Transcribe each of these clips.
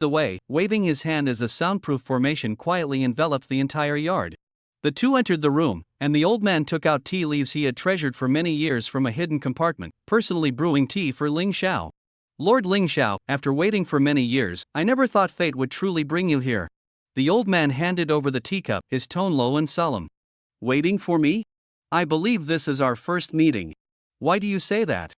The way, waving his hand as a soundproof formation quietly enveloped the entire yard. The two entered the room, and the old man took out tea leaves he had treasured for many years from a hidden compartment, personally brewing tea for Ling Xiao. Lord Ling Xiao, after waiting for many years, I never thought fate would truly bring you here. The old man handed over the teacup, his tone low and solemn. Waiting for me? I believe this is our first meeting. Why do you say that?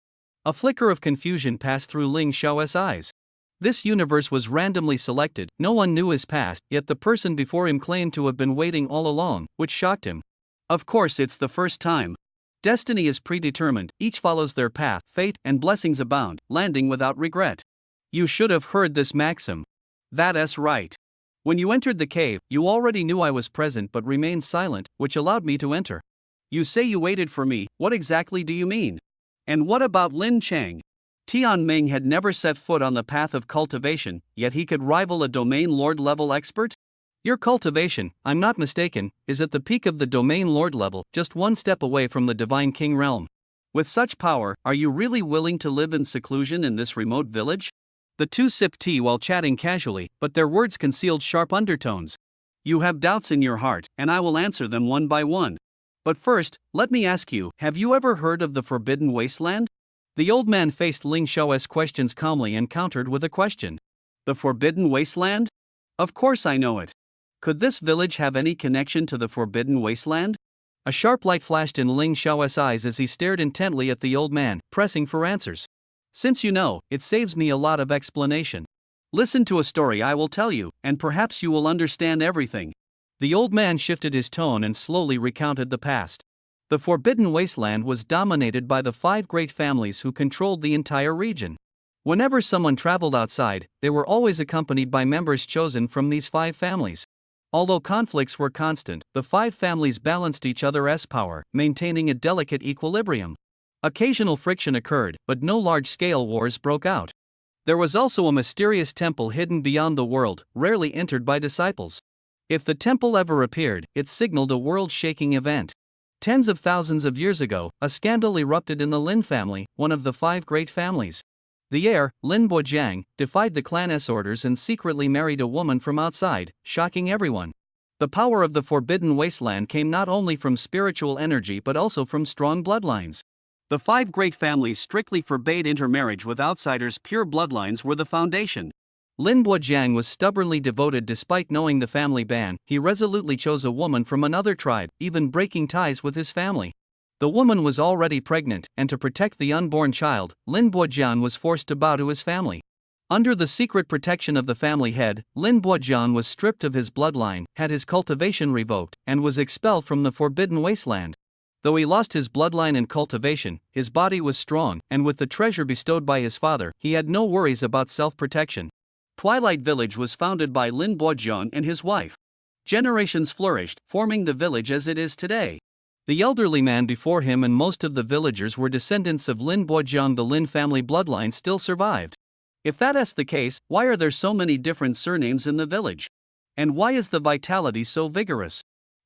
A flicker of confusion passed through Ling Xiao's eyes. This universe was randomly selected, no one knew his past, yet the person before him claimed to have been waiting all along, which shocked him. Of course, it's the first time. Destiny is predetermined, each follows their path, fate and blessings abound, landing without regret. You should have heard this maxim. That's right. When you entered the cave, you already knew I was present but remained silent, which allowed me to enter. You say you waited for me, what exactly do you mean? And what about Lin Chang? Tian Ming had never set foot on the path of cultivation, yet he could rival a domain lord level expert? Your cultivation, I'm not mistaken, is at the peak of the domain lord level, just one step away from the divine king realm. With such power, are you really willing to live in seclusion in this remote village? The two sipped tea while chatting casually, but their words concealed sharp undertones. You have doubts in your heart, and I will answer them one by one. But first, let me ask you, have you ever heard of the Forbidden Wasteland? The old man faced Ling Xiao's questions calmly and countered with a question. The Forbidden Wasteland? Of course I know it. Could this village have any connection to the Forbidden Wasteland? A sharp light flashed in Ling Xiao's eyes as he stared intently at the old man, pressing for answers. Since you know, it saves me a lot of explanation. Listen to a story I will tell you, and perhaps you will understand everything. The old man shifted his tone and slowly recounted the past. The Forbidden Wasteland was dominated by the 5 great families who controlled the entire region. Whenever someone traveled outside, they were always accompanied by members chosen from these 5 families. Although conflicts were constant, the 5 families balanced each other's power, maintaining a delicate equilibrium. Occasional friction occurred, but no large-scale wars broke out. There was also a mysterious temple hidden beyond the world, rarely entered by disciples. If the temple ever appeared, it signaled a world-shaking event. Tens of thousands of years ago, a scandal erupted in the Lin family, one of the 5 great families. The heir, Lin Bojiang, defied the clan's orders and secretly married a woman from outside, shocking everyone. The power of the Forbidden Wasteland came not only from spiritual energy but also from strong bloodlines. The 5 great families strictly forbade intermarriage with outsiders. Pure bloodlines were the foundation. Lin Bojiang was stubbornly devoted despite knowing the family ban. He resolutely chose a woman from another tribe, even breaking ties with his family. The woman was already pregnant, and to protect the unborn child, Lin Bojiang was forced to bow to his family. Under the secret protection of the family head, Lin Bojiang was stripped of his bloodline, had his cultivation revoked, and was expelled from the Forbidden Wasteland. Though he lost his bloodline and cultivation, his body was strong, and with the treasure bestowed by his father, he had no worries about self-protection. Twilight Village was founded by Lin Bojiang and his wife. Generations flourished, forming the village as it is today. The elderly man before him and most of the villagers were descendants of Lin Bojiang. The Lin family bloodline still survived. If that's the case, why are there so many different surnames in the village? And why is the vitality so vigorous?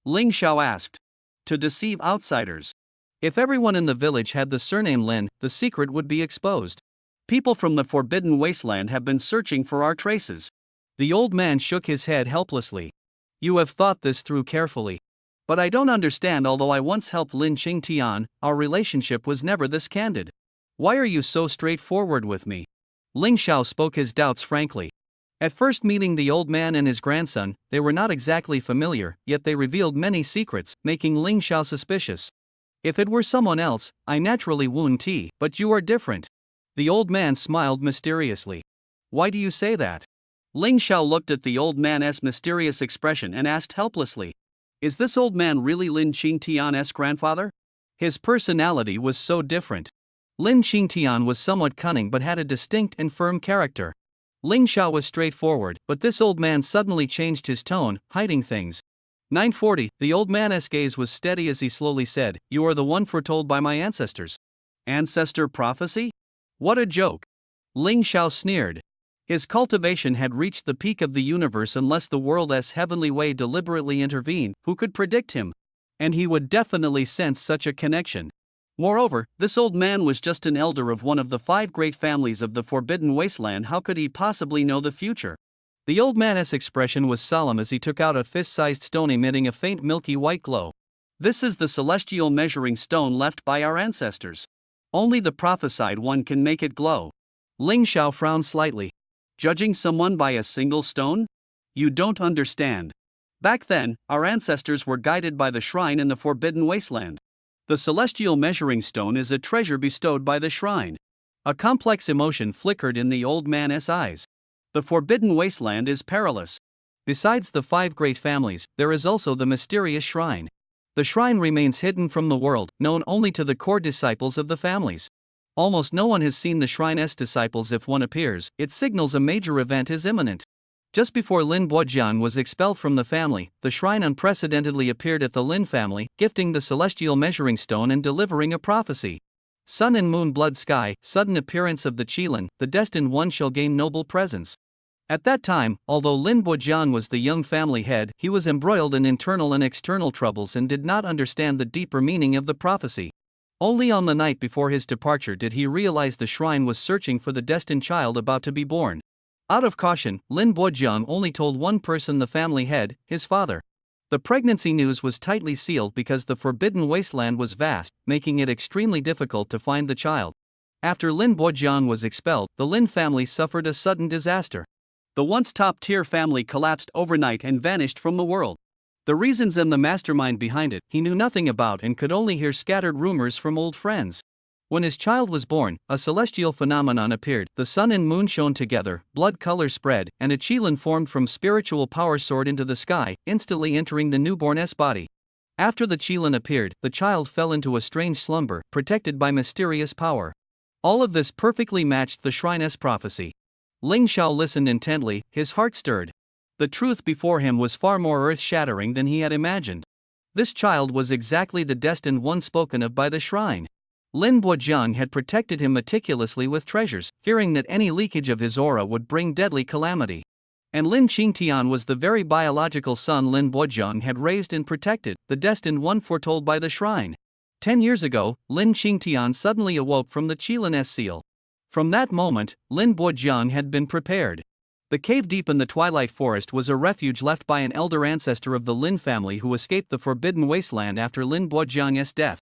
Ling Xiao asked. To deceive outsiders. If everyone in the village had the surname Lin, the secret would be exposed. People from the Forbidden Wasteland have been searching for our traces. The old man shook his head helplessly. You have thought this through carefully. But I don't understand. Although I once helped Lin Qingtian, our relationship was never this candid. Why are you so straightforward with me? Ling Xiao spoke his doubts frankly. At first meeting the old man and his grandson, they were not exactly familiar, yet they revealed many secrets, making Ling Xiao suspicious. If it were someone else, I naturally wound tea, but you are different. The old man smiled mysteriously. Why do you say that? Ling Xiao looked at the old man's mysterious expression and asked helplessly. Is this old man really Lin Qingtian's grandfather? His personality was so different. Lin Qingtian was somewhat cunning but had a distinct and firm character. Ling Xiao was straightforward, but this old man suddenly changed his tone, hiding things. 940, the old man's gaze was steady as he slowly said, You are the one foretold by my ancestors. Ancestor prophecy? What a joke. Ling Xiao sneered. His cultivation had reached the peak of the universe unless the world's heavenly way deliberately intervened. Who could predict him? And he would definitely sense such a connection. Moreover, this old man was just an elder of one of the 5 great families of the Forbidden Wasteland. How could he possibly know the future? The old man's expression was solemn as he took out a fist-sized stone emitting a faint milky white glow. This is the celestial measuring stone left by our ancestors. Only the prophesied one can make it glow. Ling Xiao frowned slightly. Judging someone by a single stone? You don't understand. Back then, our ancestors were guided by the shrine in the Forbidden Wasteland. The celestial measuring stone is a treasure bestowed by the shrine. A complex emotion flickered in the old man's eyes. The Forbidden Wasteland is perilous. Besides the 5 great families, there is also the mysterious shrine. The shrine remains hidden from the world, known only to the core disciples of the families. Almost no one has seen the shrine's disciples. If one appears, it signals a major event is imminent. Just before Lin Bojiang was expelled from the family, the shrine unprecedentedly appeared at the Lin family, gifting the celestial measuring stone and delivering a prophecy. Sun and moon blood sky, sudden appearance of the Qilin, the destined one shall gain noble presence. At that time, although Lin Bojiang was the young family head, he was embroiled in internal and external troubles and did not understand the deeper meaning of the prophecy. Only on the night before his departure did he realize the shrine was searching for the destined child about to be born. Out of caution, Lin Bojiang only told one person, the family head, his father. The pregnancy news was tightly sealed because the Forbidden Wasteland was vast, making it extremely difficult to find the child. After Lin Bojiang was expelled, the Lin family suffered a sudden disaster. The once top-tier family collapsed overnight and vanished from the world. The reasons and the mastermind behind it, he knew nothing about and could only hear scattered rumors from old friends. When his child was born, a celestial phenomenon appeared. The sun and moon shone together, blood color spread, and a Qilin formed from spiritual power soared into the sky, instantly entering the newborn's body. After the Qilin appeared, the child fell into a strange slumber, protected by mysterious power. All of this perfectly matched the shrine's prophecy. Ling Xiao listened intently, his heart stirred. The truth before him was far more earth-shattering than he had imagined. This child was exactly the destined one spoken of by the shrine. Lin Bojiang had protected him meticulously with treasures, fearing that any leakage of his aura would bring deadly calamity. And Lin Qingtian was the very biological son Lin Bojiang had raised and protected, the destined one foretold by the shrine. 10 years ago, Lin Qingtian suddenly awoke from the Qilin's seal. From that moment, Lin Bojiang had been prepared. The cave deep in the twilight forest was a refuge left by an elder ancestor of the Lin family who escaped the Forbidden Wasteland after Lin Bojiang's death.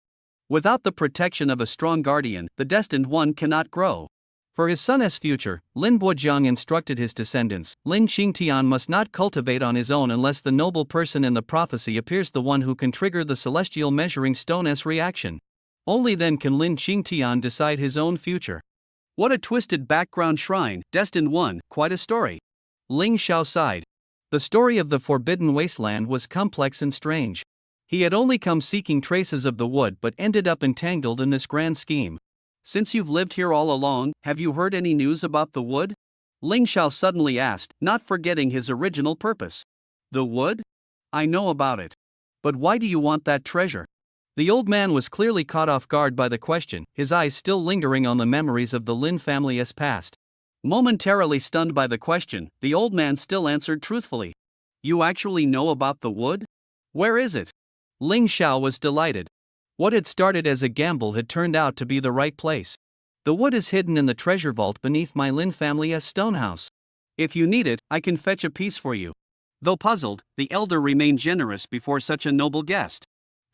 Without the protection of a strong guardian, the destined one cannot grow. For his son's future, Lin Bojiang instructed his descendants, Lin Qingtian must not cultivate on his own unless the noble person in the prophecy appears, the one who can trigger the celestial measuring stone's reaction. Only then can Lin Qingtian decide his own future. What a twisted background shrine, destined one, quite a story. Ling Xiao sighed. The story of the Forbidden Wasteland was complex and strange. He had only come seeking traces of the wood but ended up entangled in this grand scheme. Since you've lived here all along, have you heard any news about the wood? Ling Xiao suddenly asked, not forgetting his original purpose. The wood? I know about it. But why do you want that treasure? The old man was clearly caught off guard by the question, his eyes still lingering on the memories of the Lin family's past. Momentarily stunned by the question, the old man still answered truthfully. You actually know about the wood? Where is it? Ling Xiao was delighted. What had started as a gamble had turned out to be the right place. The wood is hidden in the treasure vault beneath my Lin family's stone house. If you need it, I can fetch a piece for you. Though puzzled, the elder remained generous before such a noble guest.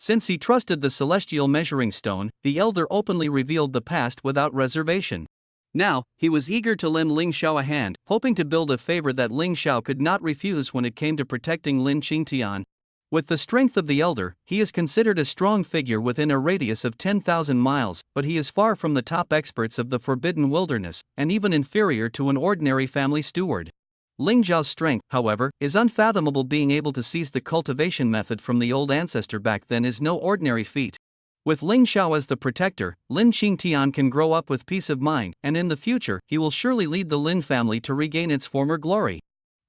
Since he trusted the celestial measuring stone, the elder openly revealed the past without reservation. Now, he was eager to lend Ling Xiao a hand, hoping to build a favor that Ling Xiao could not refuse when it came to protecting Lin Qingtian. With the strength of the elder, he is considered a strong figure within a radius of 10,000 miles, but he is far from the top experts of the Forbidden Wilderness, and even inferior to an ordinary family steward. Ling Xiao's strength, however, is unfathomable. Being able to seize the cultivation method from the old ancestor back then is no ordinary feat. With Ling Xiao as the protector, Lin Qingtian can grow up with peace of mind, and in the future, he will surely lead the Lin family to regain its former glory.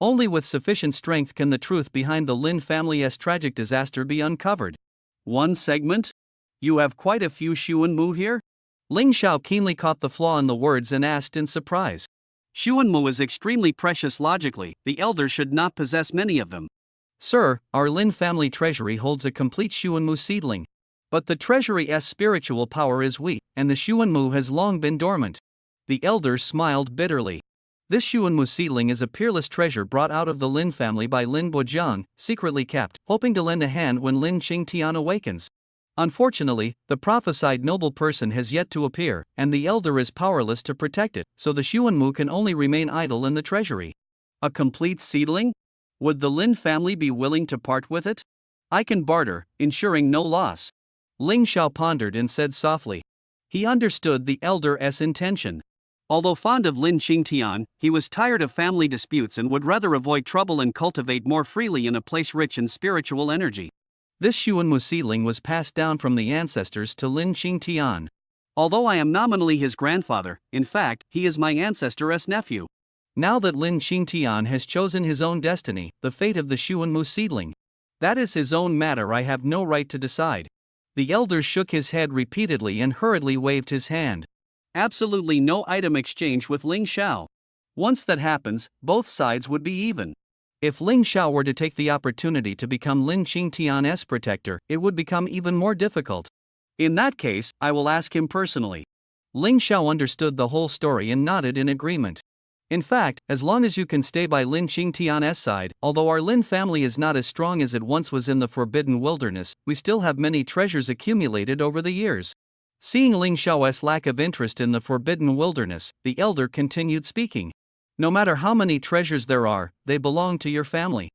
Only with sufficient strength can the truth behind the Lin family's tragic disaster be uncovered. One segment? You have quite a few Xuanmu here? Ling Xiao keenly caught the flaw in the words and asked in surprise. Xuanmu is extremely precious logically, the elder should not possess many of them. Sir, our Lin family treasury holds a complete Xuanmu seedling. But the treasury's spiritual power is weak, and the Xuanmu has long been dormant. The elder smiled bitterly. This Xuanmu seedling is a peerless treasure brought out of the Lin family by Lin Bojiang, secretly kept, hoping to lend a hand when Lin Qingtian awakens. Unfortunately, the prophesied noble person has yet to appear, and the elder is powerless to protect it, so the Xuanmu can only remain idle in the treasury. A complete seedling? Would the Lin family be willing to part with it? I can barter, ensuring no loss. Ling Xiao pondered and said softly. He understood the elder's intention. Although fond of Lin Qingtian, he was tired of family disputes and would rather avoid trouble and cultivate more freely in a place rich in spiritual energy. This Xuanmu seedling was passed down from the ancestors to Lin Qingtian. Although I am nominally his grandfather, in fact, he is my ancestor's nephew. Now that Lin Qingtian has chosen his own destiny, the fate of the Xuanmu seedling, that is his own matter, I have no right to decide. The elder shook his head repeatedly and hurriedly waved his hand. Absolutely no item exchange with Ling Xiao. Once that happens, both sides would be even. If Ling Xiao were to take the opportunity to become Lin Qingtian's protector, it would become even more difficult. In that case, I will ask him personally. Ling Xiao understood the whole story and nodded in agreement. In fact, as long as you can stay by Lin Qingtian's side, although our Lin family is not as strong as it once was in the Forbidden Wilderness, we still have many treasures accumulated over the years. Seeing Ling Xiao's lack of interest in the Forbidden Wilderness, the elder continued speaking. No matter how many treasures there are, they belong to your family.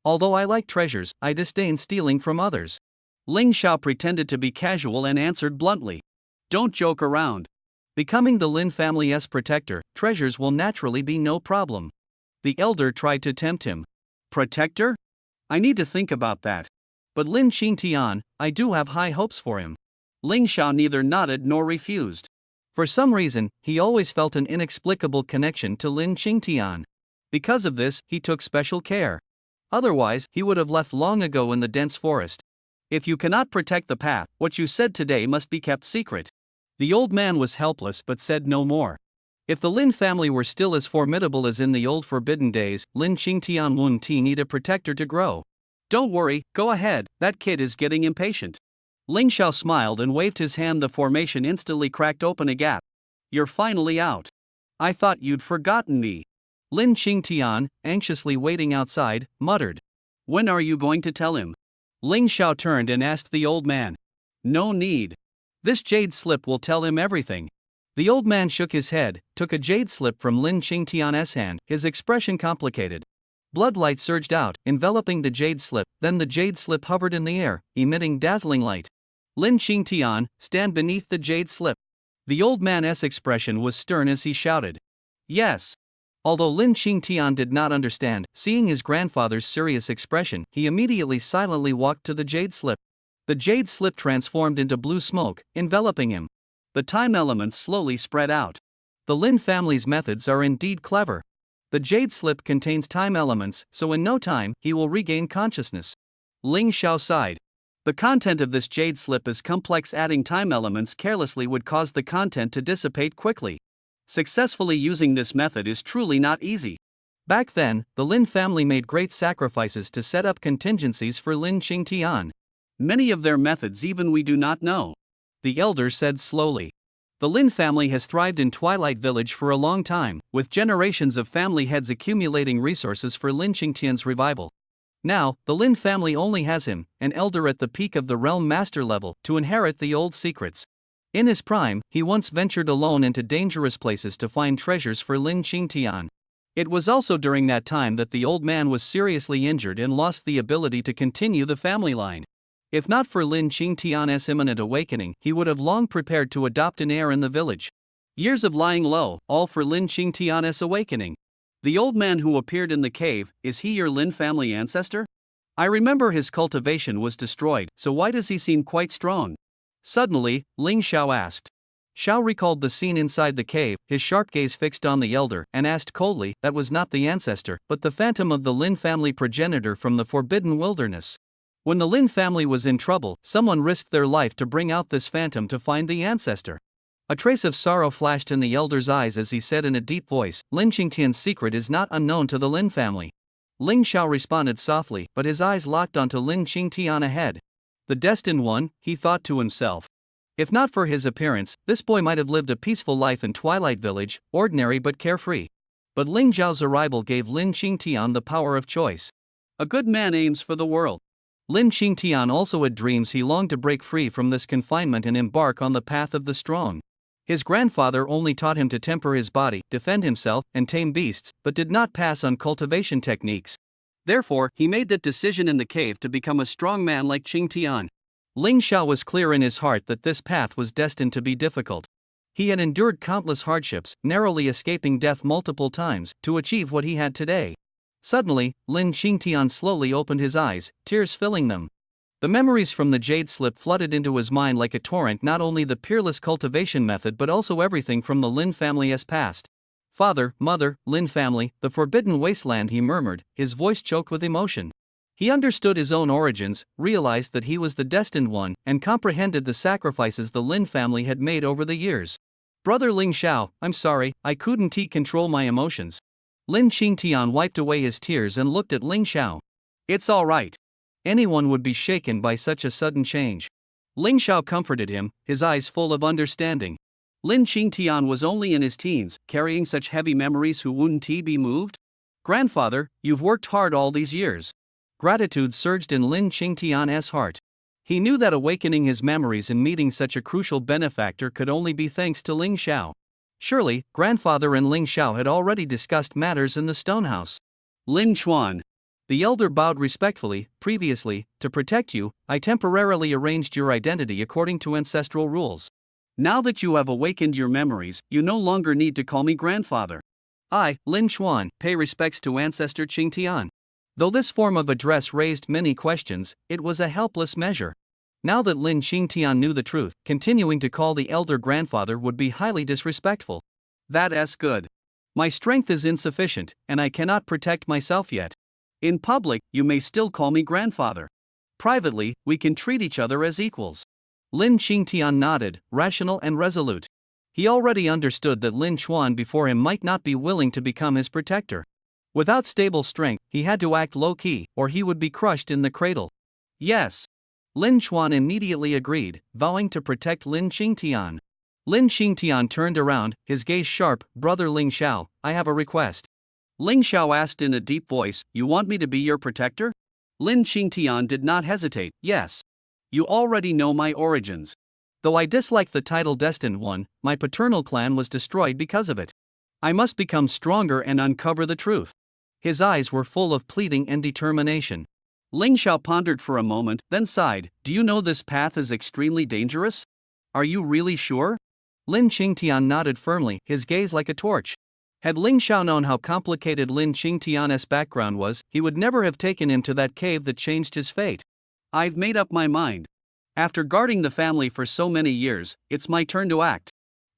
Although I like treasures, I disdain stealing from others. Ling Xiao pretended to be casual and answered bluntly. Don't joke around. Becoming the Lin family's protector, treasures will naturally be no problem. The elder tried to tempt him. Protector? I need to think about that. But Lin Qingtian, I do have high hopes for him. Ling Xiao neither nodded nor refused. For some reason, he always felt an inexplicable connection to Lin Qingtian. Because of this, he took special care. Otherwise, he would have left long ago in the dense forest. If you cannot protect the path, what you said today must be kept secret. The old man was helpless but said no more. If the Lin family were still as formidable as in the old forbidden days, Lin Qingtian wouldn't need a protector to grow. Don't worry, go ahead, that kid is getting impatient. Ling Xiao smiled and waved his hand. The formation instantly cracked open a gap. You're finally out. I thought you'd forgotten me. Lin Qingtian, anxiously waiting outside, muttered. When are you going to tell him? Ling Xiao turned and asked the old man. No need. This jade slip will tell him everything. The old man shook his head, took a jade slip from Lin Qingtian's hand, his expression complicated. Bloodlight surged out, enveloping the jade slip, then the jade slip hovered in the air, emitting dazzling light. Lin Qingtian, stand beneath the jade slip. The old man's expression was stern as he shouted. Yes. Although Lin Qingtian did not understand, seeing his grandfather's serious expression, he immediately silently walked to the jade slip. The jade slip transformed into blue smoke, enveloping him. The time elements slowly spread out. The Lin family's methods are indeed clever. The jade slip contains time elements, so in no time, he will regain consciousness. Ling Xiao sighed. The content of this jade slip is complex. Adding time elements carelessly would cause the content to dissipate quickly. Successfully using this method is truly not easy. Back then, the Lin family made great sacrifices to set up contingencies for Lin Qingtian. Many of their methods even we do not know. The elder said slowly. The Lin family has thrived in Twilight Village for a long time, with generations of family heads accumulating resources for Lin Qingtian's revival. Now, the Lin family only has him, an elder at the peak of the realm master level, to inherit the old secrets. In his prime, he once ventured alone into dangerous places to find treasures for Lin Qingtian. It was also during that time that the old man was seriously injured and lost the ability to continue the family line. If not for Lin Qingtian's imminent awakening, he would have long prepared to adopt an heir in the village. Years of lying low, all for Lin Qingtian's awakening. The old man who appeared in the cave, is he your Lin family ancestor? I remember his cultivation was destroyed, so why does he seem quite strong? Suddenly, Ling Xiao asked. Xiao recalled the scene inside the cave, his sharp gaze fixed on the elder, and asked coldly, that was not the ancestor, but the phantom of the Lin family progenitor from the Forbidden Wilderness. When the Lin family was in trouble, someone risked their life to bring out this phantom to find the ancestor. A trace of sorrow flashed in the elder's eyes as he said in a deep voice, Lin Qingtian's secret is not unknown to the Lin family. Ling Xiao responded softly, but his eyes locked onto Lin Qingtian ahead. The destined one, he thought to himself. If not for his appearance, this boy might have lived a peaceful life in Twilight Village, ordinary but carefree. But Ling Zhao's arrival gave Lin Qingtian the power of choice. A good man aims for the world. Lin Qingtian also had dreams. He longed to break free from this confinement and embark on the path of the strong. His grandfather only taught him to temper his body, defend himself, and tame beasts, but did not pass on cultivation techniques. Therefore, he made that decision in the cave to become a strong man like Qingtian. Ling Xiao was clear in his heart that this path was destined to be difficult. He had endured countless hardships, narrowly escaping death multiple times, to achieve what he had today. Suddenly, Lin Qingtian slowly opened his eyes, tears filling them. The memories from the jade slip flooded into his mind like a torrent, not only the peerless cultivation method but also everything from the Lin family's past. Father, mother, Lin family, the forbidden wasteland, he murmured, his voice choked with emotion. He understood his own origins, realized that he was the destined one, and comprehended the sacrifices the Lin family had made over the years. Brother Ling Xiao, I'm sorry, I couldn't control my emotions. Lin Qingtian wiped away his tears and looked at Ling Xiao. It's all right. Anyone would be shaken by such a sudden change. Ling Xiao comforted him, his eyes full of understanding. Lin Qingtian was only in his teens, carrying such heavy memories. Who wouldn't he be moved? Grandfather, you've worked hard all these years. Gratitude surged in Lin Qingtian's heart. He knew that awakening his memories and meeting such a crucial benefactor could only be thanks to Ling Xiao. Surely, grandfather and Ling Xiao had already discussed matters in the stone house. Lin Chuan. The elder bowed respectfully. Previously, to protect you, I temporarily arranged your identity according to ancestral rules. Now that you have awakened your memories, you no longer need to call me grandfather. I, Lin Chuan, pay respects to ancestor Qingtian. Though this form of address raised many questions, it was a helpless measure. Now that Lin Qingtian knew the truth, continuing to call the elder grandfather would be highly disrespectful. That's good. My strength is insufficient, and I cannot protect myself yet. In public, you may still call me grandfather. Privately, we can treat each other as equals. Lin Qingtian nodded, rational and resolute. He already understood that Lin Chuan before him might not be willing to become his protector. Without stable strength, he had to act low-key, or he would be crushed in the cradle. Yes. Lin Chuan immediately agreed, vowing to protect Lin Qingtian. Lin Qingtian turned around, his gaze sharp. Brother Ling Xiao, I have a request. Ling Xiao asked in a deep voice, you want me to be your protector? Lin Qingtian did not hesitate, yes. You already know my origins. Though I dislike the title Destined One, my paternal clan was destroyed because of it. I must become stronger and uncover the truth. His eyes were full of pleading and determination. Ling Xiao pondered for a moment, then sighed, do you know this path is extremely dangerous? Are you really sure? Lin Qingtian nodded firmly, his gaze like a torch. Had Ling Xiao known how complicated Lin Qingtian's background was, he would never have taken him to that cave that changed his fate. I've made up my mind. After guarding the family for so many years, it's my turn to act.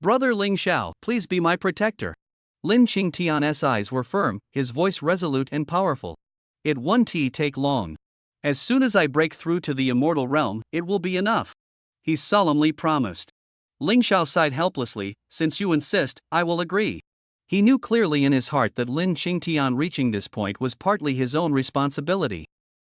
Brother Ling Xiao, please be my protector. Lin Qingtian's eyes were firm, his voice resolute and powerful. It won't take long. As soon as I break through to the immortal realm, it will be enough. He solemnly promised. Ling Xiao sighed helplessly, since you insist, I will agree. He knew clearly in his heart that Lin Qingtian reaching this point was partly his own responsibility.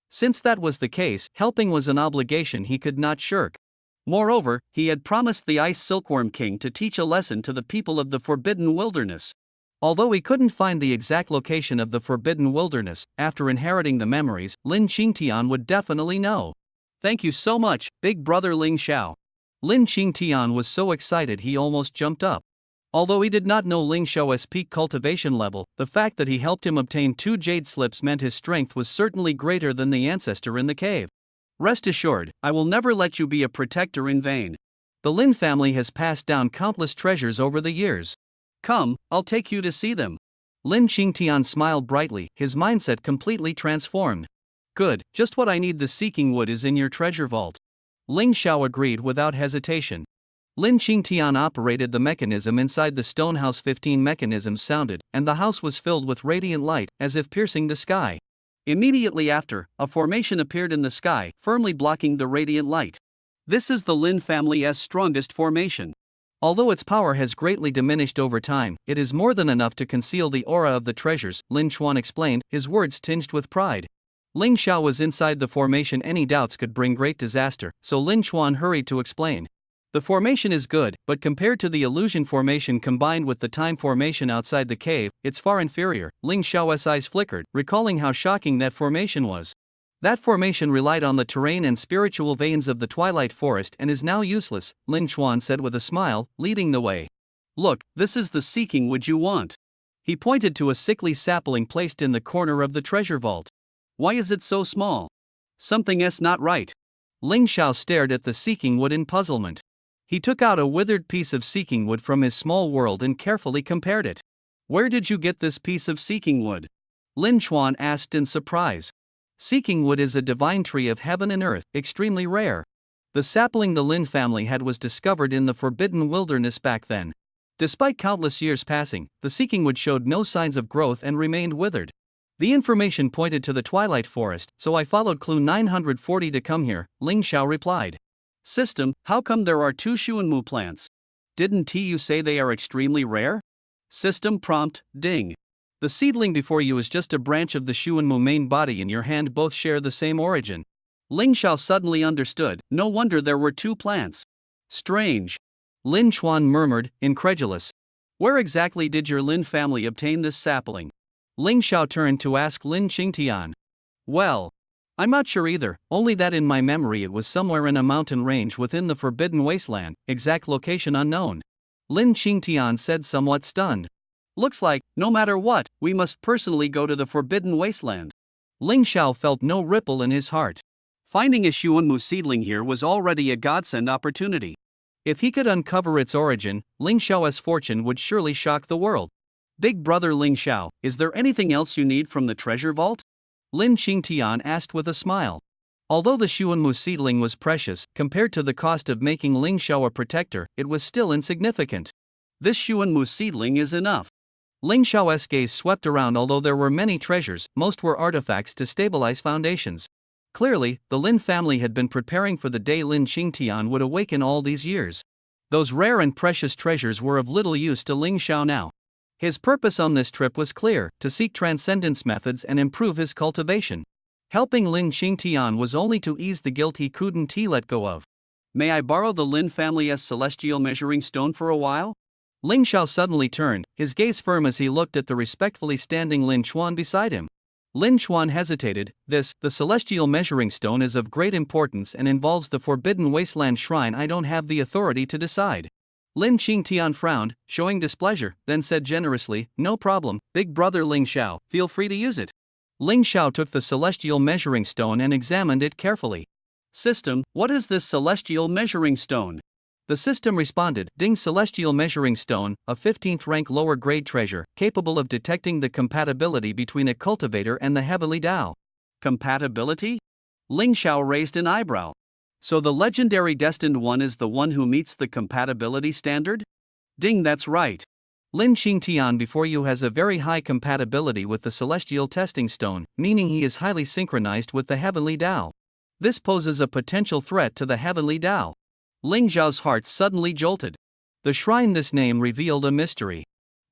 Since that was the case, helping was an obligation he could not shirk. Moreover, he had promised the Ice Silkworm King to teach a lesson to the people of the Forbidden Wilderness. Although he couldn't find the exact location of the Forbidden Wilderness, after inheriting the memories, Lin Qingtian would definitely know. Thank you so much, big brother Ling Xiao. Lin Qingtian was so excited he almost jumped up. Although he did not know Ling Xiao's peak cultivation level, the fact that he helped him obtain 2 jade slips meant his strength was certainly greater than the ancestor in the cave. Rest assured, I will never let you be a protector in vain. The Lin family has passed down countless treasures over the years. Come, I'll take you to see them. Lin Qingtian smiled brightly, his mindset completely transformed. Good, just what I need. The seeking wood is in your treasure vault. Ling Xiao agreed without hesitation. Lin Qingtian operated the mechanism inside the stone house. 15 mechanisms sounded, and the house was filled with radiant light, as if piercing the sky. Immediately after, a formation appeared in the sky, firmly blocking the radiant light. This is the Lin family's strongest formation. Although its power has greatly diminished over time, it is more than enough to conceal the aura of the treasures, Lin Chuan explained, his words tinged with pride. Ling Xiao was inside the formation. Any doubts could bring great disaster, so Lin Chuan hurried to explain. The formation is good, but compared to the illusion formation combined with the time formation outside the cave, it's far inferior. Ling Xiao's eyes flickered, recalling how shocking that formation was. That formation relied on the terrain and spiritual veins of the Twilight Forest and is now useless, Lin Chuan said with a smile, leading the way. Look, this is the seeking wood you want. He pointed to a sickly sapling placed in the corner of the treasure vault. Why is it so small? Something's not right. Ling Xiao stared at the seeking wood in puzzlement. He took out a withered piece of seeking wood from his small world and carefully compared it. Where did you get this piece of seeking wood? Lin Chuan asked in surprise. Seeking wood is a divine tree of heaven and earth, extremely rare. The sapling the Lin family had was discovered in the forbidden wilderness back then. Despite countless years passing, the seeking wood showed no signs of growth and remained withered. The information pointed to the Twilight Forest, so I followed clue 940 to come here, Ling Xiao replied. System, how come there are 2 Xuanmu plants? Didn't you say they are extremely rare? System prompt, ding. The seedling before you is just a branch of the Xuanmu main body in your hand, both share the same origin. Ling Xiao suddenly understood, no wonder there were 2 plants. Strange. Lin Chuan murmured, incredulous. Where exactly did your Lin family obtain this sapling? Ling Xiao turned to ask Lin Qingtian. Well, I'm not sure either, only that in my memory it was somewhere in a mountain range within the Forbidden Wasteland, exact location unknown. Lin Qingtian said, somewhat stunned. Looks like, no matter what, we must personally go to the Forbidden Wasteland. Ling Xiao felt no ripple in his heart. Finding a Xuanmu seedling here was already a godsend opportunity. If he could uncover its origin, Ling Xiao's fortune would surely shock the world. Big brother Ling Xiao, is there anything else you need from the treasure vault? Lin Qingtian asked with a smile. Although the Xuanmu seedling was precious, compared to the cost of making Ling Xiao a protector, it was still insignificant. This Xuanmu seedling is enough. Ling Xiao's gaze swept around. Although there were many treasures, most were artifacts to stabilize foundations. Clearly, the Lin family had been preparing for the day Lin Qingtian would awaken all these years. Those rare and precious treasures were of little use to Ling Xiao now. His purpose on this trip was clear, to seek transcendence methods and improve his cultivation. Helping Lin Qingtian was only to ease the guilt he couldn't let go of. May I borrow the Lin family's celestial measuring stone for a while? Ling Xiao suddenly turned, his gaze firm as he looked at the respectfully standing Lin Chuan beside him. Lin Chuan hesitated. The celestial measuring stone is of great importance and involves the Forbidden Wasteland shrine. I don't have the authority to decide. Lin Qingtian frowned, showing displeasure, then said generously, no problem, big brother Ling Xiao, feel free to use it. Ling Xiao took the celestial measuring stone and examined it carefully. System, what is this celestial measuring stone? The system responded, ding, celestial measuring stone, a 15th rank lower grade treasure, capable of detecting the compatibility between a cultivator and the heavenly Tao. Compatibility? Ling Xiao raised an eyebrow. So the legendary destined one is the one who meets the compatibility standard? Ding, that's right. Lin Qingtian before you has a very high compatibility with the celestial testing stone, meaning he is highly synchronized with the heavenly Tao. This poses a potential threat to the heavenly Tao. Ling Xiao's heart suddenly jolted. The shrine, this name revealed a mystery.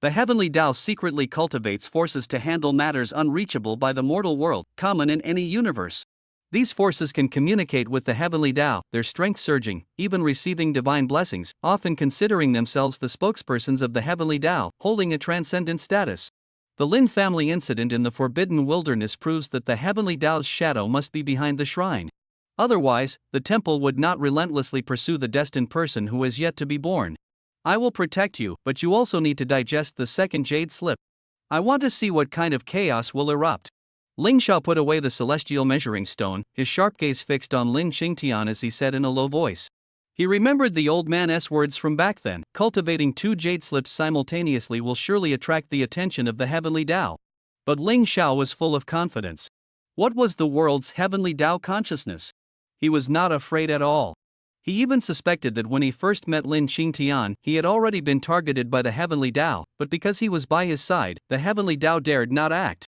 The heavenly Tao secretly cultivates forces to handle matters unreachable by the mortal world, common in any universe. These forces can communicate with the heavenly Tao, their strength surging, even receiving divine blessings, often considering themselves the spokespersons of the heavenly Tao, holding a transcendent status. The Lin family incident in the Forbidden Wilderness proves that the heavenly Tao's shadow must be behind the shrine. Otherwise, the temple would not relentlessly pursue the destined person who is yet to be born. I will protect you, but you also need to digest the second jade slip. I want to see what kind of chaos will erupt. Ling Xiao put away the celestial measuring stone, his sharp gaze fixed on Lin Qingtian as he said in a low voice. He remembered the old man's words from back then, cultivating 2 jade slips simultaneously will surely attract the attention of the heavenly Tao. But Ling Xiao was full of confidence. What was the world's heavenly Tao consciousness? He was not afraid at all. He even suspected that when he first met Lin Qingtian, he had already been targeted by the heavenly Tao, but because he was by his side, the heavenly Tao dared not act.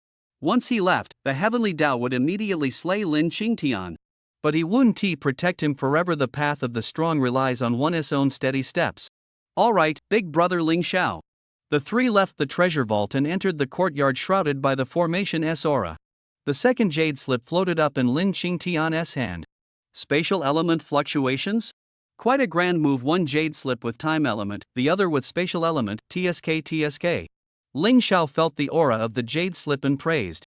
Once he left, the heavenly Tao would immediately slay Lin Qingtian. But he wouldn't protect him forever. The path of the strong relies on one's own steady steps. All right, big brother Ling Xiao. The three left the treasure vault and entered the courtyard shrouded by the formation's aura. The second jade slip floated up in Lin Qingtian's hand. Spatial element fluctuations? Quite a grand move, one jade slip with time element, the other with spatial element, TSK. Ling Xiao felt the aura of the jade slip and praised.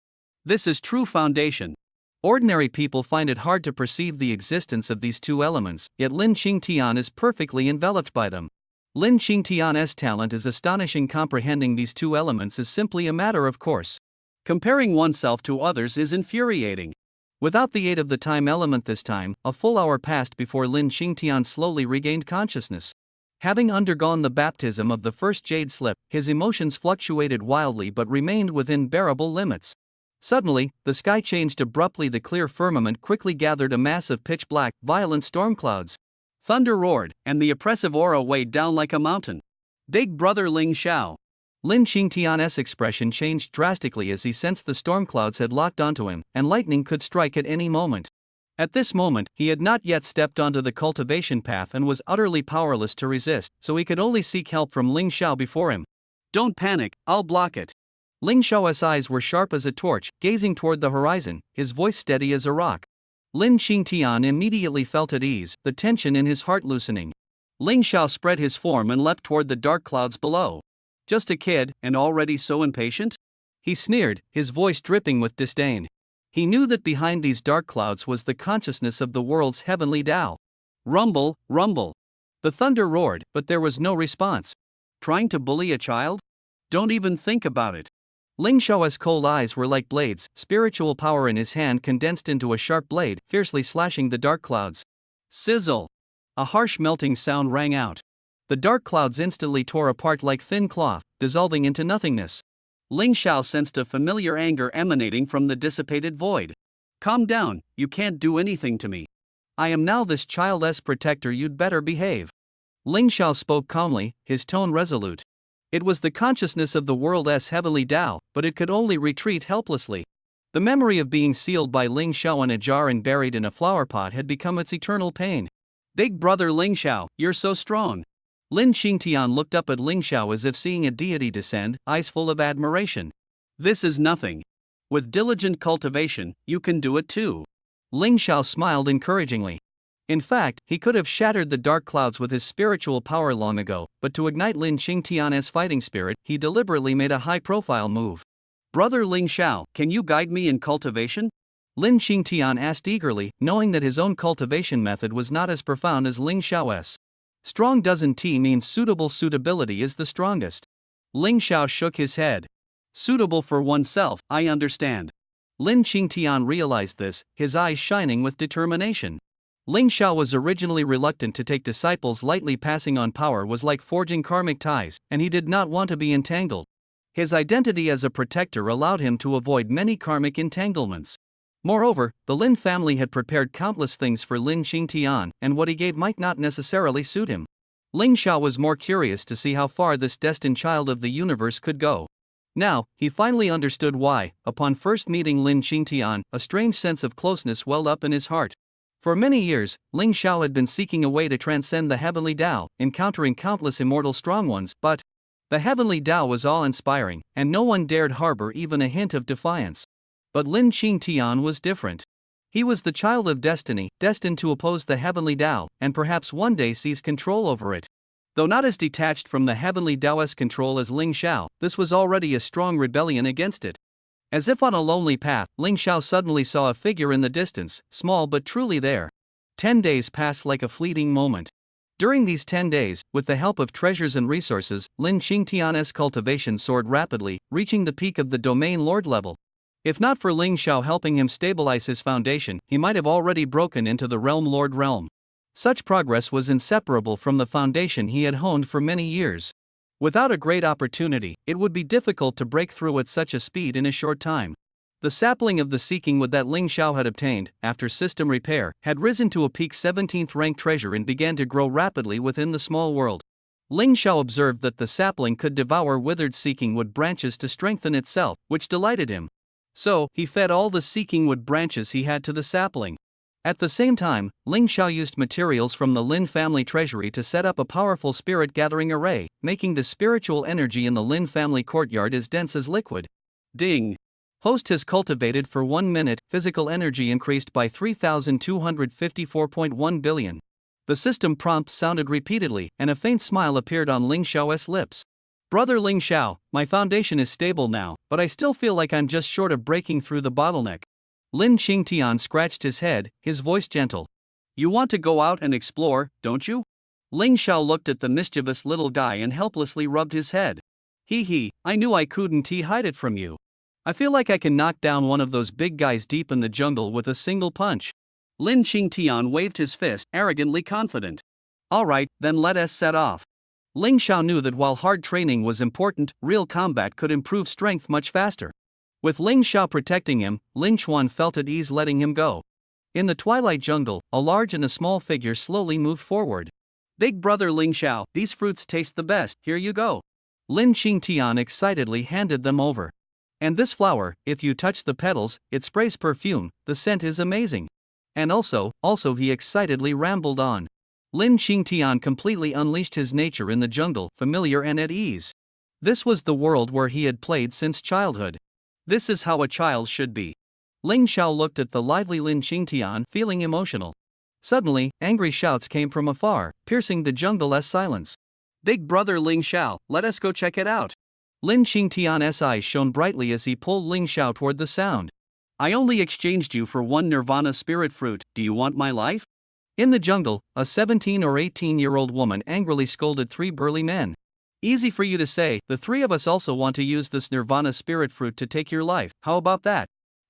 This is true foundation. Ordinary people find it hard to perceive the existence of these two elements, yet Lin Qingtian is perfectly enveloped by them. Lin Qingtian's talent is astonishing. Comprehending these two elements is simply a matter of course. Comparing oneself to others is infuriating. Without the aid of the time element this time, a full hour passed before Lin Qingtian slowly regained consciousness. Having undergone the baptism of the first jade slip, his emotions fluctuated wildly but remained within bearable limits. Suddenly, the sky changed abruptly. The clear firmament quickly gathered a mass of pitch-black, violent storm clouds. Thunder roared, and the oppressive aura weighed down like a mountain. Big brother Ling Xiao. Lin Qingtian's expression changed drastically as he sensed the storm clouds had locked onto him, and lightning could strike at any moment. At this moment, he had not yet stepped onto the cultivation path and was utterly powerless to resist, so he could only seek help from Ling Xiao before him. Don't panic, I'll block it. Ling Xiao's eyes were sharp as a torch, gazing toward the horizon, his voice steady as a rock. Lin Qingtian immediately felt at ease, the tension in his heart loosening. Ling Xiao spread his form and leapt toward the dark clouds below. Just a kid, and already so impatient? He sneered, his voice dripping with disdain. He knew that behind these dark clouds was the consciousness of the world's heavenly Tao. Rumble, rumble. The thunder roared, but there was no response. Trying to bully a child? Don't even think about it. Ling Xiao's cold eyes were like blades, spiritual power in his hand condensed into a sharp blade, fiercely slashing the dark clouds. Sizzle! A harsh melting sound rang out. The dark clouds instantly tore apart like thin cloth, dissolving into nothingness. Ling Xiao sensed a familiar anger emanating from the dissipated void. Calm down, you can't do anything to me. I am now this child's protector, you'd better behave. Ling Xiao spoke calmly, his tone resolute. It was the consciousness of the world's heavenly Tao, but it could only retreat helplessly. The memory of being sealed by Ling Xiao in a jar and buried in a flower pot had become its eternal pain. Big brother Ling Xiao, you're so strong. Lin Qingtian looked up at Ling Xiao as if seeing a deity descend, eyes full of admiration. This is nothing. With diligent cultivation, you can do it too. Ling Xiao smiled encouragingly. In fact, he could have shattered the dark clouds with his spiritual power long ago, but to ignite Lin Qingtian's fighting spirit, he deliberately made a high-profile move. Brother Ling Xiao, can you guide me in cultivation? Lin Qingtian asked eagerly, knowing that his own cultivation method was not as profound as Ling Xiao's. Strong doesn't mean suitable. Suitability is the strongest. Ling Xiao shook his head. Suitable for oneself, I understand. Lin Qingtian realized this, his eyes shining with determination. Ling Xiao was originally reluctant to take disciples lightly. Passing on power was like forging karmic ties, and he did not want to be entangled. His identity as a protector allowed him to avoid many karmic entanglements. Moreover, the Lin family had prepared countless things for Lin Qingtian, and what he gave might not necessarily suit him. Ling Xiao was more curious to see how far this destined child of the universe could go. Now, he finally understood why, upon first meeting Lin Qingtian, a strange sense of closeness welled up in his heart. For many years, Ling Xiao had been seeking a way to transcend the heavenly Tao, encountering countless immortal strong ones, but the heavenly Tao was awe-inspiring, and no one dared harbor even a hint of defiance. But Lin Qingtian was different. He was the child of destiny, destined to oppose the heavenly Tao, and perhaps one day seize control over it. Though not as detached from the heavenly Taoist control as Ling Xiao, this was already a strong rebellion against it. As if on a lonely path, Ling Xiao suddenly saw a figure in the distance, small but truly there. 10 days passed like a fleeting moment. During these 10 days, with the help of treasures and resources, Lin Qingtian's cultivation soared rapidly, reaching the peak of the domain lord level. If not for Ling Xiao helping him stabilize his foundation, he might have already broken into the realm lord realm. Such progress was inseparable from the foundation he had honed for many years. Without a great opportunity, it would be difficult to break through at such a speed in a short time. The sapling of the seeking wood that Ling Xiao had obtained, after system repair, had risen to a peak 17th rank treasure and began to grow rapidly within the small world. Ling Xiao observed that the sapling could devour withered seeking wood branches to strengthen itself, which delighted him. So, he fed all the seeking wood branches he had to the sapling. At the same time, Ling Xiao used materials from the Lin family treasury to set up a powerful spirit gathering array, making the spiritual energy in the Lin family courtyard as dense as liquid. Ding! Host has cultivated for 1 minute, physical energy increased by 3,254.1 billion. The system prompt sounded repeatedly, and a faint smile appeared on Ling Xiao's lips. Brother Ling Xiao, my foundation is stable now, but I still feel like I'm just short of breaking through the bottleneck. Lin Qingtian scratched his head, his voice gentle. You want to go out and explore, don't you? Ling Xiao looked at the mischievous little guy and helplessly rubbed his head. Hee, I knew I couldn't hide it from you. I feel like I can knock down one of those big guys deep in the jungle with a single punch. Lin Qingtian waved his fist, arrogantly confident. Alright, then let us set off. Ling Xiao knew that while hard training was important, real combat could improve strength much faster. With Ling Xiao protecting him, Ling Chuan felt at ease letting him go. In the twilight jungle, a large and a small figure slowly moved forward. Big brother Ling Xiao, these fruits taste the best, here you go. Lin Qingtian excitedly handed them over. And this flower, if you touch the petals, it sprays perfume, the scent is amazing. And also he excitedly rambled on. Lin Qingtian completely unleashed his nature in the jungle, familiar and at ease. This was the world where he had played since childhood. This is how a child should be. Ling Xiao looked at the lively Lin Qingtian, feeling emotional. Suddenly, angry shouts came from afar, piercing the jungle's silence. Big brother Ling Xiao, let us go check it out. Lin Qingtian's eyes shone brightly as he pulled Ling Xiao toward the sound. I only exchanged you for one Nirvana spirit fruit, do you want my life? In the jungle, a 17 or 18-year-old woman angrily scolded three burly men. Easy for you to say, the three of us also want to use this Nirvana spirit fruit to take your life, how about that?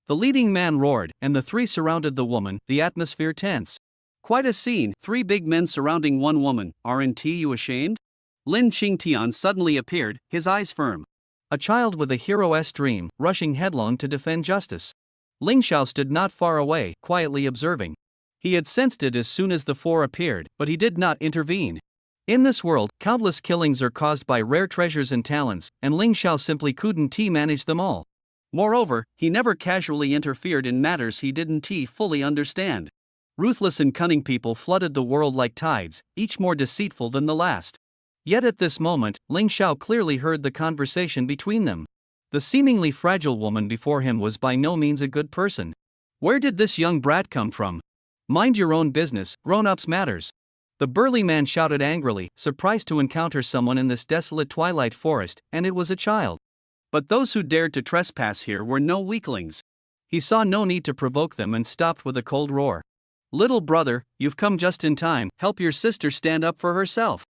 The leading man roared, and the three surrounded the woman, the atmosphere tense. Quite a scene, three big men surrounding one woman, aren't you ashamed? Lin Qingtian suddenly appeared, his eyes firm. A child with a hero's dream, rushing headlong to defend justice. Ling Xiao stood not far away, quietly observing. He had sensed it as soon as the four appeared, but he did not intervene. In this world, countless killings are caused by rare treasures and talents, and Ling Xiao simply couldn't manage them all. Moreover, he never casually interfered in matters he didn't fully understand. Ruthless and cunning people flooded the world like tides, each more deceitful than the last. Yet at this moment, Ling Xiao clearly heard the conversation between them. The seemingly fragile woman before him was by no means a good person. Where did this young brat come from? Mind your own business, grown-ups matters. The burly man shouted angrily, surprised to encounter someone in this desolate twilight forest, and it was a child. But those who dared to trespass here were no weaklings. He saw no need to provoke them and stopped with a cold roar. Little brother, you've come just in time, help your sister stand up for herself.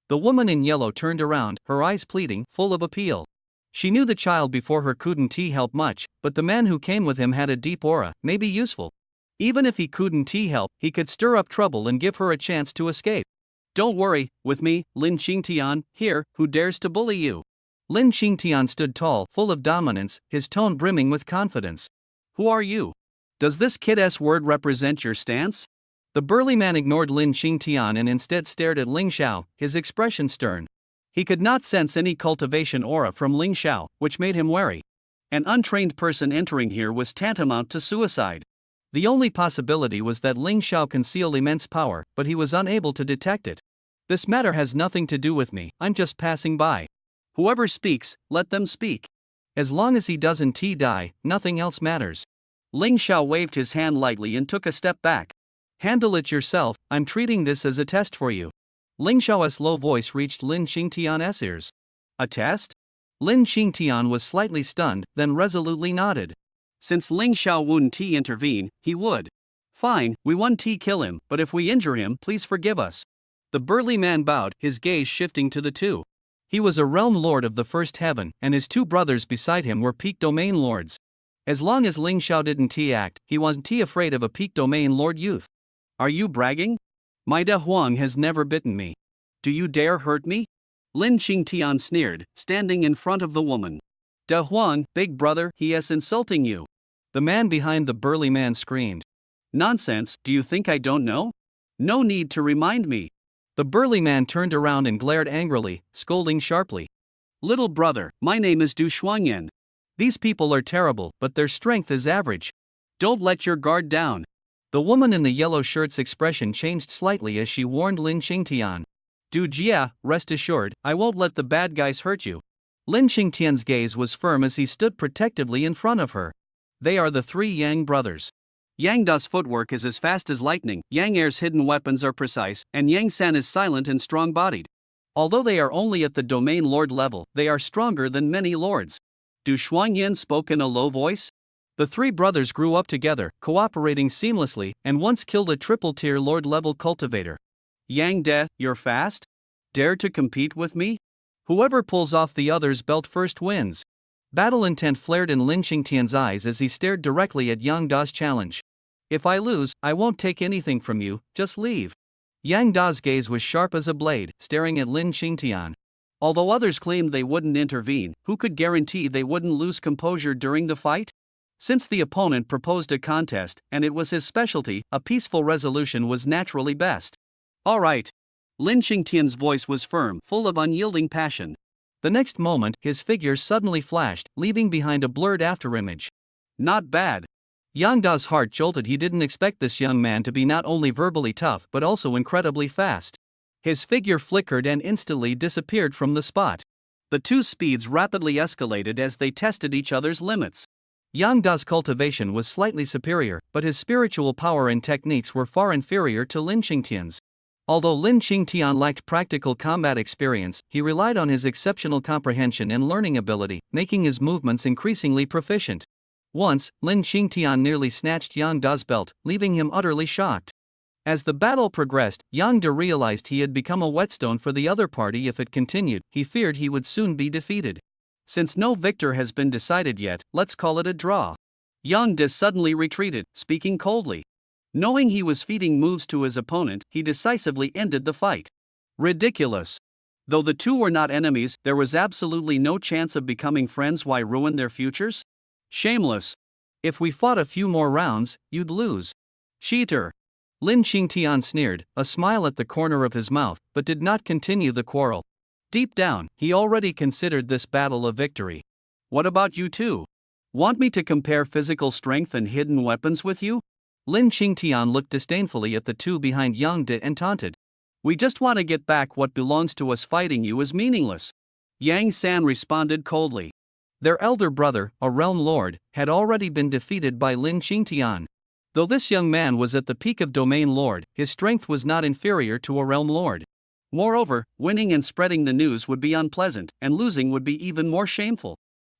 The woman in yellow turned around, her eyes pleading, full of appeal. She knew the child before her couldn't help much, but the man who came with him had a deep aura, maybe useful. Even if he couldn't help, he could stir up trouble and give her a chance to escape. Don't worry, with me, Lin Qingtian, here, who dares to bully you? Lin Qingtian stood tall, full of dominance, his tone brimming with confidence. Who are you? Does this kid's word represent your stance? The burly man ignored Lin Qingtian and instead stared at Ling Xiao, his expression stern. He could not sense any cultivation aura from Ling Xiao, which made him wary. An untrained person entering here was tantamount to suicide. The only possibility was that Ling Xiao concealed immense power, but he was unable to detect it. This matter has nothing to do with me, I'm just passing by. Whoever speaks, let them speak. As long as he doesn't die, nothing else matters. Ling Xiao waved his hand lightly and took a step back. Handle it yourself, I'm treating this as a test for you. Ling Xiao's low voice reached Lin Qingtian's ears. A test? Lin Qingtian was slightly stunned, then resolutely nodded. Since Ling Xiao wouldn't intervene, he would. Fine, we won't kill him, but if we injure him, please forgive us. The burly man bowed, his gaze shifting to the two. He was a realm lord of the first heaven, and his two brothers beside him were peak domain lords. As long as Ling Xiao didn't act, he wasn't afraid of a peak domain lord youth. Are you bragging? My De Huang has never bitten me. Do you dare hurt me? Lin Qingtian sneered, standing in front of the woman. De Huang, big brother, he is insulting you. The man behind the burly man screamed. Nonsense, do you think I don't know? No need to remind me. The burly man turned around and glared angrily, scolding sharply. Little brother, my name is Du Shuangyan. These people are terrible, but their strength is average. Don't let your guard down. The woman in the yellow shirt's expression changed slightly as she warned Lin Qingtian. Du Jia, rest assured, I won't let the bad guys hurt you. Lin Qingtian's gaze was firm as he stood protectively in front of her. They are the three Yang brothers. Yang Da's footwork is as fast as lightning, Yang Er's hidden weapons are precise, and Yang San is silent and strong-bodied. Although they are only at the domain lord level, they are stronger than many lords. Du Shuangyan spoke in a low voice. The three brothers grew up together, cooperating seamlessly, and once killed a triple-tier lord-level cultivator. Yang De, you're fast? Dare to compete with me? Whoever pulls off the other's belt first wins. Battle intent flared in Lin Qingtian's eyes as he stared directly at Yang Da's challenge. If I lose, I won't take anything from you, just leave. Yang Da's gaze was sharp as a blade, staring at Lin Qingtian. Although others claimed they wouldn't intervene, who could guarantee they wouldn't lose composure during the fight? Since the opponent proposed a contest, and it was his specialty, a peaceful resolution was naturally best. All right. Lin Qingtian's voice was firm, full of unyielding passion. The next moment, his figure suddenly flashed, leaving behind a blurred afterimage. Not bad. Yang Da's heart jolted. He didn't expect this young man to be not only verbally tough but also incredibly fast. His figure flickered and instantly disappeared from the spot. The two speeds rapidly escalated as they tested each other's limits. Yang Da's cultivation was slightly superior, but his spiritual power and techniques were far inferior to Lin Qingtian's. Although Lin Qingtian lacked practical combat experience, he relied on his exceptional comprehension and learning ability, making his movements increasingly proficient. Once, Lin Qingtian nearly snatched Yang Da's belt, leaving him utterly shocked. As the battle progressed, Yang Da realized he had become a whetstone for the other party. If it continued, he feared he would soon be defeated. Since no victor has been decided yet, let's call it a draw. Yang Da suddenly retreated, speaking coldly. Knowing he was feeding moves to his opponent, he decisively ended the fight. Ridiculous. Though the two were not enemies, there was absolutely no chance of becoming friends. Why ruin their futures? Shameless. If we fought a few more rounds, you'd lose. Cheater. Lin Qingtian sneered, a smile at the corner of his mouth, but did not continue the quarrel. Deep down, he already considered this battle a victory. What about you two? Want me to compare physical strength and hidden weapons with you? Lin Qingtian looked disdainfully at the two behind Yang De and taunted. We just want to get back what belongs to us. Fighting you is meaningless. Yang San responded coldly. Their elder brother, a realm lord, had already been defeated by Lin Qingtian. Though this young man was at the peak of domain lord, his strength was not inferior to a realm lord. Moreover, winning and spreading the news would be unpleasant, and losing would be even more shameful.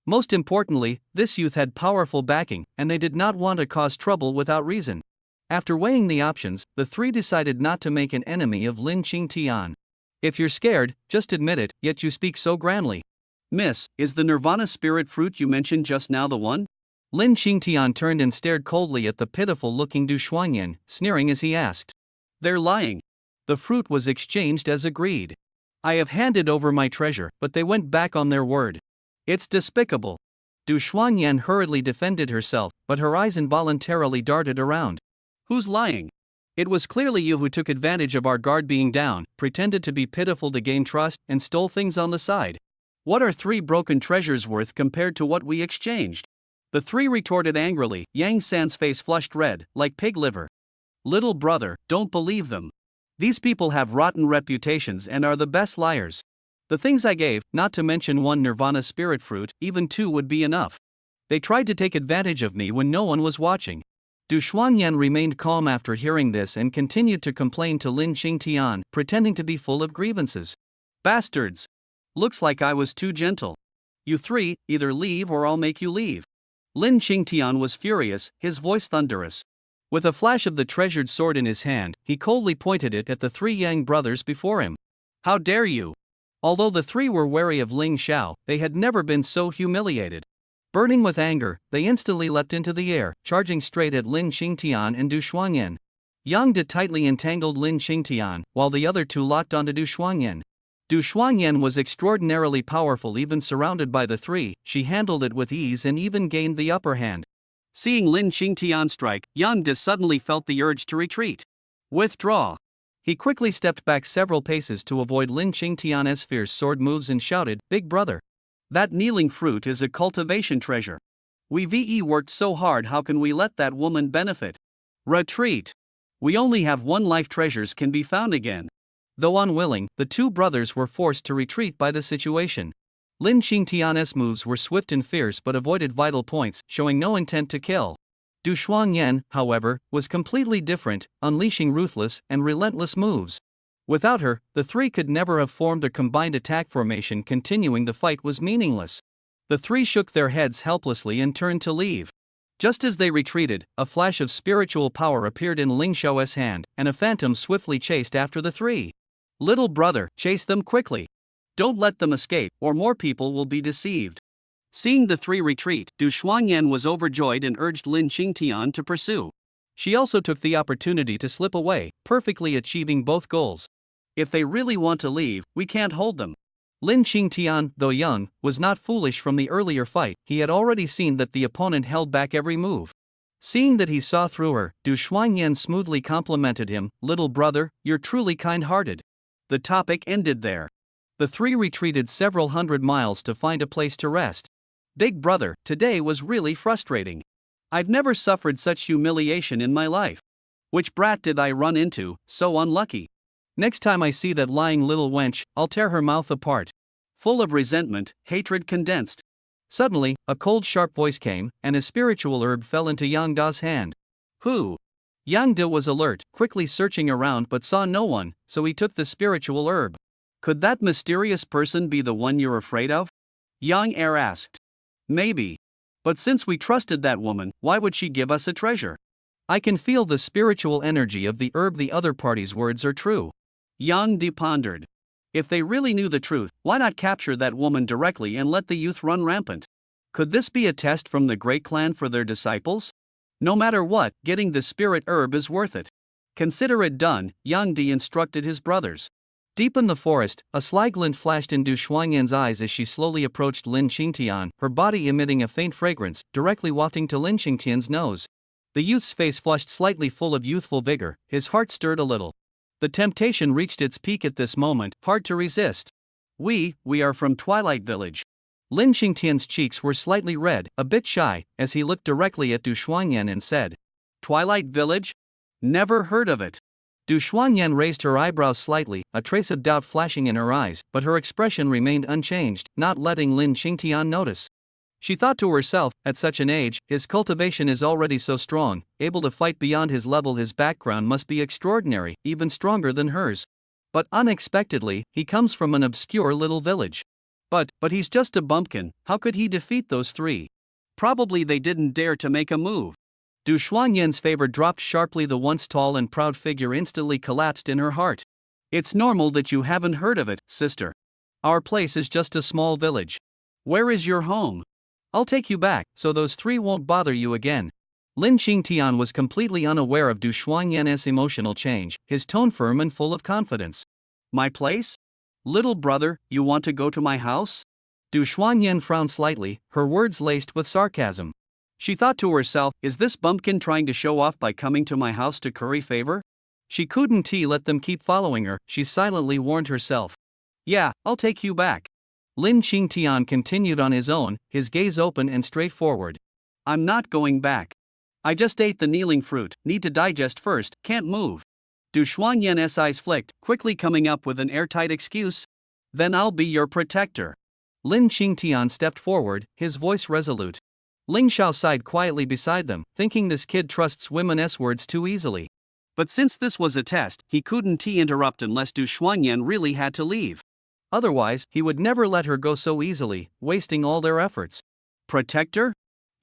Most importantly, this youth had powerful backing, and they did not want to cause trouble without reason. After weighing the options, the three decided not to make an enemy of Lin Qingtian. If you're scared, just admit it, yet you speak so grandly. Miss, is the Nirvana spirit fruit you mentioned just now the one? Lin Qingtian turned and stared coldly at the pitiful-looking Du Shuangyan, sneering as he asked. They're lying. The fruit was exchanged as agreed. I have handed over my treasure, but they went back on their word. It's despicable. Du Shuangyan hurriedly defended herself, but her eyes involuntarily darted around. Who's lying? It was clearly you who took advantage of our guard being down, pretended to be pitiful to gain trust, and stole things on the side. What are 3 broken treasures worth compared to what we exchanged? The three retorted angrily. Yang San's face flushed red, like pig liver. Little brother, don't believe them. These people have rotten reputations and are the best liars. The things I gave, not to mention 1 Nirvana spirit fruit, even 2 would be enough. They tried to take advantage of me when no one was watching. Du Shuangyan remained calm after hearing this and continued to complain to Lin Qingtian, pretending to be full of grievances. Bastards! Looks like I was too gentle. You 3, either leave or I'll make you leave. Lin Qingtian was furious, his voice thunderous. With a flash of the treasured sword in his hand, he coldly pointed it at the 3 Yang brothers before him. How dare you! Although the 3 were wary of Ling Xiao, they had never been so humiliated. Burning with anger, they instantly leapt into the air, charging straight at Lin Qingtian and Du Shuangyan. Yang De tightly entangled Lin Qingtian, while the other 2 locked onto Du Shuangyan. Du Shuangyan was extraordinarily powerful. Even surrounded by the 3, she handled it with ease and even gained the upper hand. Seeing Lin Qingtian strike, Yang De suddenly felt the urge to retreat. Withdraw. He quickly stepped back several paces to avoid Lin Qingtian's fierce sword moves and shouted, Big brother! That kneeling fruit is a cultivation treasure. We worked so hard, how can we let that woman benefit? Retreat! We only have 1 life. Treasures can be found again. Though unwilling, the 2 brothers were forced to retreat by the situation. Lin Qingtian's moves were swift and fierce but avoided vital points, showing no intent to kill. Du Shuangyan, however, was completely different, unleashing ruthless and relentless moves. Without her, the three could never have formed a combined attack formation. Continuing the fight was meaningless. The three shook their heads helplessly and turned to leave. Just as they retreated, a flash of spiritual power appeared in Ling Xiao's hand, and a phantom swiftly chased after the three. Little brother, chase them quickly. Don't let them escape, or more people will be deceived. Seeing the three retreat, Du Shuangyan was overjoyed and urged Lin Qingtian to pursue. She also took the opportunity to slip away, perfectly achieving both goals. If they really want to leave, we can't hold them. Lin Qingtian, though young, was not foolish. From the earlier fight, he had already seen that the opponent held back every move. Seeing that he saw through her, Du Shuangyan smoothly complimented him, "Little brother, you're truly kind-hearted." The topic ended there. The three retreated several hundred miles to find a place to rest. Big brother, today was really frustrating. I've never suffered such humiliation in my life. Which brat did I run into, so unlucky? Next time I see that lying little wench, I'll tear her mouth apart. Full of resentment, hatred condensed. Suddenly, a cold sharp voice came, and a spiritual herb fell into Yang Da's hand. Who? Yang Da was alert, quickly searching around but saw no one, so he took the spiritual herb. Could that mysterious person be the one you're afraid of? Yang Er asked. Maybe. But since we trusted that woman, why would she give us a treasure? I can feel the spiritual energy of the herb. The other party's words are true. Yang De pondered. If they really knew the truth, why not capture that woman directly and let the youth run rampant? Could this be a test from the Great Clan for their disciples? No matter what, getting the spirit herb is worth it. Consider it done, Yang De instructed his brothers. Deep in the forest, a sly glint flashed in Du Shuangyan's eyes as she slowly approached Lin Qingtian, her body emitting a faint fragrance, directly wafting to Lin Qingtian's nose. The youth's face flushed slightly, full of youthful vigor, his heart stirred a little. The temptation reached its peak at this moment, hard to resist. We are from Twilight Village. Lin Qingtian's cheeks were slightly red, a bit shy, as he looked directly at Du Shuangyan and said, Twilight Village? Never heard of it. Du Shuangyan raised her eyebrows slightly, a trace of doubt flashing in her eyes, but her expression remained unchanged, not letting Lin Qingtian notice. She thought to herself, at such an age, his cultivation is already so strong, able to fight beyond his level. His background must be extraordinary, even stronger than hers. But unexpectedly, he comes from an obscure little village. But he's just a bumpkin, how could he defeat those three? Probably they didn't dare to make a move. Du Shuangyan's favor dropped sharply. The once tall and proud figure instantly collapsed in her heart. It's normal that you haven't heard of it, sister. Our place is just a small village. Where is your home? I'll take you back, so those three won't bother you again. Lin Qingtian was completely unaware of Du Shuangyan's emotional change, his tone firm and full of confidence. My place? Little brother, you want to go to my house? Du Shuangyan frowned slightly, her words laced with sarcasm. She thought to herself, is this bumpkin trying to show off by coming to my house to curry favor? She couldn't let them keep following her, she silently warned herself. Yeah, I'll take you back. Lin Qingtian continued on his own, his gaze open and straightforward. I'm not going back. I just ate the kneeling fruit, need to digest first, can't move. Du Shuangyan's eyes flicked, quickly coming up with an airtight excuse. Then I'll be your protector. Lin Qingtian stepped forward, his voice resolute. Ling Xiao sighed quietly beside them, thinking this kid trusts women's words too easily. But since this was a test, he couldn't interrupt unless Du Shuangyan really had to leave. Otherwise, he would never let her go so easily, wasting all their efforts. Protector?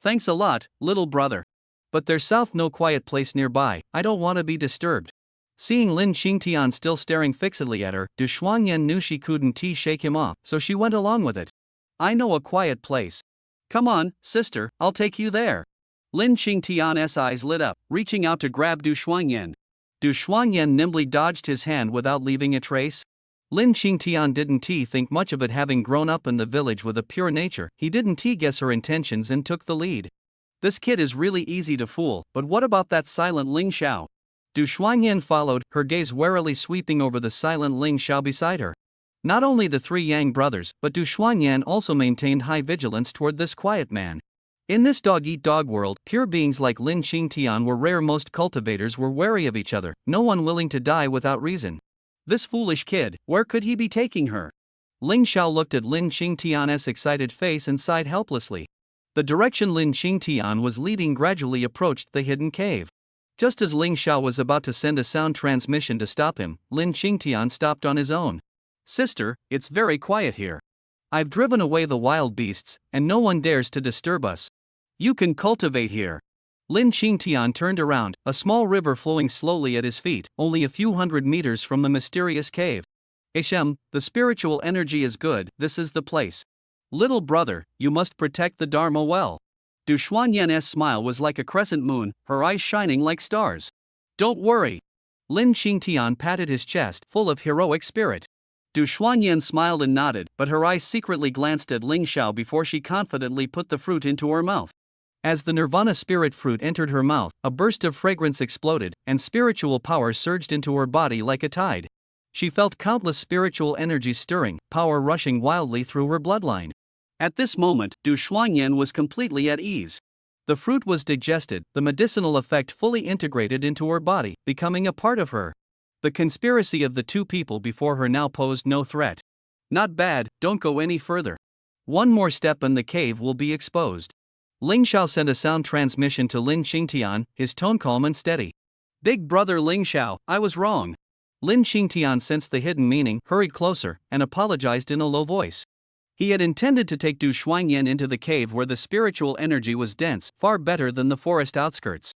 Thanks a lot, little brother. But there's no quiet place nearby, I don't want to be disturbed. Seeing Lin Qingtian still staring fixedly at her, Du Shuangyan knew she couldn't shake him off, so she went along with it. I know a quiet place. Come on, sister, I'll take you there. Lin Qingtian's eyes lit up, reaching out to grab Du Shuangyan. Du Shuangyan nimbly dodged his hand without leaving a trace. Lin Qingtian didn't think much of it, having grown up in the village with a pure nature. He didn't guess her intentions and took the lead. This kid is really easy to fool, but what about that silent Ling Xiao? Du Shuangyan followed, her gaze warily sweeping over the silent Ling Xiao beside her. Not only the three Yang brothers, but Du Shuangyan also maintained high vigilance toward this quiet man. In this dog-eat-dog world, pure beings like Lin Qingtian were rare. Most cultivators were wary of each other, no one willing to die without reason. This foolish kid, where could he be taking her? Ling Xiao looked at Lin Qingtian's excited face and sighed helplessly. The direction Lin Qingtian was leading gradually approached the hidden cave. Just as Ling Xiao was about to send a sound transmission to stop him, Lin Qingtian stopped on his own. Sister, it's very quiet here. I've driven away the wild beasts, and no one dares to disturb us. You can cultivate here. Lin Qingtian turned around, a small river flowing slowly at his feet, only a few hundred meters from the mysterious cave. Ishem, the spiritual energy is good, this is the place. Little brother, you must protect the Dharma well. Du Xuanyan's smile was like a crescent moon, her eyes shining like stars. Don't worry. Lin Qingtian patted his chest, full of heroic spirit. Du Xuanyan smiled and nodded, but her eyes secretly glanced at Ling Xiao before she confidently put the fruit into her mouth. As the Nirvana spirit fruit entered her mouth, a burst of fragrance exploded, and spiritual power surged into her body like a tide. She felt countless spiritual energies stirring, power rushing wildly through her bloodline. At this moment, Du Xuanyan was completely at ease. The fruit was digested, the medicinal effect fully integrated into her body, becoming a part of her. The conspiracy of the two people before her now posed no threat. Not bad, don't go any further. One more step and the cave will be exposed. Ling Xiao sent a sound transmission to Lin Qingtian, his tone calm and steady. Big brother Ling Xiao, I was wrong. Lin Qingtian sensed the hidden meaning, hurried closer, and apologized in a low voice. He had intended to take Du Xuanyan into the cave where the spiritual energy was dense, far better than the forest outskirts.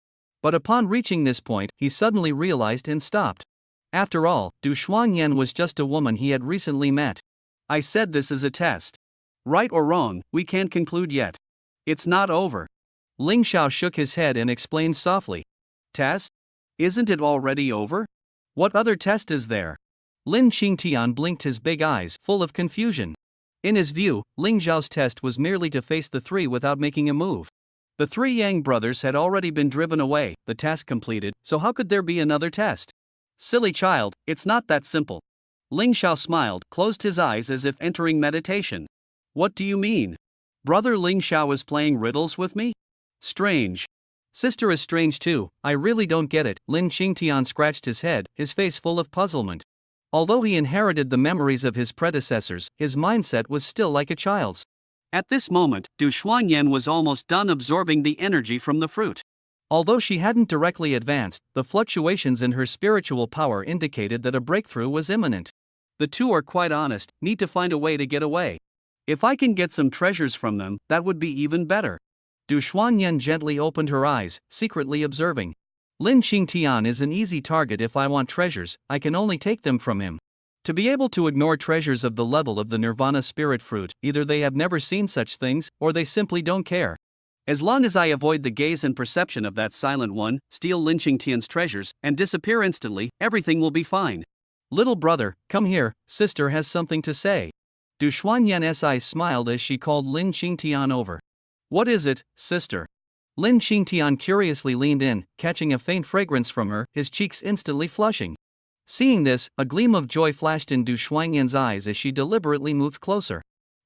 But upon reaching this point, he suddenly realized and stopped. After all, Du Xuanyan was just a woman he had recently met. I said this is a test. Right or wrong, we can't conclude yet. It's not over. Ling Xiao shook his head and explained softly. Test? Isn't it already over? What other test is there? Lin Qingtian blinked his big eyes, full of confusion. In his view, Ling Xiao's test was merely to face the three without making a move. The three Yang brothers had already been driven away, the task completed, so how could there be another test? Silly child, it's not that simple. Ling Xiao smiled, closed his eyes as if entering meditation. What do you mean? Brother Ling Xiao is playing riddles with me? Strange. Sister is strange too, I really don't get it. Lin Qingtian scratched his head, his face full of puzzlement. Although he inherited the memories of his predecessors, his mindset was still like a child's. At this moment, Du Xuanyan was almost done absorbing the energy from the fruit. Although she hadn't directly advanced, the fluctuations in her spiritual power indicated that a breakthrough was imminent. The two are quite honest, need to find a way to get away. If I can get some treasures from them, that would be even better. Du Xuanyan gently opened her eyes, secretly observing. Lin Qingtian is an easy target if I want treasures, I can only take them from him. To be able to ignore treasures of the level of the Nirvana spirit fruit, either they have never seen such things, or they simply don't care. As long as I avoid the gaze and perception of that silent one, steal Lin Qingtian's treasures, and disappear instantly, everything will be fine. Little brother, come here, sister has something to say. Du Xuanyan's eyes smiled as she called Lin Qingtian over. What is it, sister? Lin Qingtian curiously leaned in, catching a faint fragrance from her, his cheeks instantly flushing. Seeing this, a gleam of joy flashed in Du Xuanyan's eyes as she deliberately moved closer.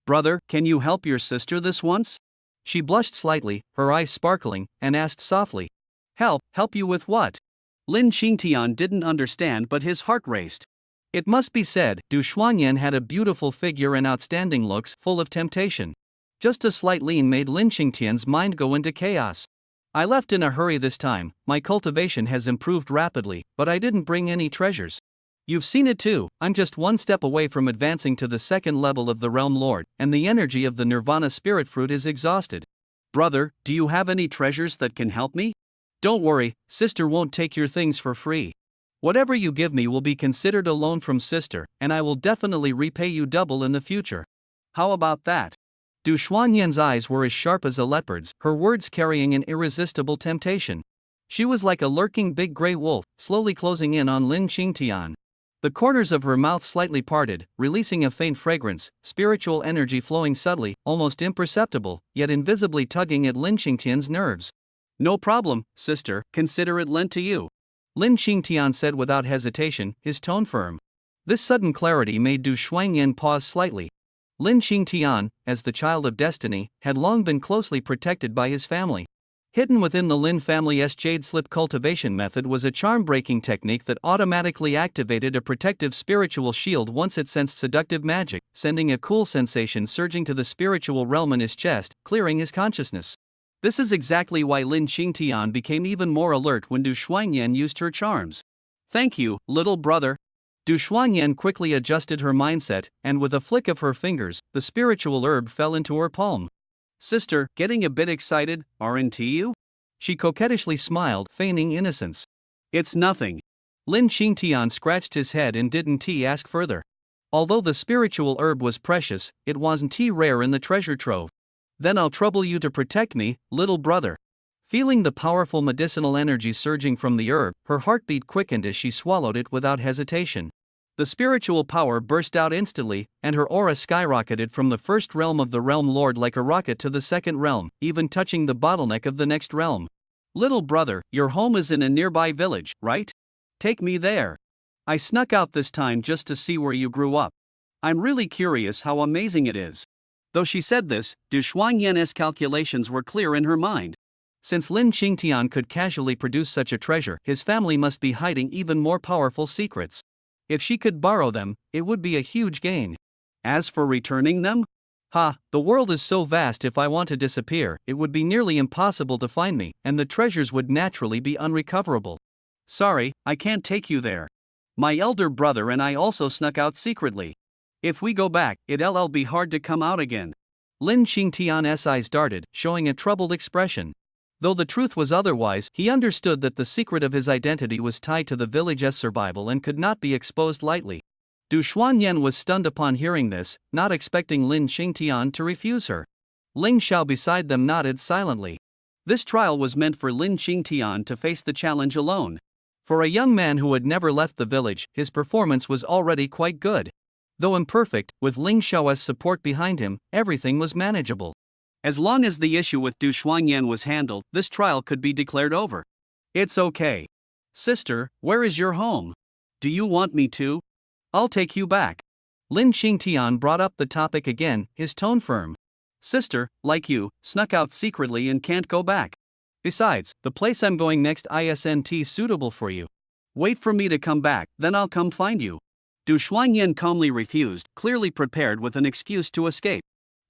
Brother, can you help your sister this once? She blushed slightly, her eyes sparkling, and asked softly. Help you with what? Lin Qingtian didn't understand but his heart raced. It must be said, Du Xuanyan had a beautiful figure and outstanding looks, full of temptation. Just a slight lean made Lin Qingtian's mind go into chaos. I left in a hurry this time, my cultivation has improved rapidly, but I didn't bring any treasures. You've seen it too, I'm just one step away from advancing to the second level of the Realm Lord, and the energy of the Nirvana spirit fruit is exhausted. Brother, do you have any treasures that can help me? Don't worry, sister won't take your things for free. Whatever you give me will be considered a loan from sister, and I will definitely repay you double in the future. How about that? Du Xuanyan's eyes were as sharp as a leopard's, her words carrying an irresistible temptation. She was like a lurking big gray wolf, slowly closing in on Lin Qingtian. The corners of her mouth slightly parted, releasing a faint fragrance, spiritual energy flowing subtly, almost imperceptible, yet invisibly tugging at Lin Qingtian's nerves. No problem, sister, consider it lent to you. Lin Qingtian said without hesitation, his tone firm. This sudden clarity made Du Xuanyan pause slightly. Lin Qingtian, as the child of destiny, had long been closely protected by his family. Hidden within the Lin family's jade slip cultivation method was a charm-breaking technique that automatically activated a protective spiritual shield once it sensed seductive magic. sending a cool sensation surging to the spiritual realm in his chest, clearing his consciousness. This is exactly why Lin Qingtian became even more alert when Du Shuangyan used her charms. Thank you, little brother. Du Shuangyan quickly adjusted her mindset, and with a flick of her fingers, the spiritual herb fell into her palm. Sister, getting a bit excited, aren't you? She coquettishly smiled, feigning innocence. It's nothing. Lin Qingtian scratched his head and didn't ask further. Although the spiritual herb was precious, it wasn't rare in the treasure trove. Then I'll trouble you to protect me, little brother. Feeling the powerful medicinal energy surging from the herb, her heartbeat quickened as she swallowed it without hesitation. The spiritual power burst out instantly, and her aura skyrocketed from the first realm of the realm lord like a rocket to the second realm, even touching the bottleneck of the next realm. Little brother, your home is in a nearby village, right? Take me there. I snuck out this time just to see where you grew up. I'm really curious how amazing it is. Though she said this, Du Shuangyan's calculations were clear in her mind. Since Lin Qingtian could casually produce such a treasure, his family must be hiding even more powerful secrets. If she could borrow them, it would be a huge gain. As for returning them? The world is so vast. If I want to disappear, it would be nearly impossible to find me, and the treasures would naturally be unrecoverable. Sorry, I can't take you there. My elder brother and I also snuck out secretly. If we go back, it'll be hard to come out again. Lin Qingtian's eyes darted, showing a troubled expression. Though the truth was otherwise, he understood that the secret of his identity was tied to the village's survival and could not be exposed lightly. Du Shuangyan was stunned upon hearing this, not expecting Lin Qingtian to refuse her. Ling Xiao beside them nodded silently. This trial was meant for Lin Qingtian to face the challenge alone. For a young man who had never left the village, his performance was already quite good. Though imperfect, with Ling Xiao's support behind him, everything was manageable. As long as the issue with Du Shuangyan was handled, this trial could be declared over. It's okay. Sister, where is your home? Do you want me to? I'll take you back. Lin Qingtian brought up the topic again, his tone firm. Sister, like you, snuck out secretly and can't go back. Besides, the place I'm going next isn't suitable for you. Wait for me to come back, then I'll come find you. Du Shuangyan calmly refused, clearly prepared with an excuse to escape.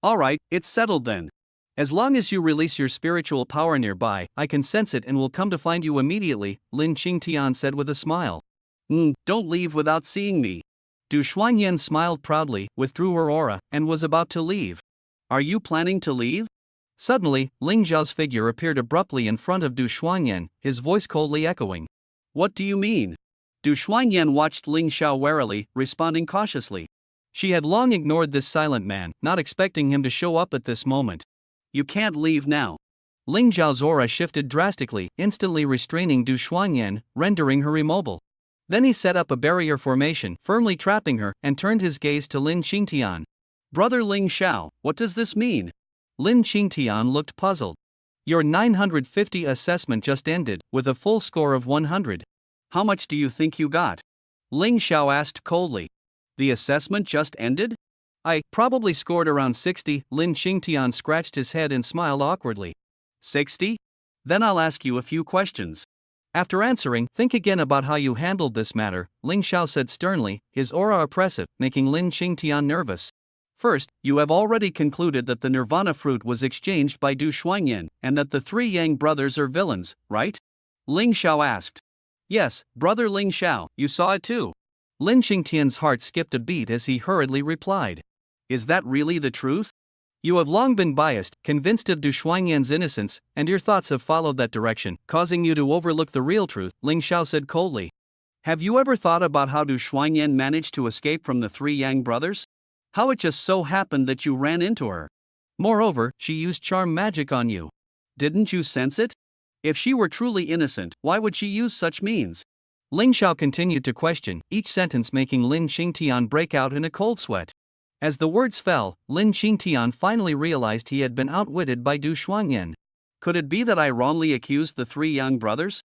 Alright, it's settled then. As long as you release your spiritual power nearby, I can sense it and will come to find you immediately, Lin Qingtian said with a smile. Don't leave without seeing me. Du Shuangyan smiled proudly, withdrew her aura, and was about to leave. Are you planning to leave? Suddenly, Ling Zhao's figure appeared abruptly in front of Du Shuangyan, his voice coldly echoing. What do you mean? Du Shuangyan watched Ling Xiao warily, responding cautiously. She had long ignored this silent man, not expecting him to show up at this moment. You can't leave now. Ling Zhao's aura shifted drastically, instantly restraining Du Shuangyan, rendering her immobile. Then he set up a barrier formation, firmly trapping her, and turned his gaze to Lin Qingtian. Brother Ling Xiao, what does this mean? Lin Qingtian looked puzzled. Your 950 assessment just ended, with a full score of 100. How much do you think you got? Ling Xiao asked coldly. The assessment just ended? I probably scored around 60. Lin Qingtian scratched his head and smiled awkwardly. 60? Then I'll ask you a few questions. After answering, think again about how you handled this matter, Ling Xiao said sternly, his aura oppressive, making Lin Qingtian nervous. First, you have already concluded that the Nirvana fruit was exchanged by Du Shuangyan, and that the three Yang brothers are villains, right? Ling Xiao asked. Yes, brother Ling Xiao, you saw it too. Lin Qingtian's heart skipped a beat as he hurriedly replied. Is that really the truth? You have long been biased, convinced of Du Shuangyan's innocence, and your thoughts have followed that direction, causing you to overlook the real truth, Ling Xiao said coldly. Have you ever thought about how Du Shuangyan managed to escape from the three Yang brothers? How it just so happened that you ran into her. Moreover, she used charm magic on you. Didn't you sense it? If she were truly innocent, why would she use such means? Ling Xiao continued to question, each sentence making Lin Qingtian break out in a cold sweat. As the words fell, Lin Qingtian finally realized he had been outwitted by Du Shuangyan. Could it be that I wrongly accused the three young brothers?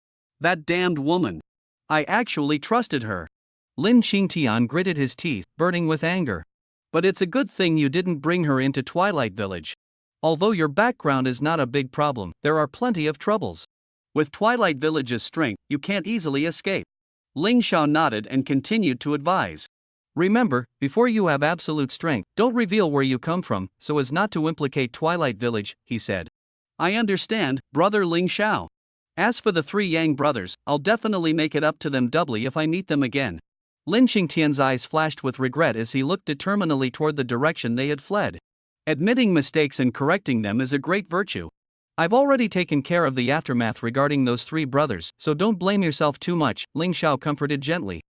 That damned woman. I actually trusted her. Lin Qingtian gritted his teeth, burning with anger. But it's a good thing you didn't bring her into Twilight Village. Although your background is not a big problem, there are plenty of troubles. With Twilight Village's strength, you can't easily escape. Ling Xiao nodded and continued to advise. Remember, before you have absolute strength, don't reveal where you come from, so as not to implicate Twilight Village, he said. I understand, Brother Ling Xiao. As for the three Yang brothers, I'll definitely make it up to them doubly if I meet them again. Lin Qingtian's eyes flashed with regret as he looked determinedly toward the direction they had fled. Admitting mistakes and correcting them is a great virtue. I've already taken care of the aftermath regarding those three brothers, so don't blame yourself too much, Ling Xiao comforted gently.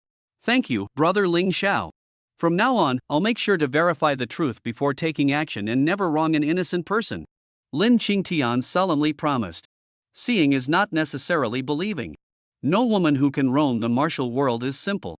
Thank you, Brother Ling Xiao. From now on, I'll make sure to verify the truth before taking action and never wrong an innocent person. Lin Qingtian solemnly promised. Seeing is not necessarily believing. No woman who can roam the martial world is simple.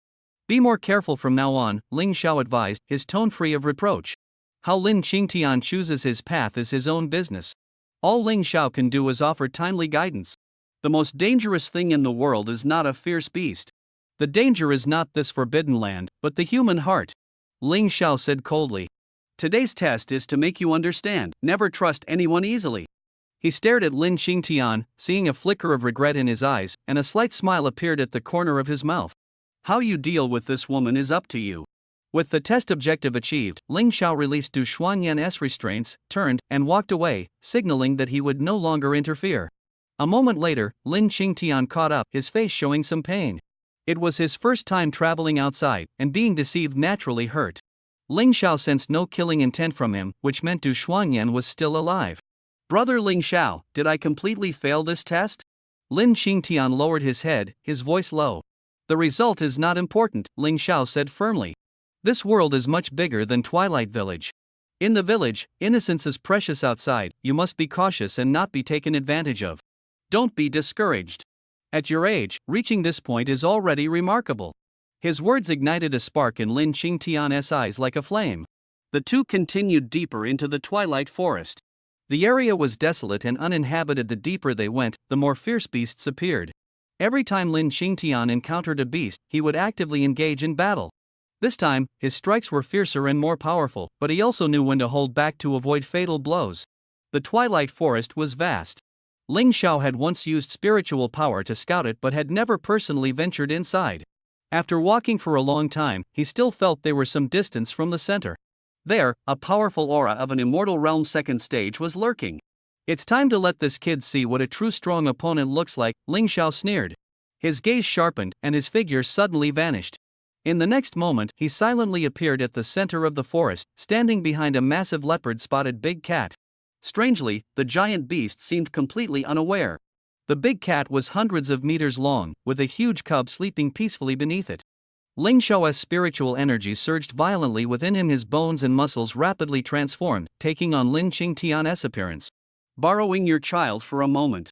Be more careful from now on, Ling Xiao advised, his tone free of reproach. How Lin Qingtian chooses his path is his own business. All Ling Xiao can do is offer timely guidance. The most dangerous thing in the world is not a fierce beast. The danger is not this forbidden land, but the human heart. Ling Xiao said coldly. Today's test is to make you understand, never trust anyone easily. He stared at Lin Qingtian, seeing a flicker of regret in his eyes, and a slight smile appeared at the corner of his mouth. How you deal with this woman is up to you. With the test objective achieved, Ling Xiao released Du Xuanyan's restraints, turned, and walked away, signaling that he would no longer interfere. A moment later, Lin Qingtian caught up, his face showing some pain. It was his first time traveling outside, and being deceived naturally hurt. Ling Xiao sensed no killing intent from him, which meant Du Xuanyan was still alive. Brother Ling Xiao, did I completely fail this test? Lin Qingtian lowered his head, his voice low. The result is not important, Ling Xiao said firmly. This world is much bigger than Twilight Village. In the village, innocence is precious outside, you must be cautious and not be taken advantage of. Don't be discouraged. At your age, reaching this point is already remarkable. His words ignited a spark in Lin Qingtian's eyes like a flame. The two continued deeper into the twilight forest. The area was desolate and uninhabited. The deeper they went, the more fierce beasts appeared. Every time Lin Qingtian encountered a beast, he would actively engage in battle. This time, his strikes were fiercer and more powerful, but he also knew when to hold back to avoid fatal blows. The twilight forest was vast. Ling Xiao had once used spiritual power to scout it but had never personally ventured inside. After walking for a long time, he still felt they were some distance from the center. There, a powerful aura of an immortal realm second stage was lurking. It's time to let this kid see what a true strong opponent looks like, Ling Xiao sneered. His gaze sharpened, and his figure suddenly vanished. In the next moment, he silently appeared at the center of the forest, standing behind a massive leopard-spotted big cat. Strangely, the giant beast seemed completely unaware. The big cat was hundreds of meters long, with a huge cub sleeping peacefully beneath it. Ling Xiao's spiritual energy surged violently within him, his bones and muscles rapidly transformed, taking on Lin Qingtian's appearance. Borrowing your child for a moment.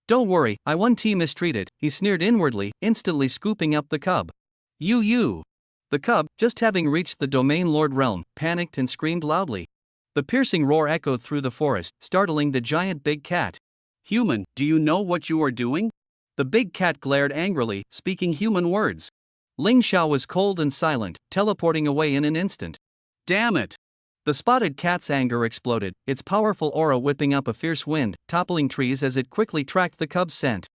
Don't worry, I won't be mistreated, he sneered inwardly, instantly scooping up the cub. You. The cub, just having reached the domain lord realm, panicked and screamed loudly. The piercing roar echoed through the forest, startling the giant big cat. Human, do you know what you are doing? The big cat glared angrily, speaking human words. Ling Xiao was cold and silent, teleporting away in an instant. Damn it! The spotted cat's anger exploded, its powerful aura whipping up a fierce wind, toppling trees as it quickly tracked the cub's scent.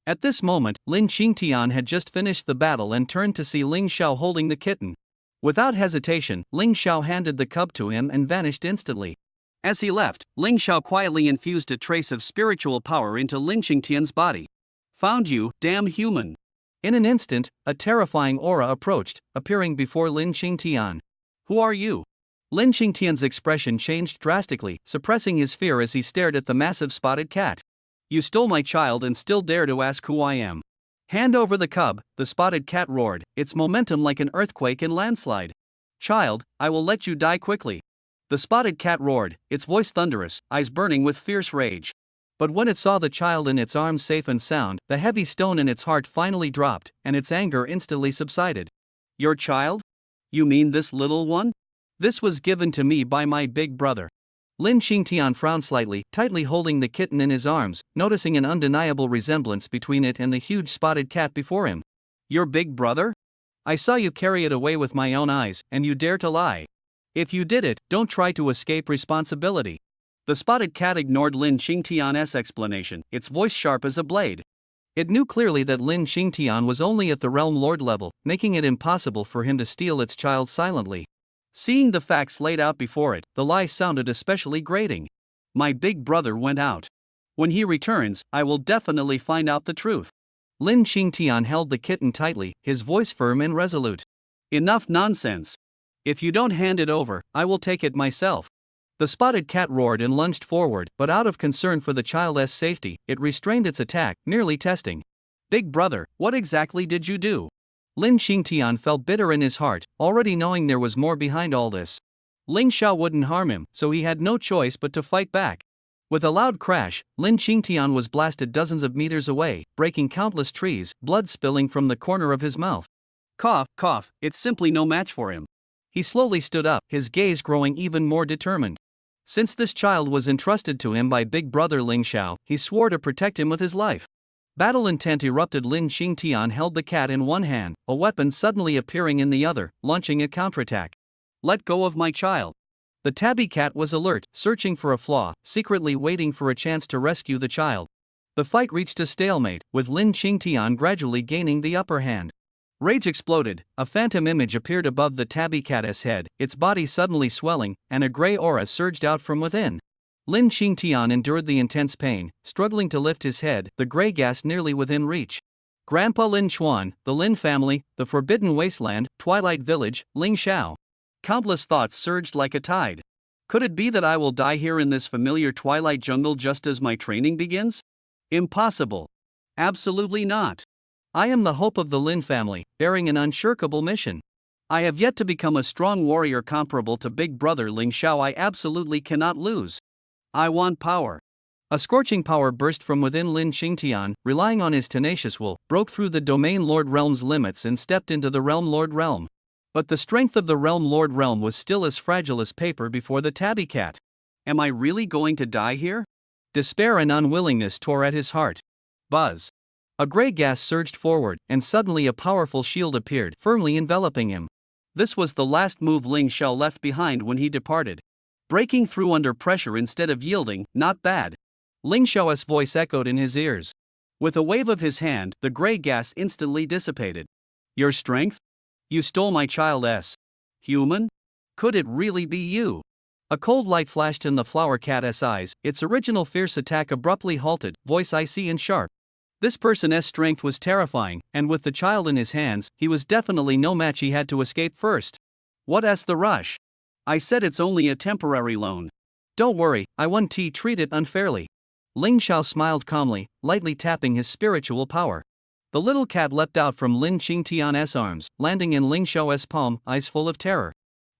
At this moment, Lin Qingtian had just finished the battle and turned to see Ling Xiao holding the kitten. Without hesitation, Ling Xiao handed the cub to him and vanished instantly. As he left, Ling Xiao quietly infused a trace of spiritual power into Lin Qingtian's body. Found you, damn human! In an instant, a terrifying aura approached, appearing before Lin Qingtian. Who are you? Lin Qingtian's expression changed drastically, suppressing his fear as he stared at the massive spotted cat. You stole my child and still dare to ask who I am. Hand over the cub, the spotted cat roared, its momentum like an earthquake and landslide. Child, I will let you die quickly. The spotted cat roared, its voice thunderous, eyes burning with fierce rage. But when it saw the child in its arms safe and sound, the heavy stone in its heart finally dropped, and its anger instantly subsided. Your child? You mean this little one? This was given to me by my big brother. Lin Qingtian frowned slightly, tightly holding the kitten in his arms, noticing an undeniable resemblance between it and the huge spotted cat before him. Your big brother? I saw you carry it away with my own eyes, and you dare to lie. If you did it, don't try to escape responsibility. The spotted cat ignored Lin Qingtian's explanation, its voice sharp as a blade. It knew clearly that Lin Xingtian was only at the Realm Lord level, making it impossible for him to steal its child silently. Seeing the facts laid out before it, the lie sounded especially grating. My big brother went out. When he returns, I will definitely find out the truth. Lin Xingtian held the kitten tightly, his voice firm and resolute. Enough nonsense. If you don't hand it over, I will take it myself. The spotted cat roared and lunged forward, but out of concern for the child's safety, it restrained its attack, nearly testing. Big brother, what exactly did you do? Lin Xingtian felt bitter in his heart, already knowing there was more behind all this. Ling Xiao wouldn't harm him, so he had no choice but to fight back. With a loud crash, Lin Xingtian was blasted dozens of meters away, breaking countless trees, blood spilling from the corner of his mouth. Cough, cough, it's simply no match for him. He slowly stood up, his gaze growing even more determined. Since this child was entrusted to him by big brother Ling Xiao, he swore to protect him with his life. Battle intent erupted. Lin Xingtian held the cat in one hand, a weapon suddenly appearing in the other, launching a counterattack. Let go of my child. The tabby cat was alert, searching for a flaw, secretly waiting for a chance to rescue the child. The fight reached a stalemate, with Lin Xingtian gradually gaining the upper hand. Rage exploded, a phantom image appeared above the tabby cat's head, its body suddenly swelling, and a gray aura surged out from within. Lin Xingtian endured the intense pain, struggling to lift his head, the gray gas nearly within reach. Grandpa Lin Chuan, the Lin family, the Forbidden Wasteland, Twilight Village, Ling Xiao. Countless thoughts surged like a tide. Could it be that I will die here in this familiar twilight jungle just as my training begins? Impossible. Absolutely not. I am the hope of the Lin family, bearing an unshirkable mission. I have yet to become a strong warrior comparable to big brother Ling Xiao. I absolutely cannot lose. I want power. A scorching power burst from within Lin Xingtian, relying on his tenacious will, broke through the Domain Lord Realm's limits and stepped into the Realm Lord Realm. But the strength of the Realm Lord Realm was still as fragile as paper before the tabby cat. Am I really going to die here? Despair and unwillingness tore at his heart. Buzz. A gray gas surged forward, and suddenly a powerful shield appeared, firmly enveloping him. This was the last move Ling Xiao left behind when he departed. Breaking through under pressure instead of yielding, not bad. Ling Xiao's voice echoed in his ears. With a wave of his hand, the gray gas instantly dissipated. Your strength? You stole my child's human? Could it really be you? A cold light flashed in the flower cat's eyes, its original fierce attack abruptly halted, voice icy and sharp. This person's strength was terrifying, and with the child in his hands, he was definitely no match. He had to escape first. What's the rush? I said it's only a temporary loan. Don't worry, I won't treat it unfairly. Ling Xiao smiled calmly, lightly tapping his spiritual power. The little cat leapt out from Lin Xingtian's arms, landing in Ling Xiao's palm, eyes full of terror.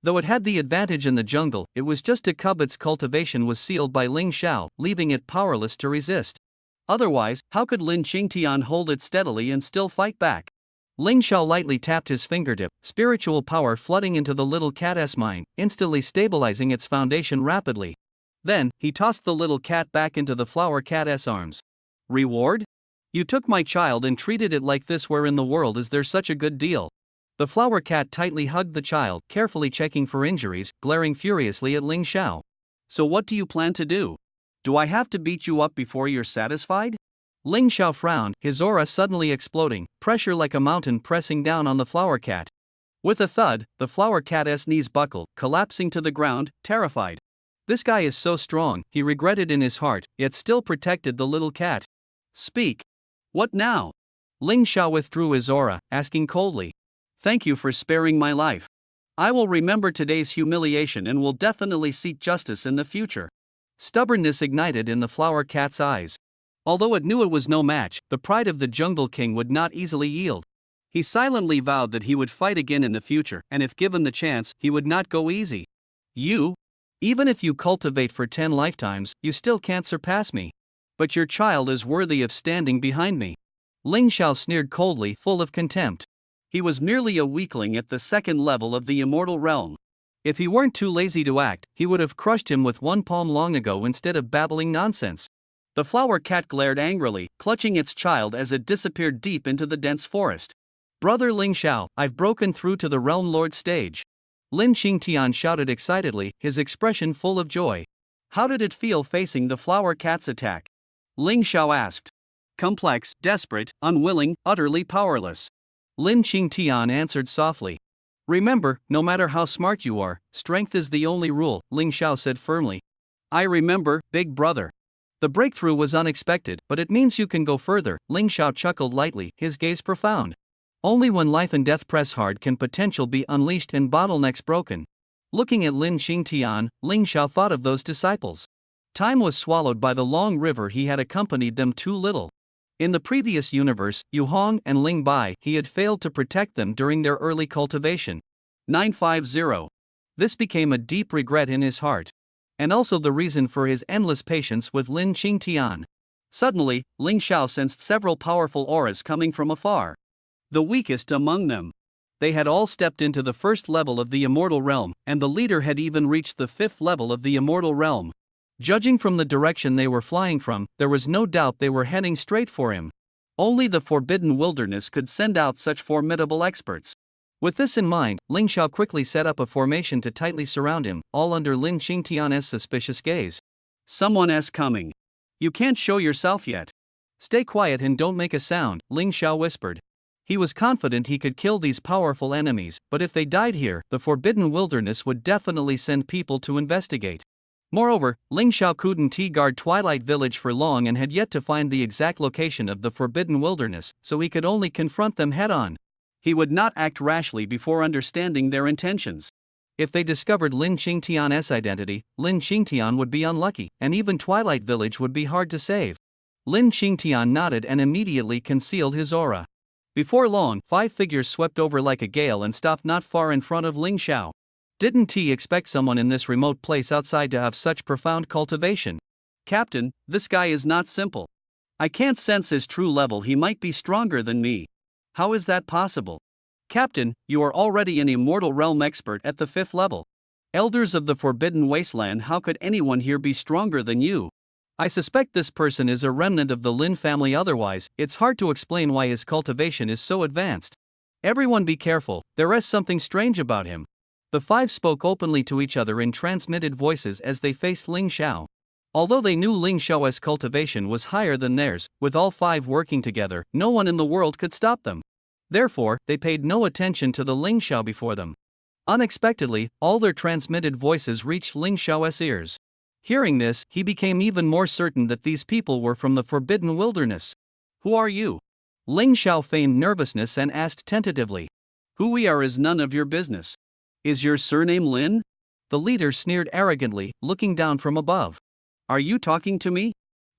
Though it had the advantage in the jungle, it was just a cub. Its cultivation was sealed by Ling Xiao, leaving it powerless to resist. Otherwise, how could Lin Xingtian hold it steadily and still fight back? Ling Xiao lightly tapped his fingertip, spiritual power flooding into the little cat's mind, instantly stabilizing its foundation rapidly. Then, he tossed the little cat back into the flower cat's arms. Reward? You took my child and treated it like this. Where in the world is there such a good deal? The flower cat tightly hugged the child, carefully checking for injuries, glaring furiously at Ling Xiao. So what do you plan to do? Do I have to beat you up before you're satisfied? Ling Xiao frowned, his aura suddenly exploding, pressure like a mountain pressing down on the flower cat. With a thud, the flower cat's knees buckled, collapsing to the ground, terrified. This guy is so strong, he regretted in his heart, yet still protected the little cat. Speak. What now? Ling Xiao withdrew his aura, asking coldly. Thank you for sparing my life. I will remember today's humiliation and will definitely seek justice in the future. Stubbornness ignited in the flower cat's eyes. Although it knew it was no match, the pride of the Jungle King would not easily yield. He silently vowed that he would fight again in the future, and if given the chance, he would not go easy. You? Even if you cultivate for 10 lifetimes, you still can't surpass me. But your child is worthy of standing behind me. Ling Xiao sneered coldly, full of contempt. He was merely a weakling at the second level of the immortal realm. If he weren't too lazy to act, he would have crushed him with one palm long ago instead of babbling nonsense. The flower cat glared angrily, clutching its child as it disappeared deep into the dense forest. Brother Ling Xiao, I've broken through to the Realm Lord stage. Lin Xingtian shouted excitedly, his expression full of joy. How did it feel facing the flower cat's attack? Ling Xiao asked. Complex, desperate, unwilling, utterly powerless. Lin Qingtian answered softly. Remember, no matter how smart you are, strength is the only rule, Ling Xiao said firmly. I remember, big brother. The breakthrough was unexpected, but it means you can go further, Ling Xiao chuckled lightly, his gaze profound. Only when life and death press hard can potential be unleashed and bottlenecks broken. Looking at Lin Qingtian, Ling Xiao thought of those disciples. Time was swallowed by the long river he had accompanied them too little. In the previous universe, Yu Hong and Ling Bai, he had failed to protect them during their early cultivation. 950. This became a deep regret in his heart. And also the reason for his endless patience with Lin Qingtian. Suddenly, Ling Xiao sensed several powerful auras coming from afar. The weakest among them. They had all stepped into the first level of the immortal realm, and the leader had even reached the fifth level of the immortal realm. Judging from the direction they were flying from, there was no doubt they were heading straight for him. Only the forbidden wilderness could send out such formidable experts. With this in mind, Ling Xiao quickly set up a formation to tightly surround him, all under Lin Qingtian's suspicious gaze. Someone's coming. You can't show yourself yet. Stay quiet and don't make a sound, Ling Xiao whispered. He was confident he could kill these powerful enemies, but if they died here, the forbidden wilderness would definitely send people to investigate. Moreover, Ling Xiao couldn't guard Twilight Village for long and had yet to find the exact location of the forbidden wilderness, so he could only confront them head-on. He would not act rashly before understanding their intentions. If they discovered Lin Qingtian's identity, Lin Qingtian would be unlucky, and even Twilight Village would be hard to save. Lin Qingtian nodded and immediately concealed his aura. Before long, 5 figures swept over like a gale and stopped not far in front of Ling Xiao. Didn't he expect someone in this remote place outside to have such profound cultivation? Captain, this guy is not simple. I can't sense his true level. He might be stronger than me. How is that possible? Captain, you are already an immortal realm expert at the 5th level. Elders of the Forbidden Wasteland, how could anyone here be stronger than you? I suspect this person is a remnant of the Lin family, otherwise, it's hard to explain why his cultivation is so advanced. Everyone be careful, there is something strange about him. The 5 spoke openly to each other in transmitted voices as they faced Ling Xiao. Although they knew Ling Xiao's cultivation was higher than theirs, with all 5 working together, no one in the world could stop them. Therefore, they paid no attention to the Ling Xiao before them. Unexpectedly, all their transmitted voices reached Ling Xiao's ears. Hearing this, he became even more certain that these people were from the Forbidden Wilderness. Who are you? Ling Xiao feigned nervousness and asked tentatively. Who we are is none of your business. Is your surname Lin? The leader sneered arrogantly, looking down from above. Are you talking to me?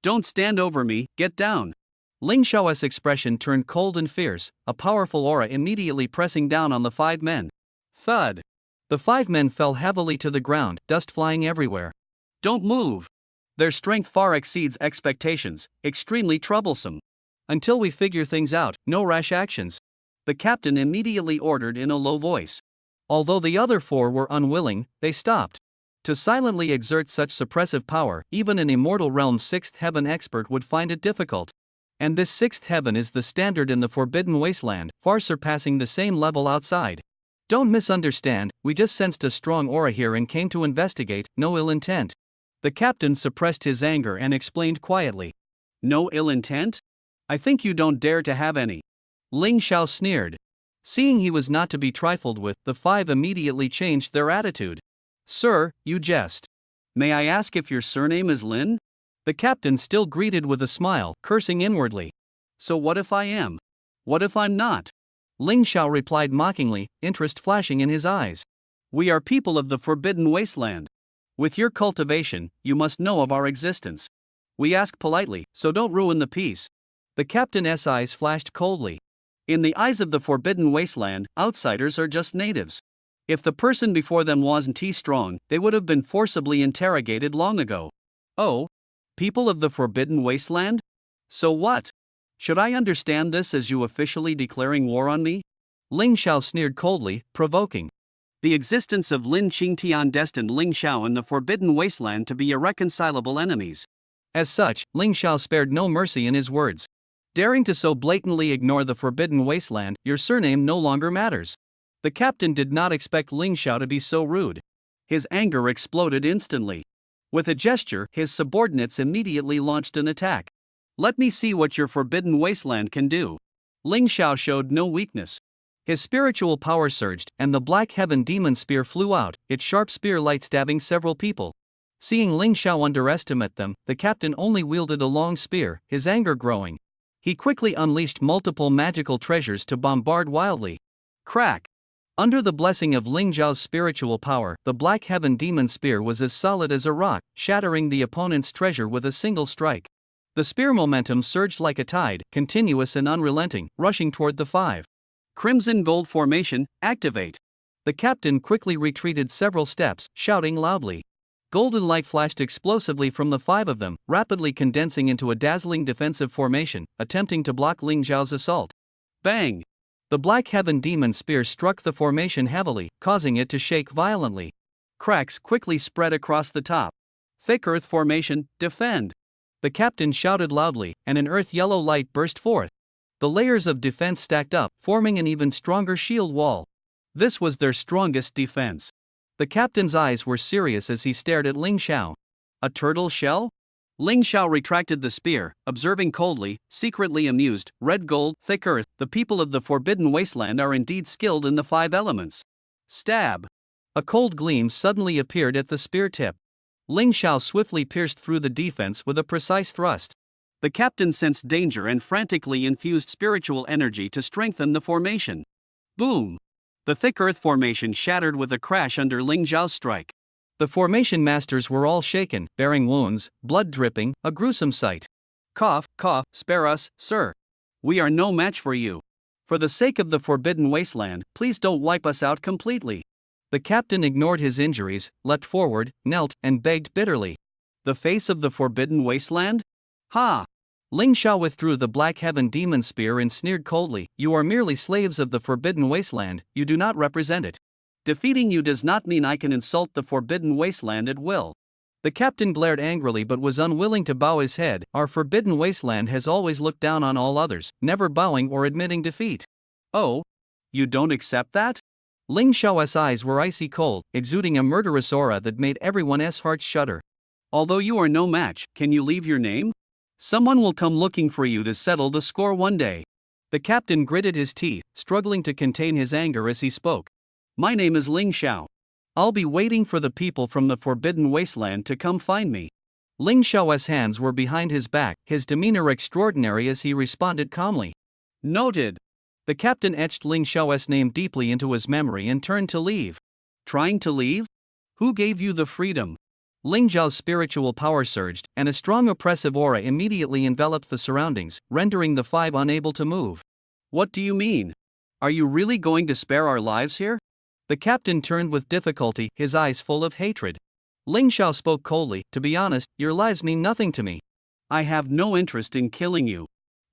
Don't stand over me, get down. Ling Xiao's expression turned cold and fierce, a powerful aura immediately pressing down on the 5 men. Thud! The 5 men fell heavily to the ground, dust flying everywhere. Don't move! Their strength far exceeds expectations, extremely troublesome. Until we figure things out, no rash actions. The captain immediately ordered in a low voice. Although the other 4 were unwilling, they stopped. To silently exert such suppressive power, even an immortal realm's 6th heaven expert would find it difficult. And this 6th heaven is the standard in the Forbidden Wasteland, far surpassing the same level outside. Don't misunderstand, we just sensed a strong aura here and came to investigate, no ill intent. The captain suppressed his anger and explained quietly. No ill intent? I think you don't dare to have any. Ling Xiao sneered. Seeing he was not to be trifled with, the 5 immediately changed their attitude. Sir, you jest. May I ask if your surname is Lin? The captain still greeted with a smile, cursing inwardly. So what if I am? What if I'm not? Ling Xiao replied mockingly, interest flashing in his eyes. We are people of the Forbidden Wasteland. With your cultivation, you must know of our existence. We ask politely, so don't ruin the peace. The captain's eyes flashed coldly. In the eyes of the Forbidden Wasteland, outsiders are just natives. If the person before them wasn't strong, they would have been forcibly interrogated long ago. Oh? People of the Forbidden Wasteland? So what? Should I understand this as you officially declaring war on me? Ling Xiao sneered coldly, provoking. The existence of Lin Qingtian destined Ling Xiao and the Forbidden Wasteland to be irreconcilable enemies. As such, Ling Xiao spared no mercy in his words. Daring to so blatantly ignore the Forbidden Wasteland, your surname no longer matters. The captain did not expect Ling Xiao to be so rude. His anger exploded instantly. With a gesture, his subordinates immediately launched an attack. Let me see what your forbidden wasteland can do. Ling Xiao showed no weakness. His spiritual power surged, and the Black Heaven Demon Spear flew out, its sharp spear light stabbing several people. Seeing Ling Xiao underestimate them, the captain only wielded a long spear, his anger growing. He quickly unleashed multiple magical treasures to bombard wildly. Crack! Under the blessing of Ling Xiao's spiritual power, the Black Heaven Demon Spear was as solid as a rock, shattering the opponent's treasure with a single strike. The spear momentum surged like a tide, continuous and unrelenting, rushing toward the five. Crimson Gold Formation, activate! The captain quickly retreated several steps, shouting loudly. Golden light flashed explosively from the five of them, rapidly condensing into a dazzling defensive formation, attempting to block Ling Xiao's assault. Bang! The Black Heaven Demon Spear struck the formation heavily, causing it to shake violently. Cracks quickly spread across the top. Thick Earth Formation, defend! The captain shouted loudly, and an earth-yellow light burst forth. The layers of defense stacked up, forming an even stronger shield wall. This was their strongest defense. The captain's eyes were serious as he stared at Ling Xiao. A turtle shell? Ling Xiao retracted the spear, observing coldly, secretly amused. Red gold, thick earth, the people of the Forbidden Wasteland are indeed skilled in the five elements. Stab! A cold gleam suddenly appeared at the spear tip. Ling Xiao swiftly pierced through the defense with a precise thrust. The captain sensed danger and frantically infused spiritual energy to strengthen the formation. Boom! The thick earth formation shattered with a crash under Ling Xiao's strike. The formation masters were all shaken, bearing wounds, blood dripping, a gruesome sight. Cough, cough, spare us, sir. We are no match for you. For the sake of the Forbidden Wasteland, please don't wipe us out completely. The captain ignored his injuries, leapt forward, knelt, and begged bitterly. The face of the Forbidden Wasteland? Ha! Ling Xiao withdrew the Black Heaven Demon Spear and sneered coldly, "You are merely slaves of the Forbidden Wasteland, you do not represent it. Defeating you does not mean I can insult the Forbidden Wasteland at will." The captain glared angrily but was unwilling to bow his head. Our Forbidden Wasteland has always looked down on all others, never bowing or admitting defeat. Oh? You don't accept that? Ling Xiao's eyes were icy cold, exuding a murderous aura that made everyone's heart shudder. Although you are no match, can you leave your name? Someone will come looking for you to settle the score one day. The captain gritted his teeth, struggling to contain his anger as he spoke. My name is Ling Xiao. I'll be waiting for the people from the Forbidden Wasteland to come find me. Ling Xiao's hands were behind his back, his demeanor extraordinary as he responded calmly. Noted. The captain etched Ling Xiao's name deeply into his memory and turned to leave. Trying to leave? Who gave you the freedom? Ling Xiao's spiritual power surged, and a strong oppressive aura immediately enveloped the surroundings, rendering the five unable to move. What do you mean? Are you really going to spare our lives here? The captain turned with difficulty, his eyes full of hatred. Ling Xiao spoke coldly, "To be honest, your lives mean nothing to me. I have no interest in killing you.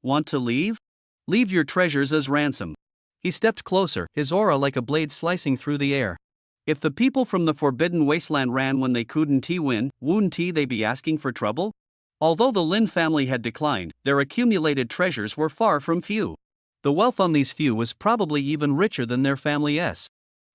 Want to leave? Leave your treasures as ransom." He stepped closer, his aura like a blade slicing through the air. If the people from the Forbidden Wasteland ran when they couldn't win, wouldn't they be asking for trouble? Although the Lin family had declined, their accumulated treasures were far from few. The wealth on these few was probably even richer than their family's.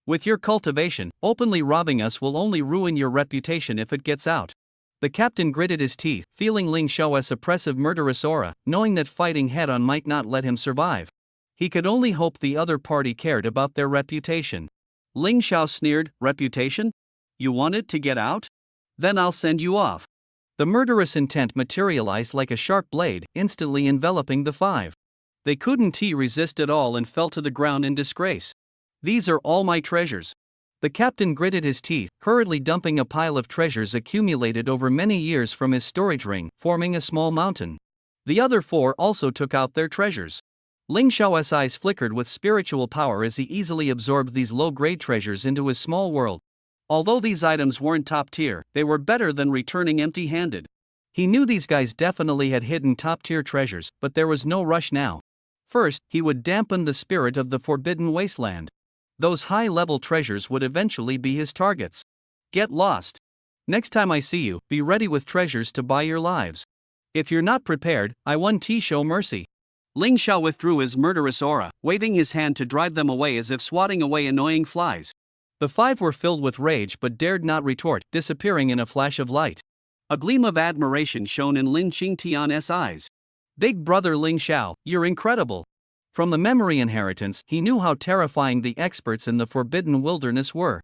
With your cultivation, openly robbing us will only ruin your reputation if it gets out. The captain gritted his teeth, feeling Ling Xiao's oppressive murderous aura, knowing that fighting head-on might not let him survive. He could only hope the other party cared about their reputation. Ling Xiao sneered, "Reputation? You wanted to get out? Then I'll send you off." The murderous intent materialized like a sharp blade, instantly enveloping the five. They couldn't resist at all and fell to the ground in disgrace. "These are all my treasures." The captain gritted his teeth, hurriedly dumping a pile of treasures accumulated over many years from his storage ring, forming a small mountain. The other four also took out their treasures. Ling Xiao's eyes flickered with spiritual power as he easily absorbed these low-grade treasures into his small world. Although these items weren't top-tier, they were better than returning empty-handed. He knew these guys definitely had hidden top-tier treasures, but there was no rush now. First, he would dampen the spirit of the Forbidden Wasteland. Those high-level treasures would eventually be his targets. Get lost. Next time I see you, be ready with treasures to buy your lives. If you're not prepared, I won't show mercy. Ling Xiao withdrew his murderous aura, waving his hand to drive them away as if swatting away annoying flies. The five were filled with rage but dared not retort, disappearing in a flash of light. A gleam of admiration shone in Lin Qingtian's eyes. Big brother Ling Xiao, you're incredible. From the memory inheritance, he knew how terrifying the experts in the Forbidden Wilderness were.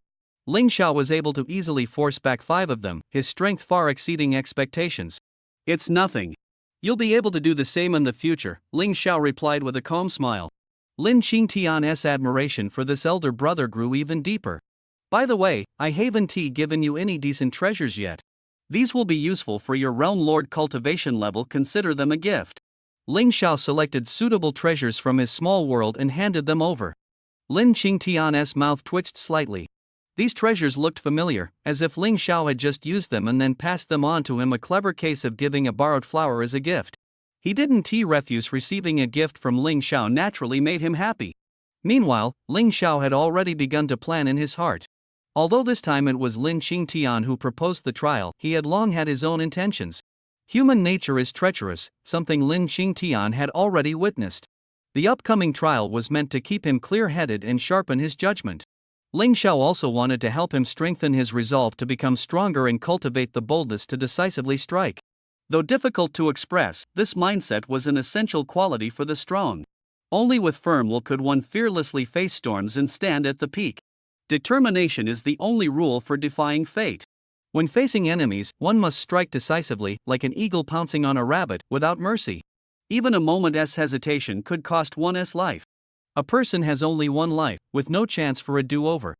Ling Xiao was able to easily force back 5 of them, his strength far exceeding expectations. It's nothing. You'll be able to do the same in the future, Ling Xiao replied with a calm smile. Lin Qingtian's admiration for this elder brother grew even deeper. By the way, I haven't given you any decent treasures yet. These will be useful for your realm lord cultivation level, consider them a gift. Ling Xiao selected suitable treasures from his small world and handed them over. Lin Qingtian's mouth twitched slightly. These treasures looked familiar, as if Ling Xiao had just used them and then passed them on to him, a clever case of giving a borrowed flower as a gift. He didn't refuse receiving a gift from Ling Xiao, naturally made him happy. Meanwhile, Ling Xiao had already begun to plan in his heart. Although this time it was Lin Qingtian who proposed the trial, he had long had his own intentions. Human nature is treacherous, something Lin Qingtian had already witnessed. The upcoming trial was meant to keep him clear-headed and sharpen his judgment. Ling Xiao also wanted to help him strengthen his resolve to become stronger and cultivate the boldness to decisively strike. Though difficult to express, this mindset was an essential quality for the strong. Only with firm will could one fearlessly face storms and stand at the peak. Determination is the only rule for defying fate. When facing enemies, one must strike decisively, like an eagle pouncing on a rabbit, without mercy. Even a moment's hesitation could cost one's life. A person has only one life, with no chance for a do-over.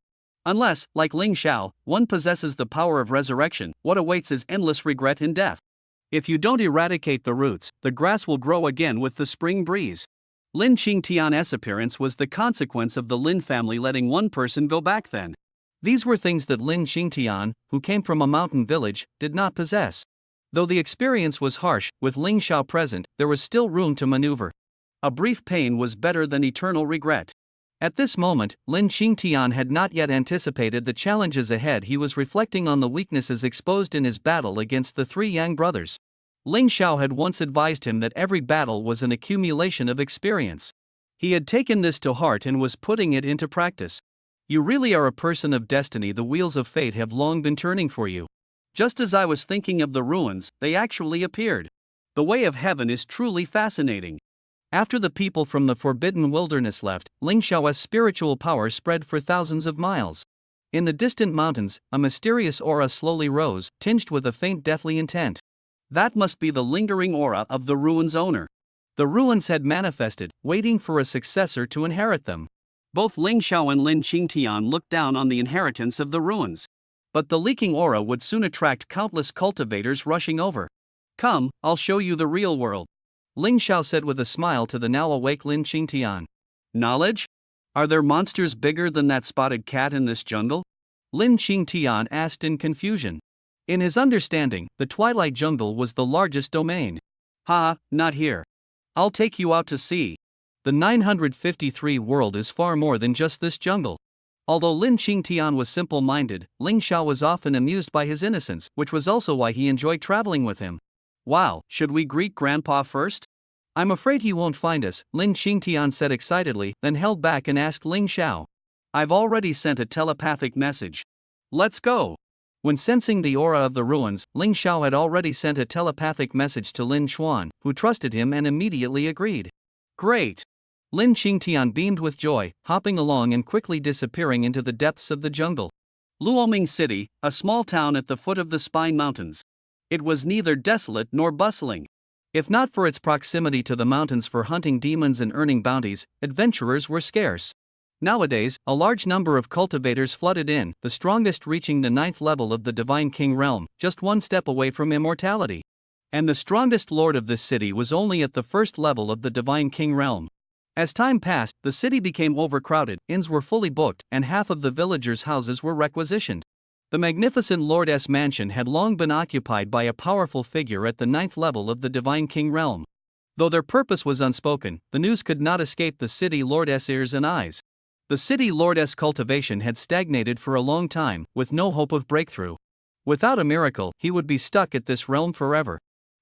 Unless, like Ling Xiao, one possesses the power of resurrection, what awaits is endless regret in death. If you don't eradicate the roots, the grass will grow again with the spring breeze. Lin Qingtian's appearance was the consequence of the Lin family letting one person go back then. These were things that Lin Qingtian, who came from a mountain village, did not possess. Though the experience was harsh, with Ling Xiao present, there was still room to maneuver. A brief pain was better than eternal regret. At this moment, Lin Qingtian had not yet anticipated the challenges ahead. He was reflecting on the weaknesses exposed in his battle against the 3 Yang brothers. Ling Xiao had once advised him that every battle was an accumulation of experience. He had taken this to heart and was putting it into practice. You really are a person of destiny. The wheels of fate have long been turning for you. Just as I was thinking of the ruins, they actually appeared. The way of heaven is truly fascinating. After the people from the Forbidden Wilderness left, Ling Xiao's spiritual power spread for thousands of miles. In the distant mountains, a mysterious aura slowly rose, tinged with a faint deathly intent. That must be the lingering aura of the ruins' owner. The ruins had manifested, waiting for a successor to inherit them. Both Ling Xiao and Lin Qingtian looked down on the inheritance of the ruins. But the leaking aura would soon attract countless cultivators rushing over. Come, I'll show you the real world. Ling Xiao said with a smile to the now awake Lin Qingtian. Knowledge? Are there monsters bigger than that spotted cat in this jungle? Lin Qingtian asked in confusion. In his understanding, the Twilight Jungle was the largest domain. Ha, not here. I'll take you out to sea. The 953 world is far more than just this jungle. Although Lin Qingtian was simple-minded, Ling Xiao was often amused by his innocence, which was also why he enjoyed traveling with him. Wow, should we greet Grandpa first? I'm afraid he won't find us, Lin Qingtian said excitedly, then held back and asked Ling Xiao. I've already sent a telepathic message. Let's go. When sensing the aura of the ruins, Ling Xiao had already sent a telepathic message to Lin Xuan, who trusted him and immediately agreed. Great. Lin Qingtian beamed with joy, hopping along and quickly disappearing into the depths of the jungle. Luoming City, a small town at the foot of the Spine Mountains. It was neither desolate nor bustling. If not for its proximity to the mountains for hunting demons and earning bounties, adventurers were scarce. Nowadays, a large number of cultivators flooded in, the strongest reaching the 9th level of the Divine King realm, just one step away from immortality. And the strongest lord of this city was only at the 1st level of the Divine King realm. As time passed, the city became overcrowded, inns were fully booked, and half of the villagers' houses were requisitioned. The magnificent lord's mansion had long been occupied by a powerful figure at the 9th level of the Divine King realm. Though their purpose was unspoken, the news could not escape the city lord's ears and eyes. The city lord's cultivation had stagnated for a long time, with no hope of breakthrough. Without a miracle, he would be stuck at this realm forever.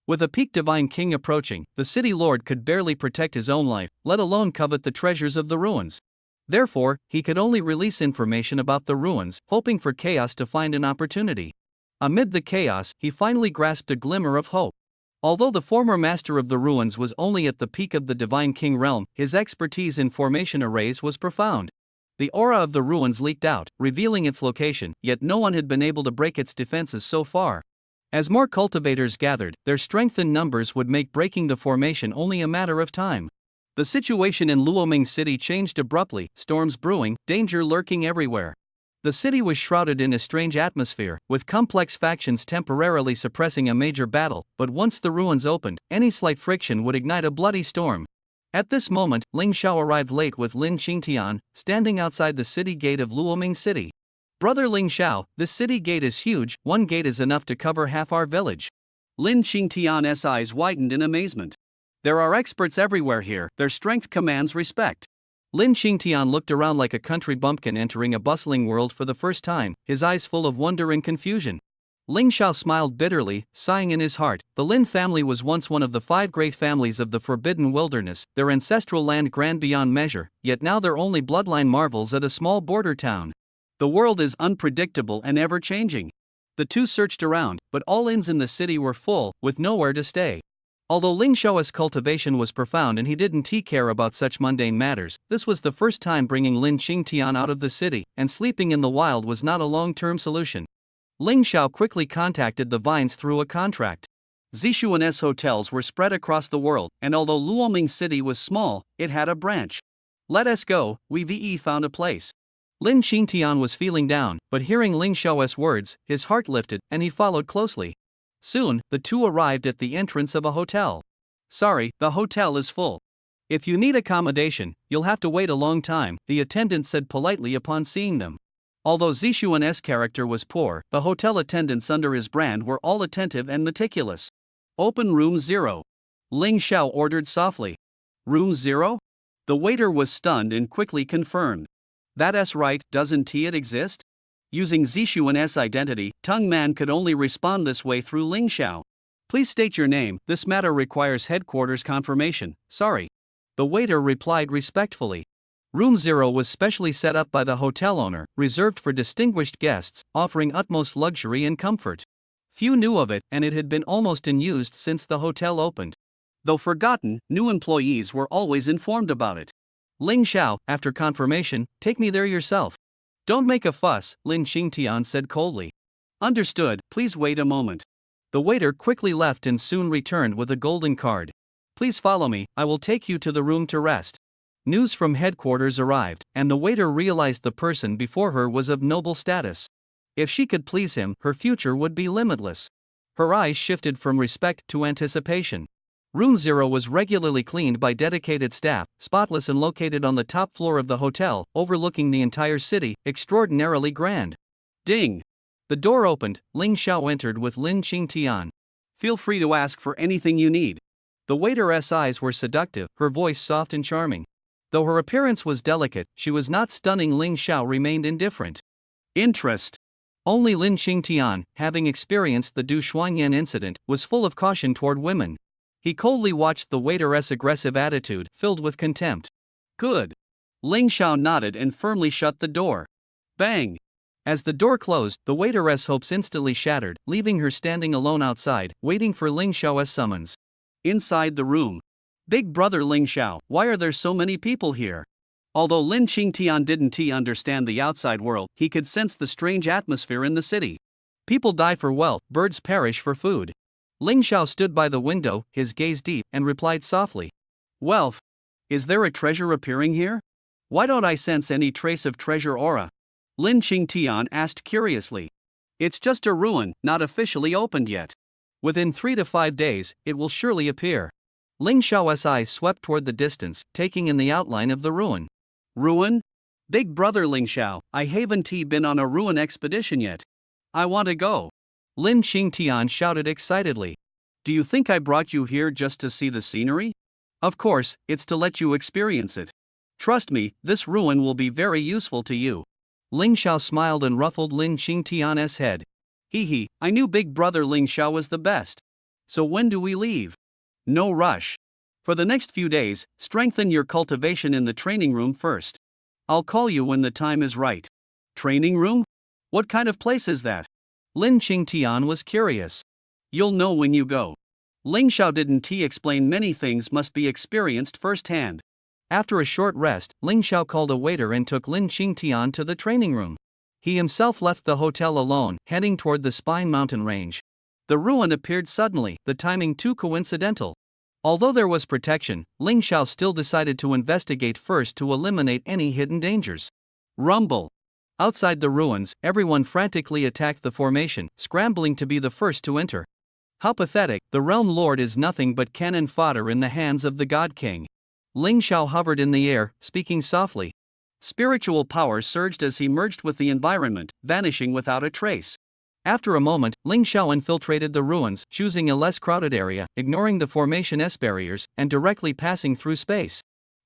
With a peak Divine King approaching, the city lord could barely protect his own life, let alone covet the treasures of the ruins. Therefore, he could only release information about the ruins, hoping for chaos to find an opportunity. Amid the chaos, he finally grasped a glimmer of hope. Although the former master of the ruins was only at the peak of the Divine King realm, his expertise in formation arrays was profound. The aura of the ruins leaked out, revealing its location, yet no one had been able to break its defenses so far. As more cultivators gathered, their strength in numbers would make breaking the formation only a matter of time. The situation in Luoming City changed abruptly, storms brewing, danger lurking everywhere. The city was shrouded in a strange atmosphere, with complex factions temporarily suppressing a major battle, but once the ruins opened, any slight friction would ignite a bloody storm. At this moment, Ling Xiao arrived late with Lin Qingtian, standing outside the city gate of Luoming City. "Brother Ling Xiao, this city gate is huge, one gate is enough to cover half our village." Lin Qingtian's eyes widened in amazement. "There are experts everywhere here, their strength commands respect." Lin Qingtian looked around like a country bumpkin entering a bustling world for the first time, his eyes full of wonder and confusion. Ling Xiao smiled bitterly, sighing in his heart. The Lin family was once one of the 5 great families of the Forbidden Wilderness, their ancestral land grand beyond measure, yet now their only bloodline marvels at a small border town. The world is unpredictable and ever-changing. The two searched around, but all inns in the city were full, with nowhere to stay. Although Ling Xiao's cultivation was profound and he didn't care about such mundane matters, this was the first time bringing Lin Qingtian out of the city, and sleeping in the wild was not a long-term solution. Ling Xiao quickly contacted the vines through a contract. Zishuan's hotels were spread across the world, and although Luoming City was small, it had a branch. "Let us go, we've found a place." Lin Qingtian was feeling down, but hearing Ling Xiao's words, his heart lifted, and he followed closely. Soon, the two arrived at the entrance of a hotel. "Sorry, the hotel is full. If you need accommodation, you'll have to wait a long time," the attendant said politely upon seeing them. Although Zishuan's character was poor, the hotel attendants under his brand were all attentive and meticulous. "Open room 0. Ling Xiao ordered softly. "Room 0? The waiter was stunned and quickly confirmed. "That's right, doesn't it exist?" Using Zishuan's identity, Tung Man could only respond this way through Ling Xiao. "Please state your name, this matter requires headquarters confirmation, sorry." The waiter replied respectfully. Room 0 was specially set up by the hotel owner, reserved for distinguished guests, offering utmost luxury and comfort. Few knew of it, and it had been almost unused since the hotel opened. Though forgotten, new employees were always informed about it. "Ling Xiao, after confirmation, take me there yourself." "Don't make a fuss," Lin Qingtian said coldly. "Understood, please wait a moment." The waiter quickly left and soon returned with a golden card. "Please follow me, I will take you to the room to rest." News from headquarters arrived, and the waiter realized the person before her was of noble status. If she could please him, her future would be limitless. Her eyes shifted from respect to anticipation. Room 0 was regularly cleaned by dedicated staff, spotless and located on the top floor of the hotel, overlooking the entire city, extraordinarily grand. Ding! The door opened, Ling Xiao entered with Lin Qingtian. "Feel free to ask for anything you need." The waiter's eyes were seductive, her voice soft and charming. Though her appearance was delicate, she was not stunning. Ling Xiao remained indifferent. Interest. Only Lin Qingtian, having experienced the Du Shuangyan incident, was full of caution toward women. He coldly watched the waiter's aggressive attitude, filled with contempt. "Good." Ling Xiao nodded and firmly shut the door. Bang! As the door closed, the waiter's hopes instantly shattered, leaving her standing alone outside, waiting for Ling Xiao's summons. Inside the room. "Big brother Ling Xiao, why are there so many people here?" Although Lin Qingtian didn't understand the outside world, he could sense the strange atmosphere in the city. People die for wealth, birds perish for food. Ling Xiao stood by the window, his gaze deep, and replied softly. "Wealth? Is there a treasure appearing here? Why don't I sense any trace of treasure aura?" Lin Qingtian asked curiously. "It's just a ruin, not officially opened yet. Within 3 to 5 days, it will surely appear." Ling Xiao's eyes swept toward the distance, taking in the outline of the ruin. "Ruin? Big brother Ling Xiao, I haven't been on a ruin expedition yet. I want to go." Lin Qingtian shouted excitedly. "Do you think I brought you here just to see the scenery? Of course, it's to let you experience it. Trust me, this ruin will be very useful to you." Ling Xiao smiled and ruffled Lin Qingtian's head. "Hee, I knew big brother Ling Xiao was the best. So when do we leave?" "No rush. For the next few days, strengthen your cultivation in the training room first. I'll call you when the time is right." "Training room? What kind of place is that?" Lin Qingtian was curious. "You'll know when you go." Ling Xiao didn't explain many things must be experienced firsthand. After a short rest, Ling Xiao called a waiter and took Lin Qingtian to the training room. He himself left the hotel alone, heading toward the Spine Mountain range. The ruin appeared suddenly, the timing too coincidental. Although there was protection, Ling Xiao still decided to investigate first to eliminate any hidden dangers. Rumble. Outside the ruins, everyone frantically attacked the formation, scrambling to be the first to enter. How pathetic, the Realm Lord is nothing but cannon fodder in the hands of the God King. Ling Xiao hovered in the air, speaking softly. Spiritual power surged as he merged with the environment, vanishing without a trace. After a moment, Ling Xiao infiltrated the ruins, choosing a less crowded area, ignoring the formation S barriers, and directly passing through space.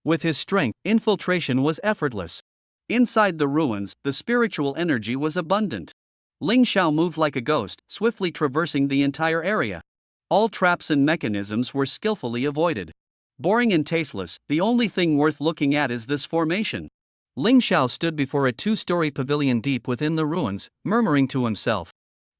With his strength, infiltration was effortless. Inside the ruins, the spiritual energy was abundant. Ling Xiao moved like a ghost, swiftly traversing the entire area. All traps and mechanisms were skillfully avoided. Boring and tasteless, the only thing worth looking at is this formation. Ling Xiao stood before a two-story pavilion deep within the ruins, murmuring to himself.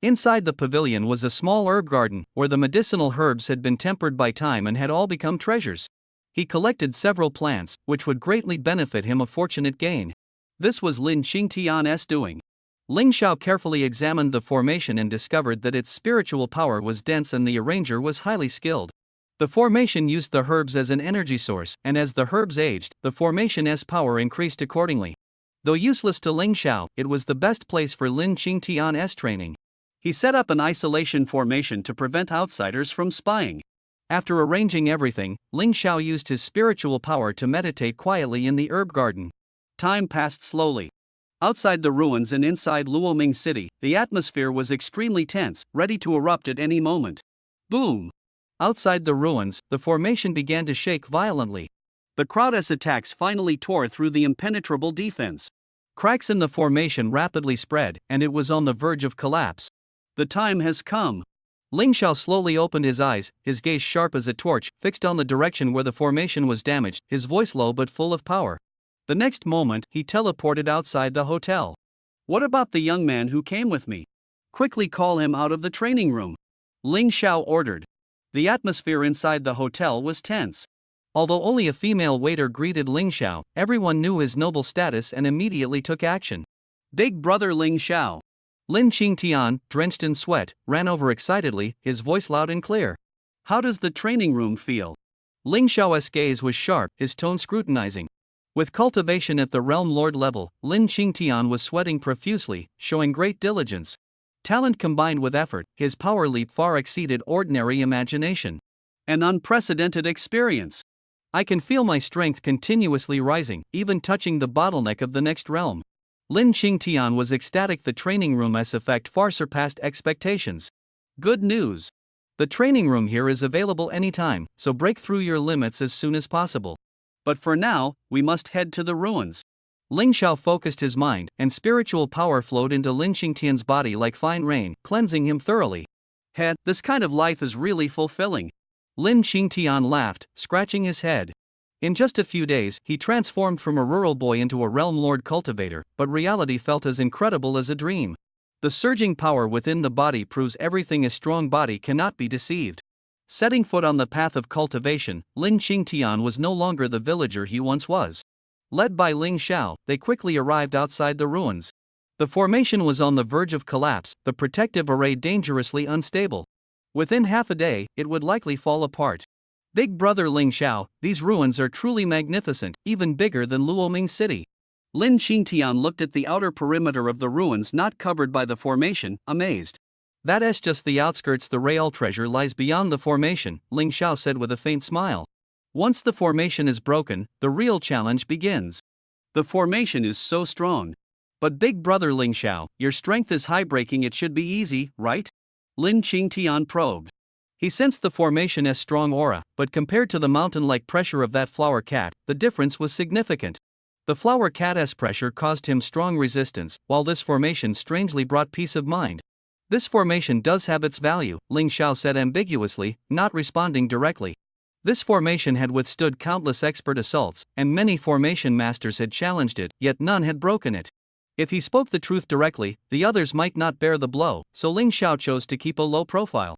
Inside the pavilion was a small herb garden, where the medicinal herbs had been tempered by time and had all become treasures. He collected several plants, which would greatly benefit him a fortunate gain. This was Lin Qingtian's doing. Ling Xiao carefully examined the formation and discovered that its spiritual power was dense and the arranger was highly skilled. The formation used the herbs as an energy source, and as the herbs aged, the formation's power increased accordingly. Though useless to Ling Xiao, it was the best place for Lin Qingtian's training. He set up an isolation formation to prevent outsiders from spying. After arranging everything, Ling Xiao used his spiritual power to meditate quietly in the herb garden. Time passed slowly. Outside the ruins and inside Luoming City, the atmosphere was extremely tense, ready to erupt at any moment. Boom! Outside the ruins, the formation began to shake violently. The crowd's attacks finally tore through the impenetrable defense. Cracks in the formation rapidly spread, and it was on the verge of collapse. The time has come. Ling Xiao slowly opened his eyes, his gaze sharp as a torch, fixed on the direction where the formation was damaged, his voice low but full of power. The next moment, he teleported outside the hotel. What about the young man who came with me? Quickly call him out of the training room. Ling Xiao ordered. The atmosphere inside the hotel was tense. Although only a female waiter greeted Ling Xiao, everyone knew his noble status and immediately took action. Big brother Ling Xiao. Lin Qingtian, drenched in sweat, ran over excitedly, his voice loud and clear. How does the training room feel? Ling Xiao's gaze was sharp, his tone scrutinizing. With cultivation at the Realm Lord level, Lin Qingtian was sweating profusely, showing great diligence. Talent combined with effort, his power leap far exceeded ordinary imagination. An unprecedented experience. I can feel my strength continuously rising, even touching the bottleneck of the next realm. Lin Qingtian was ecstatic. The training room's effect far surpassed expectations. Good news. The training room here is available anytime, so break through your limits as soon as possible. But for now, we must head to the ruins. Ling Xiao focused his mind, and spiritual power flowed into Lin Qingtian's body like fine rain, cleansing him thoroughly. This kind of life is really fulfilling. Lin Qingtian laughed, scratching his head. In just a few days, he transformed from a rural boy into a realm lord cultivator, but reality felt as incredible as a dream. The surging power within the body proves everything a strong body cannot be deceived. Setting foot on the path of cultivation, Lin Qingtian was no longer the villager he once was. Led by Ling Xiao, they quickly arrived outside the ruins. The formation was on the verge of collapse, the protective array dangerously unstable. Within half a day, it would likely fall apart. Big brother Ling Xiao, these ruins are truly magnificent, even bigger than Luoming City. Lin Qingtian looked at the outer perimeter of the ruins not covered by the formation, amazed. That's just the outskirts. The real treasure lies beyond the formation, Ling Xiao said with a faint smile. Once the formation is broken, the real challenge begins. The formation is so strong. But big brother Ling Xiao, your strength is high-breaking. It should be easy, right? Lin Qingtian probed. He sensed the formation's strong aura, but compared to the mountain-like pressure of that flower cat, the difference was significant. The flower cat's pressure caused him strong resistance, while this formation strangely brought peace of mind. This formation does have its value, Ling Xiao said ambiguously, not responding directly. This formation had withstood countless expert assaults, and many formation masters had challenged it, yet none had broken it. If he spoke the truth directly, the others might not bear the blow, so Ling Xiao chose to keep a low profile.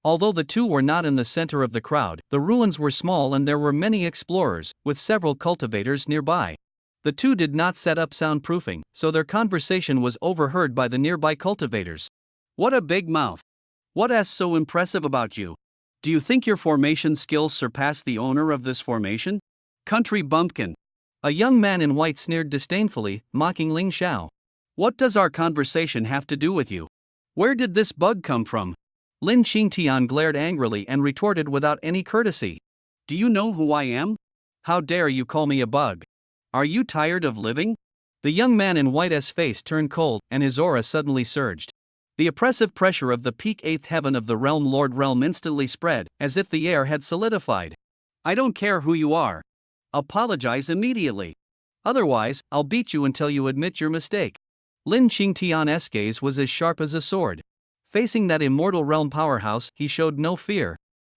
Although the two were not in the center of the crowd, the ruins were small and there were many explorers, with several cultivators nearby. The two did not set up soundproofing, so their conversation was overheard by the nearby cultivators. What a big mouth! What's so impressive about you? Do you think your formation skills surpass the owner of this formation? Country bumpkin. A young man in white sneered disdainfully, mocking Ling Xiao. What does our conversation have to do with you? Where did this bug come from? Lin Qingtian glared angrily and retorted without any courtesy. Do you know who I am? How dare you call me a bug? Are you tired of living? The young man in white's face turned cold, and his aura suddenly surged. The oppressive pressure of the peak eighth heaven of the realm Lord Realm instantly spread, as if the air had solidified. I don't care who you are. Apologize immediately. Otherwise, I'll beat you until you admit your mistake. Lin Qingtian's gaze was as sharp as a sword. Facing that immortal realm powerhouse, he showed no fear.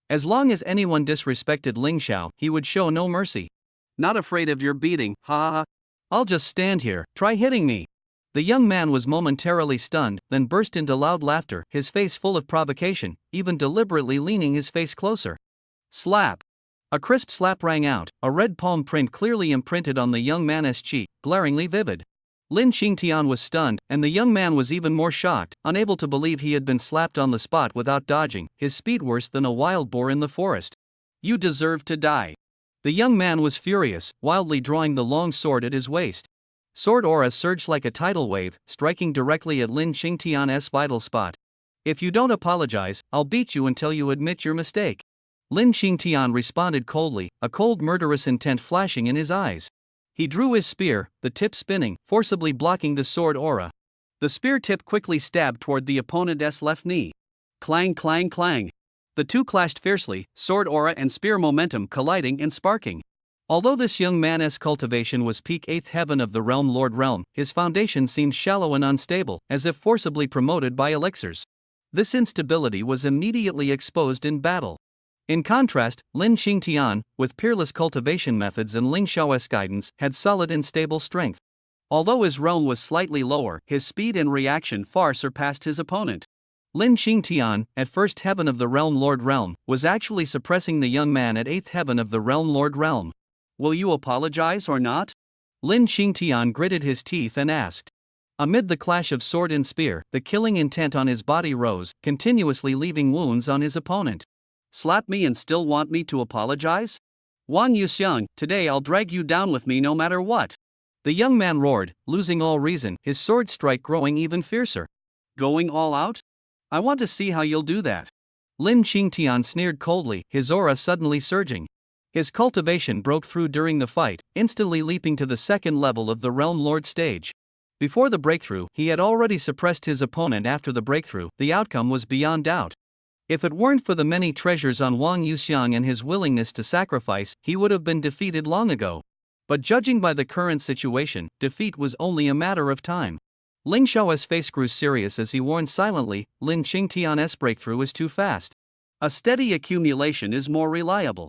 As long as anyone disrespected Ling Xiao, he would show no mercy. Not afraid of your beating, ha ha ha. I'll just stand here, try hitting me. The young man was momentarily stunned, then burst into loud laughter, his face full of provocation, even deliberately leaning his face closer. Slap! A crisp slap rang out, a red palm print clearly imprinted on the young man's cheek, glaringly vivid. Lin Qingtian was stunned, and the young man was even more shocked, unable to believe he had been slapped on the spot without dodging, his speed worse than a wild boar in the forest. You deserve to die. The young man was furious, wildly drawing the long sword at his waist. Sword aura surged like a tidal wave, striking directly at Lin Qingtian's vital spot. If you don't apologize, I'll beat you until you admit your mistake. Lin Qingtian responded coldly, a cold murderous intent flashing in his eyes. He drew his spear, the tip spinning, forcibly blocking the sword aura. The spear tip quickly stabbed toward the opponent's left knee. Clang clang clang. The two clashed fiercely, sword aura and spear momentum colliding and sparking. Although this young man's cultivation was peak eighth heaven of the realm Lord Realm, his foundation seemed shallow and unstable, as if forcibly promoted by elixirs. This instability was immediately exposed in battle. In contrast, Lin Qingtian, with peerless cultivation methods and Ling Xiao's guidance, had solid and stable strength. Although his realm was slightly lower, his speed and reaction far surpassed his opponent. Lin Qingtian, at first heaven of the realm Lord Realm, was actually suppressing the young man at eighth heaven of the realm Lord Realm. Will you apologize or not? Lin Qingtian gritted his teeth and asked. Amid the clash of sword and spear, the killing intent on his body rose, continuously leaving wounds on his opponent. Slap me and still want me to apologize? Wang Yuxiang, today I'll drag you down with me no matter what. The young man roared, losing all reason, his sword strike growing even fiercer. Going all out? I want to see how you'll do that. Lin Qingtian sneered coldly, his aura suddenly surging. His cultivation broke through during the fight, instantly leaping to the second level of the Realm Lord stage. Before the breakthrough, he had already suppressed his opponent. After the breakthrough, the outcome was beyond doubt. If it weren't for the many treasures on Wang Yuxiang and his willingness to sacrifice, he would have been defeated long ago. But judging by the current situation, defeat was only a matter of time. Ling Xiao's face grew serious as he warned silently, Lin Qingtian's breakthrough is too fast. A steady accumulation is more reliable.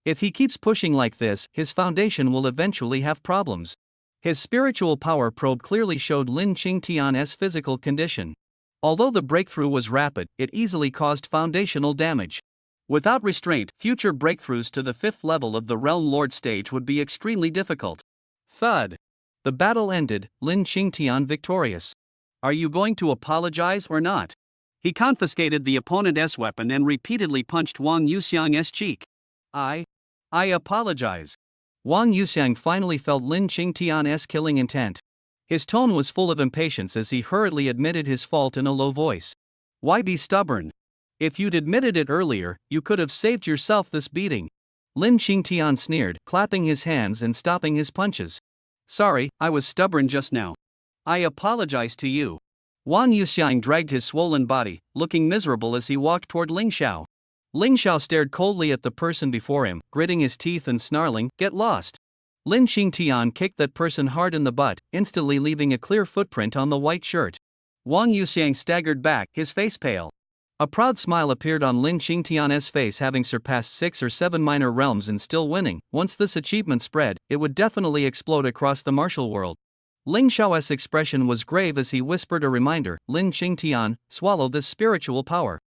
If he keeps pushing like this, his foundation will eventually have problems. His spiritual power probe clearly showed Lin Qingtian's physical condition. Although the breakthrough was rapid, it easily caused foundational damage. Without restraint, future breakthroughs to the fifth level of the Realm Lord stage would be extremely difficult. Thud. The battle ended, Lin Qingtian victorious. Are you going to apologize or not? He confiscated the opponent's weapon and repeatedly punched Wang Yuxiang's cheek. I apologize. Wang Yuxiang finally felt Lin Qingtian's killing intent. His tone was full of impatience as he hurriedly admitted his fault in a low voice. Why be stubborn? If you'd admitted it earlier, you could have saved yourself this beating. Lin Qingtian sneered, clapping his hands and stopping his punches. Sorry, I was stubborn just now. I apologize to you. Wang Yuxiang dragged his swollen body, looking miserable as he walked toward Ling Xiao. Ling Xiao stared coldly at the person before him, gritting his teeth and snarling, "Get lost." Lin Qingtian kicked that person hard in the butt, instantly leaving a clear footprint on the white shirt. Wang Yuxiang staggered back, his face pale. A proud smile appeared on Lin Qingtian's face, having surpassed 6 or 7 minor realms and still winning. Once this achievement spread, it would definitely explode across the martial world. Ling Xiao's expression was grave as he whispered a reminder, Lin Qingtian, swallow this spiritual power.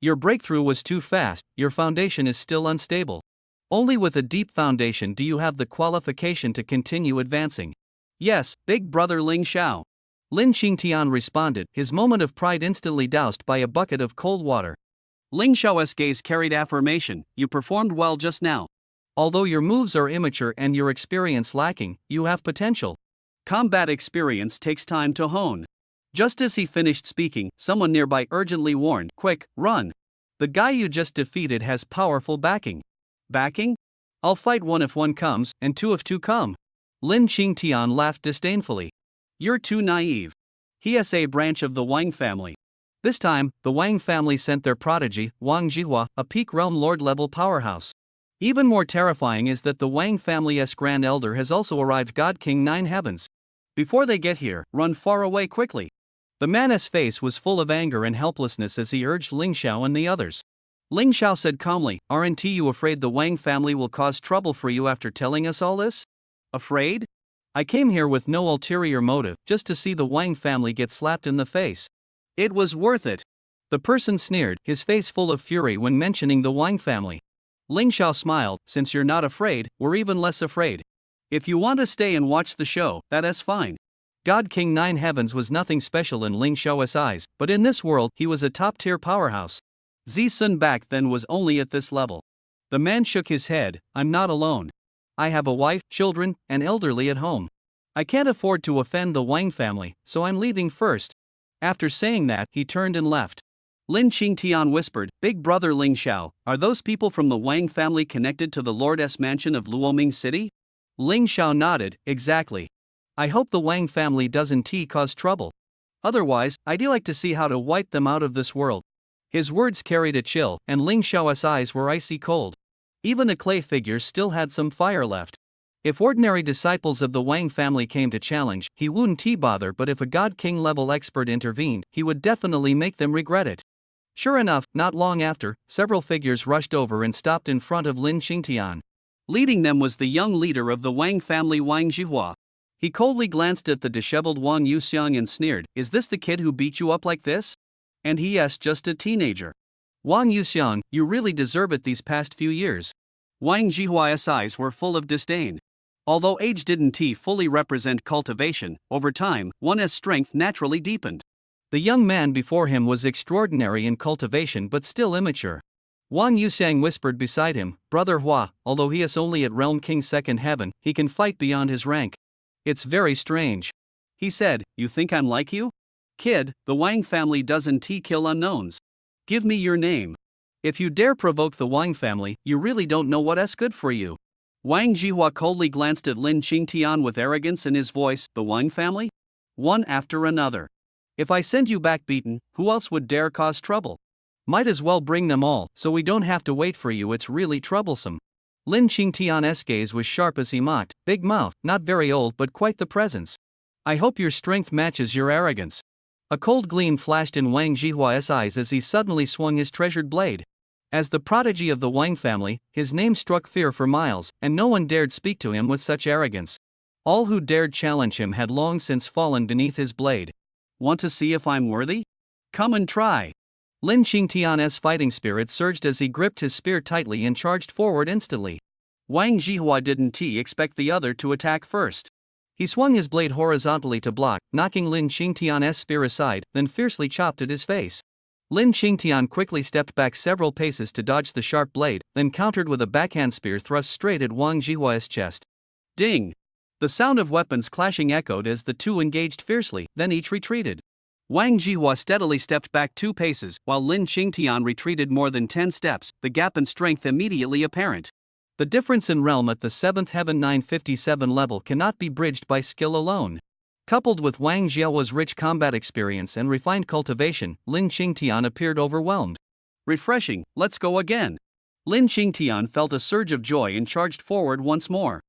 Your breakthrough was too fast, your foundation is still unstable. Only with a deep foundation do you have the qualification to continue advancing. Yes, big brother Ling Xiao. Lin Qingtian responded, his moment of pride instantly doused by a bucket of cold water. Ling Xiao's gaze carried affirmation, you performed well just now. Although your moves are immature and your experience lacking, you have potential. Combat experience takes time to hone. Just as he finished speaking, someone nearby urgently warned, quick, run. The guy you just defeated has powerful backing. Backing? I'll fight one if one comes, and two if two come. Lin Qingtian laughed disdainfully. You're too naive. He is a branch of the Wang family. This time, the Wang family sent their prodigy, Wang Jihua, a peak realm lord-level powerhouse. Even more terrifying is that the Wang family's grand elder has also arrived, God King Nine Heavens. Before they get here, run far away quickly. The man's face was full of anger and helplessness as he urged Ling Xiao and the others. Ling Xiao said calmly, aren't you afraid the Wang family will cause trouble for you after telling us all this? Afraid? I came here with no ulterior motive, just to see the Wang family get slapped in the face. It was worth it. The person sneered, his face full of fury when mentioning the Wang family. Ling Xiao smiled, since you're not afraid, we're even less afraid. If you want to stay and watch the show, that is fine. God King Nine Heavens was nothing special in Ling Xiao's eyes, but in this world he was a top-tier powerhouse. Zi Sun back then was only at this level. The man shook his head, I'm not alone. I have a wife, children, and elderly at home. I can't afford to offend the Wang family, so I'm leaving first. After saying that, he turned and left. Lin Qingtian whispered, Big brother Ling Xiao, are those people from the Wang family connected to the Lord's mansion of Luoming City? Ling Xiao nodded, exactly. I hope the Wang family doesn't cause trouble. Otherwise, I'd like to see how to wipe them out of this world. His words carried a chill, and Ling Xiao's eyes were icy cold. Even the clay figures still had some fire left. If ordinary disciples of the Wang family came to challenge, he wouldn't bother, but if a God King level expert intervened, he would definitely make them regret it. Sure enough, not long after, several figures rushed over and stopped in front of Lin Qingtian. Leading them was the young leader of the Wang family, Wang Jihua. He coldly glanced at the disheveled Wang Yuxiang and sneered, is this the kid who beat you up like this? And he is just a teenager. Wang Yuxiang, you really deserve it these past few years. Wang Jihua's eyes were full of disdain. Although age didn't fully represent cultivation, over time, one's strength naturally deepened. The young man before him was extraordinary in cultivation but still immature. Wang Yuxiang whispered beside him, Brother Hua, although he is only at Realm King's second heaven, he can fight beyond his rank. It's very strange. He said, you think I'm like you? Kid, the Wang family doesn't kill unknowns. Give me your name. If you dare provoke the Wang family, you really don't know what's good for you. Wang Jihua coldly glanced at Lin Qingtian with arrogance in his voice, the Wang family? One after another. If I send you back beaten, who else would dare cause trouble? Might as well bring them all, so we don't have to wait for you, it's really troublesome. Lin Qingtian's gaze was sharp as he mocked, big mouth, not very old but quite the presence. I hope your strength matches your arrogance. A cold gleam flashed in Wang Jihua's eyes as he suddenly swung his treasured blade. As the prodigy of the Wang family, his name struck fear for miles, and no one dared speak to him with such arrogance. All who dared challenge him had long since fallen beneath his blade. Want to see if I'm worthy? Come and try. Lin Qingtian's fighting spirit surged as he gripped his spear tightly and charged forward instantly. Wang Jihua didn't expect the other to attack first. He swung his blade horizontally to block, knocking Lin Qingtian's spear aside, then fiercely chopped at his face. Lin Qingtian quickly stepped back several paces to dodge the sharp blade, then countered with a backhand spear thrust straight at Wang Jihua's chest. Ding! The sound of weapons clashing echoed as the two engaged fiercely, then each retreated. Wang Jihua steadily stepped back 2 paces, while Lin Qingtian retreated more than 10 steps, the gap in strength immediately apparent. The difference in realm at the 7th Heaven 957 level cannot be bridged by skill alone. Coupled with Wang Jiao's rich combat experience and refined cultivation, Lin Qingtian appeared overwhelmed. Refreshing, let's go again. Lin Qingtian felt a surge of joy and charged forward once more.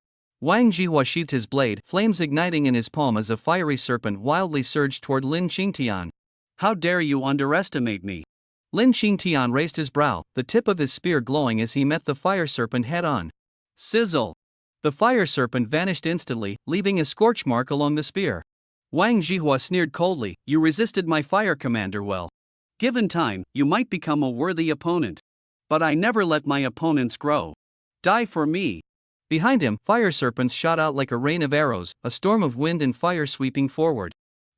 Wang Jihua sheathed his blade, flames igniting in his palm as a fiery serpent wildly surged toward Lin Qingtian. How dare you underestimate me? Lin Qingtian raised his brow, the tip of his spear glowing as he met the fire serpent head-on. Sizzle! The fire serpent vanished instantly, leaving a scorch mark along the spear. Wang Jihua sneered coldly, you resisted my fire commander well. Given time, you might become a worthy opponent. But I never let my opponents grow. Die for me. Behind him, fire serpents shot out like a rain of arrows, a storm of wind and fire sweeping forward.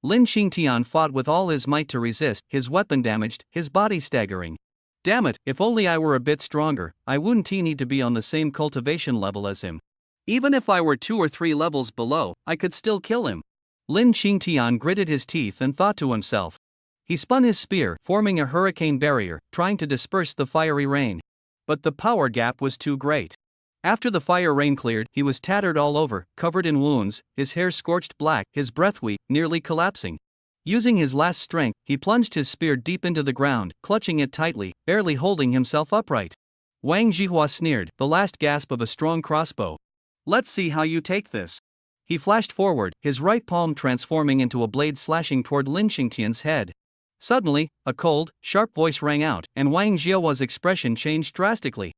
Lin Qingtian fought with all his might to resist, his weapon damaged, his body staggering. Damn it, if only I were a bit stronger, I wouldn't need to be on the same cultivation level as him. Even if I were 2 or 3 levels below, I could still kill him. Lin Qingtian gritted his teeth and thought to himself. He spun his spear, forming a hurricane barrier, trying to disperse the fiery rain. But the power gap was too great. After the fire rain cleared, he was tattered all over, covered in wounds, his hair scorched black, his breath weak, nearly collapsing. Using his last strength, he plunged his spear deep into the ground, clutching it tightly, barely holding himself upright. Wang Zhihua sneered, the last gasp of a strong crossbow. Let's see how you take this. He flashed forward, his right palm transforming into a blade slashing toward Lin Qingtian's head. Suddenly, a cold, sharp voice rang out, and Wang Zhihua's expression changed drastically.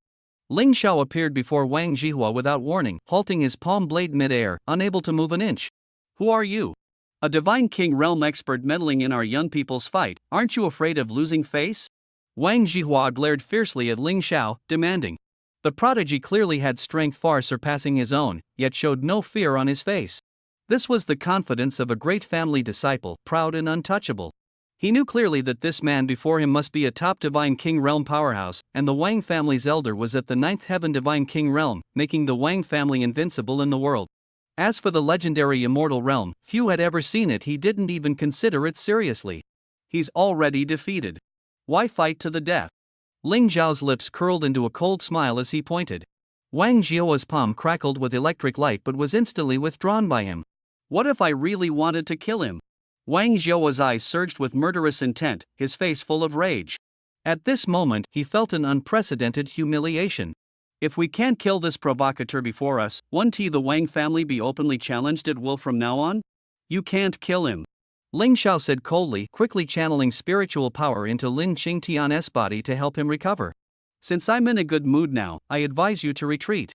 Ling Xiao appeared before Wang Zhihua without warning, halting his palm blade mid-air, unable to move an inch. Who are you? A Divine King realm expert meddling in our young people's fight, aren't you afraid of losing face? Wang Zhihua glared fiercely at Ling Xiao, demanding. The prodigy clearly had strength far surpassing his own, yet showed no fear on his face. This was the confidence of a great family disciple, proud and untouchable. He knew clearly that this man before him must be a top Divine King realm powerhouse, and the Wang family's elder was at the 9th heaven Divine King realm, making the Wang family invincible in the world. As for the legendary immortal realm, few had ever seen it. He didn't even consider it seriously. He's already defeated. Why fight to the death? Ling Zhao's lips curled into a cold smile as he pointed. Wang Zhihua's palm crackled with electric light but was instantly withdrawn by him. What if I really wanted to kill him? Wang Zhihua's eyes surged with murderous intent, his face full of rage. At this moment, he felt an unprecedented humiliation. If we can't kill this provocateur before us, won't the Wang family be openly challenged at will from now on? You can't kill him. Ling Xiao said coldly, quickly channeling spiritual power into Lin Qingtian's body to help him recover. Since I'm in a good mood now, I advise you to retreat.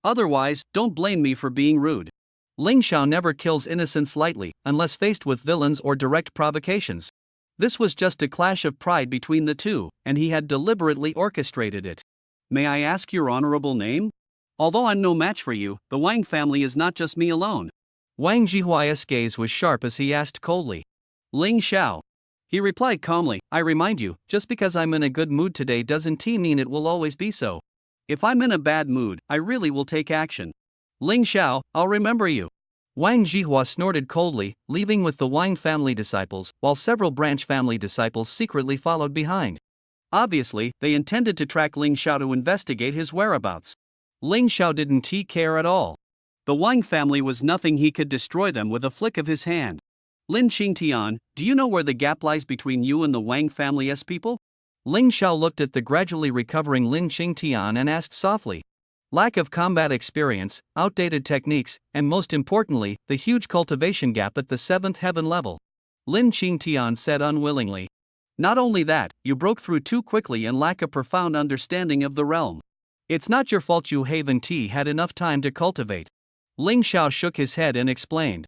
Otherwise, don't blame me for being rude. Ling Xiao never kills innocents lightly, unless faced with villains or direct provocations. This was just a clash of pride between the two, and he had deliberately orchestrated it. May I ask your honorable name? Although I'm no match for you, the Wang family is not just me alone. Wang Zhihua's gaze was sharp as he asked coldly. Ling Xiao. He replied calmly, I remind you, just because I'm in a good mood today doesn't mean it will always be so. If I'm in a bad mood, I really will take action. Ling Xiao, I'll remember you. Wang Zhihua snorted coldly, leaving with the Wang family disciples, while several branch family disciples secretly followed behind. Obviously, they intended to track Ling Xiao to investigate his whereabouts. Ling Xiao didn't care at all. The Wang family was nothing. He could destroy them with a flick of his hand. Lin Qingtian, do you know where the gap lies between you and the Wang family's people? Ling Xiao looked at the gradually recovering Lin Qingtian and asked softly. Lack of combat experience, outdated techniques, and most importantly, the huge cultivation gap at the 7th heaven level. Lin Qingtian said unwillingly. Not only that, you broke through too quickly and lack a profound understanding of the realm. It's not your fault you haven't had enough time to cultivate. Ling Xiao shook his head and explained.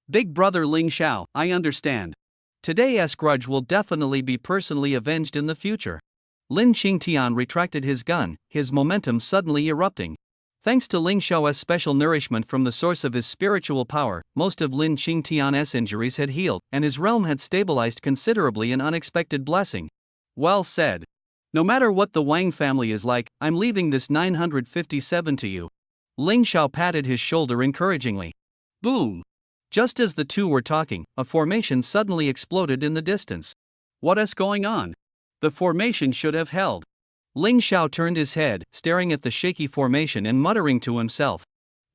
Big brother Ling Xiao, I understand. Today's grudge will definitely be personally avenged in the future. Lin Qingtian retracted his gun, his momentum suddenly erupting. Thanks to Ling Xiao's special nourishment from the source of his spiritual power, most of Lin Qingtian's injuries had healed, and his realm had stabilized considerably, an unexpected blessing. Well said. No matter what the Wang family is like, I'm leaving this 957 to you. Ling Xiao patted his shoulder encouragingly. Boom! Just as the two were talking, a formation suddenly exploded in the distance. What is going on? The formation should have held. Ling Xiao turned his head, staring at the shaky formation and muttering to himself.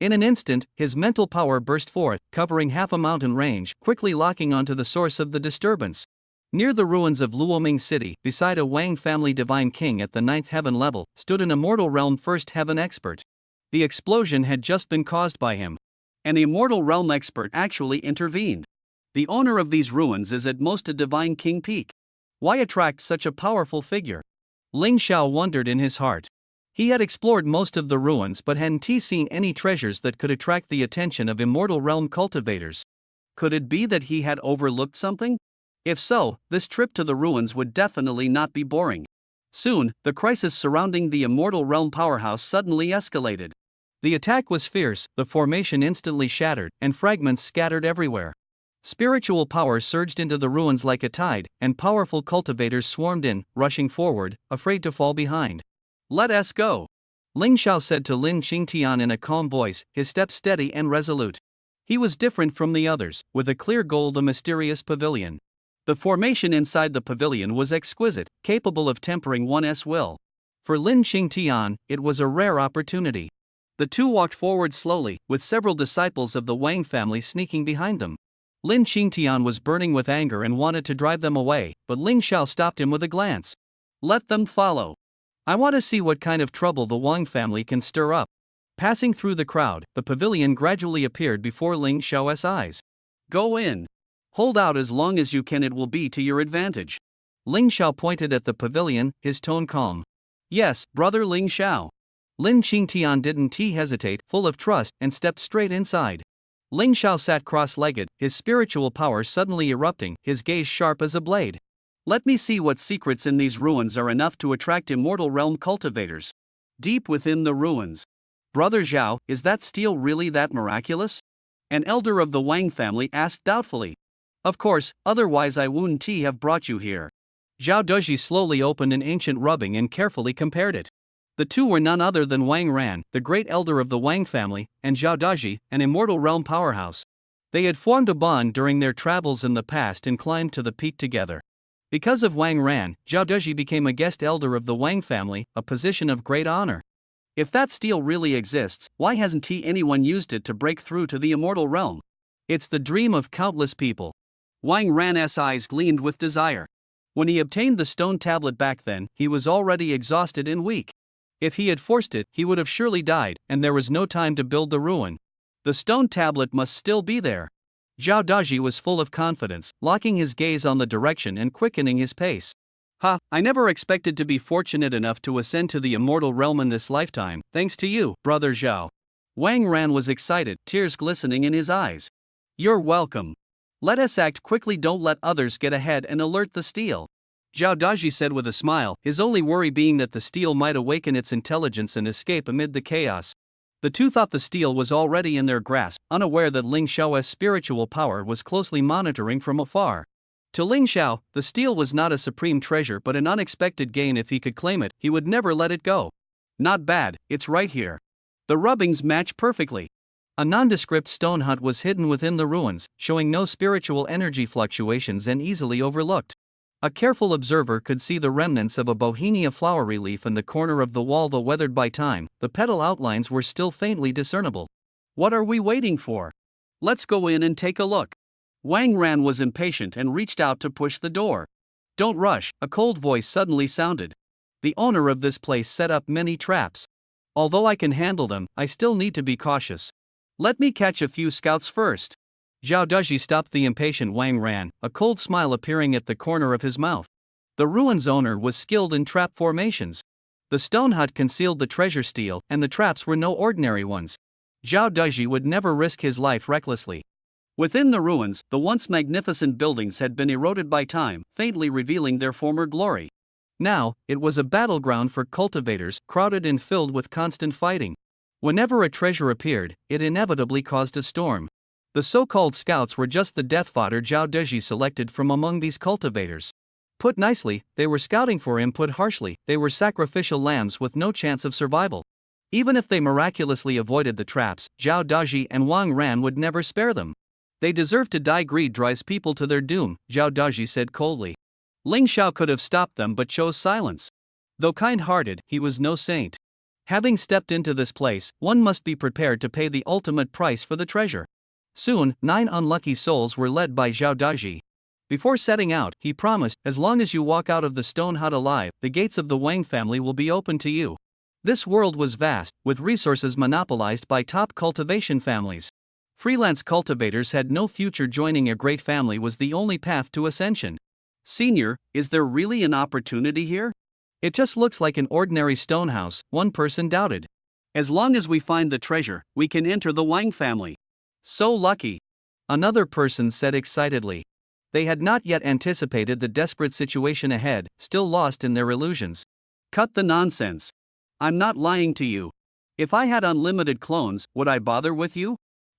In an instant, his mental power burst forth, covering half a mountain range, quickly locking onto the source of the disturbance. Near the ruins of Luoming City, beside a Wang family divine king at the 9th heaven level, stood an immortal realm 1st heaven expert. The explosion had just been caused by him. An immortal realm expert actually intervened. The owner of these ruins is at most a divine king peak. Why attract such a powerful figure? Ling Xiao wondered in his heart. He had explored most of the ruins but hadn't seen any treasures that could attract the attention of immortal realm cultivators. Could it be that he had overlooked something? If so, this trip to the ruins would definitely not be boring. Soon, the crisis surrounding the Immortal Realm powerhouse suddenly escalated. The attack was fierce, the formation instantly shattered, and fragments scattered everywhere. Spiritual power surged into the ruins like a tide, and powerful cultivators swarmed in, rushing forward, afraid to fall behind. Let us go, Ling Xiao said to Lin Qingtian in a calm voice, his steps steady and resolute. He was different from the others, with a clear goal: the mysterious pavilion. The formation inside the pavilion was exquisite, capable of tempering one's will. For Lin Qingtian, it was a rare opportunity. The two walked forward slowly, with several disciples of the Wang family sneaking behind them. Lin Qingtian was burning with anger and wanted to drive them away, but Ling Xiao stopped him with a glance. Let them follow. I want to see what kind of trouble the Wang family can stir up. Passing through the crowd, the pavilion gradually appeared before Ling Xiao's eyes. Go in. Hold out as long as you can, it will be to your advantage. Ling Xiao pointed at the pavilion, his tone calm. Yes, brother Ling Xiao. Lin Qingtian didn't hesitate, full of trust, and stepped straight inside. Ling Xiao sat cross-legged, his spiritual power suddenly erupting, his gaze sharp as a blade. Let me see what secrets in these ruins are enough to attract Immortal Realm cultivators. Deep within the ruins. Brother Zhao, is that steel really that miraculous? An elder of the Wang family asked doubtfully. Of course, otherwise I wouldn't have brought you here. Zhao Doji slowly opened an ancient rubbing and carefully compared it. The two were none other than Wang Ran, the great elder of the Wang family, and Zhao Daji, an Immortal Realm powerhouse. They had formed a bond during their travels in the past and climbed to the peak together. Because of Wang Ran, Zhao Daji became a guest elder of the Wang family, a position of great honor. If that steel really exists, why hasn't anyone used it to break through to the Immortal Realm? It's the dream of countless people. Wang Ran's eyes gleamed with desire. When he obtained the stone tablet back then, he was already exhausted and weak. If he had forced it, he would have surely died, and there was no time to build the ruin. The stone tablet must still be there. Zhao Daji was full of confidence, locking his gaze on the direction and quickening his pace. I never expected to be fortunate enough to ascend to the Immortal Realm in this lifetime, thanks to you, brother Zhao. Wang Ran was excited, tears glistening in his eyes. You're welcome. Let us act quickly, don't let others get ahead and alert the steel. Zhao Daji said with a smile, his only worry being that the steel might awaken its intelligence and escape amid the chaos. The two thought the steel was already in their grasp, unaware that Ling Xiao's spiritual power was closely monitoring from afar. To Ling Xiao, the steel was not a supreme treasure but an unexpected gain. If he could claim it, he would never let it go. Not bad, it's right here. The rubbings match perfectly. A nondescript stone hut was hidden within the ruins, showing no spiritual energy fluctuations and easily overlooked. A careful observer could see the remnants of a bauhinia flower relief in the corner of the wall, though weathered by time. The petal outlines were still faintly discernible. What are we waiting for? Let's go in and take a look. Wang Ran was impatient and reached out to push the door. Don't rush, a cold voice suddenly sounded. The owner of this place set up many traps. Although I can handle them, I still need to be cautious. Let me catch a few scouts first. Zhao Daji stopped the impatient Wang Ran, a cold smile appearing at the corner of his mouth. The ruins owner was skilled in trap formations. The stone hut concealed the treasure steel, and the traps were no ordinary ones. Zhao Daji would never risk his life recklessly. Within the ruins, the once magnificent buildings had been eroded by time, faintly revealing their former glory. Now, it was a battleground for cultivators, crowded and filled with constant fighting. Whenever a treasure appeared, it inevitably caused a storm. The so-called scouts were just the death fodder Zhao Daji selected from among these cultivators. Put nicely, they were scouting for him. Put harshly, they were sacrificial lambs with no chance of survival. Even if they miraculously avoided the traps, Zhao Daji and Wang Ran would never spare them. They deserve to die. Greed drives people to their doom, Zhao Daji said coldly. Ling Xiao could have stopped them but chose silence. Though kind-hearted, he was no saint. Having stepped into this place, one must be prepared to pay the ultimate price for the treasure. Soon, 9 unlucky souls were led by Zhao Daji. Before setting out, he promised, as long as you walk out of the stone hut alive, the gates of the Wang family will be open to you. This world was vast, with resources monopolized by top cultivation families. Freelance cultivators had no future. Joining a great family was the only path to ascension. Senior, is there really an opportunity here? It just looks like an ordinary stone house, one person doubted. As long as we find the treasure, we can enter the Wang family. So lucky. Another person said excitedly. They had not yet anticipated the desperate situation ahead, still lost in their illusions. Cut the nonsense. I'm not lying to you. If I had unlimited clones, would I bother with you?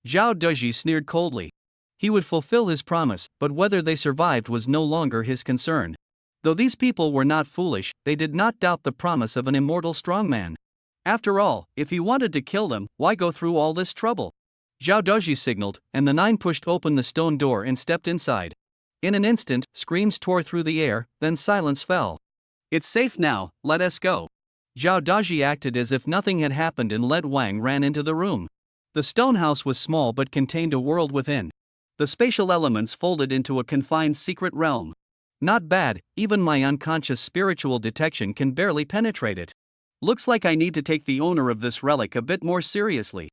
Zhao Deji sneered coldly. He would fulfill his promise, but whether they survived was no longer his concern. Though these people were not foolish, they did not doubt the promise of an immortal strongman. After all, if he wanted to kill them, why go through all this trouble? Zhao Deji signaled, and the 9 pushed open the stone door and stepped inside. In an instant, screams tore through the air, then silence fell. It's safe now, let us go. Zhao Daji acted as if nothing had happened and led Wang Ran into the room. The stone house was small but contained a world within. The spatial elements folded into a confined secret realm. Not bad, even my unconscious spiritual detection can barely penetrate it. Looks like I need to take the owner of this relic a bit more seriously.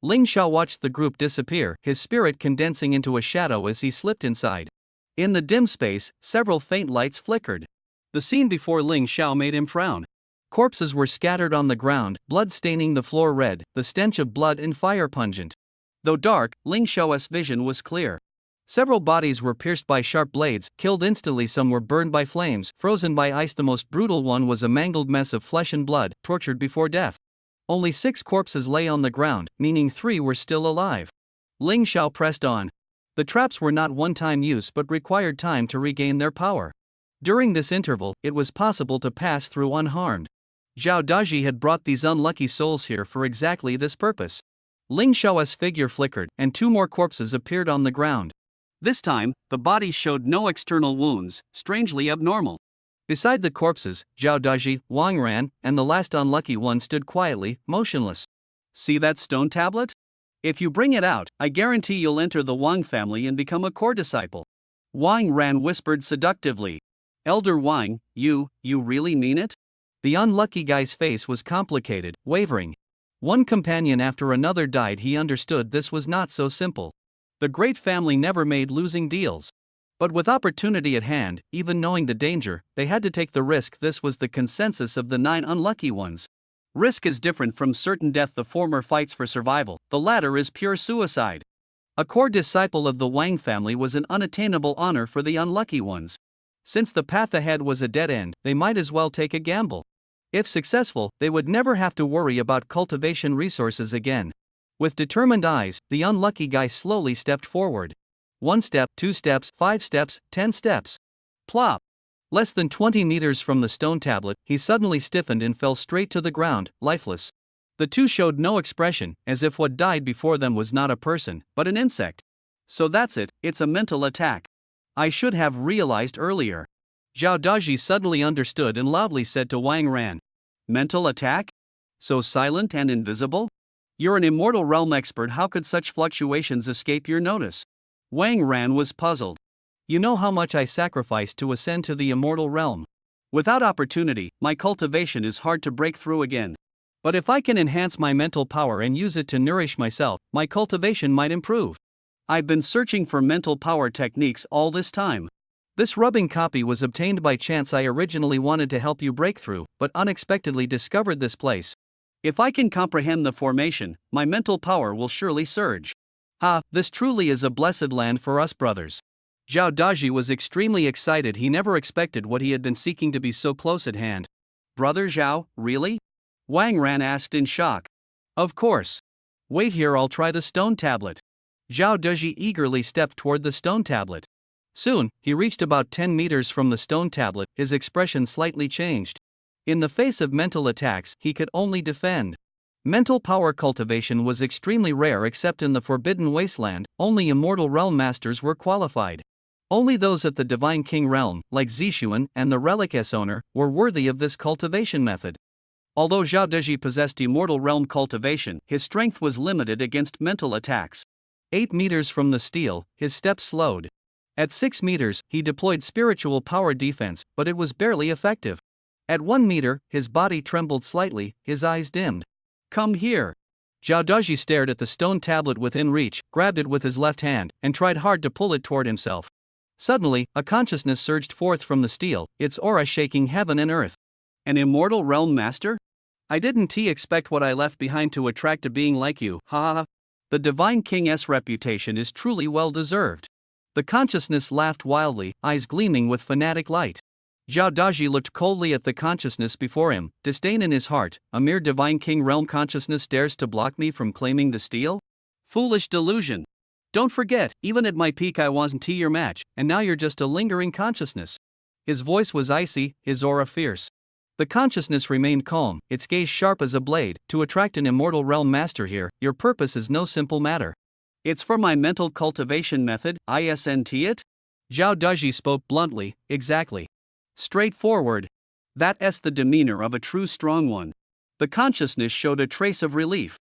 Ling Xiao watched the group disappear, his spirit condensing into a shadow as he slipped inside. In the dim space, several faint lights flickered. The scene before Ling Xiao made him frown. Corpses were scattered on the ground, blood staining the floor red, the stench of blood and fire pungent. Though dark, Ling Xiao's vision was clear. Several bodies were pierced by sharp blades, killed instantly. Some were burned by flames, frozen by ice. The most brutal one was a mangled mess of flesh and blood, tortured before death. Only 6 corpses lay on the ground, meaning 3 were still alive. Ling Xiao pressed on. The traps were not one-time use but required time to regain their power. During this interval, it was possible to pass through unharmed. Zhao Daji had brought these unlucky souls here for exactly this purpose. Ling Xiao's figure flickered, and 2 more corpses appeared on the ground. This time, the bodies showed no external wounds, strangely abnormal. Beside the corpses, Zhao Daji, Wang Ran, and the last unlucky one stood quietly, motionless. See that stone tablet? If you bring it out, I guarantee you'll enter the Wang family and become a core disciple. Wang Ran whispered seductively. Elder Wang, you really mean it? The unlucky guy's face was complicated, wavering. One companion after another died. He understood this was not so simple. The great family never made losing deals. But with opportunity at hand, even knowing the danger, they had to take the risk. This was the consensus of the 9 unlucky ones. Risk is different from certain death. The former fights for survival, the latter is pure suicide. A core disciple of the Wang family was an unattainable honor for the unlucky ones. Since the path ahead was a dead end, they might as well take a gamble. If successful, they would never have to worry about cultivation resources again. With determined eyes, the unlucky guy slowly stepped forward. 1 step, 2 steps, 5 steps, 10 steps. Plop! Less than 20 meters from the stone tablet, he suddenly stiffened and fell straight to the ground, lifeless. The 2 showed no expression, as if what died before them was not a person, but an insect. So that's it, it's a mental attack. I should have realized earlier. Zhao Daji suddenly understood and loudly said to Wang Ran. Mental attack? So silent and invisible? You're an immortal realm expert. How could such fluctuations escape your notice? Wang Ran was puzzled. You know how much I sacrificed to ascend to the immortal realm. Without opportunity, my cultivation is hard to break through again. But if I can enhance my mental power and use it to nourish myself, my cultivation might improve. I've been searching for mental power techniques all this time. This rubbing copy was obtained by chance. I originally wanted to help you break through, but unexpectedly discovered this place. If I can comprehend the formation, my mental power will surely surge. This truly is a blessed land for us brothers. Zhao Daji was extremely excited. He never expected what he had been seeking to be so close at hand. Brother Zhao, really? Wang Ran asked in shock. Of course. Wait here, I'll try the stone tablet. Zhao Daji eagerly stepped toward the stone tablet. Soon, he reached about 10 meters from the stone tablet. His expression slightly changed. In the face of mental attacks, he could only defend. Mental power cultivation was extremely rare except in the Forbidden Wasteland. Only immortal realm masters were qualified. Only those at the Divine King realm, like Zixuan and the Relic S owner, were worthy of this cultivation method. Although Zhao Deji possessed immortal realm cultivation, his strength was limited against mental attacks. 8 meters from the steel, his steps slowed. At 6 meters, he deployed spiritual power defense, but it was barely effective. At 1 meter, his body trembled slightly, his eyes dimmed. Come here. Zhao Daji stared at the stone tablet within reach, grabbed it with his left hand, and tried hard to pull it toward himself. Suddenly, a consciousness surged forth from the steel, its aura shaking heaven and earth. An immortal realm master? I didn't expect what I left behind to attract a being like you, ha ha ha. The Divine King's reputation is truly well deserved. The consciousness laughed wildly, eyes gleaming with fanatic light. Zhao Daji looked coldly at the consciousness before him, disdain in his heart. A mere divine king realm consciousness dares to block me from claiming the steel? Foolish delusion. Don't forget, even at my peak I wasn't your match, and now you're just a lingering consciousness. His voice was icy, his aura fierce. The consciousness remained calm, its gaze sharp as a blade. To attract an immortal realm master here, your purpose is no simple matter. It's for my mental cultivation method, isn't it? Zhao Daji spoke bluntly, exactly. Straightforward. That's the demeanor of a true strong one. The consciousness showed a trace of relief.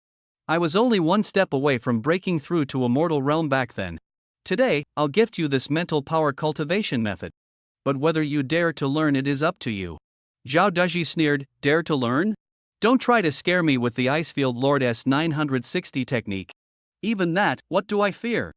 I was only one step away from breaking through to a mortal realm back then. Today, I'll gift you this mental power cultivation method. But whether you dare to learn it is up to you. Zhao Daji sneered, dare to learn? Don't try to scare me with the Icefield Lord S960 technique. Even that, what do I fear?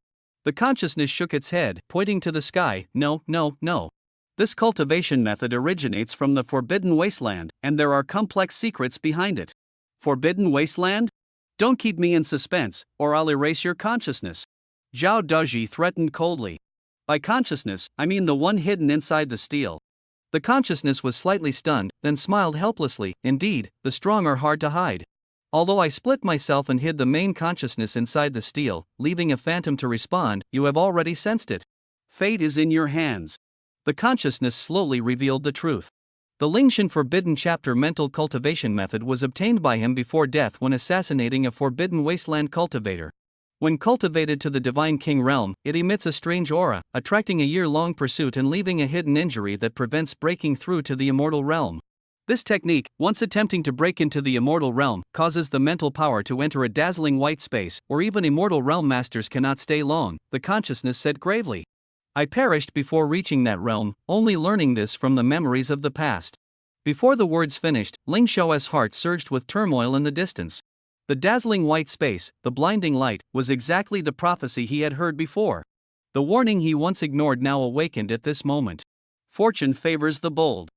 The consciousness shook its head, pointing to the sky. No, no, no. This cultivation method originates from the Forbidden Wasteland, and there are complex secrets behind it. Forbidden Wasteland? Don't keep me in suspense, or I'll erase your consciousness. Zhao Daji threatened coldly. By consciousness, I mean the one hidden inside the steel. The consciousness was slightly stunned, then smiled helplessly. Indeed, the strong are hard to hide. Although I split myself and hid the main consciousness inside the steel, leaving a phantom to respond, you have already sensed it. Fate is in your hands. The consciousness slowly revealed the truth. The Lingshan Forbidden Chapter mental cultivation method was obtained by him before death when assassinating a Forbidden Wasteland cultivator. When cultivated to the Divine King realm, it emits a strange aura, attracting a year-long pursuit and leaving a hidden injury that prevents breaking through to the immortal realm. This technique, once attempting to break into the immortal realm, causes the mental power to enter a dazzling white space, or even immortal realm masters cannot stay long, the consciousness said gravely. I perished before reaching that realm, only learning this from the memories of the past. Before the words finished, Ling Xiao's heart surged with turmoil in the distance. The dazzling white space, the blinding light, was exactly the prophecy he had heard before. The warning he once ignored now awakened at this moment. Fortune favors the bold.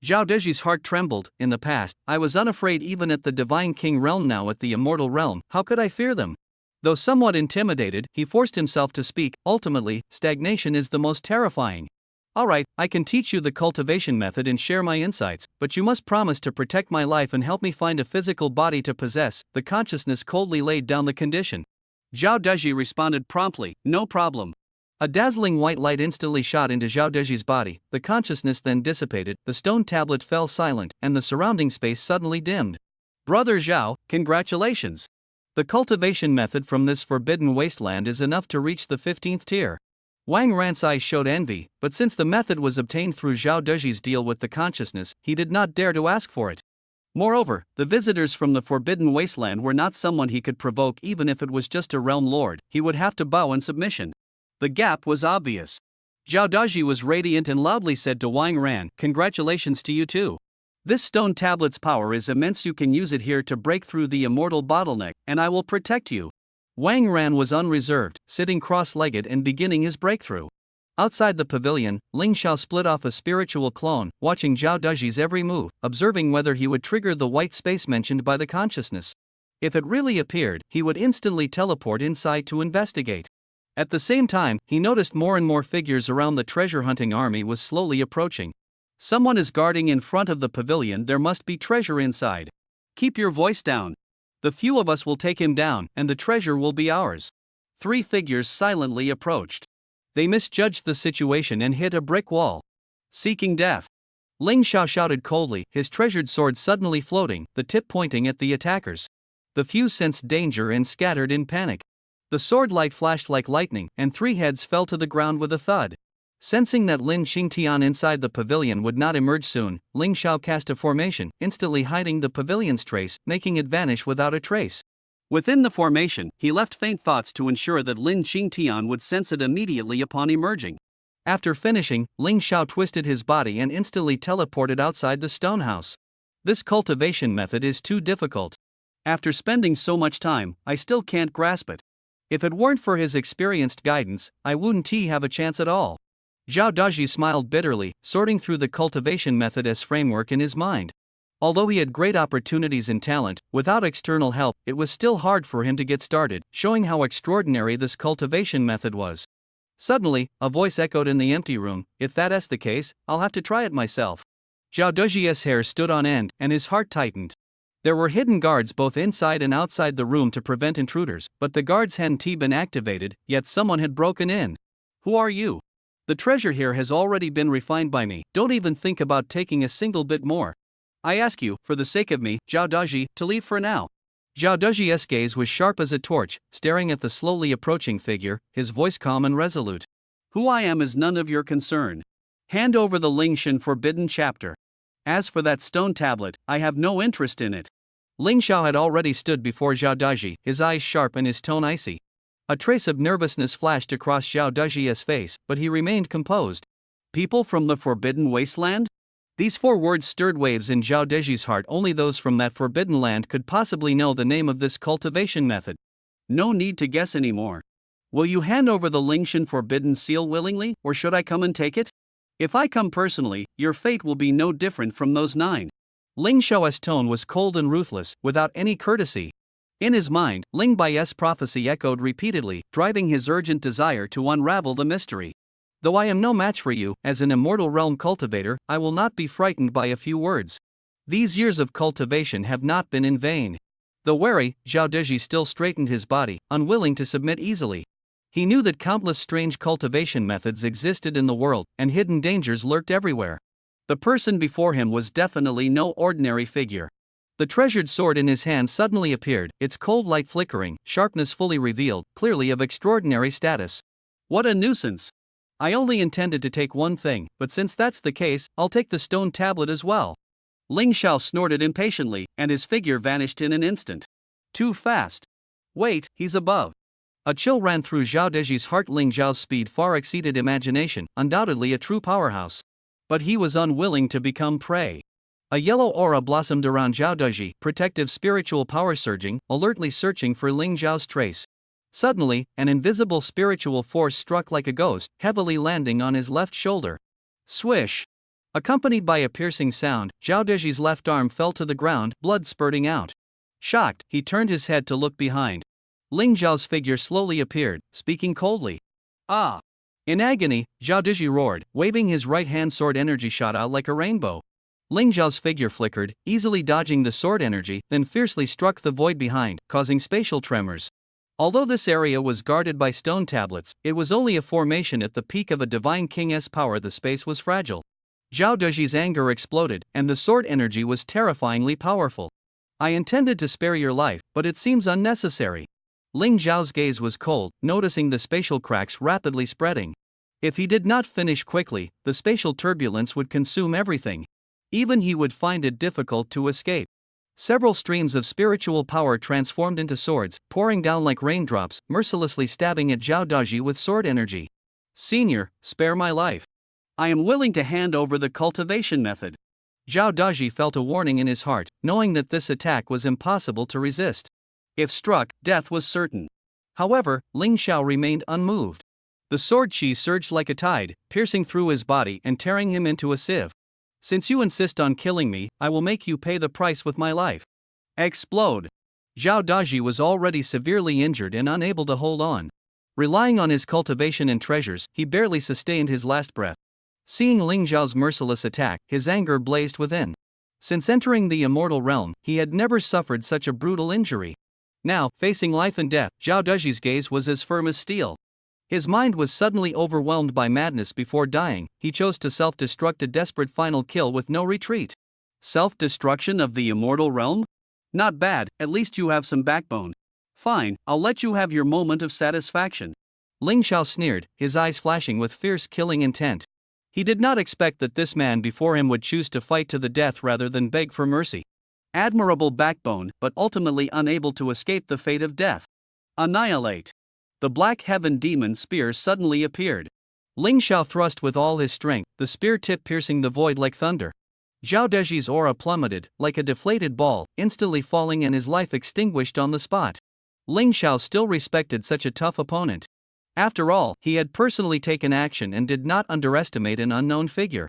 Zhao Deji's heart trembled. In the past, I was unafraid even at the Divine King realm. Now at the immortal realm, how could I fear them? Though somewhat intimidated, he forced himself to speak. Ultimately, stagnation is the most terrifying. Alright, I can teach you the cultivation method and share my insights, but you must promise to protect my life and help me find a physical body to possess. The consciousness coldly laid down the condition. Zhao Deji responded promptly, no problem. A dazzling white light instantly shot into Zhao Deji's body, the consciousness then dissipated, the stone tablet fell silent, and the surrounding space suddenly dimmed. Brother Zhao, congratulations! The cultivation method from this forbidden wasteland is enough to reach the 15th tier. Wang Ran's eyes showed envy, but since the method was obtained through Zhao Deji's deal with the consciousness, he did not dare to ask for it. Moreover, the visitors from the Forbidden Wasteland were not someone he could provoke. Even if it was just a realm lord, he would have to bow in submission. The gap was obvious. Zhao Daji was radiant and loudly said to Wang Ran, congratulations to you too. This stone tablet's power is immense. You can use it here to break through the immortal bottleneck, and I will protect you. Wang Ran was unreserved, sitting cross-legged and beginning his breakthrough. Outside the pavilion, Ling Xiao split off a spiritual clone, watching Zhao Daji's every move, observing whether he would trigger the white space mentioned by the consciousness. If it really appeared, he would instantly teleport inside to investigate. At the same time, he noticed more and more figures around. The treasure-hunting army was slowly approaching. Someone is guarding in front of the pavilion. There must be treasure inside. Keep your voice down. The few of us will take him down, and the treasure will be ours. 3 figures silently approached. They misjudged the situation and hit a brick wall. Seeking death. Ling Xiao shouted coldly, his treasured sword suddenly floating, the tip pointing at the attackers. The few sensed danger and scattered in panic. The sword light flashed like lightning, and 3 heads fell to the ground with a thud. Sensing that Lin Xingtian inside the pavilion would not emerge soon, Ling Xiao cast a formation, instantly hiding the pavilion's trace, making it vanish without a trace. Within the formation, he left faint thoughts to ensure that Lin Xingtian would sense it immediately upon emerging. After finishing, Ling Xiao twisted his body and instantly teleported outside the stone house. This cultivation method is too difficult. After spending so much time, I still can't grasp it. If it weren't for his experienced guidance, I wouldn't have a chance at all. Zhao Daji smiled bitterly, sorting through the cultivation method as framework in his mind. Although he had great opportunities and talent, without external help, it was still hard for him to get started, showing how extraordinary this cultivation method was. Suddenly, a voice echoed in the empty room, "If that's the case, I'll have to try it myself." Zhao Deji's hair stood on end, and his heart tightened. There were hidden guards both inside and outside the room to prevent intruders, but the guards hadn't been activated, yet someone had broken in. "Who are you? The treasure here has already been refined by me, don't even think about taking a single bit more. I ask you, for the sake of me, Zhao Daji, to leave for now." Zhao Deji's gaze was sharp as a torch, staring at the slowly approaching figure, his voice calm and resolute. "Who I am is none of your concern. Hand over the Lingshan forbidden chapter. As for that stone tablet, I have no interest in it." Ling Xiao had already stood before Zhao Daji, his eyes sharp and his tone icy. A trace of nervousness flashed across Zhao Daji's face, but he remained composed. "People from the Forbidden Wasteland?" These 4 words stirred waves in Zhao Daji's heart. Only those from that forbidden land could possibly know the name of this cultivation method. "No need to guess anymore. Will you hand over the Lingshan forbidden seal willingly, or should I come and take it? If I come personally, your fate will be no different from those 9. Ling Xiao's tone was cold and ruthless, without any courtesy. In his mind, Ling Bai's prophecy echoed repeatedly, driving his urgent desire to unravel the mystery. "Though I am no match for you, as an immortal realm cultivator, I will not be frightened by a few words. These years of cultivation have not been in vain." Though wary, Zhao Deji still straightened his body, unwilling to submit easily. He knew that countless strange cultivation methods existed in the world, and hidden dangers lurked everywhere. The person before him was definitely no ordinary figure. The treasured sword in his hand suddenly appeared, its cold light flickering, sharpness fully revealed, clearly of extraordinary status. "What a nuisance! I only intended to take one thing, but since that's the case, I'll take the stone tablet as well." Ling Xiao snorted impatiently, and his figure vanished in an instant. "Too fast. Wait, he's above." A chill ran through Zhao Deji's heart. Ling Xiao's speed far exceeded imagination, undoubtedly a true powerhouse. But he was unwilling to become prey. A yellow aura blossomed around Zhao Deji, protective spiritual power surging, alertly searching for Ling Xiao's trace. Suddenly, an invisible spiritual force struck like a ghost, heavily landing on his left shoulder. Swish! Accompanied by a piercing sound, Zhao Deji's left arm fell to the ground, blood spurting out. Shocked, he turned his head to look behind. Ling Xiao's figure slowly appeared, speaking coldly. "Ah!" In agony, Zhao Deji roared, waving his right hand. Sword energy shot out like a rainbow. Ling Xiao's figure flickered, easily dodging the sword energy, then fiercely struck the void behind, causing spatial tremors. Although this area was guarded by stone tablets, it was only a formation at the peak of a divine king's power. The space was fragile. Zhao Deji's anger exploded, and the sword energy was terrifyingly powerful. "I intended to spare your life, but it seems unnecessary." Ling Xiao's gaze was cold, noticing the spatial cracks rapidly spreading. If he did not finish quickly, the spatial turbulence would consume everything. Even he would find it difficult to escape. Several streams of spiritual power transformed into swords, pouring down like raindrops, mercilessly stabbing at Zhao Deji with sword energy. "Senior, spare my life. I am willing to hand over the cultivation method." Zhao Deji felt a warning in his heart, knowing that this attack was impossible to resist. If struck, death was certain. However, Ling Xiao remained unmoved. The sword chi surged like a tide, piercing through his body and tearing him into a sieve. "Since you insist on killing me, I will make you pay the price with my life." Explode! Zhao Deji was already severely injured and unable to hold on. Relying on his cultivation and treasures, he barely sustained his last breath. Seeing Ling Xiao's merciless attack, his anger blazed within. Since entering the immortal realm, he had never suffered such a brutal injury. Now, facing life and death, Zhao Deji's gaze was as firm as steel. His mind was suddenly overwhelmed by madness. Before dying, he chose to self-destruct, a desperate final kill with no retreat. Self-destruction of the immortal realm? Not bad, at least you have some backbone. Fine, I'll let you have your moment of satisfaction. Ling Xiao sneered, his eyes flashing with fierce killing intent. He did not expect that this man before him would choose to fight to the death rather than beg for mercy. Admirable backbone, but ultimately unable to escape the fate of death. Annihilate! The Black Heaven Demon spear suddenly appeared. Ling Xiao thrust with all his strength, the spear tip piercing the void like thunder. Zhao Deji's aura plummeted, like a deflated ball, instantly falling and his life extinguished on the spot. Ling Xiao still respected such a tough opponent. After all, he had personally taken action and did not underestimate an unknown figure.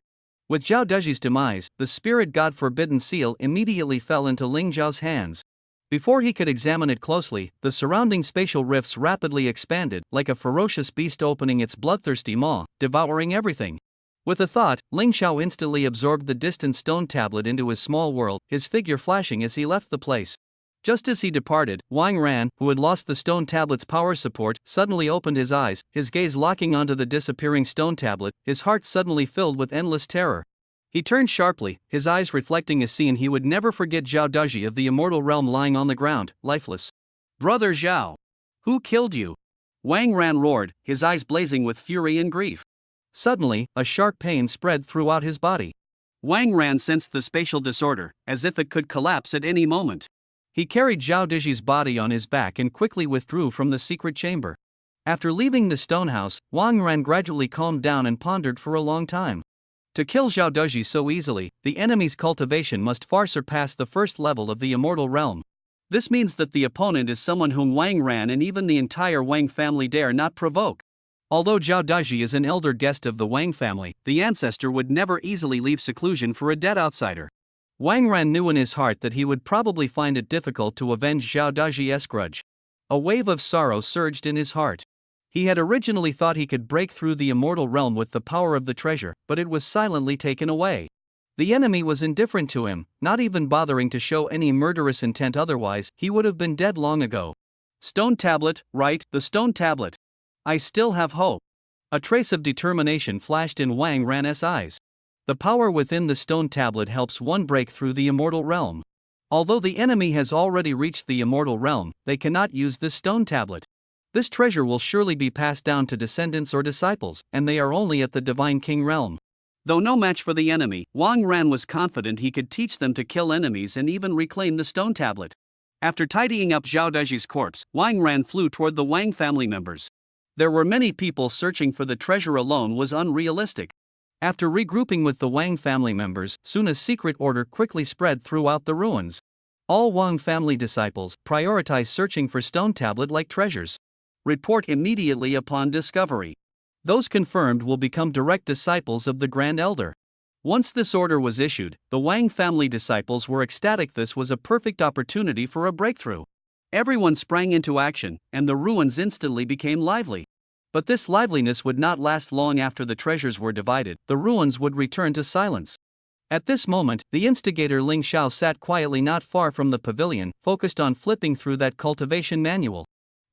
With Zhao Deji's demise, the spirit god forbidden seal immediately fell into Ling Xiao's hands. Before he could examine it closely, the surrounding spatial rifts rapidly expanded, like a ferocious beast opening its bloodthirsty maw, devouring everything. With a thought, Ling Xiao instantly absorbed the distant stone tablet into his small world, his figure flashing as he left the place. Just as he departed, Wang Ran, who had lost the stone tablet's power support, suddenly opened his eyes, his gaze locking onto the disappearing stone tablet, his heart suddenly filled with endless terror. He turned sharply, his eyes reflecting a scene he would never forget: Zhao Daji of the immortal realm lying on the ground, lifeless. "Brother Zhao! Who killed you?" Wang Ran roared, his eyes blazing with fury and grief. Suddenly, a sharp pain spread throughout his body. Wang Ran sensed the spatial disorder, as if it could collapse at any moment. He carried Zhao Daji's body on his back and quickly withdrew from the secret chamber. After leaving the stone house, Wang Ran gradually calmed down and pondered for a long time. To kill Zhao Daji so easily, the enemy's cultivation must far surpass the first level of the immortal realm. This means that the opponent is someone whom Wang Ran and even the entire Wang family dare not provoke. Although Zhao Daji is an elder guest of the Wang family, the ancestor would never easily leave seclusion for a dead outsider. Wang Ran knew in his heart that he would probably find it difficult to avenge Zhao Daji's grudge. A wave of sorrow surged in his heart. He had originally thought he could break through the immortal realm with the power of the treasure, but it was silently taken away. The enemy was indifferent to him, not even bothering to show any murderous intent, otherwise he would have been dead long ago. Stone tablet, right, the stone tablet. I still have hope. A trace of determination flashed in Wang Ran's eyes. The power within the stone tablet helps one break through the immortal realm. Although the enemy has already reached the immortal realm, they cannot use this stone tablet. This treasure will surely be passed down to descendants or disciples, and they are only at the Divine King realm. Though no match for the enemy, Wang Ran was confident he could teach them to kill enemies and even reclaim the stone tablet. After tidying up Zhao Daji's corpse, Wang Ran flew toward the Wang family members. There were many people searching for the treasure alone was unrealistic. After regrouping with the Wang family members, soon a secret order quickly spread throughout the ruins. All Wang family disciples prioritize searching for stone tablet-like treasures. Report immediately upon discovery. Those confirmed will become direct disciples of the Grand Elder. Once this order was issued, the Wang family disciples were ecstatic. This was a perfect opportunity for a breakthrough. Everyone sprang into action, and the ruins instantly became lively. But this liveliness would not last long. After the treasures were divided, the ruins would return to silence. At this moment, the instigator Ling Xiao sat quietly not far from the pavilion, focused on flipping through that cultivation manual.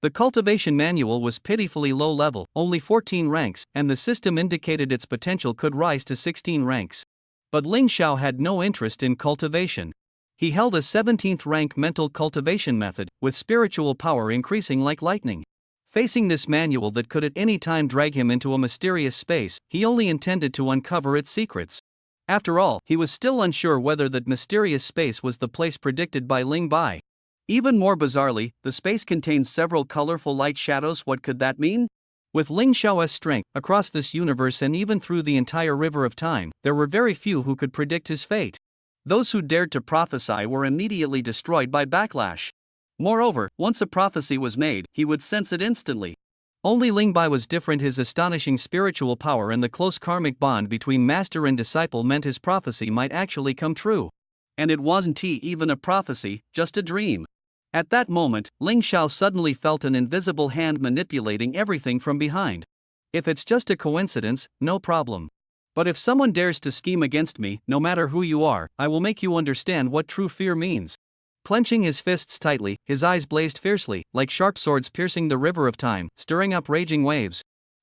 The cultivation manual was pitifully low level, only 14 ranks, and the system indicated its potential could rise to 16 ranks. But Ling Xiao had no interest in cultivation. He held a 17th rank mental cultivation method, with spiritual power increasing like lightning. Facing this manual that could at any time drag him into a mysterious space, he only intended to uncover its secrets. After all, he was still unsure whether that mysterious space was the place predicted by Ling Bai. Even more bizarrely, the space contained several colorful light shadows. What could that mean? With Ling Xiao's strength, across this universe and even through the entire river of time, there were very few who could predict his fate. Those who dared to prophesy were immediately destroyed by backlash. Moreover, once a prophecy was made, he would sense it instantly. Only Ling Bai was different. His astonishing spiritual power and the close karmic bond between master and disciple meant his prophecy might actually come true. And it wasn't even a prophecy, just a dream. At that moment, Ling Xiao suddenly felt an invisible hand manipulating everything from behind. If it's just a coincidence, no problem. But if someone dares to scheme against me, no matter who you are, I will make you understand what true fear means. Clenching his fists tightly, his eyes blazed fiercely, like sharp swords piercing the river of time, stirring up raging waves.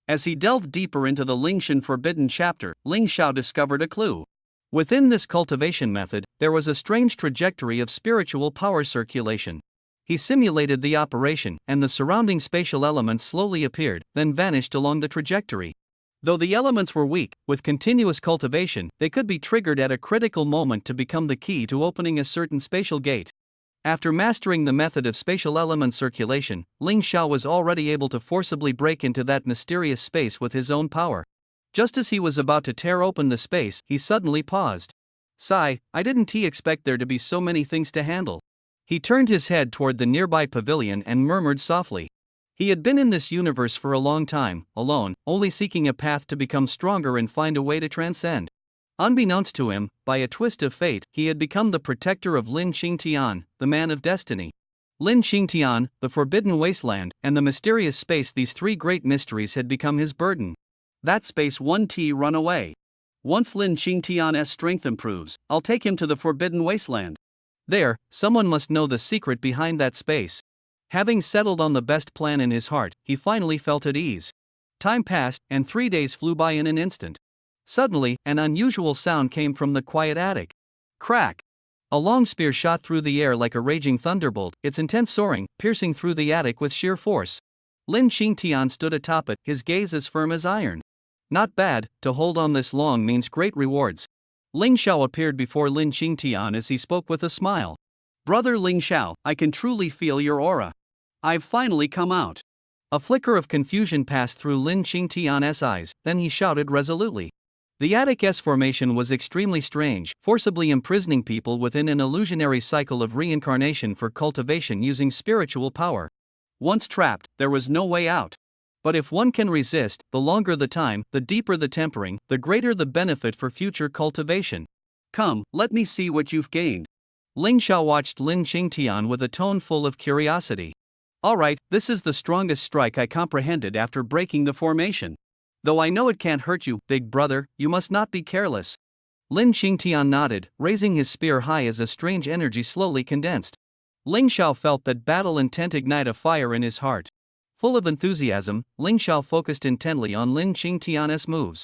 As he delved deeper into the Lingshan forbidden chapter, Ling Xiao discovered a clue. Within this cultivation method, there was a strange trajectory of spiritual power circulation. He simulated the operation, and the surrounding spatial elements slowly appeared, then vanished along the trajectory. Though the elements were weak, with continuous cultivation, they could be triggered at a critical moment to become the key to opening a certain spatial gate. After mastering the method of spatial element circulation, Ling Xiao was already able to forcibly break into that mysterious space with his own power. Just as he was about to tear open the space, he suddenly paused. Sigh, I didn't expect there to be so many things to handle. He turned his head toward the nearby pavilion and murmured softly. He had been in this universe for a long time, alone, only seeking a path to become stronger and find a way to transcend. Unbeknownst to him, by a twist of fate, he had become the protector of Lin Qingtian, the man of destiny. Lin Xingtian, the Forbidden Wasteland, and the mysterious space. These three great mysteries had become his burden. That space 1T run away. Once Lin Xingtian's strength improves, I'll take him to the Forbidden Wasteland. There, someone must know the secret behind that space. Having settled on the best plan in his heart, he finally felt at ease. Time passed, and 3 days flew by in an instant. Suddenly, an unusual sound came from the quiet attic. Crack! A long spear shot through the air like a raging thunderbolt, its intense soaring, piercing through the attic with sheer force. Lin Xingtian stood atop it, his gaze as firm as iron. Not bad, to hold on this long means great rewards. Ling Xiao appeared before Lin Xingtian as he spoke with a smile. Brother Ling Xiao, I can truly feel your aura. I've finally come out. A flicker of confusion passed through Lin Xingtian's eyes, then he shouted resolutely. The attic S formation was extremely strange, forcibly imprisoning people within an illusionary cycle of reincarnation for cultivation using spiritual power. Once trapped, there was no way out. But if one can resist, the longer the time, the deeper the tempering, the greater the benefit for future cultivation. Come, let me see what you've gained. Ling Xiao watched Lin Xingtian with a tone full of curiosity. Alright, this is the strongest strike I comprehended after breaking the formation. Though I know it can't hurt you, big brother, you must not be careless. Lin Xingtian nodded, raising his spear high as a strange energy slowly condensed. Ling Xiao felt that battle intent ignite a fire in his heart. Full of enthusiasm, Ling Xiao focused intently on Lin Xingtian's moves.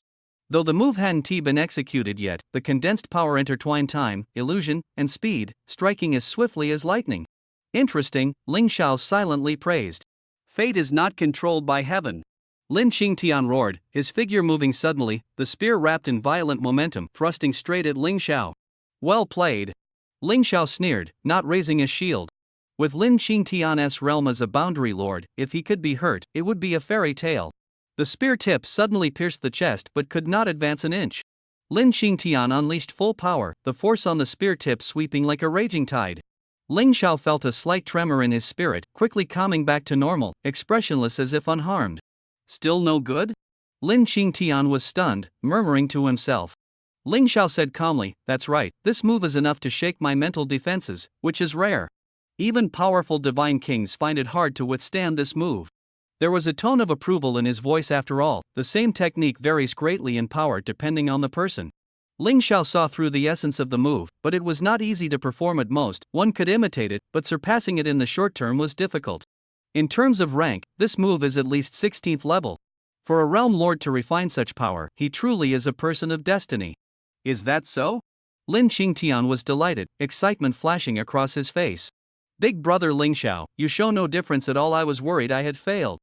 Though the move hadn't been executed yet, the condensed power intertwined time, illusion, and speed, striking as swiftly as lightning. Interesting, Ling Xiao silently praised. Fate is not controlled by heaven. Lin Xingtian roared, his figure moving suddenly, the spear wrapped in violent momentum, thrusting straight at Ling Xiao. Well played. Ling Xiao sneered, not raising his shield. With Lin Xingtian's realm as a boundary lord, if he could be hurt, it would be a fairy tale. The spear tip suddenly pierced the chest but could not advance an inch. Lin Xingtian unleashed full power, the force on the spear tip sweeping like a raging tide. Ling Xiao felt a slight tremor in his spirit, quickly calming back to normal, expressionless as if unharmed. Still no good? Lin Xingtian was stunned, murmuring to himself. Ling Xiao said calmly, that's right, this move is enough to shake my mental defenses, which is rare. Even powerful divine kings find it hard to withstand this move. There was a tone of approval in his voice after all, the same technique varies greatly in power depending on the person. Ling Xiao saw through the essence of the move, but it was not easy to perform at most, one could imitate it, but surpassing it in the short term was difficult. In terms of rank, this move is at least 16th level. For a realm lord to refine such power, he truly is a person of destiny. Is that so? Lin Xingtian was delighted, excitement flashing across his face. Big brother Ling Xiao, you show no difference at all. I was worried I had failed.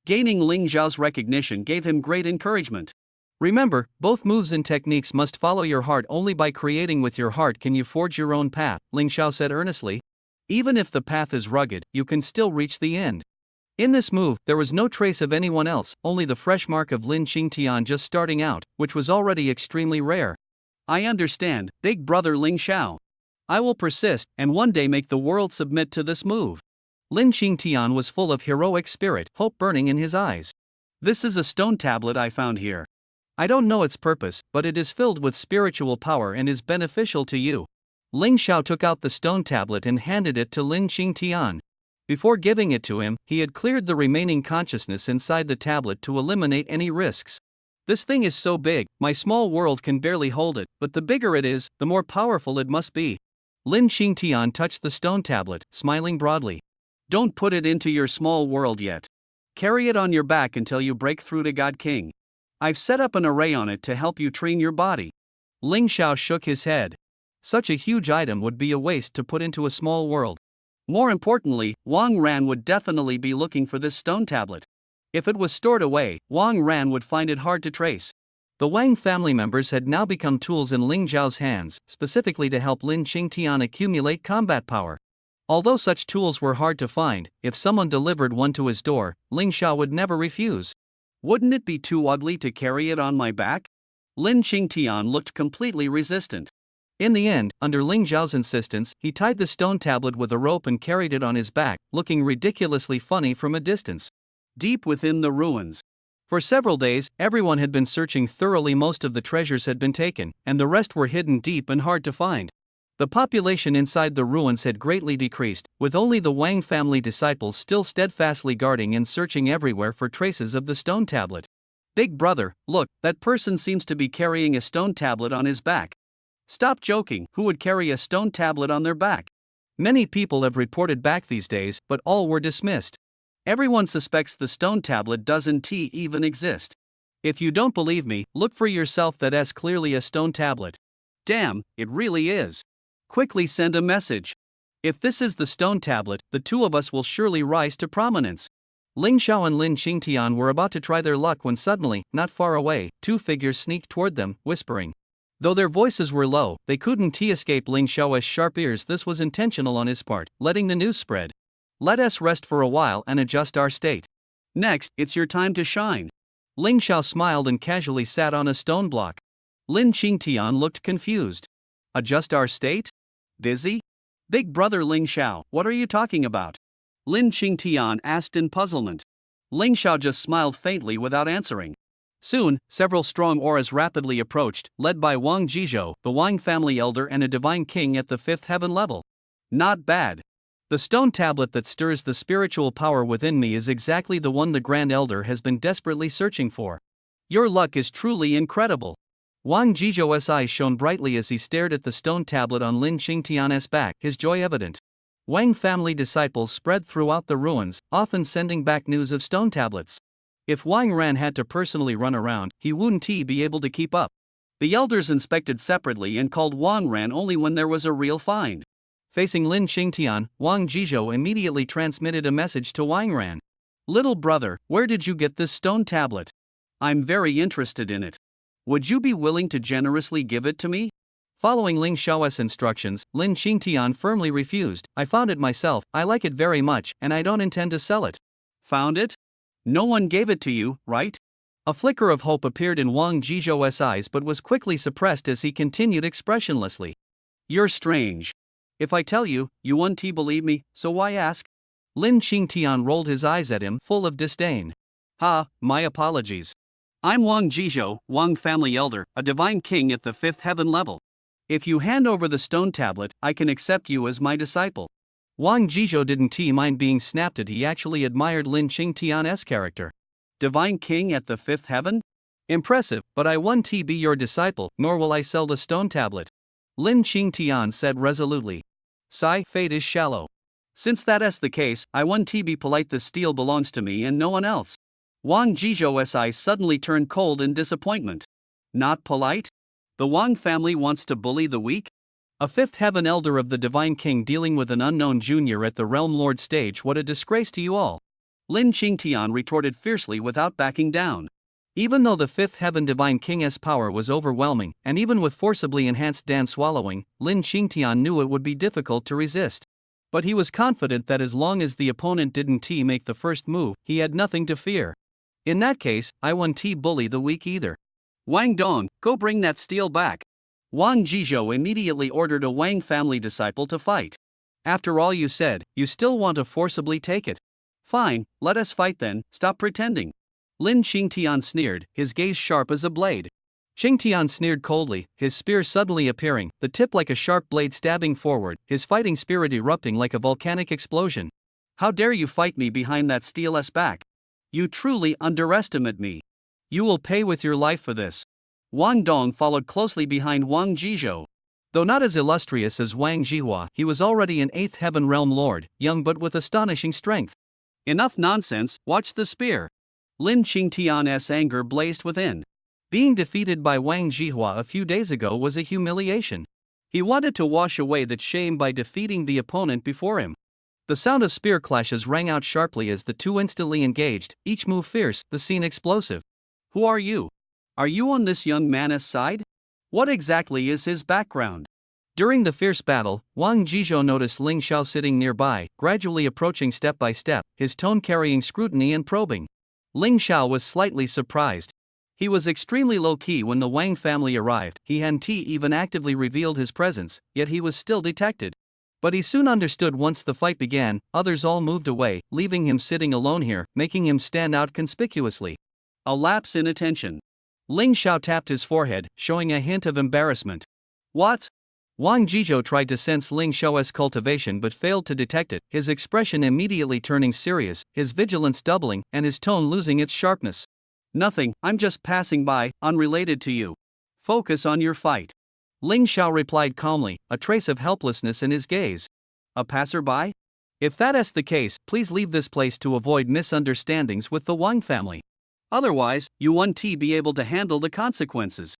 Gaining Ling Xiao's recognition gave him great encouragement. Remember, both moves and techniques must follow your heart. Only by creating with your heart can you forge your own path, Ling Xiao said earnestly. Even if the path is rugged, you can still reach the end. In this move, there was no trace of anyone else, only the fresh mark of Lin Xingtian just starting out, which was already extremely rare. I understand, big brother Ling Xiao. I will persist, and one day make the world submit to this move. Lin Xingtian was full of heroic spirit, hope burning in his eyes. This is a stone tablet I found here. I don't know its purpose, but it is filled with spiritual power and is beneficial to you. Ling Xiao took out the stone tablet and handed it to Lin Xingtian. Before giving it to him, he had cleared the remaining consciousness inside the tablet to eliminate any risks. This thing is so big, my small world can barely hold it, but the bigger it is, the more powerful it must be. Lin Xingtian touched the stone tablet, smiling broadly. Don't put it into your small world yet. Carry it on your back until you break through to God King. I've set up an array on it to help you train your body. Ling Xiao shook his head. Such a huge item would be a waste to put into a small world. More importantly, Wang Ran would definitely be looking for this stone tablet. If it was stored away, Wang Ran would find it hard to trace. The Wang family members had now become tools in Ling Zhao's hands, specifically to help Lin Xingtian accumulate combat power. Although such tools were hard to find, if someone delivered one to his door, Ling Xiao would never refuse. Wouldn't it be too ugly to carry it on my back? Lin Xingtian looked completely resistant. In the end, under Ling Zhao's insistence, he tied the stone tablet with a rope and carried it on his back, looking ridiculously funny from a distance. Deep within the ruins. For several days, everyone had been searching thoroughly. Most of the treasures had been taken, and the rest were hidden deep and hard to find. The population inside the ruins had greatly decreased, with only the Wang family disciples still steadfastly guarding and searching everywhere for traces of the stone tablet. Big brother, look, that person seems to be carrying a stone tablet on his back. Stop joking, who would carry a stone tablet on their back? Many people have reported back these days, but all were dismissed. Everyone suspects the stone tablet doesn't even exist. If you don't believe me, look for yourself, that's clearly a stone tablet. Damn, it really is. Quickly send a message. If this is the stone tablet, the two of us will surely rise to prominence. Ling Xiao and Lin Qingtian were about to try their luck when suddenly, not far away, two figures sneaked toward them, whispering. Though their voices were low, they couldn't escape Ling Xiao's sharp ears. This was intentional on his part, letting the news spread. Let us rest for a while and adjust our state. Next, it's your time to shine. Ling Xiao smiled and casually sat on a stone block. Lin Qingtian looked confused. Adjust our state? Busy? Big brother Ling Xiao, what are you talking about? Lin Qingtian asked in puzzlement. Ling Xiao just smiled faintly without answering. Soon, several strong auras rapidly approached, led by Wang Jizhou, the Wang family elder and a divine king at the fifth heaven level. Not bad. The stone tablet that stirs the spiritual power within me is exactly the one the Grand Elder has been desperately searching for. Your luck is truly incredible. Wang Jizhou's eyes shone brightly as he stared at the stone tablet on Lin Qingtian's back, his joy evident. Wang family disciples spread throughout the ruins, often sending back news of stone tablets. If Wang Ran had to personally run around, he wouldn't be able to keep up. The elders inspected separately and called Wang Ran only when there was a real find. Facing Lin Qingtian, Wang Jizhou immediately transmitted a message to Wang Ran. Little brother, where did you get this stone tablet? I'm very interested in it. Would you be willing to generously give it to me? Following Ling Xiao's instructions, Lin Qingtian firmly refused. I found it myself, I like it very much, and I don't intend to sell it. Found it? No one gave it to you, right? A flicker of hope appeared in Wang Jizhou's eyes but was quickly suppressed as he continued expressionlessly. You're strange. If I tell you, you won't believe me, so why ask? Lin Qingtian rolled his eyes at him, full of disdain. Ha, my apologies. I'm Wang Jizhou, Wang family elder, a divine king at the fifth heaven level. If you hand over the stone tablet, I can accept you as my disciple. Wang Jizhou didn't mind being snapped at. He actually admired Lin Qingtian's character. Divine king at the fifth heaven? Impressive, but I won't be your disciple, nor will I sell the stone tablet. Lin Qingtian said resolutely. Sigh, fate is shallow. Since that's the case, I won't be polite. The steel belongs to me and no one else. Wang Jizhou's eyes suddenly turned cold in disappointment. Not polite? The Wang family wants to bully the weak? A fifth heaven elder of the divine king dealing with an unknown junior at the realm lord stage, what a disgrace to you all. Lin Qingtian retorted fiercely without backing down. Even though the fifth heaven divine king's power was overwhelming, and even with forcibly enhanced Dan swallowing, Lin Qingtian knew it would be difficult to resist. But he was confident that as long as the opponent didn't make the first move, he had nothing to fear. In that case, I won't bully the weak either. Wang Dong, go bring that steel back. Wang Jizhou immediately ordered a Wang family disciple to fight. After all you said, you still want to forcibly take it. Fine, let us fight then, stop pretending. Lin Qingtian sneered, his gaze sharp as a blade. Qingtian sneered coldly, his spear suddenly appearing, the tip like a sharp blade stabbing forward, his fighting spirit erupting like a volcanic explosion. How dare you fight me behind that steel's back? You truly underestimate me. You will pay with your life for this. Wang Dong followed closely behind Wang Jizhou. Though not as illustrious as Wang Jihua, he was already an eighth heaven realm lord, young but with astonishing strength. Enough nonsense, watch the spear. Lin Qingtian's anger blazed within. Being defeated by Wang Jihua a few days ago was a humiliation. He wanted to wash away that shame by defeating the opponent before him. The sound of spear clashes rang out sharply as the two instantly engaged, each move fierce, the scene explosive. Who are you? Are you on this young man's side? What exactly is his background? During the fierce battle, Wang Jizhou noticed Ling Xiao sitting nearby, gradually approaching step by step, his tone carrying scrutiny and probing. Ling Xiao was slightly surprised. He was extremely low-key when the Wang family arrived, he hadn't even actively revealed his presence, yet he was still detected. But he soon understood once the fight began, others all moved away, leaving him sitting alone here, making him stand out conspicuously. A lapse in attention. Ling Xiao tapped his forehead, showing a hint of embarrassment. What? Wang Jizhou tried to sense Ling Xiao's cultivation but failed to detect it, his expression immediately turning serious, his vigilance doubling, and his tone losing its sharpness. Nothing, I'm just passing by, unrelated to you. Focus on your fight. Ling Xiao replied calmly, a trace of helplessness in his gaze. A passerby? If that is the case, please leave this place to avoid misunderstandings with the Wang family. Otherwise, you won't be able to handle the consequences.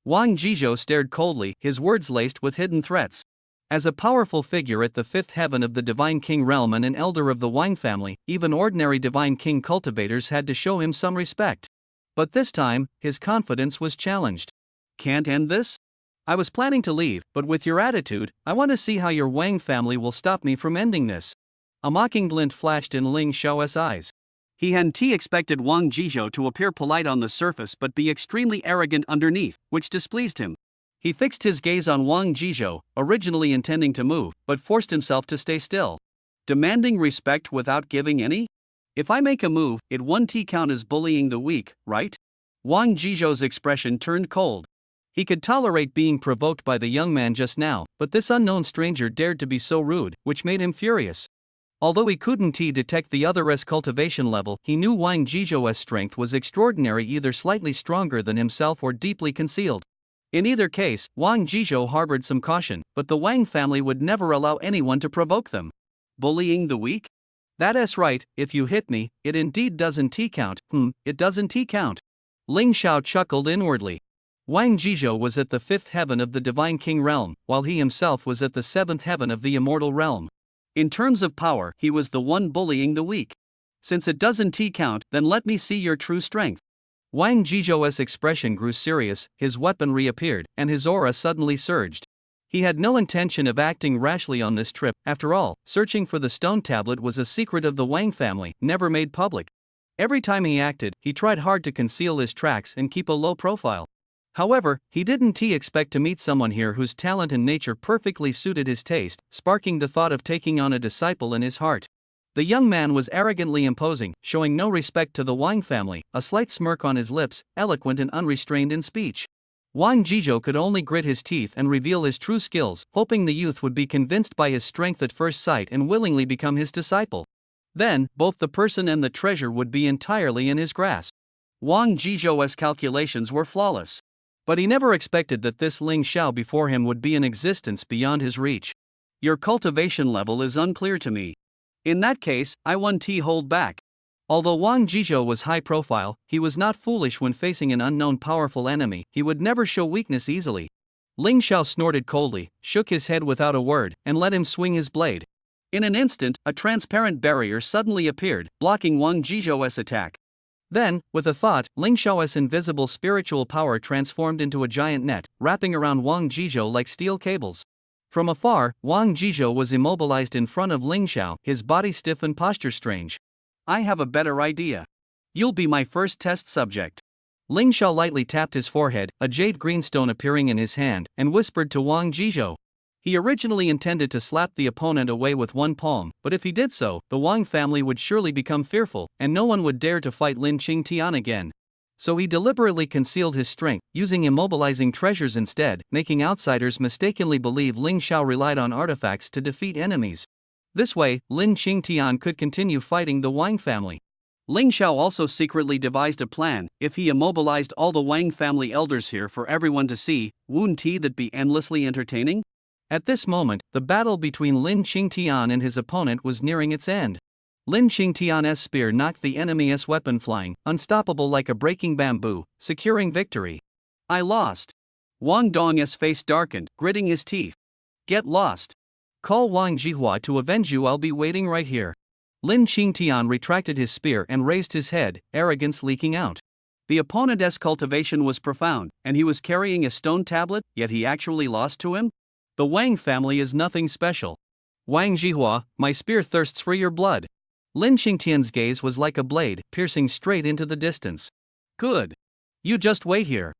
Wang Jizhou stared coldly, his words laced with hidden threats. As a powerful figure at the fifth heaven of the Divine King realm and an elder of the Wang family, even ordinary Divine King cultivators had to show him some respect. But this time, his confidence was challenged. Can't end this? I was planning to leave, but with your attitude, I want to see how your Wang family will stop me from ending this. A mocking glint flashed in Ling Xiao's eyes. He hadn't expected Wang Jizhou to appear polite on the surface but be extremely arrogant underneath, which displeased him. He fixed his gaze on Wang Jizhou, originally intending to move, but forced himself to stay still. Demanding respect without giving any? If I make a move, it won't count as bullying the weak, right? Wang Jizhou's expression turned cold. He could tolerate being provoked by the young man just now, but this unknown stranger dared to be so rude, which made him furious. Although he couldn't detect the other's cultivation level, he knew Wang Jizhou's strength was extraordinary, either slightly stronger than himself or deeply concealed. In either case, Wang Jizhou harbored some caution, but the Wang family would never allow anyone to provoke them. Bullying the weak? That's right, if you hit me, it indeed doesn't count. It doesn't count. Ling Xiao chuckled inwardly. Wang Jizhou was at the fifth heaven of the Divine King realm, while he himself was at the seventh heaven of the Immortal realm. In terms of power, he was the one bullying the weak. Since it doesn't count, then let me see your true strength. Wang Jizhou's expression grew serious, his weapon reappeared, and his aura suddenly surged. He had no intention of acting rashly on this trip. After all, searching for the stone tablet was a secret of the Wang family, never made public. Every time he acted, he tried hard to conceal his tracks and keep a low profile. However, he didn't expect to meet someone here whose talent and nature perfectly suited his taste, sparking the thought of taking on a disciple in his heart. The young man was arrogantly imposing, showing no respect to the Wang family, a slight smirk on his lips, eloquent and unrestrained in speech. Wang Jizhou could only grit his teeth and reveal his true skills, hoping the youth would be convinced by his strength at first sight and willingly become his disciple. Then, both the person and the treasure would be entirely in his grasp. Wang Jizhou's calculations were flawless. But he never expected that this Ling Xiao before him would be an existence beyond his reach. Your cultivation level is unclear to me. In that case, I won't hold back. Although Wang Jizhou was high profile, he was not foolish when facing an unknown powerful enemy. He would never show weakness easily. Ling Xiao snorted coldly, shook his head without a word, and let him swing his blade. In an instant, a transparent barrier suddenly appeared, blocking Wang Jizhou's attack. Then, with a thought, Ling Xiao's invisible spiritual power transformed into a giant net, wrapping around Wang Jizhou like steel cables. From afar, Wang Jizhou was immobilized in front of Ling Xiao, his body stiff and posture strange. I have a better idea. You'll be my first test subject. Ling Xiao lightly tapped his forehead, a jade greenstone appearing in his hand, and whispered to Wang Jizhou. He originally intended to slap the opponent away with one palm, but if he did so, the Wang family would surely become fearful, and no one would dare to fight Lin Qingtian again. So he deliberately concealed his strength, using immobilizing treasures instead, making outsiders mistakenly believe Ling Xiao relied on artifacts to defeat enemies. This way, Lin Qingtian could continue fighting the Wang family. Ling Xiao also secretly devised a plan. If he immobilized all the Wang family elders here for everyone to see, wouldn't that be endlessly entertaining? At this moment, the battle between Lin Qingtian and his opponent was nearing its end. Lin Qingtian's spear knocked the enemy's weapon flying, unstoppable like a breaking bamboo, securing victory. I lost. Wang Dong's face darkened, gritting his teeth. Get lost. Call Wang Jihua to avenge you. I'll be waiting right here. Lin Qingtian retracted his spear and raised his head, arrogance leaking out. The opponent's cultivation was profound, and he was carrying a stone tablet, yet he actually lost to him? The Wang family is nothing special. Wang Jihua, my spear thirsts for your blood. Lin Qingtian's gaze was like a blade, piercing straight into the distance. Good. You just wait here.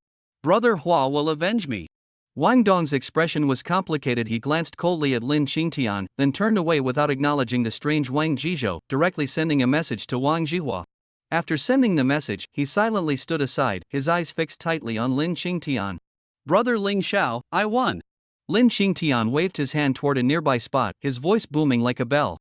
Brother Hua will avenge me. Wang Dong's expression was complicated. He glanced coldly at Lin Qingtian, then turned away without acknowledging the strange Wang Jizhou, directly sending a message to Wang Jihua. After sending the message, he silently stood aside, his eyes fixed tightly on Lin Qingtian. Brother Ling Xiao, I won. Lin Qingtian waved his hand toward a nearby spot, his voice booming like a bell.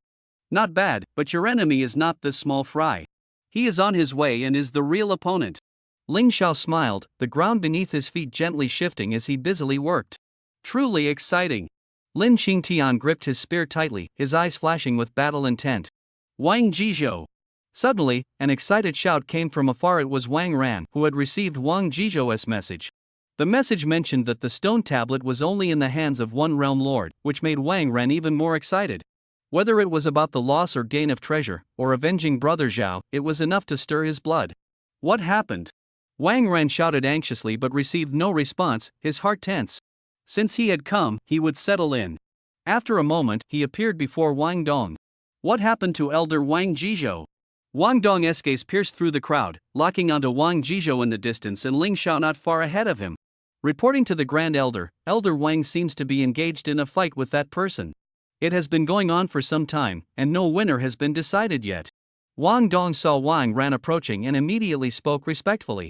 Not bad, but your enemy is not this small fry. He is on his way and is the real opponent. Ling Xiao smiled, the ground beneath his feet gently shifting as he busily worked. Truly exciting. Lin Qingtian gripped his spear tightly, his eyes flashing with battle intent. Wang Jizhou. Suddenly, an excited shout came from afar. It was Wang Ran, who had received Wang Jizhou's message. The message mentioned that the stone tablet was only in the hands of one realm lord, which made Wang Ran even more excited. Whether it was about the loss or gain of treasure, or avenging Brother Zhao, it was enough to stir his blood. What happened? Wang Ran shouted anxiously but received no response, his heart tense. Since he had come, he would settle in. After a moment, he appeared before Wang Dong. What happened to Elder Wang Jizhou? Wang Dong's gaze pierced through the crowd, locking onto Wang Jizhou in the distance and Ling Xiao not far ahead of him. Reporting to the Grand Elder, Elder Wang seems to be engaged in a fight with that person. It has been going on for some time, and no winner has been decided yet. Wang Dong saw Wang Ran approaching and immediately spoke respectfully.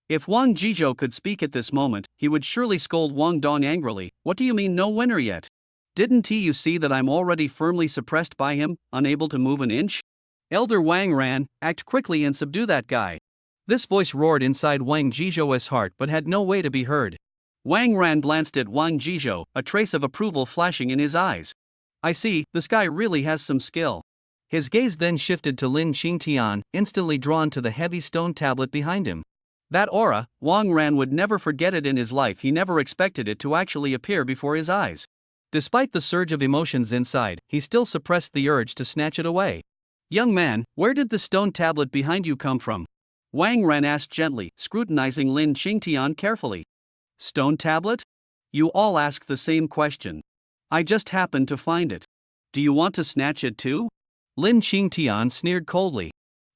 If Wang Jizhou could speak at this moment, he would surely scold Wang Dong angrily. What do you mean no winner yet? Didn't you see that I'm already firmly suppressed by him, unable to move an inch? Elder Wang Ran, act quickly and subdue that guy. This voice roared inside Wang Jizhou's heart but had no way to be heard. Wang Ran glanced at Wang Jizhou, a trace of approval flashing in his eyes. I see, this guy really has some skill. His gaze then shifted to Lin Qingtian, instantly drawn to the heavy stone tablet behind him. That aura, Wang Ran would never forget it in his life. He never expected it to actually appear before his eyes. Despite the surge of emotions inside, he still suppressed the urge to snatch it away. Young man, where did the stone tablet behind you come from? Wang Ran asked gently, scrutinizing Lin Qingtian carefully. Stone tablet? You all ask the same question. I just happened to find it. Do you want to snatch it too? Lin Qingtian sneered coldly.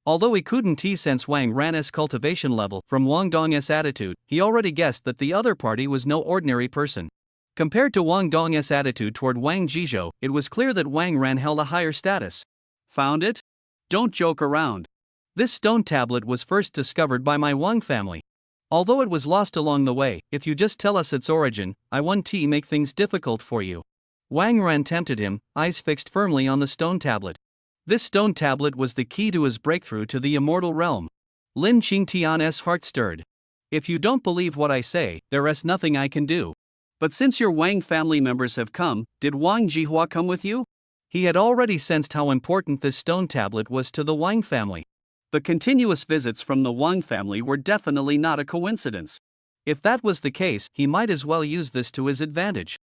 Although he couldn't sense Wang Ran's cultivation level from Wang Dong's attitude, he already guessed that the other party was no ordinary person. Compared to Wang Dong's attitude toward Wang Jizhou, it was clear that Wang Ran held a higher status. Found it? Don't joke around. This stone tablet was first discovered by my Wang family. Although it was lost along the way, if you just tell us its origin, I won't make things difficult for you. Wang Ran tempted him, eyes fixed firmly on the stone tablet. This stone tablet was the key to his breakthrough to the immortal realm. Lin Qingtian's heart stirred. If you don't believe what I say, there is nothing I can do. But since your Wang family members have come, did Wang Jihua come with you? He had already sensed how important this stone tablet was to the Wang family. The continuous visits from the Wang family were definitely not a coincidence. If that was the case, he might as well use this to his advantage.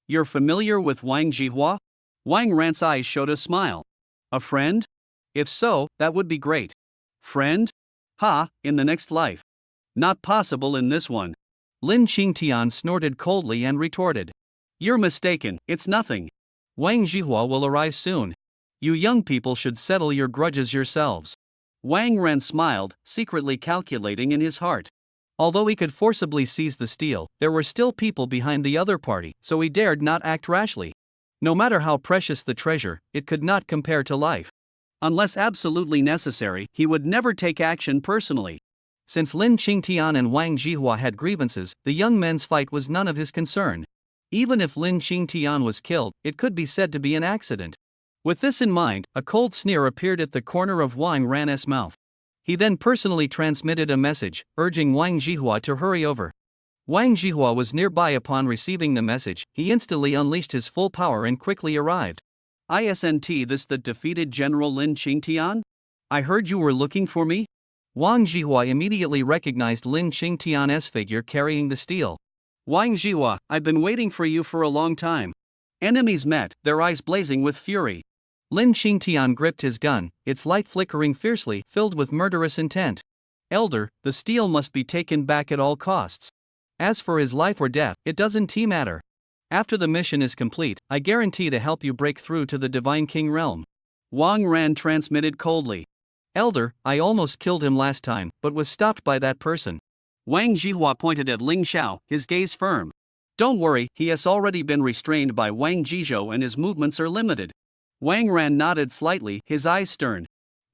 You're familiar with Wang Jihua? Wang Ran's eyes showed a smile. A friend? If so, that would be great. Friend? In the next life. Not possible in this one. Lin Qingtian snorted coldly and retorted. You're mistaken, it's nothing. Wang Jihua will arrive soon. You young people should settle your grudges yourselves. Wang Ran smiled, secretly calculating in his heart. Although he could forcibly seize the steel, there were still people behind the other party, so he dared not act rashly. No matter how precious the treasure, it could not compare to life. Unless absolutely necessary, he would never take action personally. Since Lin Qingtian and Wang Jihua had grievances, the young men's fight was none of his concern. Even if Lin Qingtian was killed, it could be said to be an accident. With this in mind, a cold sneer appeared at the corner of Wang Ran's mouth. He then personally transmitted a message, urging Wang Jihua to hurry over. Wang Jihua was nearby. Upon receiving the message, he instantly unleashed his full power and quickly arrived. Isn't this the defeated General Lin Qingtian? I heard you were looking for me? Wang Jihua immediately recognized Lin Qingtian's figure carrying the steel. Wang Jihua, I've been waiting for you for a long time. Enemies met, their eyes blazing with fury. Lin Qingtian gripped his gun, its light flickering fiercely, filled with murderous intent. Elder, the steel must be taken back at all costs. As for his life or death, it doesn't matter. After the mission is complete, I guarantee to help you break through to the Divine King realm. Wang Ran transmitted coldly. Elder, I almost killed him last time, but was stopped by that person. Wang Jihua pointed at Ling Xiao, his gaze firm. Don't worry, he has already been restrained by Wang Jizhou and his movements are limited. Wang Ran nodded slightly, his eyes stern.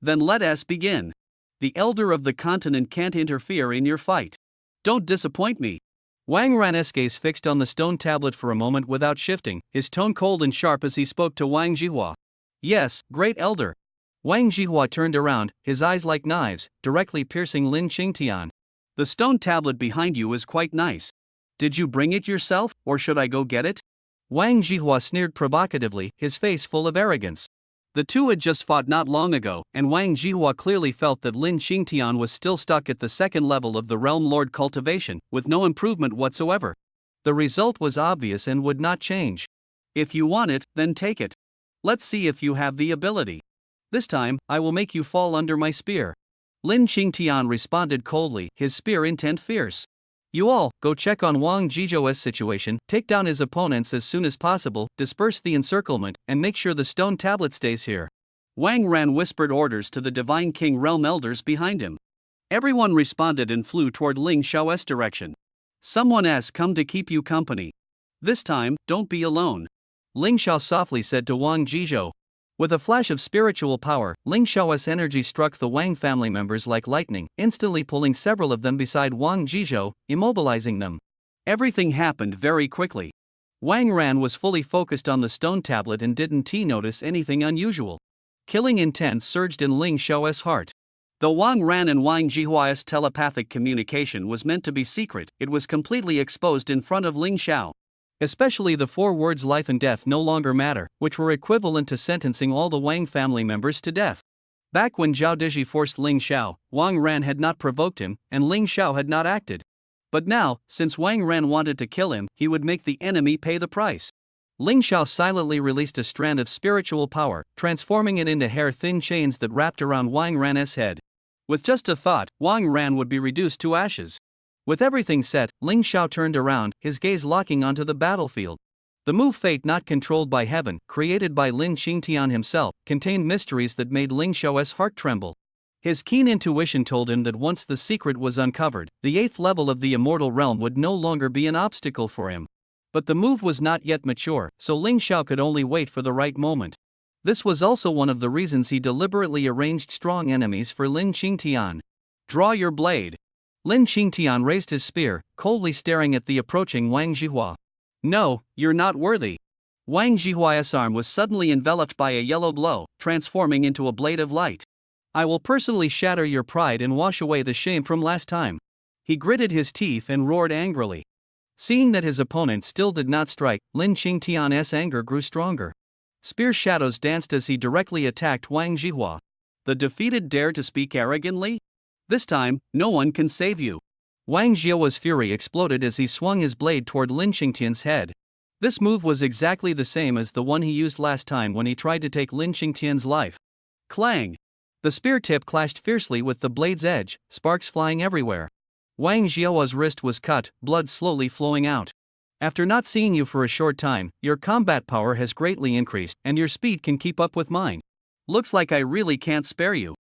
Then let us begin. The elder of the continent can't interfere in your fight. Don't disappoint me. Wang Ran's gaze fixed on the stone tablet for a moment without shifting, his tone cold and sharp as he spoke to Wang Jihua. Yes, great elder. Wang Jihua turned around, his eyes like knives, directly piercing Lin Qingtian. The stone tablet behind you is quite nice. Did you bring it yourself, or should I go get it? Wang Jihua sneered provocatively, his face full of arrogance. The two had just fought not long ago, and Wang Jihua clearly felt that Lin Qingtian was still stuck at the second level of the Realm Lord cultivation, with no improvement whatsoever. The result was obvious and would not change. If you want it, then take it. Let's see if you have the ability. This time, I will make you fall under my spear. Lin Qingtian responded coldly, his spear intent fierce. You all, go check on Wang Jizhou's situation, take down his opponents as soon as possible, disperse the encirclement, and make sure the stone tablet stays here. Wang Ran whispered orders to the Divine King Realm elders behind him. Everyone responded and flew toward Ling Xiao's direction. Someone has come to keep you company. This time, don't be alone. Ling Xiao softly said to Wang Jizhou. With a flash of spiritual power, Ling Xiao's energy struck the Wang family members like lightning, instantly pulling several of them beside Wang Jizhou, immobilizing them. Everything happened very quickly. Wang Ran was fully focused on the stone tablet and didn't notice anything unusual. Killing intent surged in Ling Xiao's heart. Though Wang Ran and Wang Jihua's telepathic communication was meant to be secret, it was completely exposed in front of Ling Xiao. Especially the 4 words life and death no longer matter, which were equivalent to sentencing all the Wang family members to death. Back when Zhao Dizhi forced Ling Xiao, Wang Ran had not provoked him, and Ling Xiao had not acted. But now, since Wang Ran wanted to kill him, he would make the enemy pay the price. Ling Xiao silently released a strand of spiritual power, transforming it into hair-thin chains that wrapped around Wang Ran's head. With just a thought, Wang Ran would be reduced to ashes. With everything set, Ling Xiao turned around, his gaze locking onto the battlefield. The move Fate Not Controlled by Heaven, created by Lin Qingtian himself, contained mysteries that made Ling Xiao's heart tremble. His keen intuition told him that once the secret was uncovered, the 8th level of the immortal realm would no longer be an obstacle for him. But the move was not yet mature, so Ling Xiao could only wait for the right moment. This was also one of the reasons he deliberately arranged strong enemies for Lin Qingtian. Draw your blade. Lin Qingtian raised his spear, coldly staring at the approaching Wang Jihua. No, you're not worthy. Wang Jihua's arm was suddenly enveloped by a yellow glow, transforming into a blade of light. I will personally shatter your pride and wash away the shame from last time. He gritted his teeth and roared angrily. Seeing that his opponent still did not strike, Lin Qingtian's anger grew stronger. Spear shadows danced as he directly attacked Wang Jihua. The defeated dare to speak arrogantly? This time, no one can save you. Wang Jihua's fury exploded as he swung his blade toward Lin Qingtian's head. This move was exactly the same as the one he used last time when he tried to take Lin Qingtian's life. Clang! The spear tip clashed fiercely with the blade's edge, sparks flying everywhere. Wang Jihua's wrist was cut, blood slowly flowing out. After not seeing you for a short time, your combat power has greatly increased, and your speed can keep up with mine. Looks like I really can't spare you.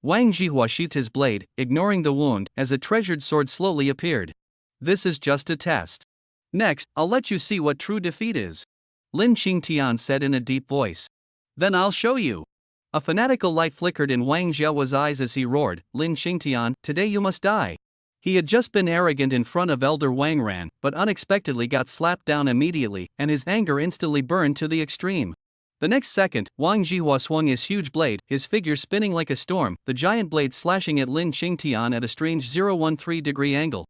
Wang Jihua sheathed his blade, ignoring the wound, as a treasured sword slowly appeared. This is just a test. Next, I'll let you see what true defeat is. Lin Qingtian said in a deep voice. Then I'll show you. A fanatical light flickered in Wang Jihua's eyes as he roared, Lin Qingtian, today you must die. He had just been arrogant in front of Elder Wang Ran, but unexpectedly got slapped down immediately, and his anger instantly burned to the extreme. The next second, Wang Jihua swung his huge blade, his figure spinning like a storm, the giant blade slashing at Lin Qingtian at a strange 013-degree angle.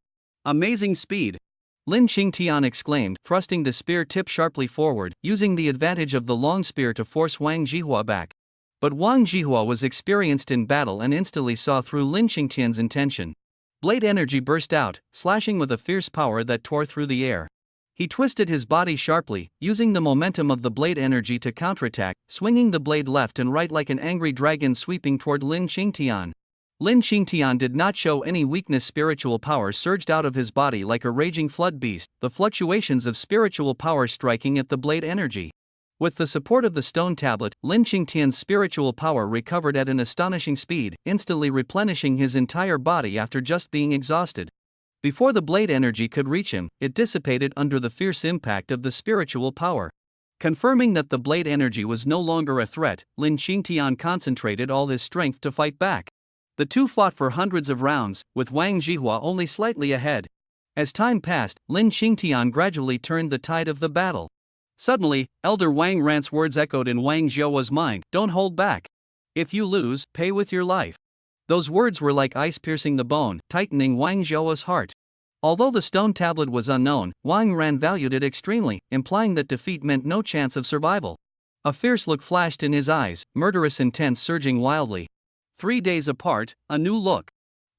Amazing speed! Lin Qingtian exclaimed, thrusting the spear tip sharply forward, using the advantage of the long spear to force Wang Jihua back. But Wang Jihua was experienced in battle and instantly saw through Lin Qingtian's intention. Blade energy burst out, slashing with a fierce power that tore through the air. He twisted his body sharply, using the momentum of the blade energy to counterattack, swinging the blade left and right like an angry dragon sweeping toward Lin Qingtian. Lin Qingtian did not show any weakness. Spiritual power surged out of his body like a raging flood beast, the fluctuations of spiritual power striking at the blade energy. With the support of the stone tablet, Lin Qingtian's spiritual power recovered at an astonishing speed, instantly replenishing his entire body after just being exhausted. Before the blade energy could reach him, it dissipated under the fierce impact of the spiritual power. Confirming that the blade energy was no longer a threat, Lin Qingtian concentrated all his strength to fight back. The two fought for hundreds of rounds, with Wang Jihua only slightly ahead. As time passed, Lin Qingtian gradually turned the tide of the battle. Suddenly, Elder Wang Ran's words echoed in Wang Zhou's mind, "Don't hold back. If you lose, pay with your life." Those words were like ice piercing the bone, tightening Wang Zhou's heart. Although the stone tablet was unknown, Wang Ran valued it extremely, implying that defeat meant no chance of survival. A fierce look flashed in his eyes, murderous intent surging wildly. 3 days apart, a new look.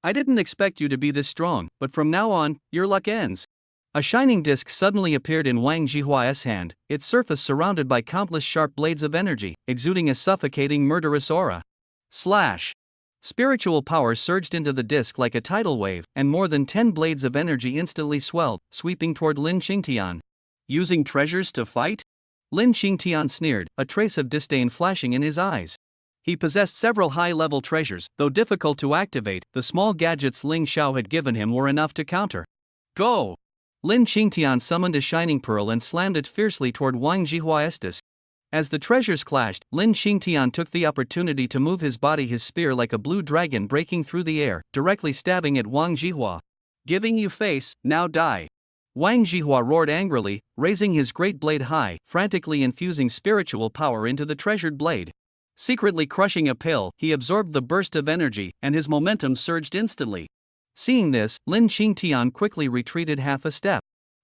"I didn't expect you to be this strong, but from now on, your luck ends." A shining disc suddenly appeared in Wang Jihua's hand, its surface surrounded by countless sharp blades of energy, exuding a suffocating murderous aura. Slash! Spiritual power surged into the disc like a tidal wave, and more than 10 blades of energy instantly swelled, sweeping toward Lin Qingtian. "Using treasures to fight?" Lin Qingtian sneered, a trace of disdain flashing in his eyes. He possessed several high-level treasures, though difficult to activate. The small gadgets Ling Xiao had given him were enough to counter. "Go!" Lin Qingtian summoned a shining pearl and slammed it fiercely toward Wang Jihua's disc. As the treasures clashed, Lin Qingtian took the opportunity to move his body, his spear like a blue dragon breaking through the air, directly stabbing at Wang Jihua. "Giving you face, now die." Wang Jihua roared angrily, raising his great blade high, frantically infusing spiritual power into the treasured blade. Secretly crushing a pill, he absorbed the burst of energy, and his momentum surged instantly. Seeing this, Lin Qingtian quickly retreated half a step.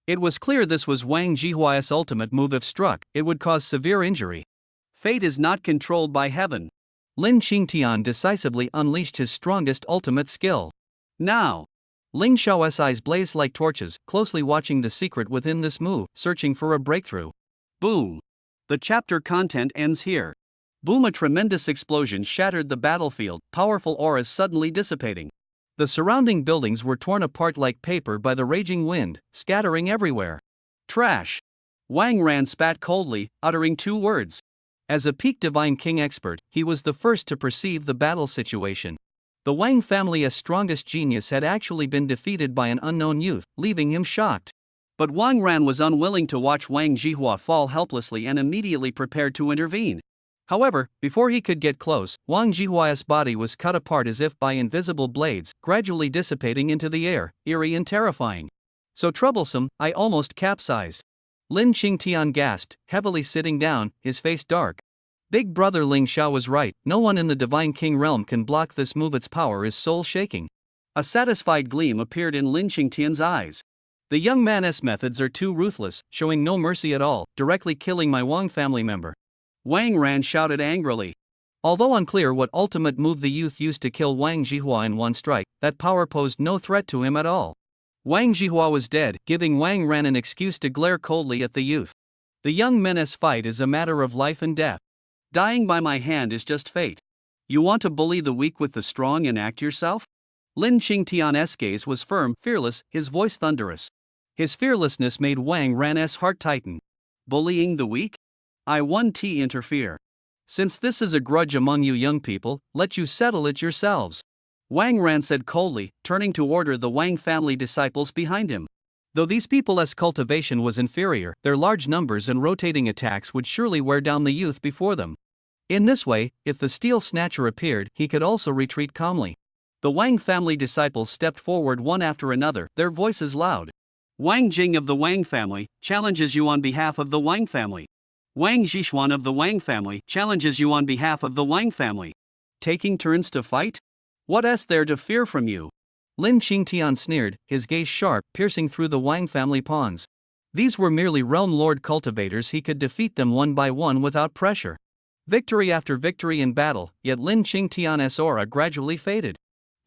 It was clear this was Wang Jihua's ultimate move. If struck, it would cause severe injury. Fate is not controlled by heaven. Lin Qingtian decisively unleashed his strongest ultimate skill. Now! Ling Xiao's eyes blazed like torches, closely watching the secret within this move, searching for a breakthrough. Boom! The chapter content ends here. Boom! A tremendous explosion shattered the battlefield, powerful auras suddenly dissipating. The surrounding buildings were torn apart like paper by the raging wind, scattering everywhere. Trash! Wang Ran spat coldly, uttering 2 words. As a peak Divine King expert, he was the first to perceive the battle situation. The Wang family's strongest genius had actually been defeated by an unknown youth, leaving him shocked. But Wang Ran was unwilling to watch Wang Jihua fall helplessly and immediately prepared to intervene. However, before he could get close, Wang Jihua's body was cut apart as if by invisible blades, gradually dissipating into the air, eerie and terrifying. "So troublesome, I almost capsized." Lin Qingtian gasped, heavily sitting down, his face dark. Big brother Ling Xiao was right, no one in the Divine King realm can block this move, its power is soul-shaking. A satisfied gleam appeared in Lin Qingtian's eyes. The young man's methods are too ruthless, showing no mercy at all, directly killing my Wang family member. Wang Ran shouted angrily. Although unclear what ultimate move the youth used to kill Wang Jihua in one strike, that power posed no threat to him at all. Wang Jihua was dead, giving Wang Ran an excuse to glare coldly at the youth. The young men's fight is a matter of life and death. Dying by my hand is just fate. You want to bully the weak with the strong and act yourself? Lin Qingtian's gaze was firm, fearless, his voice thunderous. His fearlessness made Wang Ran's heart tighten. Bullying the weak? I won't interfere. Since this is a grudge among you young people, let you settle it yourselves. Wang Ran said coldly, turning to order the Wang family disciples behind him. Though these people's cultivation was inferior, their large numbers and rotating attacks would surely wear down the youth before them. In this way, if the steel snatcher appeared, he could also retreat calmly. The Wang family disciples stepped forward one after another, their voices loud. Wang Jing of the Wang family challenges you on behalf of the Wang family. Wang Zhishuan of the Wang family challenges you on behalf of the Wang family. Taking turns to fight? What's there to fear from you? Lin Qingtian sneered, his gaze sharp, piercing through the Wang family pawns. These were merely realm lord cultivators, he could defeat them one by one without pressure. Victory after victory in battle, yet Lin Qingtian's aura gradually faded.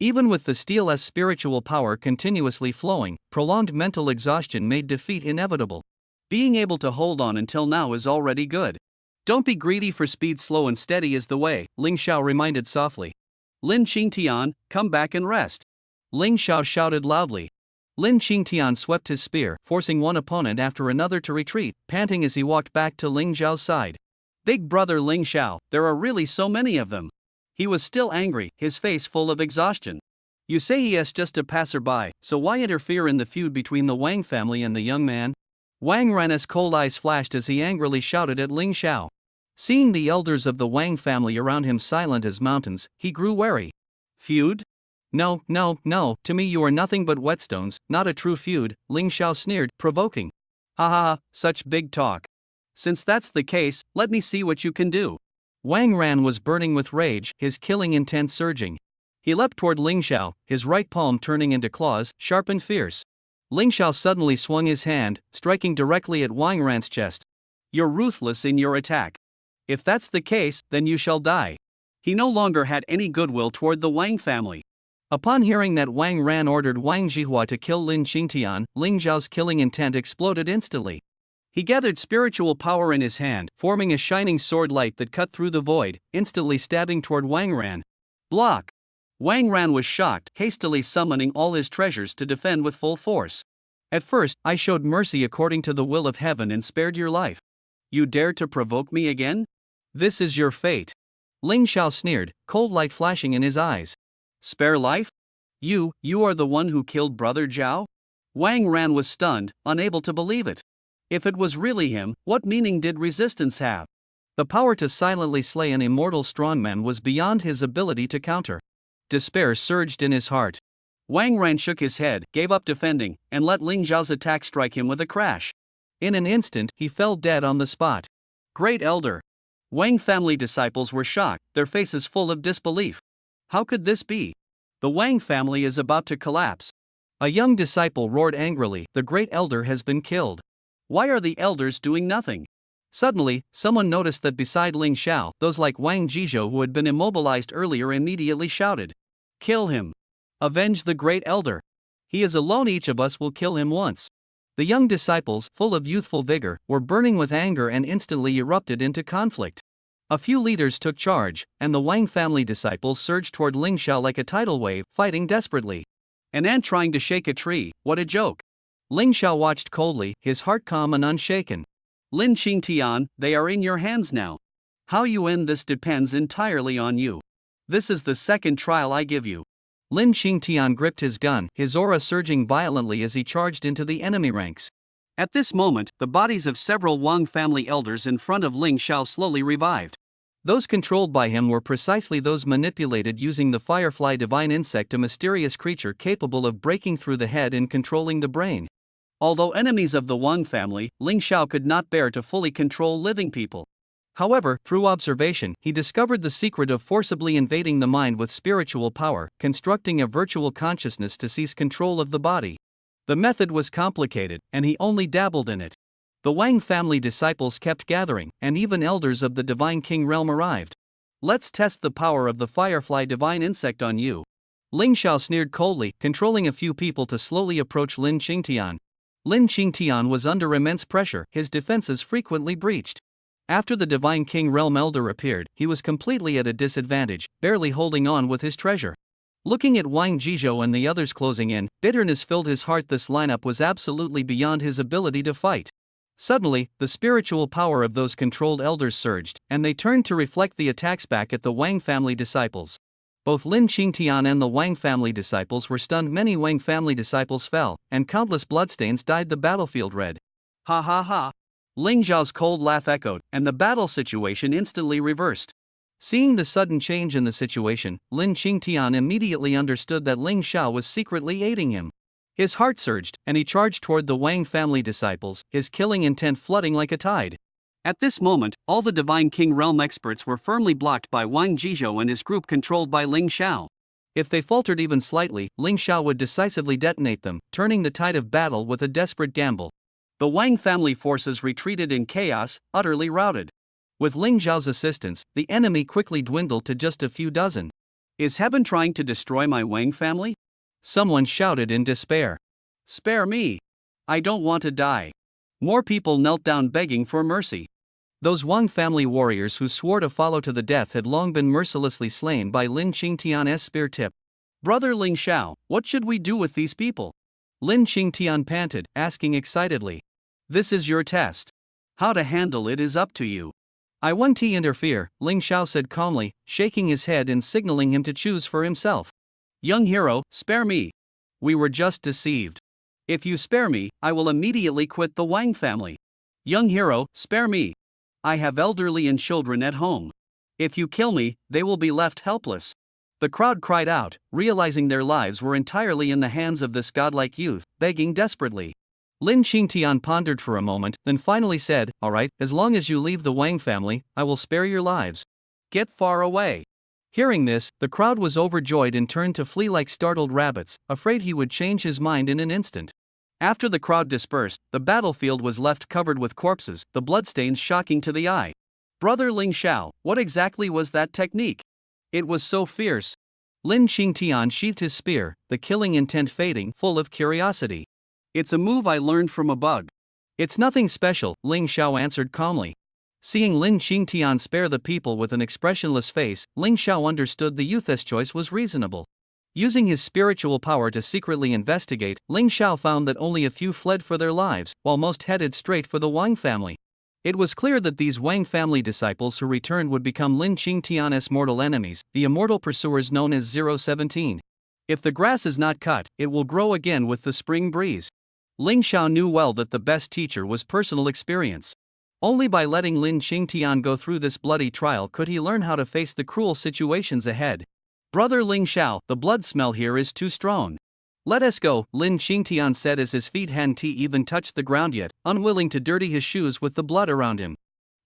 Even with the steel's spiritual power continuously flowing, prolonged mental exhaustion made defeat inevitable. Being able to hold on until now is already good. Don't be greedy for speed, slow and steady is the way, Ling Xiao reminded softly. Lin Qingtian, come back and rest. Ling Xiao shouted loudly. Lin Qingtian swept his spear, forcing one opponent after another to retreat, panting as he walked back to Ling Xiao's side. Big brother Ling Xiao, there are really so many of them. He was still angry, his face full of exhaustion. You say he is just a passerby, so why interfere in the feud between the Wang family and the young man? Wang Ran's cold eyes flashed as he angrily shouted at Ling Xiao. Seeing the elders of the Wang family around him silent as mountains, he grew wary. Feud? No, no, no, to me you are nothing but whetstones, not a true feud, Ling Xiao sneered, provoking. Ha ha ha, such big talk. Since that's the case, let me see what you can do. Wang Ran was burning with rage, his killing intent surging. He leapt toward Ling Xiao, his right palm turning into claws, sharp and fierce. Ling Xiao suddenly swung his hand, striking directly at Wang Ran's chest. You're ruthless in your attack. If that's the case, then you shall die. He no longer had any goodwill toward the Wang family. Upon hearing that Wang Ran ordered Wang Jihua to kill Lin Qingtian, Ling Zhao's killing intent exploded instantly. He gathered spiritual power in his hand, forming a shining sword light that cut through the void, instantly stabbing toward Wang Ran. Block! Wang Ran was shocked, hastily summoning all his treasures to defend with full force. At first, I showed mercy according to the will of heaven and spared your life. You dare to provoke me again? This is your fate. Ling Xiao sneered, cold light flashing in his eyes. Spare life? You are the one who killed Brother Zhao? Wang Ran was stunned, unable to believe it. If it was really him, what meaning did resistance have? The power to silently slay an immortal strongman was beyond his ability to counter. Despair surged in his heart. Wang Ran shook his head, gave up defending, and let Ling Zhao's attack strike him with a crash. In an instant, he fell dead on the spot. Great Elder! Wang family disciples were shocked, their faces full of disbelief. How could this be? The Wang family is about to collapse. A young disciple roared angrily, the Great Elder has been killed. Why are the elders doing nothing? Suddenly, someone noticed that beside Ling Xiao, those like Wang Jizhou who had been immobilized earlier immediately shouted. Kill him! Avenge the Great Elder! He is alone, each of us will kill him once. The young disciples, full of youthful vigor, were burning with anger and instantly erupted into conflict. A few leaders took charge, and the Wang family disciples surged toward Ling Xiao like a tidal wave, fighting desperately. An ant trying to shake a tree, what a joke! Ling Xiao watched coldly, his heart calm and unshaken. Lin Qingtian, they are in your hands now. How you end this depends entirely on you. This is the second trial I give you. Lin Qingtian gripped his gun, his aura surging violently as he charged into the enemy ranks. At this moment, the bodies of several Wang family elders in front of Ling Xiao slowly revived. Those controlled by him were precisely those manipulated using the firefly divine insect, a mysterious creature capable of breaking through the head and controlling the brain. Although enemies of the Wang family, Ling Xiao could not bear to fully control living people. However, through observation, he discovered the secret of forcibly invading the mind with spiritual power, constructing a virtual consciousness to seize control of the body. The method was complicated, and he only dabbled in it. The Wang family disciples kept gathering, and even elders of the Divine King realm arrived. Let's test the power of the firefly divine insect on you. Ling Xiao sneered coldly, controlling a few people to slowly approach Lin Qingtian. Lin Qingtian was under immense pressure, his defenses frequently breached. After the Divine King realm elder appeared, he was completely at a disadvantage, barely holding on with his treasure. Looking at Wang Jizhou and the others closing in, bitterness filled his heart. This lineup was absolutely beyond his ability to fight. Suddenly, the spiritual power of those controlled elders surged, and they turned to reflect the attacks back at the Wang family disciples. Both Lin Qingtian and the Wang family disciples were stunned. Many Wang family disciples fell, and countless bloodstains dyed the battlefield red. Ha ha ha! Ling Zhao's cold laugh echoed, and the battle situation instantly reversed. Seeing the sudden change in the situation, Lin Qingtian immediately understood that Ling Xiao was secretly aiding him. His heart surged, and he charged toward the Wang family disciples, his killing intent flooding like a tide. At this moment, all the Divine King realm experts were firmly blocked by Wang Jizhou and his group controlled by Ling Xiao. If they faltered even slightly, Ling Xiao would decisively detonate them, turning the tide of battle with a desperate gamble. The Wang family forces retreated in chaos, utterly routed. With Ling Zhao's assistance, the enemy quickly dwindled to just a few dozen. Is heaven trying to destroy my Wang family? Someone shouted in despair. Spare me! I don't want to die. More people knelt down begging for mercy. Those Wang family warriors who swore to follow to the death had long been mercilessly slain by Lin Qingtian's spear tip. Brother Ling Xiao, what should we do with these people? Lin Qingtian panted, asking excitedly. This is your test. How to handle it is up to you. I won't interfere, Ling Xiao said calmly, shaking his head and signaling him to choose for himself. Young hero, spare me. We were just deceived. If you spare me, I will immediately quit the Wang family. Young hero, spare me. I have elderly and children at home. If you kill me, they will be left helpless. The crowd cried out, realizing their lives were entirely in the hands of this godlike youth, begging desperately. Lin Qingtian pondered for a moment, then finally said, "All right, as long as you leave the Wang family, I will spare your lives. Get far away." Hearing this, the crowd was overjoyed and turned to flee like startled rabbits, afraid he would change his mind in an instant. After the crowd dispersed, the battlefield was left covered with corpses, the bloodstains shocking to the eye. Brother Ling Xiao, what exactly was that technique? It was so fierce. Lin Qingtian sheathed his spear, the killing intent fading, full of curiosity. It's a move I learned from a bug. It's nothing special, Ling Xiao answered calmly. Seeing Lin Qingtian spare the people with an expressionless face, Ling Xiao understood the youth's choice was reasonable. Using his spiritual power to secretly investigate, Ling Xiao found that only a few fled for their lives, while most headed straight for the Wang family. It was clear that these Wang family disciples who returned would become Lin Qingtian's mortal enemies, the immortal pursuers known as 017. If the grass is not cut, it will grow again with the spring breeze. Ling Xiao knew well that the best teacher was personal experience. Only by letting Lin Qingtian go through this bloody trial could he learn how to face the cruel situations ahead. "Brother Ling Xiao, the blood smell here is too strong. Let us go," Lin Qingtian said as his feet hadn't even touched the ground yet, unwilling to dirty his shoes with the blood around him.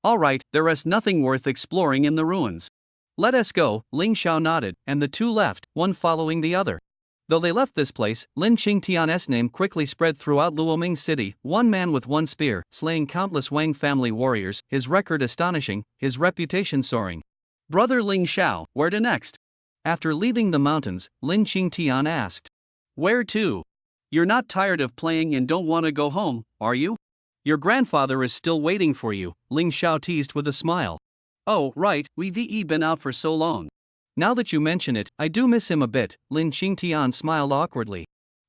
"All right, there is nothing worth exploring in the ruins. Let us go," Ling Xiao nodded, and the two left, one following the other. Though they left this place, Lin Qingtian's name quickly spread throughout Luoming City, one man with one spear, slaying countless Wang family warriors, his record astonishing, his reputation soaring. "Brother Ling Xiao, where to next?" After leaving the mountains, Lin Qingtian asked. "Where to? You're not tired of playing and don't want to go home, are you? Your grandfather is still waiting for you," Ling Xiao teased with a smile. "Oh, right, we've been out for so long. Now that you mention it, I do miss him a bit," Lin Qingtian smiled awkwardly.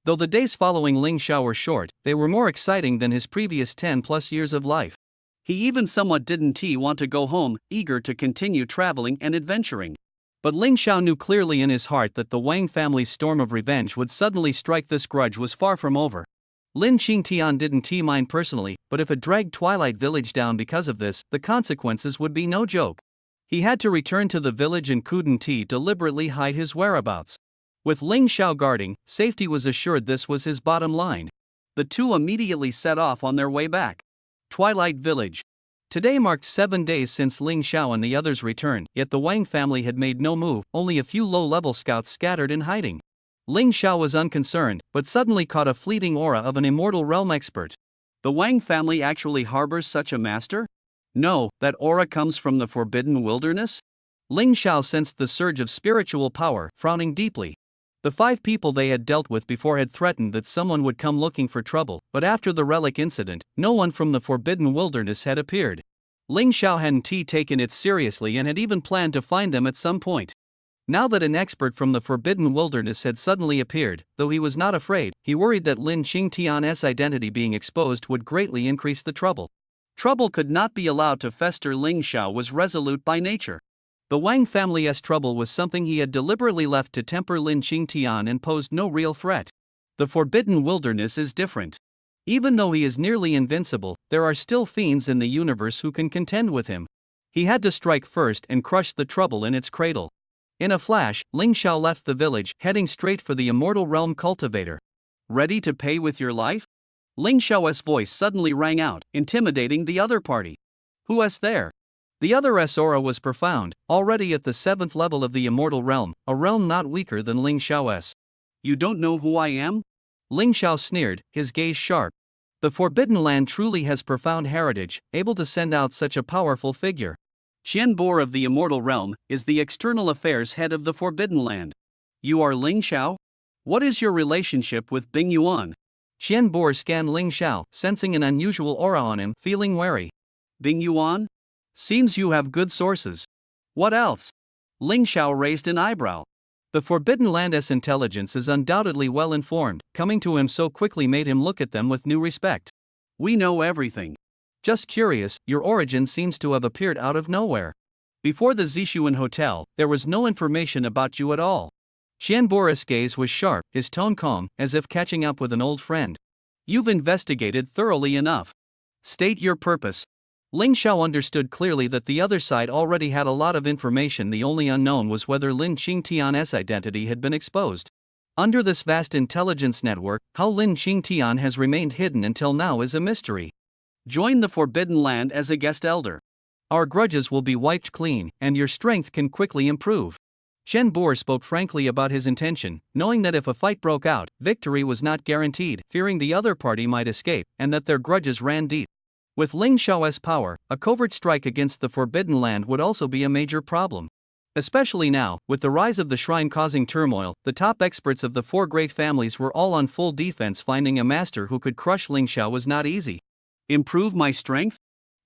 Though the days following Ling Xiao were short, they were more exciting than his previous 10+ years of life. He even somewhat didn't want to go home, eager to continue traveling and adventuring. But Ling Xiao knew clearly in his heart that the Wang family's storm of revenge would suddenly strike. This grudge was far from over. Lin Qingtian didn't mind personally, but if it dragged Twilight Village down because of this, the consequences would be no joke. He had to return to the village and couldn't deliberately hide his whereabouts. With Ling Xiao guarding, safety was assured. This was his bottom line. The two immediately set off on their way back. Twilight Village. Today marked 7 days since Ling Xiao and the others returned, yet the Wang family had made no move, only a few low-level scouts scattered in hiding. Ling Xiao was unconcerned, but suddenly caught a fleeting aura of an immortal realm expert. The Wang family actually harbors such a master? No, that aura comes from the forbidden wilderness? Ling Xiao sensed the surge of spiritual power, frowning deeply. The 5 people they had dealt with before had threatened that someone would come looking for trouble, but after the relic incident, no one from the forbidden wilderness had appeared. Ling Xiao hadn't taken it seriously and had even planned to find them at some point. Now that an expert from the forbidden wilderness had suddenly appeared, though he was not afraid, he worried that Lin Qingtian's identity being exposed would greatly increase the trouble. Trouble could not be allowed to fester. Ling Xiao was resolute by nature. The Wang family's trouble was something he had deliberately left to temper Lin Qingtian and posed no real threat. The forbidden wilderness is different. Even though he is nearly invincible, there are still fiends in the universe who can contend with him. He had to strike first and crush the trouble in its cradle. In a flash, Ling Xiao left the village, heading straight for the immortal realm cultivator. "Ready to pay with your life?" Ling Xiao's voice suddenly rang out, intimidating the other party. "Who is there?" The other's aura was profound, already at the 7th level of the immortal realm, a realm not weaker than Ling Xiao's. "You don't know who I am?" Ling Xiao sneered, his gaze sharp. The Forbidden Land truly has profound heritage, able to send out such a powerful figure. Qian Bo of the immortal realm is the external affairs head of the Forbidden Land. "You are Ling Xiao? What is your relationship with Bing Yuan?" Qian Bo scanned Ling Xiao, sensing an unusual aura on him, feeling wary. "Bing Yuan? Seems you have good sources. What else?" Ling Xiao raised an eyebrow. The Forbidden Land's intelligence is undoubtedly well informed, coming to him so quickly made him look at them with new respect. "We know everything. Just curious, your origin seems to have appeared out of nowhere. Before the Zishuan Hotel, there was no information about you at all." Qian Bo's gaze was sharp, his tone calm, as if catching up with an old friend. "You've investigated thoroughly enough. State your purpose." Ling Xiao understood clearly that the other side already had a lot of information. The only unknown was whether Lin Qingtian's identity had been exposed. Under this vast intelligence network, how Lin Qingtian has remained hidden until now is a mystery. Join the Forbidden Land as a guest elder. Our grudges will be wiped clean, and your strength can quickly improve. Chen Boer spoke frankly about his intention, knowing that if a fight broke out, victory was not guaranteed, fearing the other party might escape, and that their grudges ran deep. With Ling Xiao's power, a covert strike against the Forbidden Land would also be a major problem. Especially now, with the rise of the shrine causing turmoil, the top experts of the four great families were all on full defense. Finding a master who could crush Ling Xiao was not easy. Improve my strength?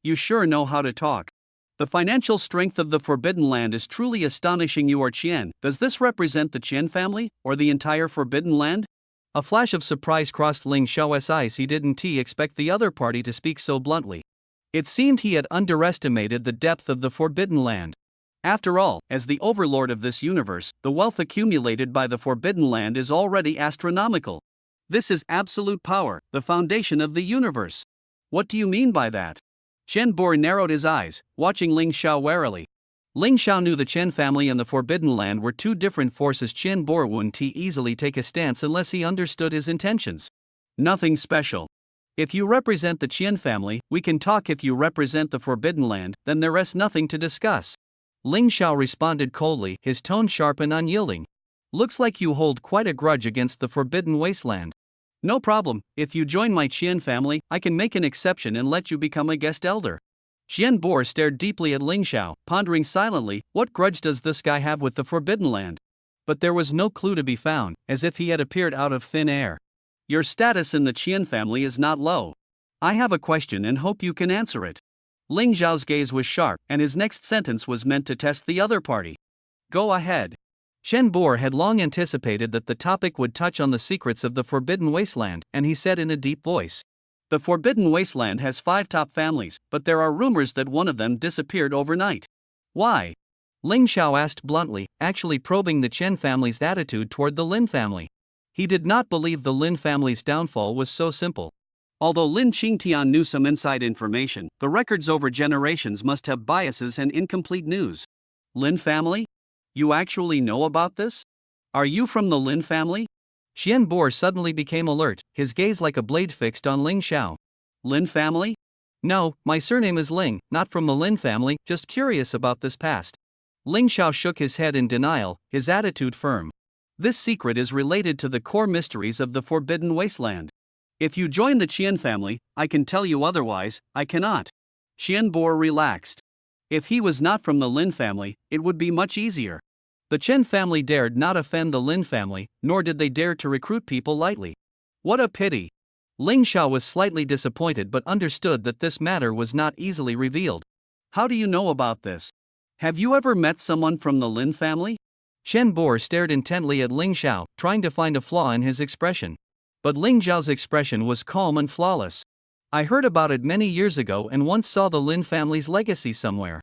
You sure know how to talk. The financial strength of the Forbidden Land is truly astonishing. You are Qian. Does this represent the Qian family, or the entire Forbidden Land? A flash of surprise crossed Ling Xiao's eyes. He didn't expect the other party to speak so bluntly. It seemed he had underestimated the depth of the Forbidden Land. After all, as the overlord of this universe, the wealth accumulated by the Forbidden Land is already astronomical. This is absolute power, the foundation of the universe. What do you mean by that? Chen Boer narrowed his eyes, watching Ling Xiao warily. Ling Xiao knew the Chen family and the Forbidden Land were two different forces. Chen Boer wouldn't easily take a stance unless he understood his intentions. Nothing special. If you represent the Qian family, we can talk. If you represent the Forbidden Land, then there is nothing to discuss. Ling Xiao responded coldly, his tone sharp and unyielding. Looks like you hold quite a grudge against the Forbidden Wasteland. No problem, if you join my Qian family, I can make an exception and let you become a guest elder. Qian Boer stared deeply at Ling Xiao, pondering silently, what grudge does this guy have with the Forbidden Land? But there was no clue to be found, as if he had appeared out of thin air. Your status in the Qian family is not low. I have a question and hope you can answer it. Ling Xiao's gaze was sharp, and his next sentence was meant to test the other party. Go ahead. Chen Boer had long anticipated that the topic would touch on the secrets of the Forbidden Wasteland, and he said in a deep voice. The Forbidden Wasteland has 5 top families, but there are rumors that one of them disappeared overnight. Why? Ling Xiao asked bluntly, actually probing the Chen family's attitude toward the Lin family. He did not believe the Lin family's downfall was so simple. Although Lin Qingtian knew some inside information, the records over generations must have biases and incomplete news. Lin family? You actually know about this? Are you from the Lin family? Qian Boer suddenly became alert, his gaze like a blade fixed on Ling Xiao. Lin family? No, my surname is Ling, not from the Lin family, just curious about this past. Ling Xiao shook his head in denial, his attitude firm. This secret is related to the core mysteries of the Forbidden Wasteland. If you join the Qian family, I can tell you otherwise, I cannot. Qian Boer relaxed. If he was not from the Lin family, it would be much easier. The Chen family dared not offend the Lin family, nor did they dare to recruit people lightly. What a pity. Ling Xiao was slightly disappointed but understood that this matter was not easily revealed. How do you know about this? Have you ever met someone from the Lin family? Chen Boer stared intently at Ling Xiao, trying to find a flaw in his expression. But Ling Xiao's expression was calm and flawless. I heard about it many years ago and once saw the Lin family's legacy somewhere.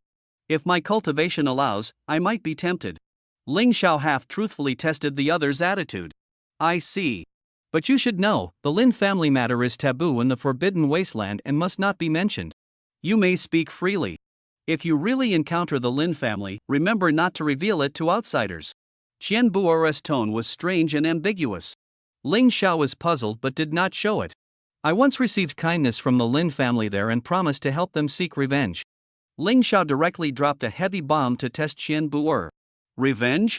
If my cultivation allows, I might be tempted. Ling Xiao half-truthfully tested the other's attitude. I see. But you should know, the Lin family matter is taboo in the Forbidden Wasteland and must not be mentioned. You may speak freely. If you really encounter the Lin family, remember not to reveal it to outsiders. Qian Boer's tone was strange and ambiguous. Ling Xiao was puzzled but did not show it. I once received kindness from the Lin family there and promised to help them seek revenge. Ling Xiao directly dropped a heavy bomb to test Qian Boer. Revenge?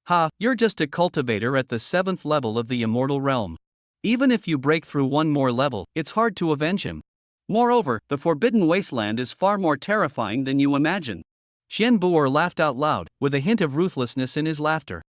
Ha, you're just a cultivator at the 7th level of the immortal realm. Even if you break through one more level, it's hard to avenge him. Moreover, the Forbidden Wasteland is far more terrifying than you imagine. Qian Boer laughed out loud, with a hint of ruthlessness in his laughter.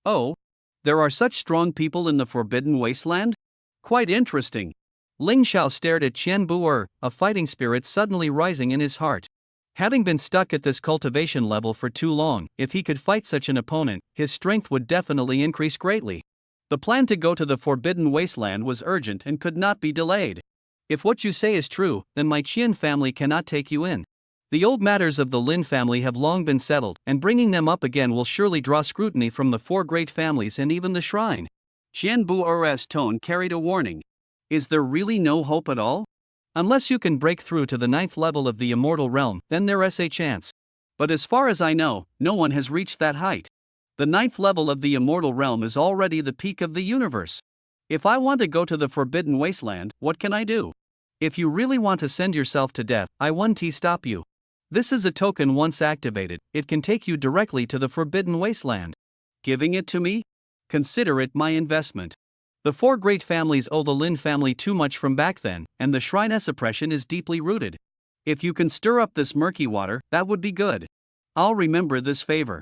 Oh? There are such strong people in the Forbidden Wasteland? Quite interesting. Ling Xiao stared at Qian Boer, a fighting spirit suddenly rising in his heart. Having been stuck at this cultivation level for too long, if he could fight such an opponent, his strength would definitely increase greatly. The plan to go to the Forbidden Wasteland was urgent and could not be delayed. If what you say is true, then my Qian family cannot take you in. The old matters of the Lin family have long been settled, and bringing them up again will surely draw scrutiny from the 4 great families and even the shrine. Qian Boer's tone carried a warning. Is there really no hope at all? Unless you can break through to the ninth level of the immortal realm, then there's a chance. But as far as I know, no one has reached that height. The ninth level of the immortal realm is already the peak of the universe. If I want to go to the Forbidden Wasteland, what can I do? If you really want to send yourself to death, I won't stop you. This is a token once activated, it can take you directly to the Forbidden Wasteland. Giving it to me? Consider it my investment. The four great families owe the Lin family too much from back then, and the shrine suppression is deeply rooted. If you can stir up this murky water, that would be good. I'll remember this favor.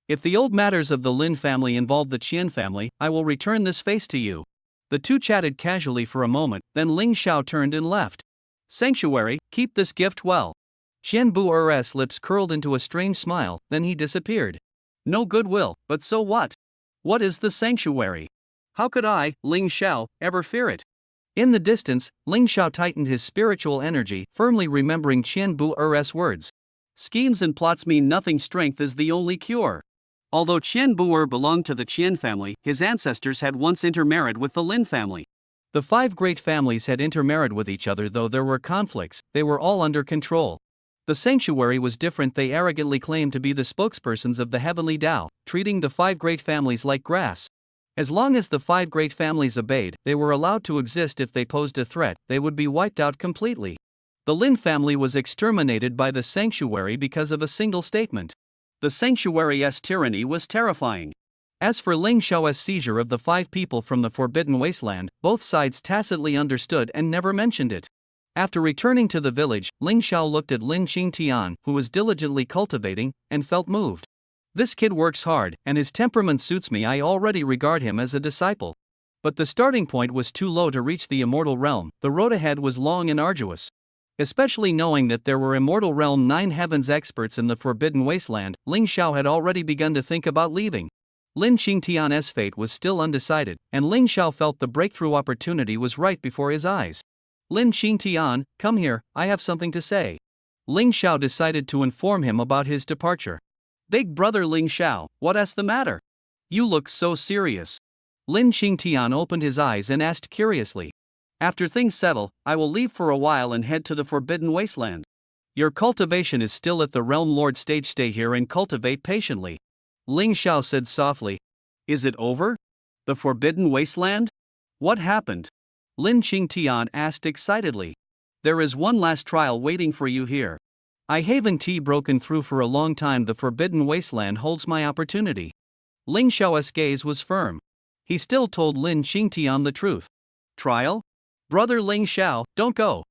If the old matters of the Lin family involve the Qian family, I will return this face to you. The two chatted casually for a moment, then Ling Xiao turned and left. Sanctuary, keep this gift well. Qian Bu's lips curled into a strange smile, then he disappeared. No goodwill, but so what? What is the sanctuary? How could I, Ling Xiao, ever fear it? In the distance, Ling Xiao tightened his spiritual energy, firmly remembering Qian Bu's words. Schemes and plots mean nothing, strength is the only cure. Although Qian Bu belonged to the Qian family, his ancestors had once intermarried with the Lin family. The five great families had intermarried with each other, though there were conflicts, they were all under control. The sanctuary was different, they arrogantly claimed to be the spokespersons of the heavenly Tao, treating the five great families like grass. As long as the five great families obeyed, they were allowed to exist. If they posed a threat, they would be wiped out completely. The Lin family was exterminated by the sanctuary because of a single statement. The sanctuary's tyranny was terrifying. As for Ling Xiao's seizure of the five people from the Forbidden Wasteland, both sides tacitly understood and never mentioned it. After returning to the village, Ling Xiao looked at Lin Qingtian, who was diligently cultivating, and felt moved. This kid works hard, and his temperament suits me. I already regard him as a disciple. But the starting point was too low to reach the immortal realm, the road ahead was long and arduous. Especially knowing that there were Immortal Realm 9 Heavens experts in the Forbidden Wasteland, Ling Xiao had already begun to think about leaving. Lin Qingtian's fate was still undecided, and Ling Xiao felt the breakthrough opportunity was right before his eyes. Lin Qingtian, come here, I have something to say. Ling Xiao decided to inform him about his departure. Big brother Ling Xiao, what's the matter? You look so serious. Lin Qingtian opened his eyes and asked curiously. After things settle, I will leave for a while and head to the Forbidden Wasteland. Your cultivation is still at the Realm Lord stage. Stay here and cultivate patiently. Ling Xiao said softly. Is it over? The Forbidden Wasteland? What happened? Lin Qingtian asked excitedly. There is one last trial waiting for you here. I haven't broken through for a long time. The Forbidden Wasteland holds my opportunity. Ling Xiao's gaze was firm. He still told Lin Qingtian the truth. Trial? Brother Ling Xiao, don't go.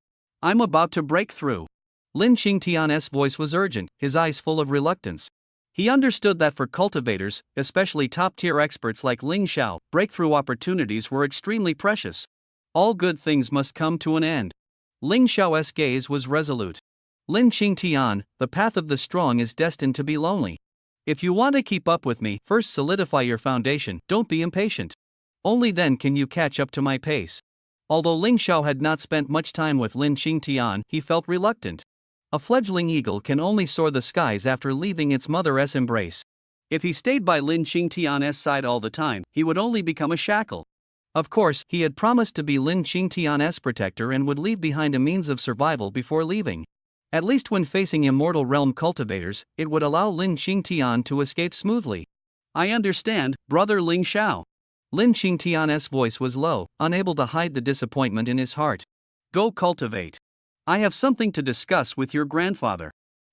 I'm about to break through. Lin Qingtian's voice was urgent, his eyes full of reluctance. He understood that for cultivators, especially top-tier experts like Ling Xiao, breakthrough opportunities were extremely precious. All good things must come to an end. Ling Xiao's gaze was resolute. Lin Qingtian, the path of the strong is destined to be lonely. If you want to keep up with me, first solidify your foundation, don't be impatient. Only then can you catch up to my pace. Although Ling Xiao had not spent much time with Lin Qingtian, he felt reluctant. A fledgling eagle can only soar the skies after leaving its mother's embrace. If he stayed by Lin Qingtian's side all the time, he would only become a shackle. Of course, he had promised to be Lin Qingtian's protector and would leave behind a means of survival before leaving. At least when facing Immortal Realm cultivators, it would allow Lin Qingtian to escape smoothly. I understand, brother Ling Xiao. Lin Qingtian's voice was low, unable to hide the disappointment in his heart. Go cultivate. I have something to discuss with your grandfather.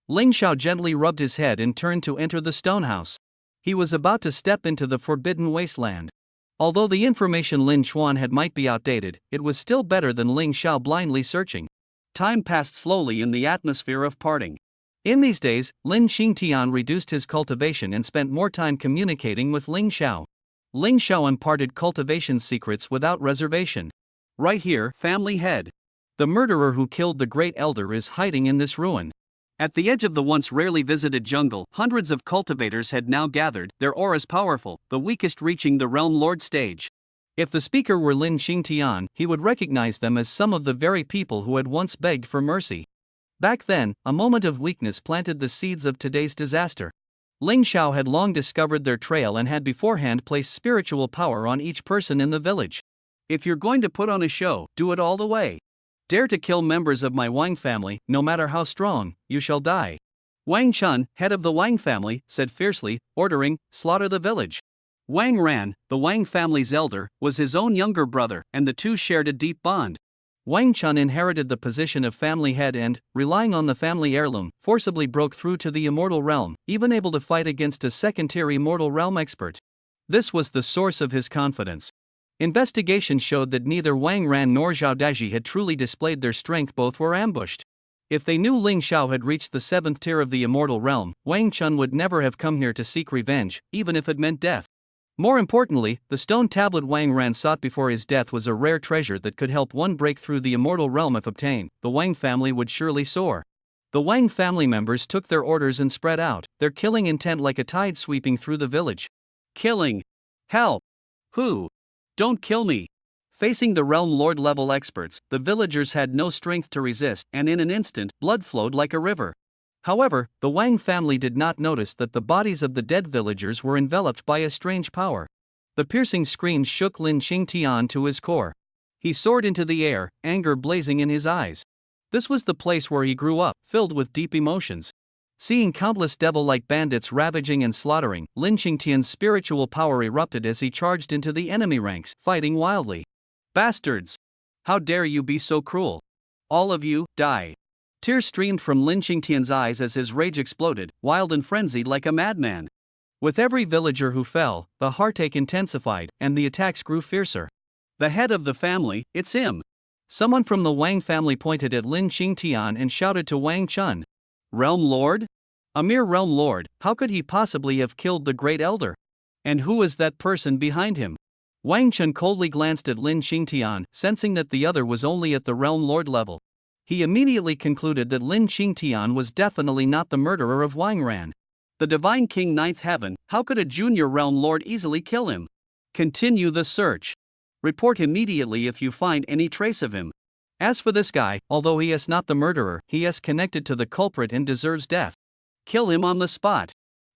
Ling Xiao gently rubbed his head and turned to enter the stone house. He was about to step into the Forbidden Wasteland. Although the information Lin Chuan had might be outdated, it was still better than Ling Xiao blindly searching. Time passed slowly in the atmosphere of parting. In these days, Lin Qingtian reduced his cultivation and spent more time communicating with Ling Xiao. Ling Xiao imparted cultivation secrets without reservation. Right here, family head. The murderer who killed the great elder is hiding in this ruin. At the edge of the once rarely visited jungle, hundreds of cultivators had now gathered, their auras powerful, the weakest reaching the Realm Lord stage. If the speaker were Lin Qingtian, he would recognize them as some of the very people who had once begged for mercy. Back then, a moment of weakness planted the seeds of today's disaster. Ling Xiao had long discovered their trail and had beforehand placed spiritual power on each person in the village. If you're going to put on a show, do it all the way. Dare to kill members of my Wang family, no matter how strong, you shall die. Wang Chun, head of the Wang family, said fiercely, ordering, slaughter the village. Wang Ran, the Wang family's elder, was his own younger brother, and the two shared a deep bond. Wang Chun inherited the position of family head and, relying on the family heirloom, forcibly broke through to the immortal realm, even able to fight against a second-tier immortal realm expert. This was the source of his confidence. Investigation showed that neither Wang Ran nor Zhao Daji had truly displayed their strength, both were ambushed. If they knew Ling Xiao had reached the 7th tier of the immortal realm, Wang Chun would never have come here to seek revenge, even if it meant death. More importantly, the stone tablet Wang Ran sought before his death was a rare treasure that could help one break through the immortal realm. If obtained, the Wang family would surely soar. The Wang family members took their orders and spread out, their killing intent like a tide sweeping through the village. Killing! Help! Who? Don't kill me! Facing the realm lord level experts, the villagers had no strength to resist, and in an instant, blood flowed like a river. However, the Wang family did not notice that the bodies of the dead villagers were enveloped by a strange power. The piercing screams shook Lin Qingtian to his core. He soared into the air, anger blazing in his eyes. This was the place where he grew up, filled with deep emotions. Seeing countless devil-like bandits ravaging and slaughtering, Lin Qingtian's spiritual power erupted as he charged into the enemy ranks, fighting wildly. Bastards! How dare you be so cruel? All of you, die! Tears streamed from Lin Qingtian's eyes as his rage exploded, wild and frenzied like a madman. With every villager who fell, the heartache intensified, and the attacks grew fiercer. The head of the family, it's him! Someone from the Wang family pointed at Lin Qingtian and shouted to Wang Chun. Realm Lord? A mere Realm Lord, how could he possibly have killed the great elder? And who is that person behind him? Wang Chun coldly glanced at Lin Qingtian, sensing that the other was only at the Realm Lord level. He immediately concluded that Lin Qingtian was definitely not the murderer of Wang Ran. The Divine King Ninth Heaven, how could a junior Realm Lord easily kill him? Continue the search. Report immediately if you find any trace of him. As for this guy, although he is not the murderer, he is connected to the culprit and deserves death. Kill him on the spot.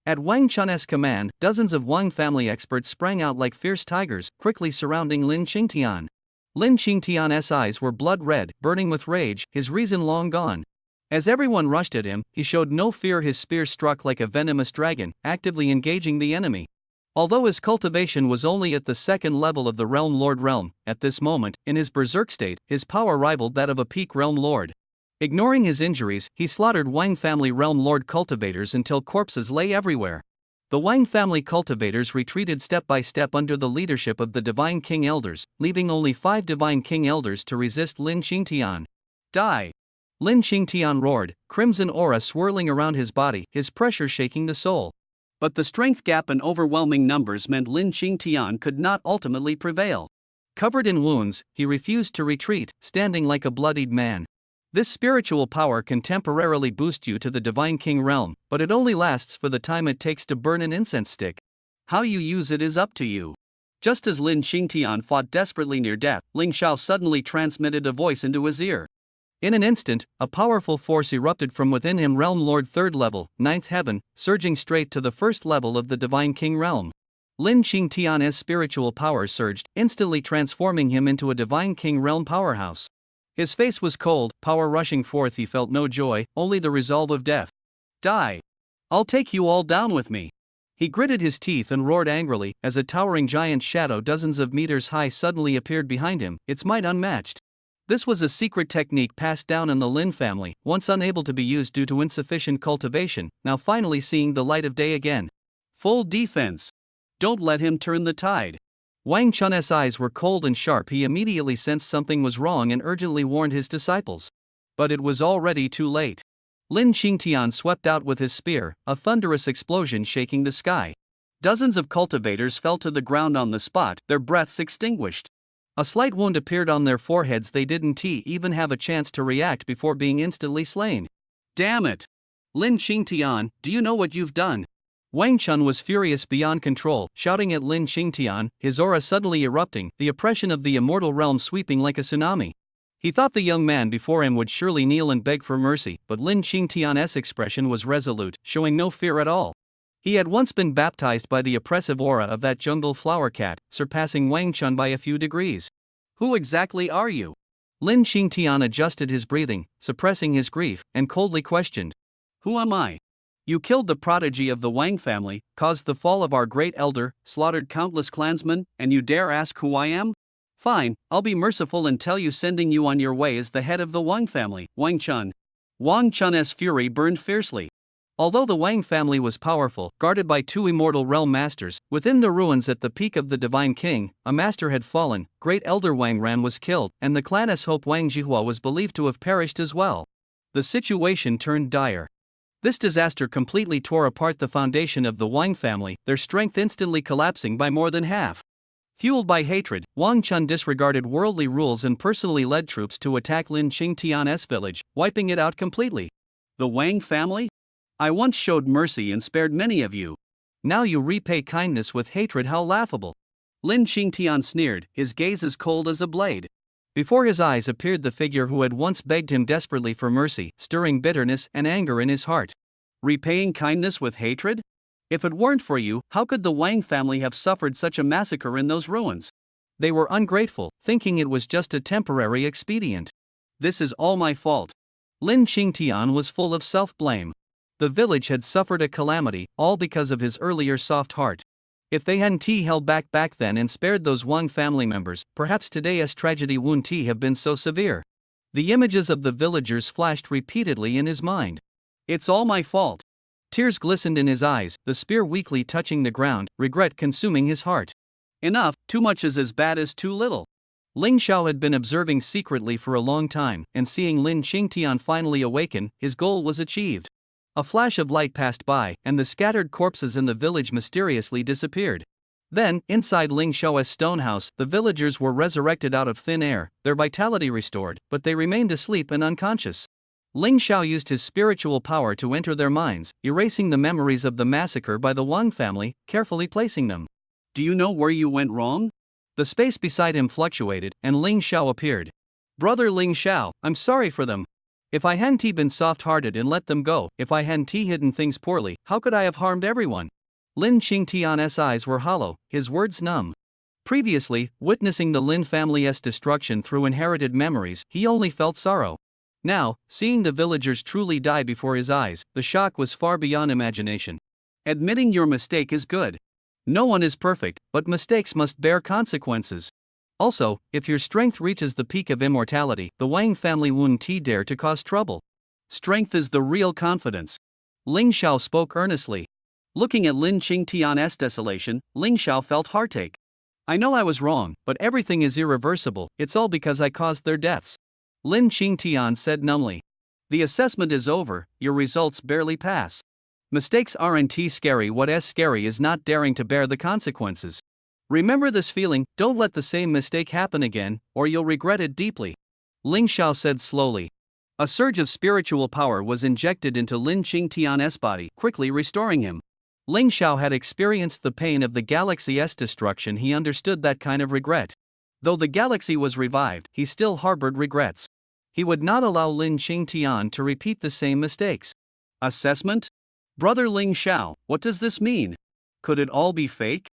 At Wang Chun's command, dozens of Wang family experts sprang out like fierce tigers, quickly surrounding Lin Qingtian. Lin Qingtian's eyes were blood red, burning with rage, his reason long gone. As everyone rushed at him, he showed no fear. His spear struck like a venomous dragon, actively engaging the enemy. Although his cultivation was only at the 2nd level of the Realm Lord realm, at this moment, in his berserk state, his power rivaled that of a peak Realm Lord. Ignoring his injuries, he slaughtered Wang family Realm Lord cultivators until corpses lay everywhere. The Wang family cultivators retreated step by step under the leadership of the Divine King Elders, leaving only 5 Divine King Elders to resist Lin Qingtian. Die! Lin Qingtian roared, crimson aura swirling around his body, his pressure shaking the soul. But the strength gap and overwhelming numbers meant Lin Qingtian could not ultimately prevail. Covered in wounds, he refused to retreat, standing like a bloodied man. This spiritual power can temporarily boost you to the Divine King realm, but it only lasts for the time it takes to burn an incense stick. How you use it is up to you. Just as Lin Qingtian fought desperately near death, Ling Xiao suddenly transmitted a voice into his ear. In an instant, a powerful force erupted from within him. Realm Lord 3rd level, 9th heaven, surging straight to the 1st level of the Divine King realm. Lin Qingtian's spiritual power surged, instantly transforming him into a Divine King realm powerhouse. His face was cold, power rushing forth. He felt no joy, only the resolve of death. Die! I'll take you all down with me. He gritted his teeth and roared angrily, as a towering giant shadow dozens of meters high suddenly appeared behind him, its might unmatched. This was a secret technique passed down in the Lin family, once unable to be used due to insufficient cultivation, now finally seeing the light of day again. Full defense. Don't let him turn the tide. Wang Chun's eyes were cold and sharp. He immediately sensed something was wrong and urgently warned his disciples. But it was already too late. Lin Qingtian swept out with his spear, a thunderous explosion shaking the sky. Dozens of cultivators fell to the ground on the spot, their breaths extinguished. A slight wound appeared on their foreheads. They didn't even have a chance to react before being instantly slain. Damn it! Lin Qingtian, do you know what you've done? Wang Chun was furious beyond control, shouting at Lin Qingtian, his aura suddenly erupting, the oppression of the immortal realm sweeping like a tsunami. He thought the young man before him would surely kneel and beg for mercy, but Lin Qingtian's expression was resolute, showing no fear at all. He had once been baptized by the oppressive aura of that jungle flower cat, surpassing Wang Chun by a few degrees. Who exactly are you? Lin Xingtian adjusted his breathing, suppressing his grief, and coldly questioned. Who am I? You killed the prodigy of the Wang family, caused the fall of our great elder, slaughtered countless clansmen, and you dare ask who I am? Fine, I'll be merciful and tell you sending you on your way as the head of the Wang family, Wang Chun. Wang Chun's fury burned fiercely. Although the Wang family was powerful, guarded by two immortal realm masters, within the ruins at the peak of the Divine King, a master had fallen, great elder Wang Ran was killed, and the clan's hope Wang Jihua was believed to have perished as well. The situation turned dire. This disaster completely tore apart the foundation of the Wang family, their strength instantly collapsing by more than half. Fueled by hatred, Wang Chun disregarded worldly rules and personally led troops to attack Lin Qingtian's village, wiping it out completely. The Wang family? I once showed mercy and spared many of you. Now you repay kindness with hatred, how laughable. Lin Qingtian sneered, his gaze as cold as a blade. Before his eyes appeared the figure who had once begged him desperately for mercy, stirring bitterness and anger in his heart. Repaying kindness with hatred? If it weren't for you, how could the Wang family have suffered such a massacre in those ruins? They were ungrateful, thinking it was just a temporary expedient. This is all my fault. Lin Qingtian was full of self-blame. The village had suffered a calamity, all because of his earlier soft heart. If they hadn't held back then and spared those Wang family members, perhaps today's tragedy wouldn't have been so severe. The images of the villagers flashed repeatedly in his mind. It's all my fault. Tears glistened in his eyes, the spear weakly touching the ground, regret consuming his heart. Enough, too much is as bad as too little. Ling Xiao had been observing secretly for a long time, and seeing Lin Qingtian finally awaken, his goal was achieved. A flash of light passed by, and the scattered corpses in the village mysteriously disappeared. Then, inside Ling Xiao's stone house, the villagers were resurrected out of thin air, their vitality restored, but they remained asleep and unconscious. Ling Xiao used his spiritual power to enter their minds, erasing the memories of the massacre by the Wang family, carefully placing them. Do you know where you went wrong? The space beside him fluctuated, and Ling Xiao appeared. Brother Ling Xiao, I'm sorry for them. If I hadn't been soft-hearted and let them go, if I hadn't hidden things poorly, how could I have harmed everyone? Lin Qingtian's eyes were hollow, his words numb. Previously, witnessing the Lin family's destruction through inherited memories, he only felt sorrow. Now, seeing the villagers truly die before his eyes, the shock was far beyond imagination. Admitting your mistake is good. No one is perfect, but mistakes must bear consequences. Also, if your strength reaches the peak of immortality, the Wang family wouldn't dare to cause trouble. Strength is the real confidence. Ling Xiao spoke earnestly. Looking at Lin Qingtian's desolation, Ling Xiao felt heartache. I know I was wrong, but everything is irreversible, it's all because I caused their deaths. Lin Qingtian said numbly. The assessment is over, your results barely pass. Mistakes aren't scary, what's scary is not daring to bear the consequences. Remember this feeling, don't let the same mistake happen again, or you'll regret it deeply. Ling Xiao said slowly. A surge of spiritual power was injected into Lin Qingtian's body, quickly restoring him. Ling Xiao had experienced the pain of the galaxy's destruction, he understood that kind of regret. Though the galaxy was revived, he still harbored regrets. He would not allow Lin Qingtian to repeat the same mistakes. Assessment? Brother Ling Xiao, what does this mean? Could it all be fake?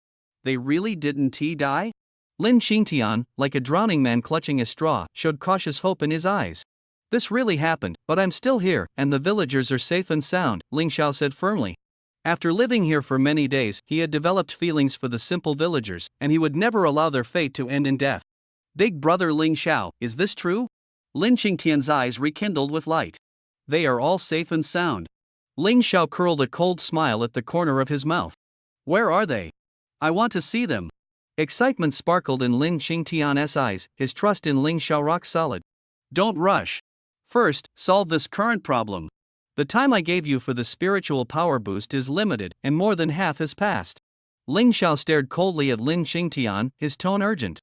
They really didn't die? Lin Qingtian, like a drowning man clutching a straw, showed cautious hope in his eyes. This really happened, but I'm still here, and the villagers are safe and sound, Ling Xiao said firmly. After living here for many days, he had developed feelings for the simple villagers, and he would never allow their fate to end in death. Big brother Ling Xiao, is this true? Lin Qingtian's eyes rekindled with light. They are all safe and sound. Ling Xiao curled a cold smile at the corner of his mouth. Where are they? I want to see them. Excitement sparkled in Lin Qingtian's eyes, his trust in Ling Xiao rock solid. Don't rush. First, solve this current problem. The time I gave you for the spiritual power boost is limited, and more than half has passed. Ling Xiao stared coldly at Lin Qingtian, his tone urgent.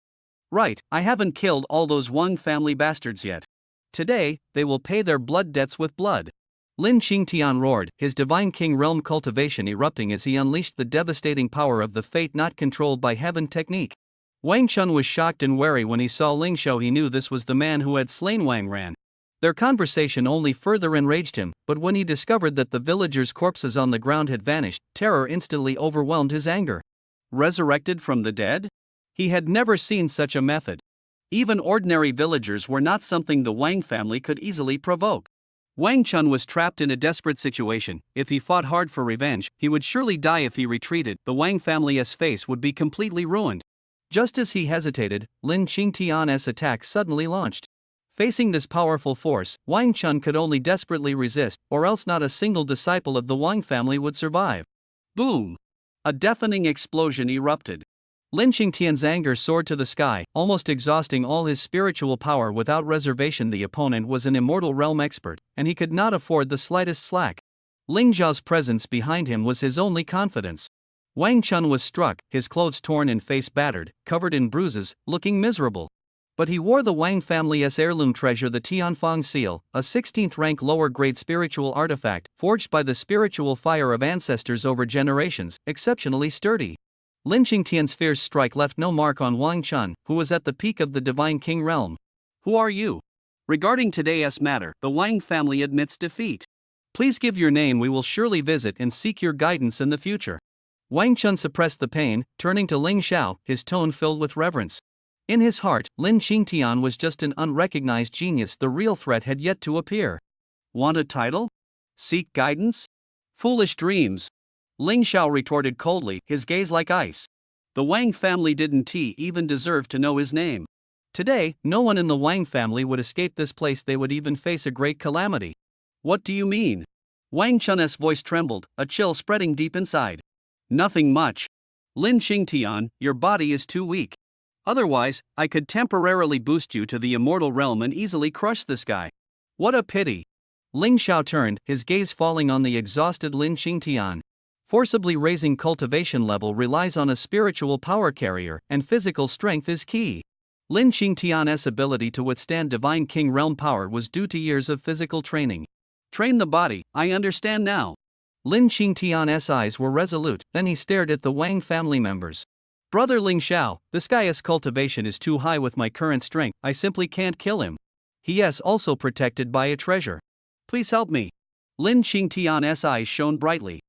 Right, I haven't killed all those Wang family bastards yet. Today, they will pay their blood debts with blood. Lin Qingtian roared, his divine king realm cultivation erupting as he unleashed the devastating power of the fate not controlled by heaven technique. Wang Chun was shocked and wary when he saw Ling Xiao. He knew this was the man who had slain Wang Ran. Their conversation only further enraged him, but when he discovered that the villagers' corpses on the ground had vanished, terror instantly overwhelmed his anger. Resurrected from the dead? He had never seen such a method. Even ordinary villagers were not something the Wang family could easily provoke. Wang Chun was trapped in a desperate situation. If he fought hard for revenge, he would surely die. If he retreated, the Wang family's face would be completely ruined. Just as he hesitated, Lin Qingtian's attack suddenly launched. Facing this powerful force, Wang Chun could only desperately resist, or else not a single disciple of the Wang family would survive. Boom! A deafening explosion erupted. Lin Qingtian's anger soared to the sky, almost exhausting all his spiritual power without reservation. The opponent was an immortal realm expert, and he could not afford the slightest slack. Ling Zhao's presence behind him was his only confidence. Wang Chun was struck, his clothes torn and face battered, covered in bruises, looking miserable. But he wore the Wang family's heirloom treasure, the Tianfang seal, a 16th rank lower grade spiritual artifact, forged by the spiritual fire of ancestors over generations, exceptionally sturdy. Lin Qingtian's fierce strike left no mark on Wang Chun, who was at the peak of the Divine King realm. Who are you? Regarding today's matter, the Wang family admits defeat. Please give your name. We will surely visit and seek your guidance in the future. Wang Chun suppressed the pain, turning to Ling Xiao, his tone filled with reverence. In his heart, Lin Qingtian was just an unrecognized genius. The real threat had yet to appear. Want a title? Seek guidance? Foolish dreams. Ling Xiao retorted coldly, his gaze like ice. The Wang family didn't even deserve to know his name. Today, no one in the Wang family would escape this place. They would even face a great calamity. What do you mean? Wang Chun's voice trembled, a chill spreading deep inside. Nothing much. Lin Qingtian, your body is too weak. Otherwise, I could temporarily boost you to the immortal realm and easily crush this guy. What a pity. Ling Xiao turned, his gaze falling on the exhausted Lin Qingtian. Forcibly raising cultivation level relies on a spiritual power carrier, and physical strength is key. Lin Qingtian's ability to withstand Divine King realm power was due to years of physical training. Train the body, I understand now. Lin Qingtian's eyes were resolute, then he stared at the Wang family members. Brother Ling Xiao, this guy's cultivation is too high with my current strength. I simply can't kill him. He is also protected by a treasure. Please help me. Lin Qingtian's eyes shone brightly.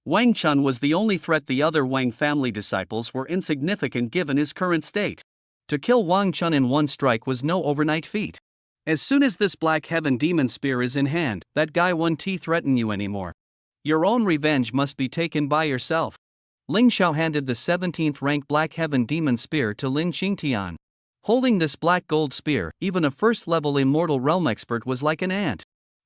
Wang Chun was the only threat. The other Wang family disciples were insignificant given his current state. To kill Wang Chun in one strike was no overnight feat. As soon as this Black Heaven Demon Spear is in hand, that guy won't threaten you anymore. Your own revenge must be taken by yourself. Ling Xiao handed the 17th rank Black Heaven Demon Spear to Lin Qingtian. Holding this black gold spear, even a first-level immortal realm expert was like an ant.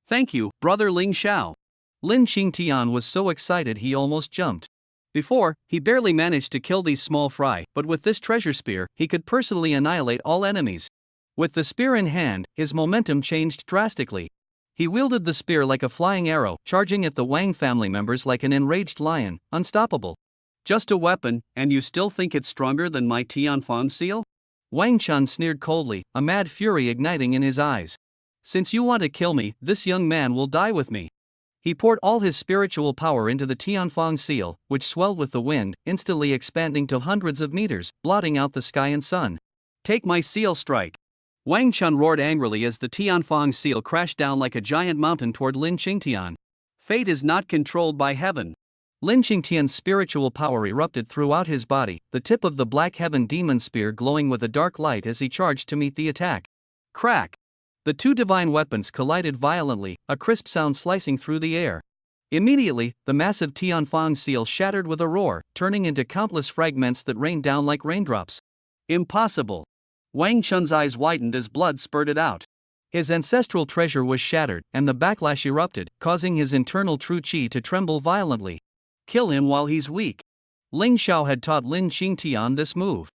Thank you, brother Ling Xiao. Lin Qingtian was so excited he almost jumped. Before, he barely managed to kill these small fry, but with this treasure spear, he could personally annihilate all enemies. With the spear in hand, his momentum changed drastically. He wielded the spear like a flying arrow, charging at the Wang family members like an enraged lion, unstoppable. Just a weapon, and you still think it's stronger than my Tianfang seal? Wang Chun sneered coldly, a mad fury igniting in his eyes. Since you want to kill me, this young man will die with me. He poured all his spiritual power into the Tianfang seal, which swelled with the wind, instantly expanding to hundreds of meters, blotting out the sky and sun. Take my seal strike. Wang Chun roared angrily as the Tianfang seal crashed down like a giant mountain toward Lin Qingtian. Fate is not controlled by heaven. Lin Qingtian's spiritual power erupted throughout his body, the tip of the Black Heaven Demon Spear glowing with a dark light as he charged to meet the attack. Crack! The two divine weapons collided violently, a crisp sound slicing through the air. Immediately, the massive Tianfang seal shattered with a roar, turning into countless fragments that rained down like raindrops. Impossible! Wang Chun's eyes widened as blood spurted out. His ancestral treasure was shattered, and the backlash erupted, causing his internal true qi to tremble violently. Kill him while he's weak. Ling Xiao had taught Lin Qingtian this move.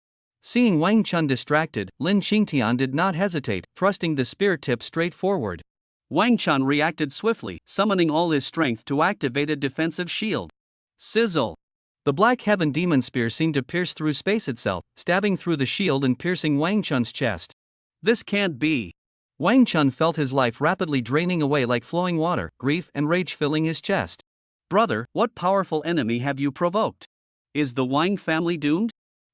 Seeing Wang Chun distracted, Lin Qingtian did not hesitate, thrusting the spear tip straight forward. Wang Chun reacted swiftly, summoning all his strength to activate a defensive shield. Sizzle! The Black Heaven Demon Spear seemed to pierce through space itself, stabbing through the shield and piercing Wang Chun's chest. This can't be. Wang Chun felt his life rapidly draining away like flowing water, grief and rage filling his chest. Brother, what powerful enemy have you provoked? Is the Wang family doomed?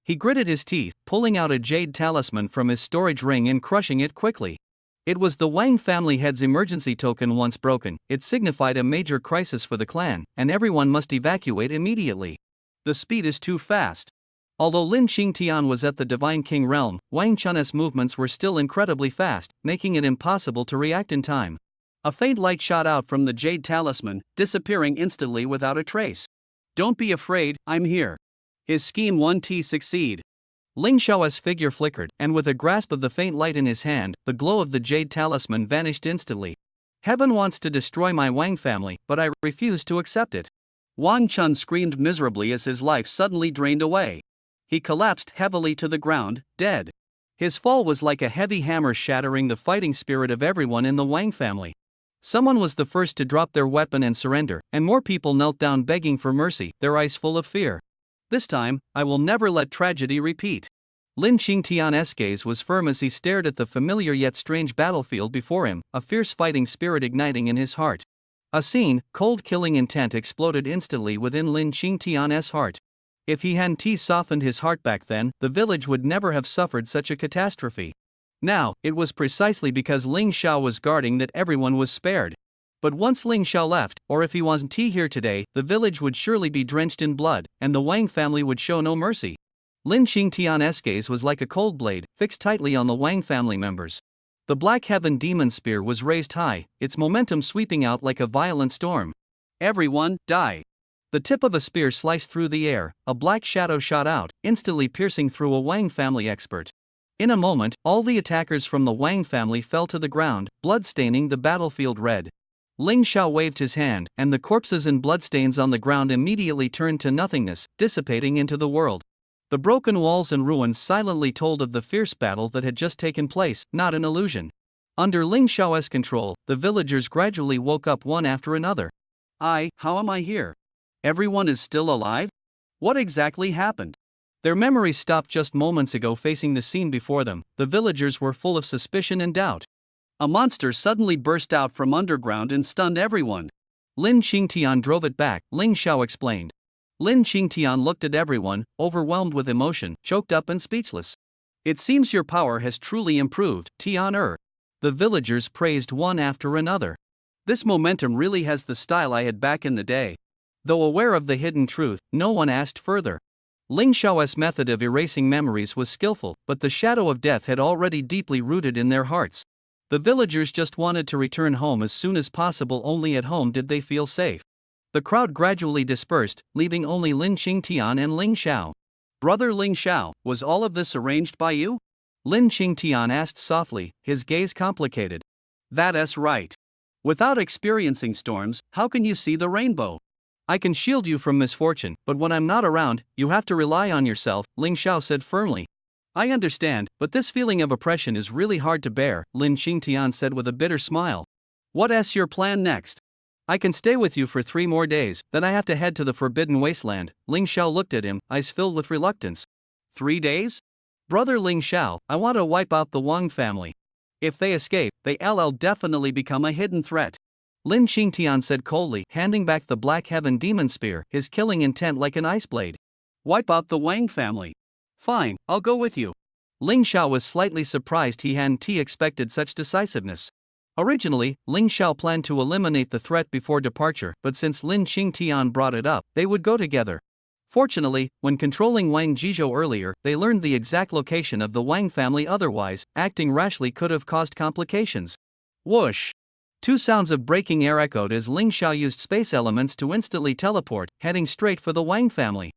He gritted his teeth, pulling out a jade talisman from his storage ring and crushing it quickly. It was the Wang family head's emergency token. Once broken, it signified a major crisis for the clan, and everyone must evacuate immediately. The speed is too fast. Although Lin Qingtian was at the Divine King realm, Wang Chun's movements were still incredibly fast, making it impossible to react in time. A faint light shot out from the jade talisman, disappearing instantly without a trace. Don't be afraid, I'm here. His scheme 1T succeed. Ling Shao's figure flickered, and with a grasp of the faint light in his hand, the glow of the jade talisman vanished instantly. Heaven wants to destroy my Wang family, but I refuse to accept it. Wang Chun screamed miserably as his life suddenly drained away. He collapsed heavily to the ground, dead. His fall was like a heavy hammer shattering the fighting spirit of everyone in the Wang family. Someone was the first to drop their weapon and surrender, and more people knelt down begging for mercy, their eyes full of fear. This time, I will never let tragedy repeat. Lin Qingtian's gaze was firm as he stared at the familiar yet strange battlefield before him, a fierce fighting spirit igniting in his heart. A scene, cold killing intent exploded instantly within Lin Qingtian's heart. If he hadn't softened his heart back then, the village would never have suffered such a catastrophe. Now, it was precisely because Ling Xiao was guarding that everyone was spared. But once Ling Xiao left, or if he wasn't here today, the village would surely be drenched in blood, and the Wang family would show no mercy. Lin Qingtian's gaze was like a cold blade, fixed tightly on the Wang family members. The Black Heaven Demon Spear was raised high, its momentum sweeping out like a violent storm. Everyone, die! The tip of a spear sliced through the air, a black shadow shot out, instantly piercing through a Wang family expert. In a moment, all the attackers from the Wang family fell to the ground, blood staining the battlefield red. Ling Xiao waved his hand, and the corpses and bloodstains on the ground immediately turned to nothingness, dissipating into the world. The broken walls and ruins silently told of the fierce battle that had just taken place, not an illusion. Under Ling Xiao's control, the villagers gradually woke up one after another. How am I here? Everyone is still alive? What exactly happened? Their memories stopped just moments ago facing the scene before them. The villagers were full of suspicion and doubt. A monster suddenly burst out from underground and stunned everyone. Lin Qingtian drove it back, Ling Xiao explained. Lin Qingtian looked at everyone, overwhelmed with emotion, choked up and speechless. It seems your power has truly improved, Tian. The villagers praised one after another. This momentum really has the style I had back in the day. Though aware of the hidden truth, no one asked further. Ling Shao's method of erasing memories was skillful, but the shadow of death had already deeply rooted in their hearts. The villagers just wanted to return home as soon as possible. Only at home did they feel safe. The crowd gradually dispersed, leaving only Lin Qingtian and Ling Xiao. Brother Ling Xiao, was all of this arranged by you? Lin Qingtian asked softly, his gaze complicated. That's right. Without experiencing storms, how can you see the rainbow? I can shield you from misfortune, but when I'm not around, you have to rely on yourself, Ling Xiao said firmly. I understand, but this feeling of oppression is really hard to bear, Lin Qingtian said with a bitter smile. What's your plan next? I can stay with you for 3 more days, then I have to head to the Forbidden Wasteland. Ling Xiao looked at him, eyes filled with reluctance. 3 days? Brother Ling Xiao, I want to wipe out the Wang family. If they escape, they'll definitely become a hidden threat. Lin Qingtian said coldly, handing back the Black Heaven Demon Spear, his killing intent like an ice blade. Wipe out the Wang family. Fine, I'll go with you. Ling Xiao was slightly surprised he hadn't expected such decisiveness. Originally, Ling Xiao planned to eliminate the threat before departure, but since Lin Qingtian brought it up, they would go together. Fortunately, when controlling Wang Jizhou earlier, they learned the exact location of the Wang family. Otherwise, acting rashly could have caused complications. Whoosh! 2 sounds of breaking air echoed as Ling Xiao used space elements to instantly teleport, heading straight for the Wang family.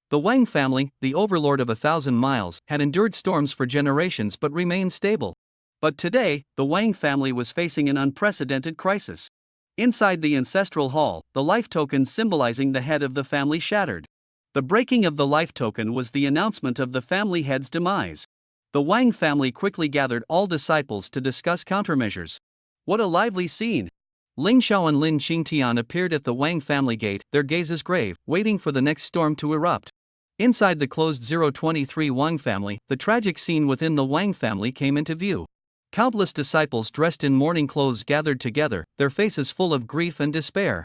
The Wang family, the overlord of 1,000 miles, had endured storms for generations but remained stable. But today, the Wang family was facing an unprecedented crisis. Inside the ancestral hall, the life token symbolizing the head of the family shattered. The breaking of the life token was the announcement of the family head's demise. The Wang family quickly gathered all disciples to discuss countermeasures. What a lively scene! Ling Xiao and Lin Qingtian appeared at the Wang family gate, their gazes grave, waiting for the next storm to erupt. Inside the closed 023 Wang family, the tragic scene within the Wang family came into view. Countless disciples dressed in mourning clothes gathered together, their faces full of grief and despair.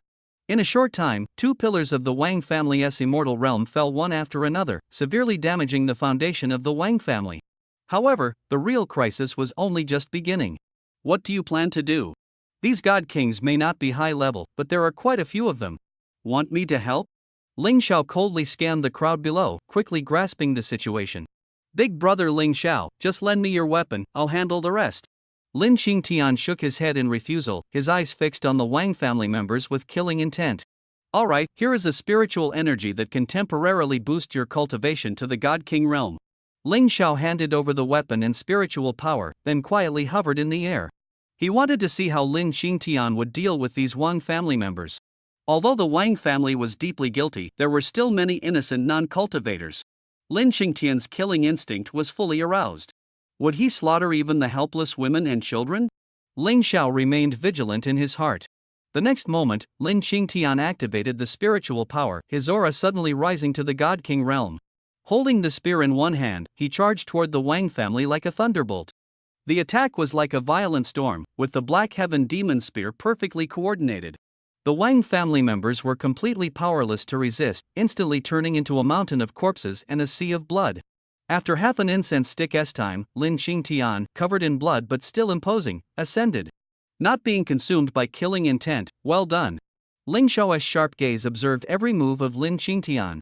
In a short time, 2 pillars of the Wang family's immortal realm fell one after another, severely damaging the foundation of the Wang family. However, the real crisis was only just beginning. What do you plan to do? These god kings may not be high level, but there are quite a few of them. Want me to help? Ling Xiao coldly scanned the crowd below, quickly grasping the situation. Big brother Ling Xiao, just lend me your weapon, I'll handle the rest. Lin Qingtian shook his head in refusal, his eyes fixed on the Wang family members with killing intent. Alright, here is a spiritual energy that can temporarily boost your cultivation to the God King realm. Ling Xiao handed over the weapon and spiritual power, then quietly hovered in the air. He wanted to see how Lin Qingtian would deal with these Wang family members. Although the Wang family was deeply guilty, there were still many innocent non-cultivators. Lin Qingtian's killing instinct was fully aroused. Would he slaughter even the helpless women and children? Ling Xiao remained vigilant in his heart. The next moment, Lin Qingtian activated the spiritual power, his aura suddenly rising to the God King realm. Holding the spear in one hand, he charged toward the Wang family like a thunderbolt. The attack was like a violent storm, with the Black Heaven Demon Spear perfectly coordinated. The Wang family members were completely powerless to resist, instantly turning into a mountain of corpses and a sea of blood. After half an incense stick's time, Lin Qingtian, covered in blood but still imposing, ascended. Not being consumed by killing intent, well done. Ling Xiao's sharp gaze observed every move of Lin Qingtian.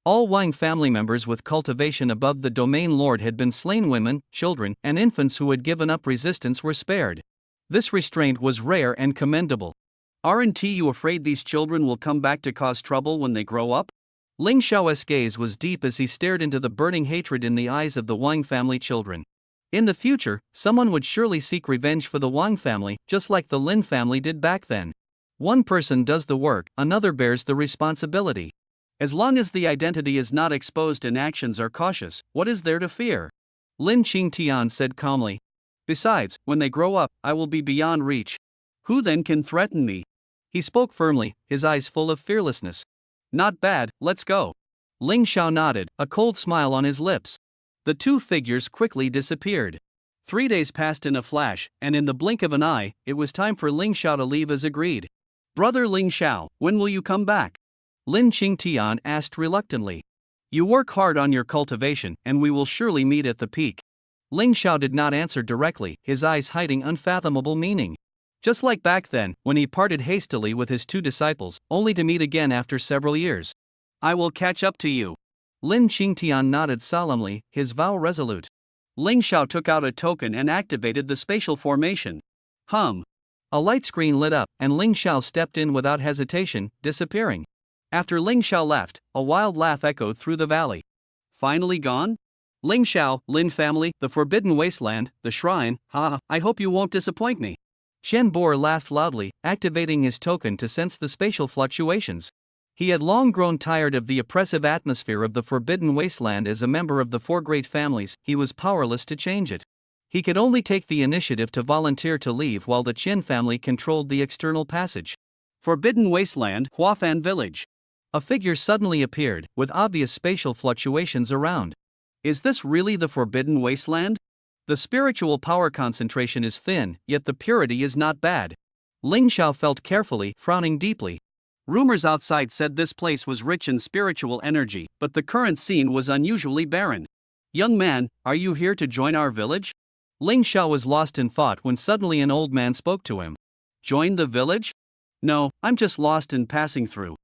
All Wang family members with cultivation above the domain lord had been slain. Women, children, and infants who had given up resistance were spared. This restraint was rare and commendable. Aren't you afraid these children will come back to cause trouble when they grow up? Ling Xiao's gaze was deep as he stared into the burning hatred in the eyes of the Wang family children. In the future, someone would surely seek revenge for the Wang family, just like the Lin family did back then. One person does the work, another bears the responsibility. As long as the identity is not exposed and actions are cautious, what is there to fear? Lin Qingtian said calmly. Besides, when they grow up, I will be beyond reach. Who then can threaten me? He spoke firmly, his eyes full of fearlessness. Not bad, let's go. Ling Xiao nodded, a cold smile on his lips. The two figures quickly disappeared. 3 days passed in a flash, and in the blink of an eye, it was time for Ling Xiao to leave as agreed. Brother Ling Xiao, when will you come back? Lin Qingtian asked reluctantly. You work hard on your cultivation, and we will surely meet at the peak. Ling Xiao did not answer directly, his eyes hiding unfathomable meaning. Just like back then, when he parted hastily with his 2 disciples, only to meet again after several years. I will catch up to you. Lin Qingtian nodded solemnly, his vow resolute. Ling Xiao took out a token and activated the spatial formation. A light screen lit up, and Ling Xiao stepped in without hesitation, disappearing. After Ling Xiao left, a wild laugh echoed through the valley. Finally gone? Ling Xiao, Lin family, the forbidden wasteland, the shrine, I hope you won't disappoint me. Shen Bor laughed loudly, activating his token to sense the spatial fluctuations. He had long grown tired of the oppressive atmosphere of the forbidden wasteland. As a member of the 4 great families, he was powerless to change it. He could only take the initiative to volunteer to leave while the Qin family controlled the external passage. Forbidden Wasteland, Huafan Village. A figure suddenly appeared, with obvious spatial fluctuations around. Is this really the Forbidden Wasteland? The spiritual power concentration is thin, yet the purity is not bad. Ling Xiao felt carefully, frowning deeply. Rumors outside said this place was rich in spiritual energy, but the current scene was unusually barren. Young man, are you here to join our village? Ling Xiao was lost in thought when suddenly an old man spoke to him. Join the village? No, I'm just lost and passing through.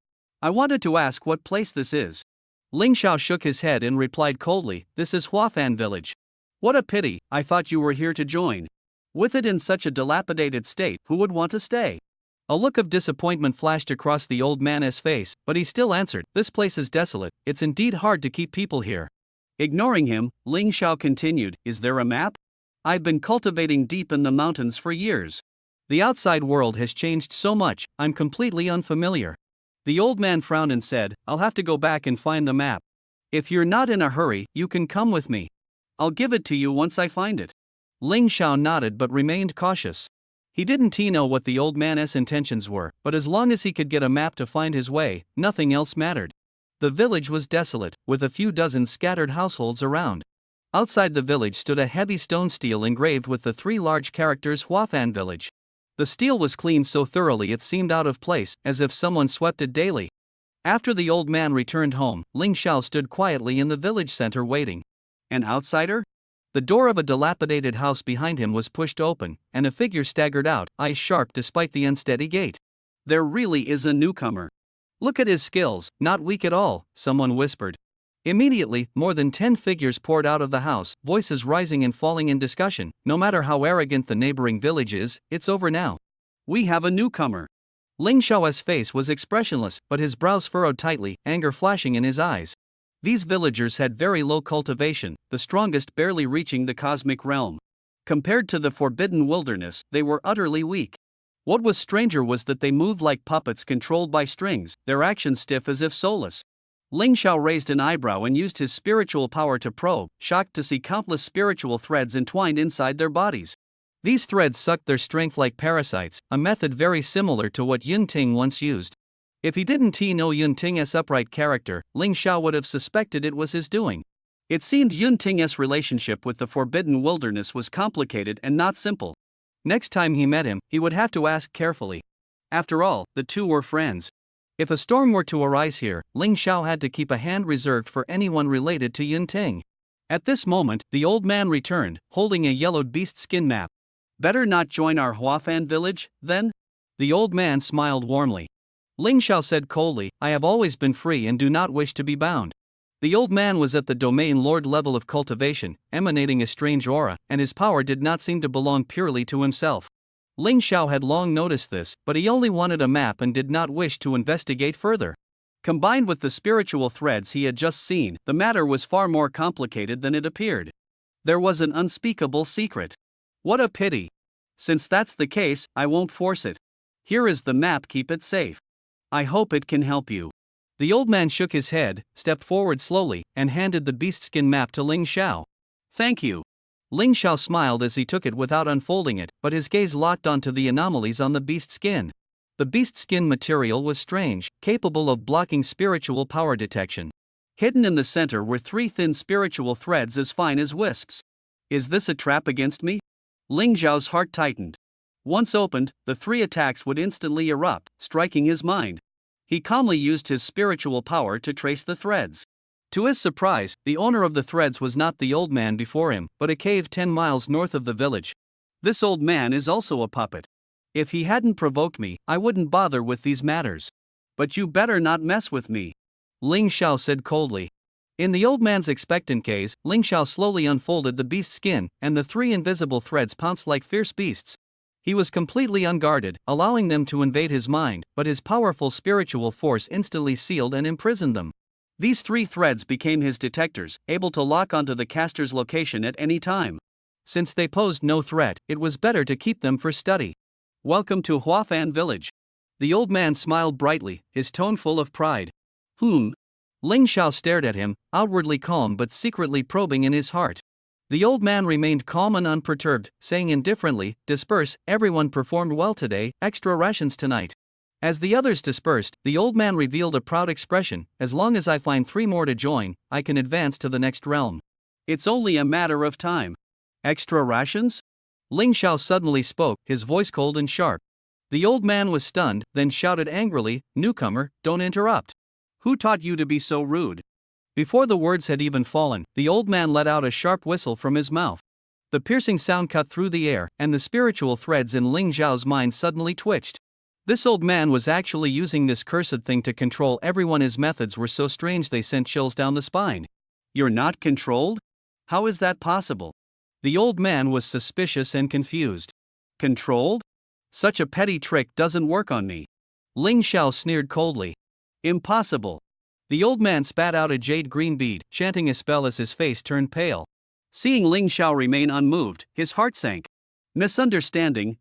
I wanted to ask what place this is. Ling Xiao shook his head and replied coldly, this is Huafan village. What a pity, I thought you were here to join. With it in such a dilapidated state, who would want to stay? A look of disappointment flashed across the old man's face, but he still answered, this place is desolate, it's indeed hard to keep people here. Ignoring him, Ling Xiao continued, is there a map? I've been cultivating deep in the mountains for years. The outside world has changed so much, I'm completely unfamiliar. The old man frowned and said, I'll have to go back and find the map. If you're not in a hurry, you can come with me. I'll give it to you once I find it. Ling Xiao nodded but remained cautious. He didn't know what the old man's intentions were, but as long as he could get a map to find his way, nothing else mattered. The village was desolate, with a few dozen scattered households around. Outside the village stood a heavy stone stele engraved with the 3 large characters Huafan village. The stele was cleaned so thoroughly it seemed out of place, as if someone swept it daily. After the old man returned home, Ling Xiao stood quietly in the village center waiting. An outsider? The door of a dilapidated house behind him was pushed open, and a figure staggered out, eyes sharp despite the unsteady gait. There really is a newcomer. Look at his skills, not weak at all, someone whispered. Immediately, more than 10 figures poured out of the house, voices rising and falling in discussion. No matter how arrogant the neighboring village is, it's over now. We have a newcomer. Ling Xiao's face was expressionless, but his brows furrowed tightly, anger flashing in his eyes. These villagers had very low cultivation, the strongest barely reaching the cosmic realm. Compared to the forbidden wilderness, they were utterly weak. What was stranger was that they moved like puppets controlled by strings, their actions stiff as if soulless. Ling Xiao raised an eyebrow and used his spiritual power to probe, shocked to see countless spiritual threads entwined inside their bodies. These threads sucked their strength like parasites, a method very similar to what Yun Ting once used. If he didn't know Yun Ting's upright character, Ling Xiao would have suspected it was his doing. It seemed Yun Ting's relationship with the forbidden wilderness was complicated and not simple. Next time he met him, he would have to ask carefully. After all, the two were friends. If a storm were to arise here, Ling Xiao had to keep a hand reserved for anyone related to Yun Ting. At this moment, the old man returned, holding a yellowed beast skin map. Better not join our Huafan village, then? The old man smiled warmly. Ling Xiao said coldly, I have always been free and do not wish to be bound. The old man was at the domain lord level of cultivation, emanating a strange aura, and his power did not seem to belong purely to himself. Ling Xiao had long noticed this, but he only wanted a map and did not wish to investigate further. Combined with the spiritual threads he had just seen, the matter was far more complicated than it appeared. There was an unspeakable secret. What a pity. Since that's the case, I won't force it. Here is the map, keep it safe. I hope it can help you. The old man shook his head, stepped forward slowly, and handed the beastskin map to Ling Xiao. Thank you. Ling Xiao smiled as he took it without unfolding it, but his gaze locked onto the anomalies on the beast skin. The beast skin material was strange, capable of blocking spiritual power detection. Hidden in the center were 3 thin spiritual threads as fine as wisps. Is this a trap against me? Ling Xiao's heart tightened. Once opened, the 3 attacks would instantly erupt, striking his mind. He calmly used his spiritual power to trace the threads. To his surprise, the owner of the threads was not the old man before him, but a cave 10 miles north of the village. This old man is also a puppet. If he hadn't provoked me, I wouldn't bother with these matters. But you better not mess with me. Ling Xiao said coldly. In the old man's expectant gaze, Ling Xiao slowly unfolded the beast's skin, and the 3 invisible threads pounced like fierce beasts. He was completely unguarded, allowing them to invade his mind, but his powerful spiritual force instantly sealed and imprisoned them. These 3 threads became his detectors, able to lock onto the caster's location at any time. Since they posed no threat, it was better to keep them for study. Welcome to Huafan village. The old man smiled brightly, his tone full of pride. Ling Xiao stared at him, outwardly calm but secretly probing in his heart. The old man remained calm and unperturbed, saying indifferently, disperse, everyone performed well today, extra rations tonight. As the others dispersed, the old man revealed a proud expression, as long as I find 3 more to join, I can advance to the next realm. It's only a matter of time. Extra rations? Ling Xiao suddenly spoke, his voice cold and sharp. The old man was stunned, then shouted angrily, newcomer, don't interrupt. Who taught you to be so rude? Before the words had even fallen, the old man let out a sharp whistle from his mouth. The piercing sound cut through the air, and the spiritual threads in Ling Xiao's mind suddenly twitched. This old man was actually using this cursed thing to control everyone. His methods were so strange they sent chills down the spine. You're not controlled? How is that possible? The old man was suspicious and confused. Controlled? Such a petty trick doesn't work on me. Ling Xiao sneered coldly. Impossible. The old man spat out a jade green bead, chanting a spell as his face turned pale. Seeing Ling Xiao remain unmoved, his heart sank. Misunderstanding,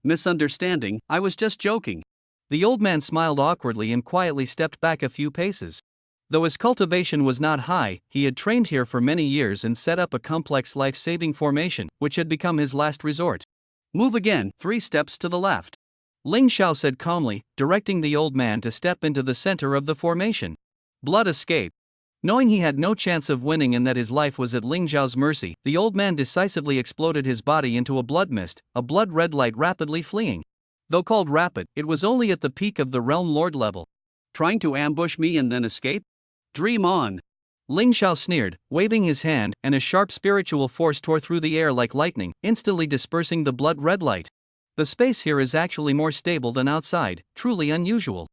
I was just joking. The old man smiled awkwardly and quietly stepped back a few paces. Though his cultivation was not high, he had trained here for many years and set up a complex life-saving formation, which had become his last resort. Move again, 3 steps to the left. Ling Xiao said calmly, directing the old man to step into the center of the formation. Blood escape. Knowing he had no chance of winning and that his life was at Ling Xiao's mercy, the old man decisively exploded his body into a blood mist, a blood-red light rapidly fleeing. Though called rapid, it was only at the peak of the realm lord level. Trying to ambush me and then escape? Dream on. Ling Xiao sneered, waving his hand, and a sharp spiritual force tore through the air like lightning, instantly dispersing the blood-red light. The space here is actually more stable than outside, truly unusual.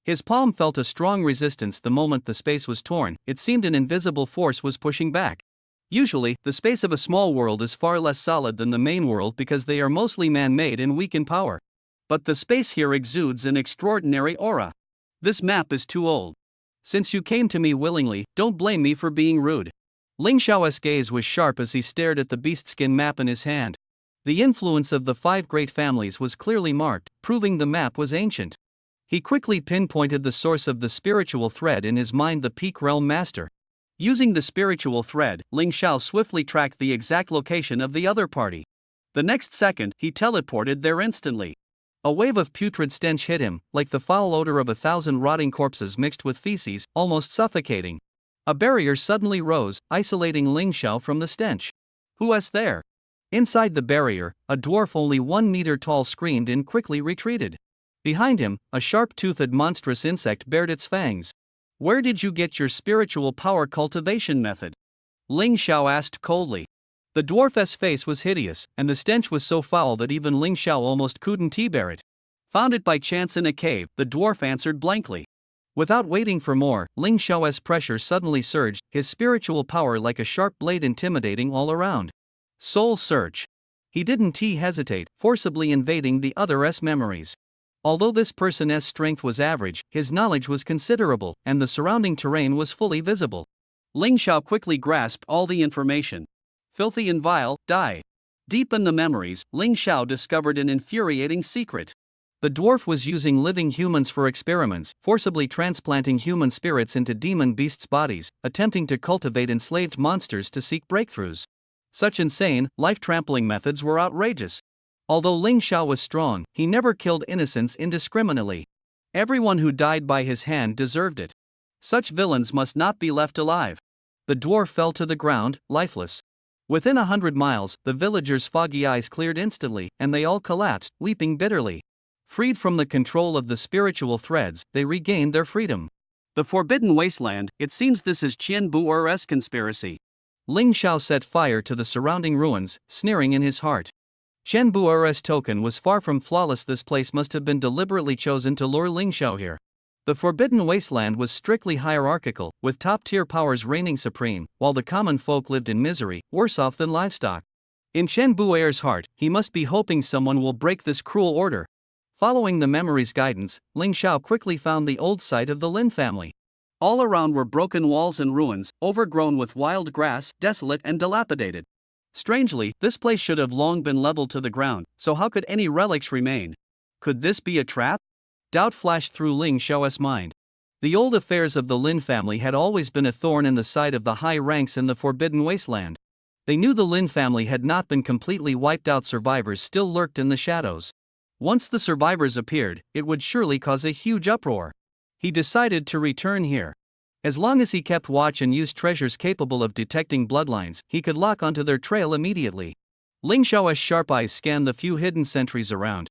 His palm felt a strong resistance the moment the space was torn. It seemed an invisible force was pushing back. Usually, the space of a small world is far less solid than the main world because they are mostly man-made and weak in power. But the space here exudes an extraordinary aura. This map is too old. Since you came to me willingly, don't blame me for being rude. Ling Xiao's gaze was sharp as he stared at the beastskin map in his hand. The influence of the 5 great families was clearly marked, proving the map was ancient. He quickly pinpointed the source of the spiritual thread in his mind, the Peak Realm Master. Using the spiritual thread, Ling Xiao swiftly tracked the exact location of the other party. The next second, he teleported there instantly. A wave of putrid stench hit him, like the foul odor of 1,000 rotting corpses mixed with feces, almost suffocating. A barrier suddenly rose, isolating Ling Xiao from the stench. Who is there? Inside the barrier, a dwarf only 1 meter tall screamed and quickly retreated. Behind him, a sharp-toothed monstrous insect bared its fangs. Where did you get your spiritual power cultivation method? Ling Xiao asked coldly. The dwarf's face was hideous, and the stench was so foul that even Ling Xiao almost couldn't bear it. Found it by chance in a cave, the dwarf answered blankly. Without waiting for more, Ling Xiao's pressure suddenly surged, his spiritual power like a sharp blade intimidating all around. Soul Search. He didn't hesitate, forcibly invading the other's memories. Although this person's strength was average, his knowledge was considerable, and the surrounding terrain was fully visible. Ling Xiao quickly grasped all the information. Filthy and vile, die. Deep in the memories, Ling Xiao discovered an infuriating secret. The dwarf was using living humans for experiments, forcibly transplanting human spirits into demon beasts' bodies, attempting to cultivate enslaved monsters to seek breakthroughs. Such insane, life-trampling methods were outrageous. Although Ling Xiao was strong, he never killed innocents indiscriminately. Everyone who died by his hand deserved it. Such villains must not be left alive. The dwarf fell to the ground, lifeless. Within 100 miles, the villagers' foggy eyes cleared instantly, and they all collapsed, weeping bitterly. Freed from the control of the spiritual threads, they regained their freedom. The Forbidden Wasteland, it seems this is Qian Buer's conspiracy. Ling Xiao set fire to the surrounding ruins, sneering in his heart. Qian Buer's token was far from flawless. This place must have been deliberately chosen to lure Ling Xiao here. The Forbidden Wasteland was strictly hierarchical, with top-tier powers reigning supreme, while the common folk lived in misery, worse off than livestock. In Qian Buer's heart, he must be hoping someone will break this cruel order. Following the memory's guidance, Ling Xiao quickly found the old site of the Lin family. All around were broken walls and ruins, overgrown with wild grass, desolate and dilapidated. Strangely, this place should have long been leveled to the ground, so how could any relics remain? Could this be a trap? Doubt flashed through Ling Xiao's mind. The old affairs of the Lin family had always been a thorn in the side of the high ranks in the Forbidden Wasteland. They knew the Lin family had not been completely wiped out. Survivors still lurked in the shadows. Once the survivors appeared, it would surely cause a huge uproar. He decided to return here. As long as he kept watch and used treasures capable of detecting bloodlines, he could lock onto their trail immediately. Ling Xiao's sharp eyes scanned the few hidden sentries around.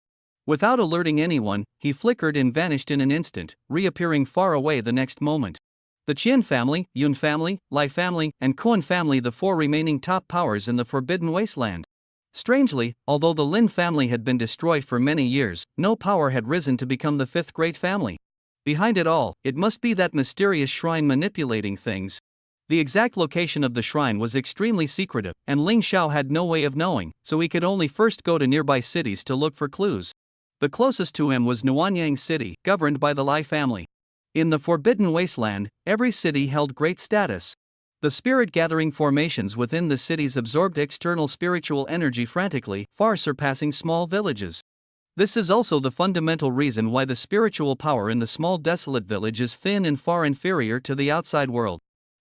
Without alerting anyone, he flickered and vanished in an instant, reappearing far away the next moment. The Qian family, Yun family, Lai family, and Kuan family, the 4 remaining top powers in the Forbidden Wasteland. Strangely, although the Lin family had been destroyed for many years, no power had risen to become the 5th great family. Behind it all, it must be that mysterious shrine manipulating things. The exact location of the shrine was extremely secretive, and Ling Xiao had no way of knowing, so he could only first go to nearby cities to look for clues. The closest to him was Nuanyang City, governed by the Lai family. In the Forbidden Wasteland, every city held great status. The spirit-gathering formations within the cities absorbed external spiritual energy frantically, far surpassing small villages. This is also the fundamental reason why the spiritual power in the small desolate village is thin and far inferior to the outside world.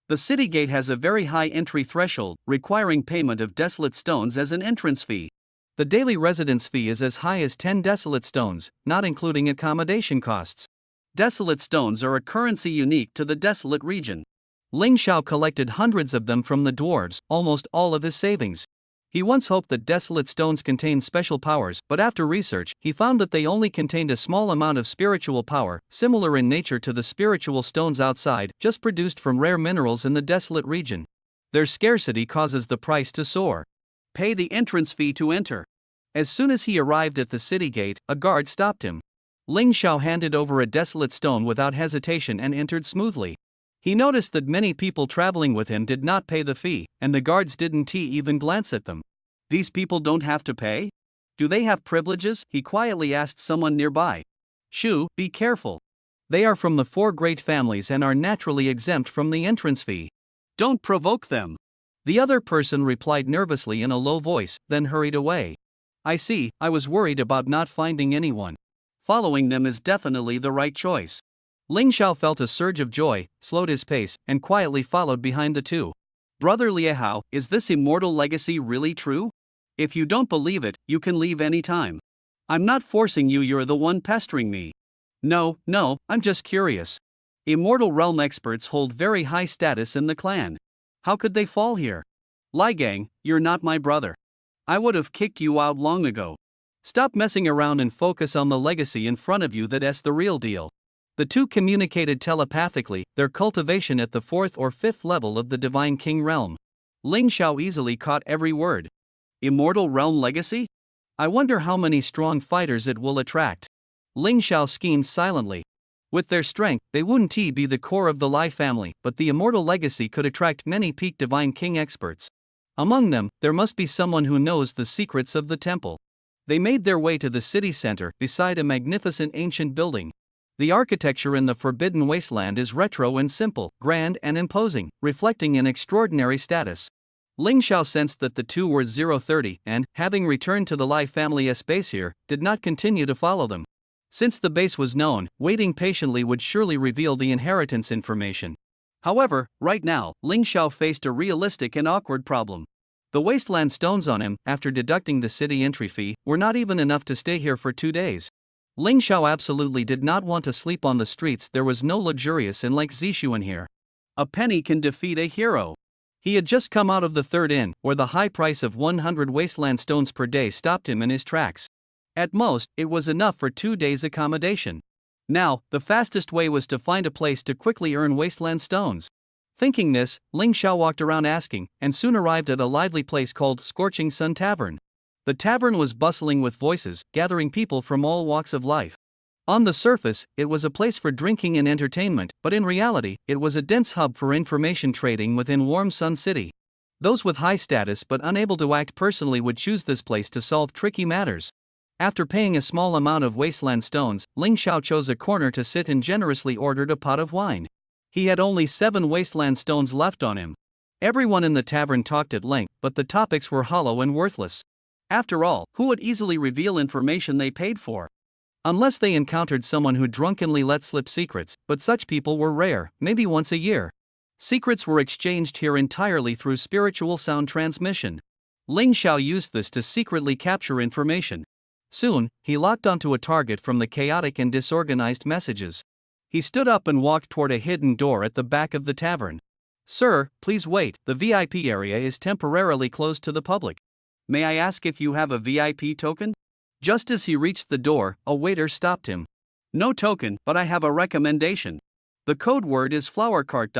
The city gate has a very high entry threshold, requiring payment of desolate stones as an entrance fee. The daily residence fee is as high as 10 desolate stones, not including accommodation costs. Desolate stones are a currency unique to the desolate region. Ling Xiao collected hundreds of them from the dwarves, almost all of his savings. He once hoped that desolate stones contained special powers, but after research, he found that they only contained a small amount of spiritual power, similar in nature to the spiritual stones outside, just produced from rare minerals in the desolate region. Their scarcity causes the price to soar. Pay the entrance fee to enter. As soon as he arrived at the city gate, a guard stopped him. Ling Xiao handed over a desolate stone without hesitation and entered smoothly. He noticed that many people traveling with him did not pay the fee, and the guards didn't even glance at them. These people don't have to pay? Do they have privileges? He quietly asked someone nearby. Shu, be careful. They are from the 4 great families and are naturally exempt from the entrance fee. Don't provoke them. The other person replied nervously in a low voice, then hurried away. I see, I was worried about not finding anyone. Following them is definitely the right choice. Ling Xiao felt a surge of joy, slowed his pace, and quietly followed behind the two. Brother Liehao, is this immortal legacy really true? If you don't believe it, you can leave any time. I'm not forcing you, you're the one pestering me. No, I'm just curious. Immortal realm experts hold very high status in the clan. How could they fall here? Li Gang, you're not my brother. I would have kicked you out long ago. Stop messing around and focus on the legacy in front of you, that's the real deal. The two communicated telepathically, their cultivation at the 4th or 5th level of the Divine King realm. Ling Xiao easily caught every word. Immortal realm legacy? I wonder how many strong fighters it will attract. Ling Xiao schemed silently. With their strength, they wouldn't be the core of the Lai family, but the immortal legacy could attract many peak Divine King experts. Among them, there must be someone who knows the secrets of the temple. They made their way to the city center, beside a magnificent ancient building. The architecture in the Forbidden Wasteland is retro and simple, grand and imposing, reflecting an extraordinary status. Ling Xiao sensed that the two were 030 and, having returned to the Lai family's base here, did not continue to follow them. Since the base was known, waiting patiently would surely reveal the inheritance information. However, right now, Ling Xiao faced a realistic and awkward problem. The wasteland stones on him, after deducting the city entry fee, were not even enough to stay here for 2 days. Ling Xiao absolutely did not want to sleep on the streets. There was no luxurious inn like Zishuan here. A penny can defeat a hero. He had just come out of the 3rd inn, where the high price of 100 wasteland stones per day stopped him in his tracks. At most, it was enough for 2 days' accommodation. Now, the fastest way was to find a place to quickly earn wasteland stones. Thinking this, Ling Xiao walked around asking, and soon arrived at a lively place called Scorching Sun Tavern. The tavern was bustling with voices, gathering people from all walks of life. On the surface, it was a place for drinking and entertainment, but in reality, it was a dense hub for information trading within Warm Sun City. Those with high status but unable to act personally would choose this place to solve tricky matters. After paying a small amount of wasteland stones, Ling Xiao chose a corner to sit and generously ordered a pot of wine. He had only 7 wasteland stones left on him. Everyone in the tavern talked at length, but the topics were hollow and worthless. After all, who would easily reveal information they paid for? Unless they encountered someone who drunkenly let slip secrets, but such people were rare, maybe once a year. Secrets were exchanged here entirely through spiritual sound transmission. Ling Xiao used this to secretly capture information. Soon, he locked onto a target from the chaotic and disorganized messages. He stood up and walked toward a hidden door at the back of the tavern. Sir, please wait, the VIP area is temporarily closed to the public. May I ask if you have a VIP token? Just as he reached the door, a waiter stopped him. No token, but I have a recommendation. The code word is flower cart.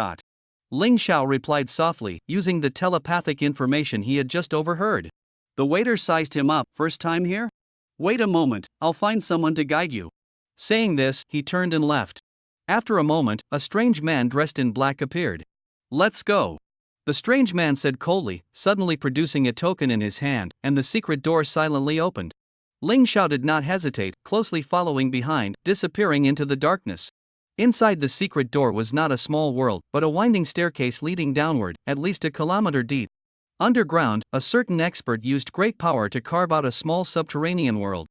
Ling Xiao replied softly, using the telepathic information he had just overheard. The waiter sized him up. First time here? Wait a moment, I'll find someone to guide you. Saying this, he turned and left. After a moment, a strange man dressed in black appeared. Let's go. The strange man said coldly, suddenly producing a token in his hand, and the secret door silently opened. Ling Xiao did not hesitate, closely following behind, disappearing into the darkness. Inside the secret door was not a small world, but a winding staircase leading downward, at least a kilometer deep. Underground, a certain expert used great power to carve out a small subterranean world.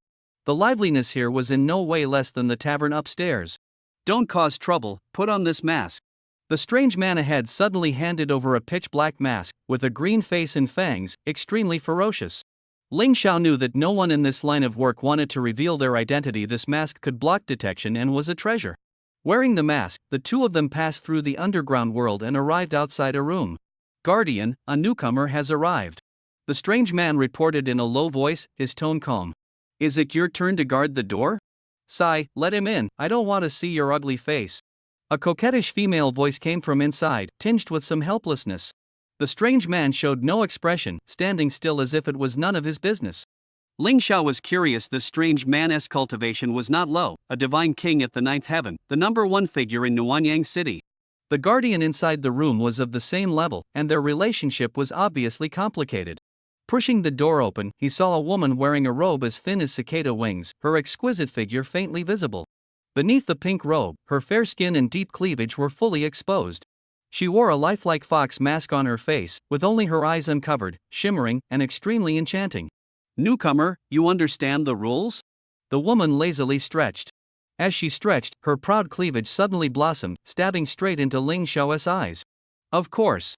The liveliness here was in no way less than the tavern upstairs. Don't cause trouble, put on this mask. The strange man ahead suddenly handed over a pitch-black mask, with a green face and fangs, extremely ferocious. Ling Xiao knew that no one in this line of work wanted to reveal their identity. This mask could block detection and was a treasure. Wearing the mask, the two of them passed through the underground world and arrived outside a room. Guardian, a newcomer has arrived. The strange man reported in a low voice, his tone calm. Is it your turn to guard the door? Sigh, let him in, I don't want to see your ugly face. A coquettish female voice came from inside, tinged with some helplessness. The strange man showed no expression, standing still as if it was none of his business. Ling Xiao was curious. This strange man's cultivation was not low, a divine king at the ninth heaven, the number one figure in Nuanyang City. The guardian inside the room was of the same level, and their relationship was obviously complicated. Pushing the door open, he saw a woman wearing a robe as thin as cicada wings, her exquisite figure faintly visible. Beneath the pink robe, her fair skin and deep cleavage were fully exposed. She wore a lifelike fox mask on her face, with only her eyes uncovered, shimmering, and extremely enchanting. Newcomer, you understand the rules? The woman lazily stretched. As she stretched, her proud cleavage suddenly blossomed, stabbing straight into Ling Xiao's eyes. Of course.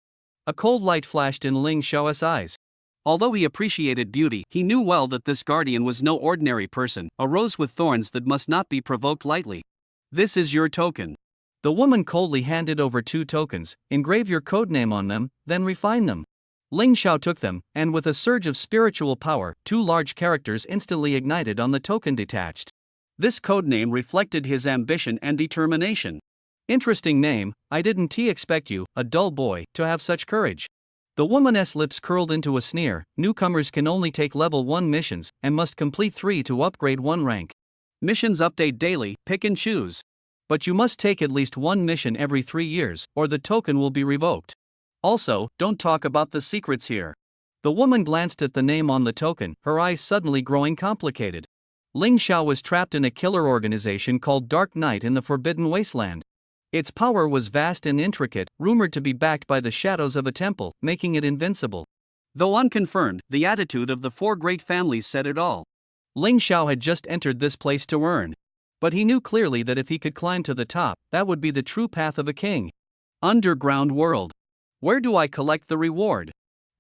A cold light flashed in Ling Xiao's eyes. Although he appreciated beauty, he knew well that this guardian was no ordinary person, a rose with thorns that must not be provoked lightly. This is your token. The woman coldly handed over 2 tokens. Engrave your codename on them, then refine them. Ling Xiao took them, and with a surge of spiritual power, 2 large characters instantly ignited on the token detached. This codename reflected his ambition and determination. Interesting name, I didn't expect you, a dull boy, to have such courage. The woman's lips curled into a sneer. Newcomers can only take level 1 missions, and must complete 3 to upgrade 1 rank. Missions update daily, pick and choose. But you must take at least 1 mission every 3 years, or the token will be revoked. Also, don't talk about the secrets here. The woman glanced at the name on the token, her eyes suddenly growing complicated. Ling Xiao was trapped in a killer organization called Dark Knight in the Forbidden Wasteland. Its power was vast and intricate, rumored to be backed by the shadows of a temple, making it invincible. Though unconfirmed, the attitude of the 4 great families said it all. Ling Xiao had just entered this place to earn. But he knew clearly that if he could climb to the top, that would be the true path of a king. Underground world. Where do I collect the reward?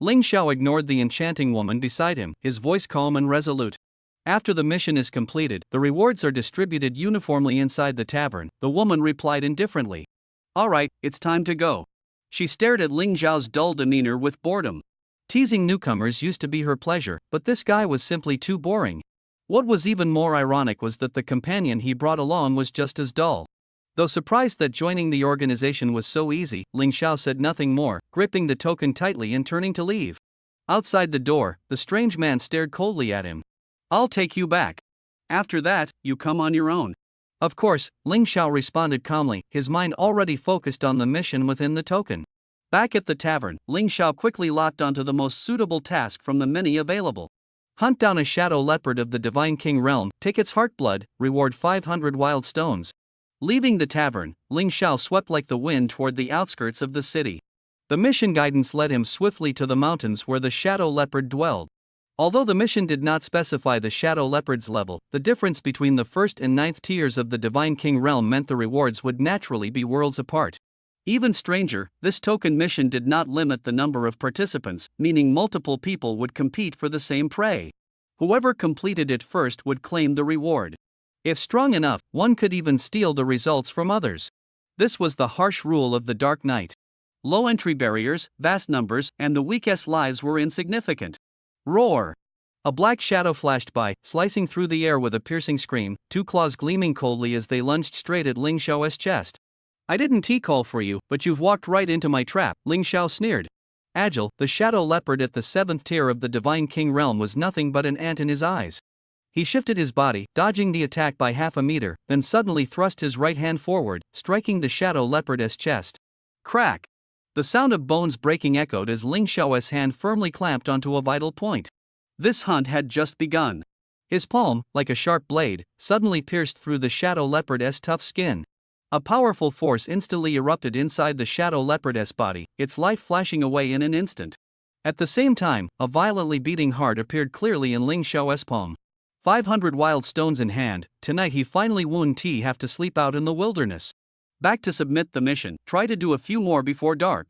Ling Xiao ignored the enchanting woman beside him, his voice calm and resolute. After the mission is completed, the rewards are distributed uniformly inside the tavern, the woman replied indifferently. Alright, it's time to go. She stared at Ling Xiao's dull demeanor with boredom. Teasing newcomers used to be her pleasure, but this guy was simply too boring. What was even more ironic was that the companion he brought along was just as dull. Though surprised that joining the organization was so easy, Ling Xiao said nothing more, gripping the token tightly and turning to leave. Outside the door, the strange man stared coldly at him. I'll take you back. After that, you come on your own. Of course, Ling Xiao responded calmly, his mind already focused on the mission within the token. Back at the tavern, Ling Xiao quickly locked onto the most suitable task from the many available. Hunt down a shadow leopard of the Divine King realm, take its heartblood, reward 500 wild stones. Leaving the tavern, Ling Xiao swept like the wind toward the outskirts of the city. The mission guidance led him swiftly to the mountains where the shadow leopard dwelled. Although the mission did not specify the shadow leopard's level, the difference between the 1st and 9th tiers of the Divine King realm meant the rewards would naturally be worlds apart. Even stranger, this token mission did not limit the number of participants, meaning multiple people would compete for the same prey. Whoever completed it first would claim the reward. If strong enough, one could even steal the results from others. This was the harsh rule of the Dark Knight. Low entry barriers, vast numbers, and the weakest lives were insignificant. Roar! A black shadow flashed by, slicing through the air with a piercing scream, 2 claws gleaming coldly as they lunged straight at Ling Xiao's chest. I didn't call for you, but you've walked right into my trap, Ling Xiao sneered. Agile, the shadow leopard at the 7th tier of the Divine King realm was nothing but an ant in his eyes. He shifted his body, dodging the attack by half a meter, then suddenly thrust his right hand forward, striking the shadow leopard's chest. Crack! The sound of bones breaking echoed as Ling Xiao's hand firmly clamped onto a vital point. This hunt had just begun. His palm, like a sharp blade, suddenly pierced through the shadow leopard's tough skin. A powerful force instantly erupted inside the shadow leopard's body, its life flashing away in an instant. At the same time, a violently beating heart appeared clearly in Ling Xiao's palm. 500 wild stones in hand, tonight he finally won't have to sleep out in the wilderness. Back to submit the mission, try to do a few more before dark.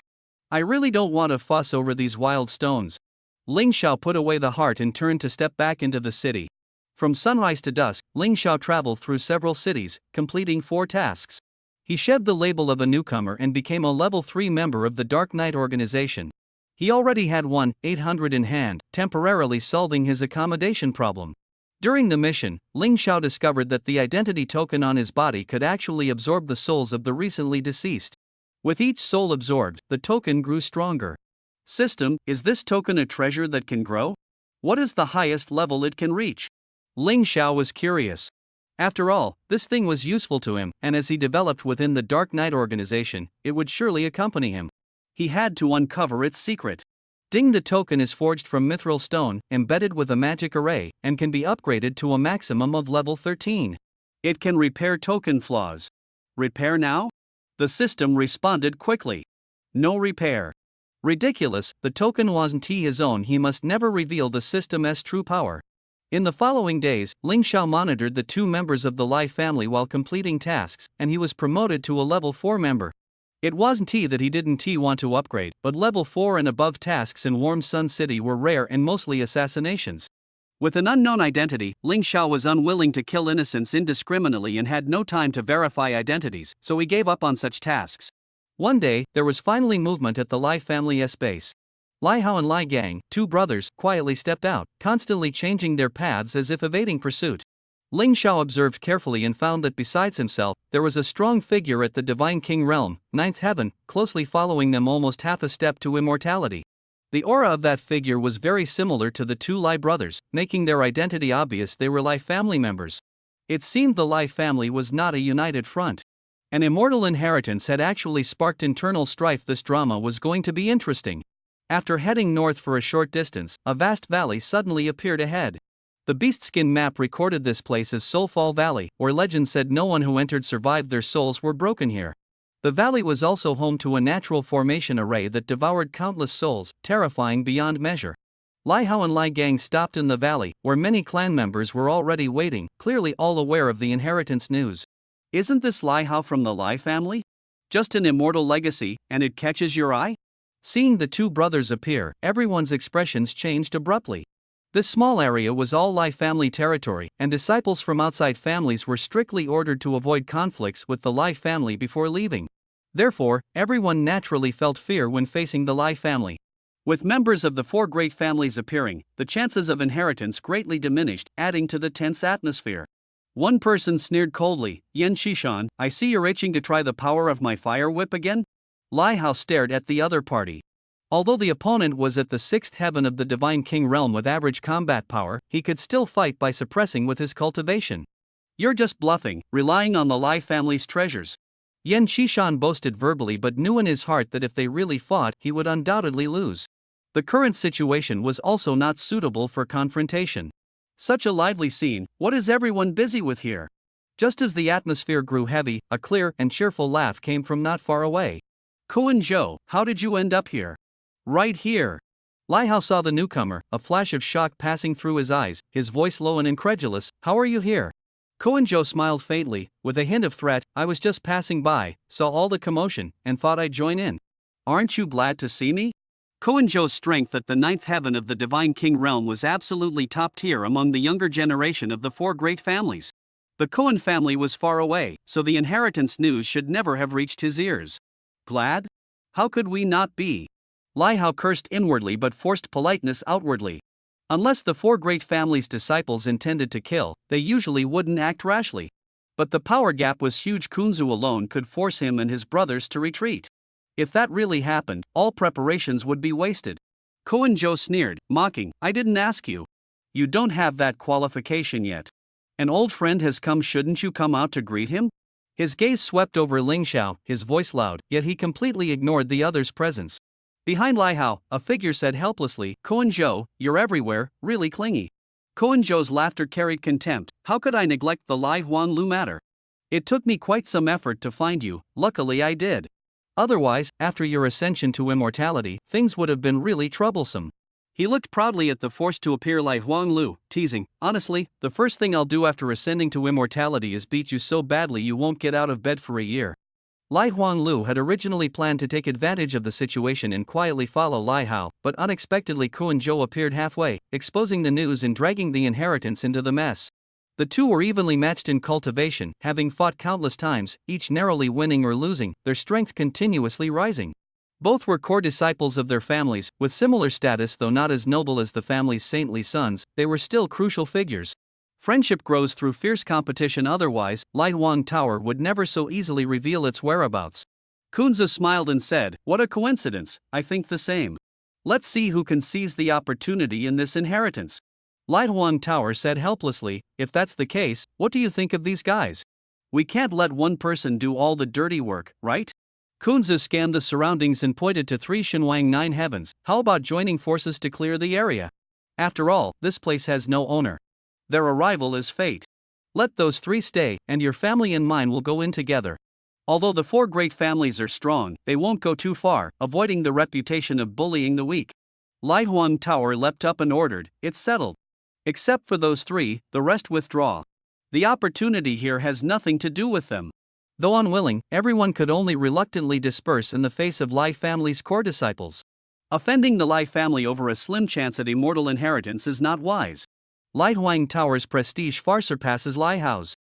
I really don't want to fuss over these wild stones. Ling Xiao put away the heart and turned to step back into the city. From sunrise to dusk, Ling Xiao traveled through several cities, completing 4 tasks. He shed the label of a newcomer and became a level 3 member of the Dark Knight organization. He already had 1,800 in hand, temporarily solving his accommodation problem. During the mission, Ling Xiao discovered that the identity token on his body could actually absorb the souls of the recently deceased. With each soul absorbed, the token grew stronger. System, is this token a treasure that can grow? What is the highest level it can reach? Ling Xiao was curious. After all, this thing was useful to him, and as he developed within the Dark Knight organization, it would surely accompany him. He had to uncover its secret. Ding, the token is forged from mithril stone, embedded with a magic array, and can be upgraded to a maximum of level 13. It can repair token flaws. Repair now? The system responded quickly. No repair. Ridiculous, the token wasn't his own, he must never reveal the system's true power. In the following days, Ling Xiao monitored the 2 members of the Lai family while completing tasks, and he was promoted to a level 4 member. It wasn't that he didn't want to upgrade, but level 4 and above tasks in Warm Sun City were rare and mostly assassinations. With an unknown identity, Ling Xiao was unwilling to kill innocents indiscriminately and had no time to verify identities, so he gave up on such tasks. One day, there was finally movement at the Lai family's base. Lai Hao and Lai Gang, 2 brothers, quietly stepped out, constantly changing their paths as if evading pursuit. Ling Xiao observed carefully and found that besides himself, there was a strong figure at the Divine King realm, 9th heaven, closely following them almost half a step to immortality. The aura of that figure was very similar to the 2 Lai brothers, making their identity obvious. They were Lai family members. It seemed the Lai family was not a united front. An immortal inheritance had actually sparked internal strife. This drama was going to be interesting. After heading north for a short distance, a vast valley suddenly appeared ahead. The beastskin map recorded this place as Soulfall Valley, where legend said no one who entered survived, their souls were broken here. The valley was also home to a natural formation array that devoured countless souls, terrifying beyond measure. Lai Hao and Lai Gang stopped in the valley, where many clan members were already waiting, clearly all aware of the inheritance news. Isn't this Lai Hao from the Lai family? Just an immortal legacy, and it catches your eye? Seeing the 2 brothers appear, everyone's expressions changed abruptly. This small area was all Lai family territory, and disciples from outside families were strictly ordered to avoid conflicts with the Lai family before leaving. Therefore, everyone naturally felt fear when facing the Lai family. With members of the 4 great families appearing, the chances of inheritance greatly diminished, adding to the tense atmosphere. One person sneered coldly, "Yan Shishan, I see you're itching to try the power of my fire whip again?" Lai Hao stared at the other party. Although the opponent was at the 6th heaven of the Divine King realm with average combat power, he could still fight by suppressing with his cultivation. "You're just bluffing, relying on the Lai family's treasures." Yan Shishan boasted verbally but knew in his heart that if they really fought, he would undoubtedly lose. The current situation was also not suitable for confrontation. Such a lively scene, what is everyone busy with here? Just as the atmosphere grew heavy, a clear and cheerful laugh came from not far away. "Kuan Zhou, how did you end up here?" "Right here." Lai Hao saw the newcomer, a flash of shock passing through his eyes, his voice low and incredulous. "How are you here?" Kuan Zhou smiled faintly, with a hint of threat. "I was just passing by, saw all the commotion, and thought I'd join in." "Aren't you glad to see me?" Kuan Zhou's strength at the 9th heaven of the Divine King realm was absolutely top tier among the younger generation of the 4 great families. The Kuan family was far away, so the inheritance news should never have reached his ears. "Glad? How could we not be?" Lai Hao cursed inwardly but forced politeness outwardly. Unless the 4 great families' disciples intended to kill, they usually wouldn't act rashly. But the power gap was huge. Kunzu alone could force him and his brothers to retreat. If that really happened, all preparations would be wasted. Kuan Zhou sneered, mocking, "I didn't ask you. You don't have that qualification yet. An old friend has come, shouldn't you come out to greet him?" His gaze swept over Ling Xiao, his voice loud, yet he completely ignored the other's presence. Behind Lai Hao, a figure said helplessly, "Kuan Zhou, you're everywhere, really clingy." Kuan Zhou's laughter carried contempt. "How could I neglect the Lai Huan Lu matter? It took me quite some effort to find you, luckily I did. Otherwise, after your ascension to immortality, things would have been really troublesome." He looked proudly at the forced to appear Lai Huang Lu, teasing, "Honestly, the first thing I'll do after ascending to immortality is beat you so badly you won't get out of bed for a year." Lai Huang Lu had originally planned to take advantage of the situation and quietly follow Lai Hao, but unexpectedly Kuan Zhou appeared halfway, exposing the news and dragging the inheritance into the mess. The 2 were evenly matched in cultivation, having fought countless times, each narrowly winning or losing, their strength continuously rising. Both were core disciples of their families, with similar status though not as noble as the family's saintly sons, they were still crucial figures. Friendship grows through fierce competition, otherwise, Lai Huang Tower would never so easily reveal its whereabouts. Kunze smiled and said, "What a coincidence, I think the same." Let's see who can seize the opportunity in this inheritance. Lai Huang Tower said helplessly, if that's the case, what do you think of these guys? We can't let one person do all the dirty work, right? Kunzu scanned the surroundings and pointed to 3 Shinwang 9 heavens. How about joining forces to clear the area? After all, this place has no owner. Their arrival is fate. Let those 3 stay, and your family and mine will go in together. Although the 4 great families are strong, they won't go too far, avoiding the reputation of bullying the weak. Lai Huang Tower leapt up and ordered, it's settled. Except for those 3, the rest withdraw. The opportunity here has nothing to do with them. Though unwilling, everyone could only reluctantly disperse in the face of Lai family's core disciples. Offending the Lai family over a slim chance at immortal inheritance is not wise. Lai Huang Tower's prestige far surpasses Lai Hao's.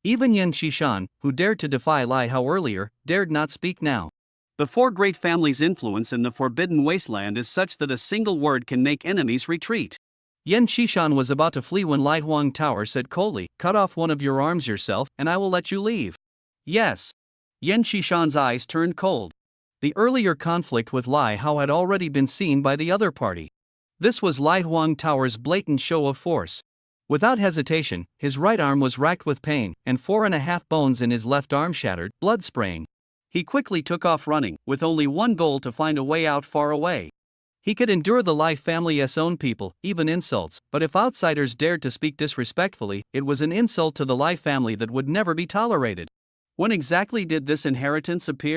Even Yan Xishan, who dared to defy Lai Hao earlier, dared not speak now. The 4 great families' influence in the Forbidden Wasteland is such that a single word can make enemies retreat. Yan Xishan was about to flee when Lai Huang Tower said coldly, cut off one of your arms yourself, and I will let you leave. Yes. Yan Xishan's eyes turned cold. The earlier conflict with Lai Hao had already been seen by the other party. This was Lai Huang Tower's blatant show of force. Without hesitation, his right arm was racked with pain, and 4.5 bones in his left arm shattered, blood spraying. He quickly took off running, with only one goal to find a way out far away. He could endure the Lai family's own people, even insults, but if outsiders dared to speak disrespectfully, it was an insult to the Lai family that would never be tolerated. When exactly did this inheritance appear?